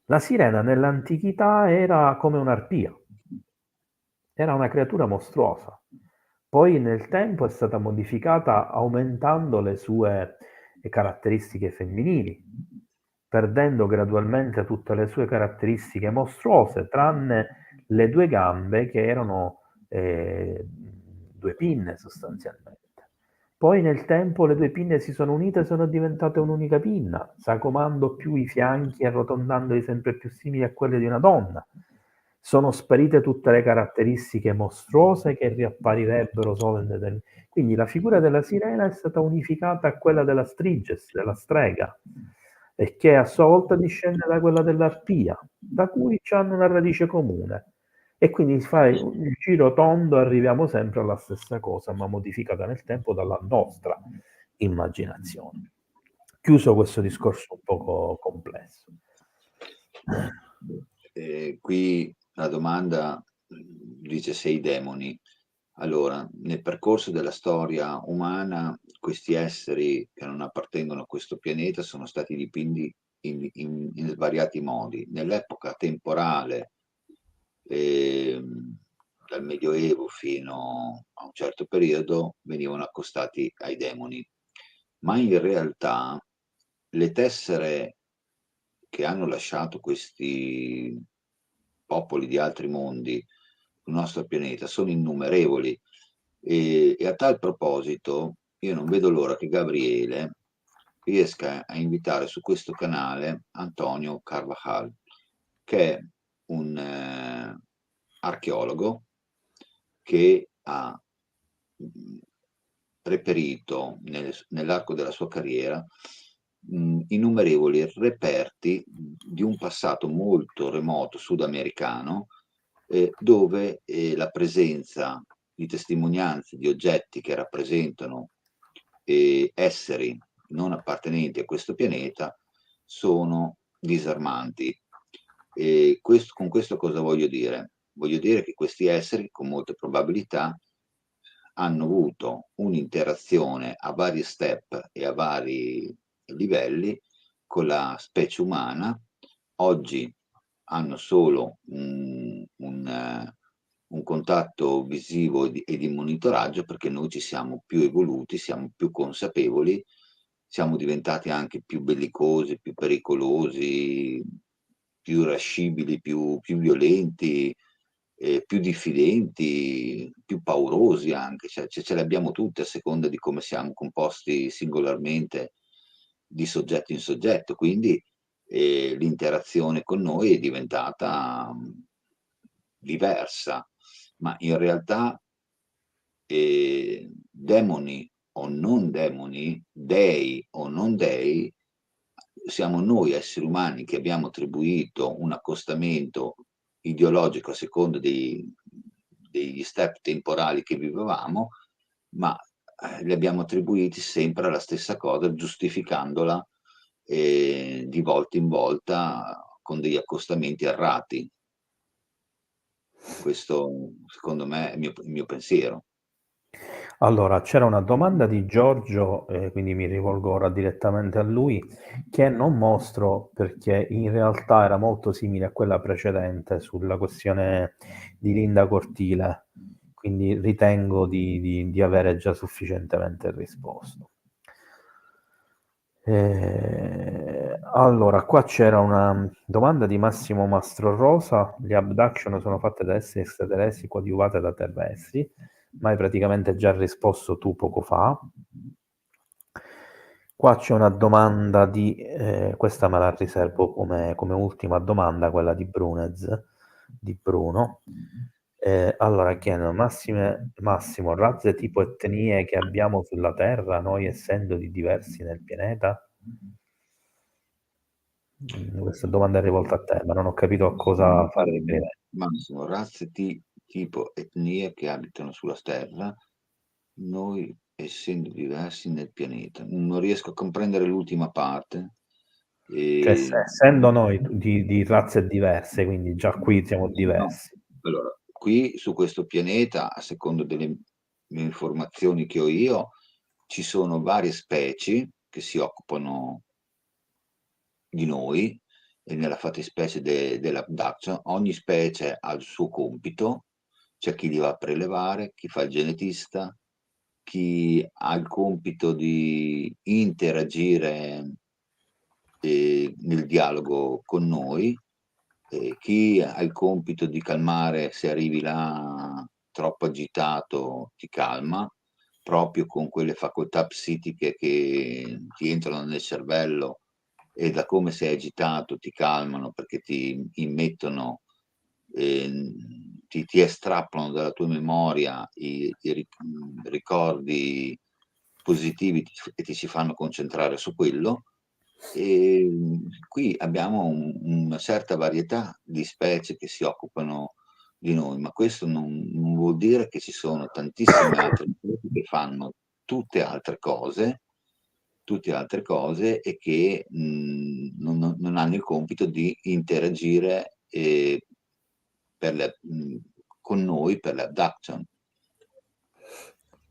[SPEAKER 1] La sirena nell'antichità era come un'arpia, era una creatura mostruosa. Poi nel tempo è stata modificata aumentando le sue caratteristiche femminili, perdendo gradualmente tutte le sue caratteristiche mostruose, tranne le due gambe che erano due pinne sostanzialmente. Poi nel tempo le due pinne si sono unite e sono diventate un'unica pinna, sagomando più i fianchi e arrotondandoli sempre più simili a quelli di una donna. sono sparite tutte le caratteristiche mostruose che riapparirebbero solo in quindi la figura della sirena è stata unificata a quella della Striges, della strega, e che a sua volta discende da quella dell'arpia, da cui hanno una radice comune. E quindi fai il giro tondo, arriviamo sempre alla stessa cosa, ma modificata nel tempo dalla nostra immaginazione. Chiuso questo discorso un poco complesso.
[SPEAKER 2] Qui la domanda dice se i demoni. Allora, nel percorso della storia umana, questi esseri che non appartengono a questo pianeta sono stati dipinti in svariati modi. Nell'epoca temporale, dal Medioevo fino a un certo periodo, venivano accostati ai demoni. Ma in realtà le tessere che hanno lasciato questi popoli di altri mondi sul nostro pianeta sono innumerevoli, e a tal proposito io non vedo l'ora che Gabriele riesca a invitare su questo canale Antonio Carvajal, che è un archeologo che ha reperito nell'arco della sua carriera innumerevoli reperti di un passato molto remoto sudamericano, dove la presenza di testimonianze di oggetti che rappresentano esseri non appartenenti a questo pianeta sono disarmanti. E con questo cosa voglio dire? Voglio dire che questi esseri con molte probabilità hanno avuto un'interazione a vari step e a vari livelli con la specie umana. Oggi hanno solo un contatto visivo e di monitoraggio, perché noi ci siamo più evoluti, siamo più consapevoli, siamo diventati anche più bellicosi, più pericolosi, più irascibili, più violenti, più diffidenti, più paurosi anche, cioè ce le abbiamo tutte a seconda di come siamo composti singolarmente di soggetto in soggetto, quindi l'interazione con noi è diventata diversa, ma in realtà demoni o non demoni, dei o non dei, siamo noi esseri umani che abbiamo attribuito un accostamento ideologico a seconda degli step temporali che vivevamo, ma li abbiamo attribuiti sempre alla stessa cosa, giustificandola di volta in volta con degli accostamenti errati. Questo secondo me è il mio pensiero.
[SPEAKER 1] Allora, c'era una domanda di Giorgio, quindi mi rivolgo ora direttamente a lui, che non mostro perché in realtà era molto simile a quella precedente sulla questione di Linda Cortile, quindi ritengo di avere già sufficientemente risposto. Allora, qua c'era una domanda di Massimo Mastrorosa: le abduction sono fatte da esseri extraterrestri coadiuvate da terrestri? Ma hai praticamente già risposto tu poco fa. Qua c'è una domanda di questa me la riservo come ultima domanda, quella di Brunez, di Bruno. Allora chiedono: Massimo, razze tipo etnie che abbiamo sulla Terra, noi essendo di diversi nel pianeta? Questa domanda è rivolta a te, ma non ho capito a cosa fare riferimento.
[SPEAKER 2] Massimo, razze tipo etnie che abitano sulla Terra, noi essendo diversi nel pianeta. Non riesco a comprendere l'ultima parte.
[SPEAKER 1] Cioè, essendo noi di razze diverse, quindi già qui siamo diversi.
[SPEAKER 2] No. Allora, qui su questo pianeta, a secondo delle informazioni che ho io, ci sono varie specie che si occupano di noi, e nella fattispecie dell'abduction. Ogni specie ha il suo compito, c'è chi li va a prelevare, chi fa il genetista, chi ha il compito di interagire nel dialogo con noi, chi ha il compito di calmare, se arrivi là troppo agitato ti calma, proprio con quelle facoltà psichiche che ti entrano nel cervello e da come sei agitato ti calmano, perché ti immettono ti estrapolano dalla tua memoria i ricordi positivi e ti ci fanno concentrare su quello. Qui abbiamo una certa varietà di specie che si occupano di noi, ma questo non vuol dire che ci sono tantissime altre specie che fanno tutte altre cose e che non hanno il compito di interagire con noi per l'abduction.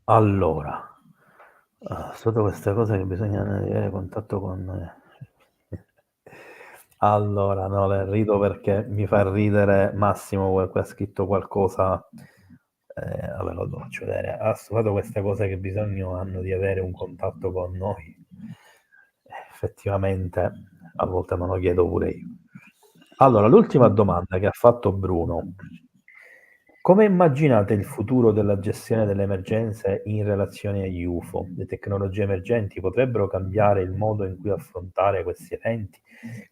[SPEAKER 1] Allora, sotto queste cose che bisogna avere contatto con... Allora, no, le rido perché mi fa ridere Massimo che ha scritto qualcosa. Vabbè, lo faccio vedere. Ha studiato queste cose che bisogno hanno di avere un contatto con noi. Effettivamente, a volte me lo chiedo pure io. Allora, l'ultima domanda che ha fatto Bruno. Come immaginate il futuro della gestione delle emergenze in relazione agli UFO? Le tecnologie emergenti potrebbero cambiare il modo in cui affrontare questi eventi?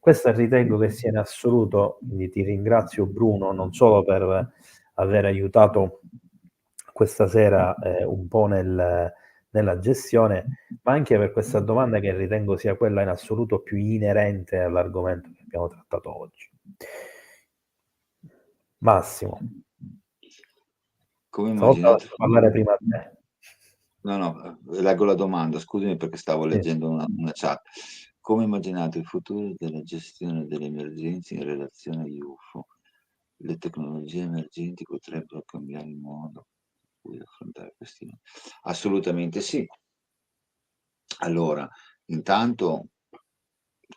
[SPEAKER 1] Questa ritengo che sia in assoluto, quindi ti ringrazio Bruno, non solo per aver aiutato questa sera un po' nella gestione, ma anche per questa domanda che ritengo sia quella in assoluto più inerente all'argomento che abbiamo trattato oggi. Massimo.
[SPEAKER 2] Come
[SPEAKER 1] Stavolta
[SPEAKER 2] immaginate?
[SPEAKER 1] lascio parlare prima a te.
[SPEAKER 2] No, leggo la domanda, scusami perché stavo
[SPEAKER 1] Sì.
[SPEAKER 2] leggendo una chat. Come immaginate il futuro della gestione delle emergenze in relazione agli UFO? Le tecnologie emergenti potrebbero cambiare il modo in cui affrontare questi? Assolutamente sì. Allora, intanto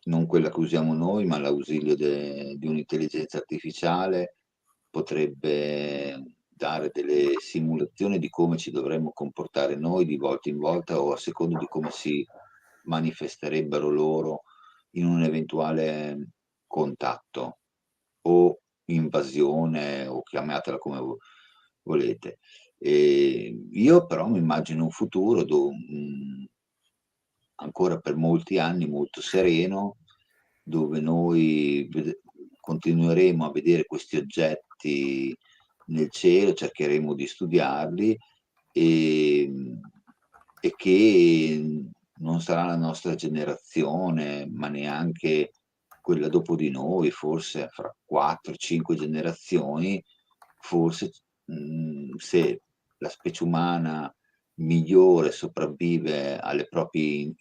[SPEAKER 2] non quella che usiamo noi, ma l'ausilio di un'intelligenza artificiale potrebbe dare delle simulazioni di come ci dovremmo comportare noi di volta in volta o a secondo di come si manifesterebbero loro in un eventuale contatto o invasione o chiamatela come volete. Io però mi immagino un futuro ancora per molti anni molto sereno, dove noi continueremo a vedere questi oggetti nel cielo, cercheremo di studiarli e, e che non sarà la nostra generazione, ma neanche quella dopo di noi, forse fra 4-5 generazioni, forse se la specie umana migliore sopravvive alle proprie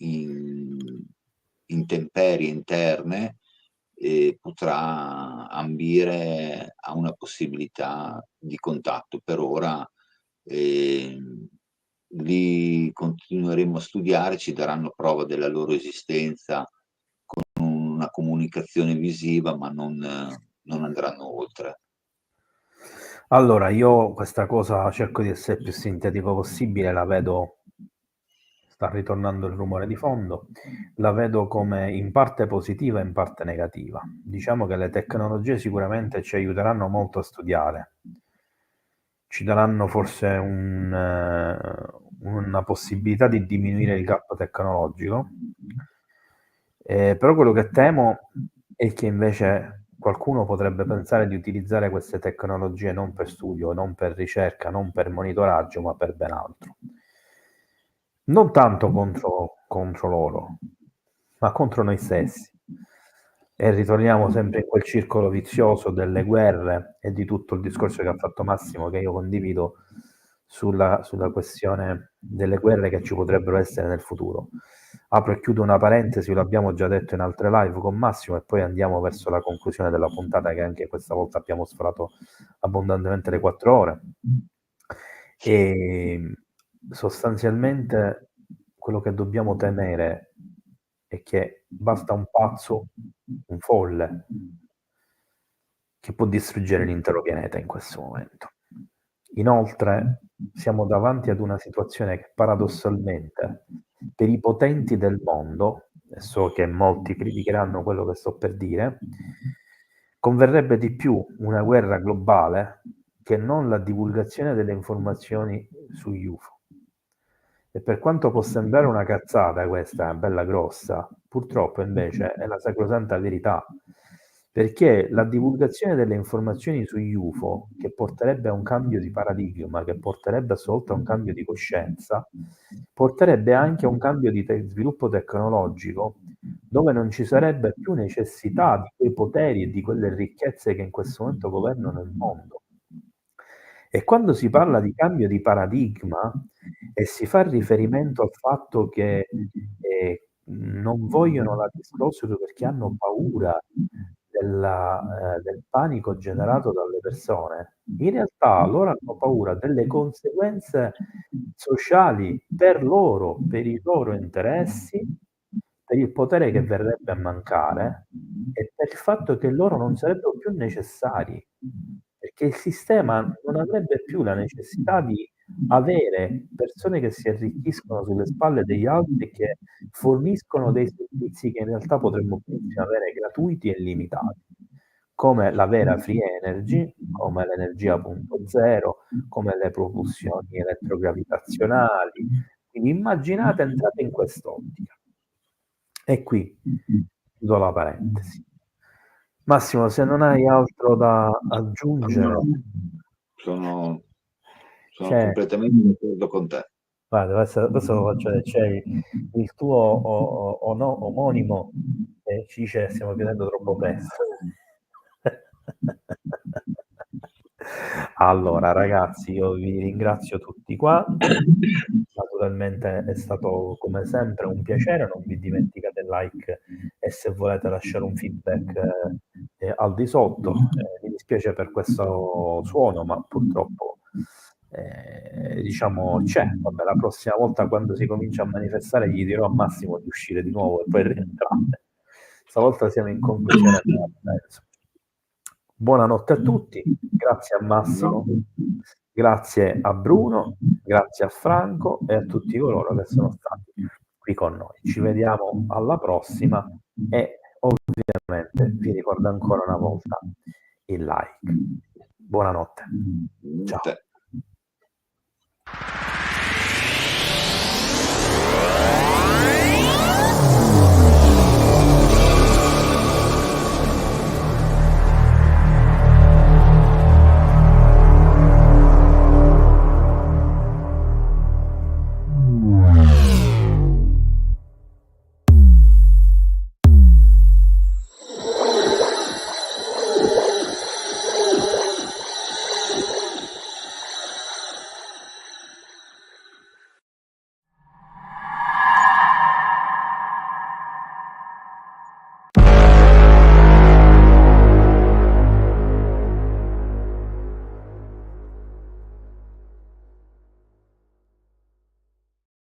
[SPEAKER 2] intemperie interne e potrà ambire a una possibilità di contatto. Per ora li continueremo a studiare, ci daranno prova della loro esistenza con una comunicazione visiva, ma non andranno oltre.
[SPEAKER 1] Allora, io questa cosa cerco di essere il più sintetico possibile, la vedo, sta ritornando il rumore di fondo, la vedo come in parte positiva e in parte negativa. Diciamo che le tecnologie sicuramente ci aiuteranno molto a studiare, ci daranno forse una possibilità di diminuire il gap tecnologico, però quello che temo è che invece qualcuno potrebbe pensare di utilizzare queste tecnologie non per studio, non per ricerca, non per monitoraggio, ma per ben altro. Non tanto contro loro, ma contro noi stessi. E ritorniamo sempre in quel circolo vizioso delle guerre e di tutto il discorso che ha fatto Massimo, che io condivido sulla questione delle guerre che ci potrebbero essere nel futuro. Apro e chiudo una parentesi, lo abbiamo già detto in altre live con Massimo, e poi andiamo verso la conclusione della puntata, che anche questa volta abbiamo sforato abbondantemente le 4 ore. E sostanzialmente quello che dobbiamo temere è che basta un pazzo, un folle, che può distruggere l'intero pianeta in questo momento. Inoltre, siamo davanti ad una situazione che paradossalmente, per i potenti del mondo, e so che molti criticheranno quello che sto per dire, converrebbe di più una guerra globale che non la divulgazione delle informazioni sugli UFO. E per quanto può sembrare una cazzata questa, bella grossa, purtroppo invece è la sacrosanta verità. perché la divulgazione delle informazioni sugli UFO, che porterebbe a un cambio di paradigma, che porterebbe a sua volta a un cambio di coscienza, porterebbe anche a un cambio di sviluppo tecnologico, dove non ci sarebbe più necessità di quei poteri e di quelle ricchezze che in questo momento governano il mondo. E quando si parla di cambio di paradigma e si fa riferimento al fatto che non vogliono la disclosure perché hanno paura del panico generato dalle persone, in realtà loro hanno paura delle conseguenze sociali per loro, per i loro interessi, per il potere che verrebbe a mancare e per il fatto che loro non sarebbero più necessari, perché il sistema non avrebbe più la necessità di avere persone che si arricchiscono sulle spalle degli altri e che forniscono dei servizi che in realtà potremmo benissimo avere gratuiti e illimitati, come la vera free energy, come l'energia punto zero, come le propulsioni elettrogravitazionali. Quindi immaginate, entrate in quest'ottica. E qui chiudo la parentesi. Massimo, se non hai altro da aggiungere,
[SPEAKER 2] Sono
[SPEAKER 1] c'è,
[SPEAKER 2] completamente d'accordo con te.
[SPEAKER 1] guarda, questo lo faccio vedere, c'è il tuo omonimo che ci dice che stiamo chiudendo troppo presto. Allora, ragazzi, io vi ringrazio tutti quanti. Naturalmente è stato come sempre un piacere, non vi dimenticate il like e se volete lasciare un feedback al di sotto. Mi dispiace per questo suono, ma purtroppo diciamo c'è. Vabbè, la prossima volta quando si comincia a manifestare gli dirò a Massimo di uscire di nuovo e poi rientrare. Stavolta siamo in confusione. Buonanotte a tutti, grazie a Massimo, grazie a Bruno, grazie a Franco e a tutti coloro che sono stati qui con noi. Ci vediamo alla prossima e ovviamente vi ricordo ancora una volta il like. Buonanotte. Ciao.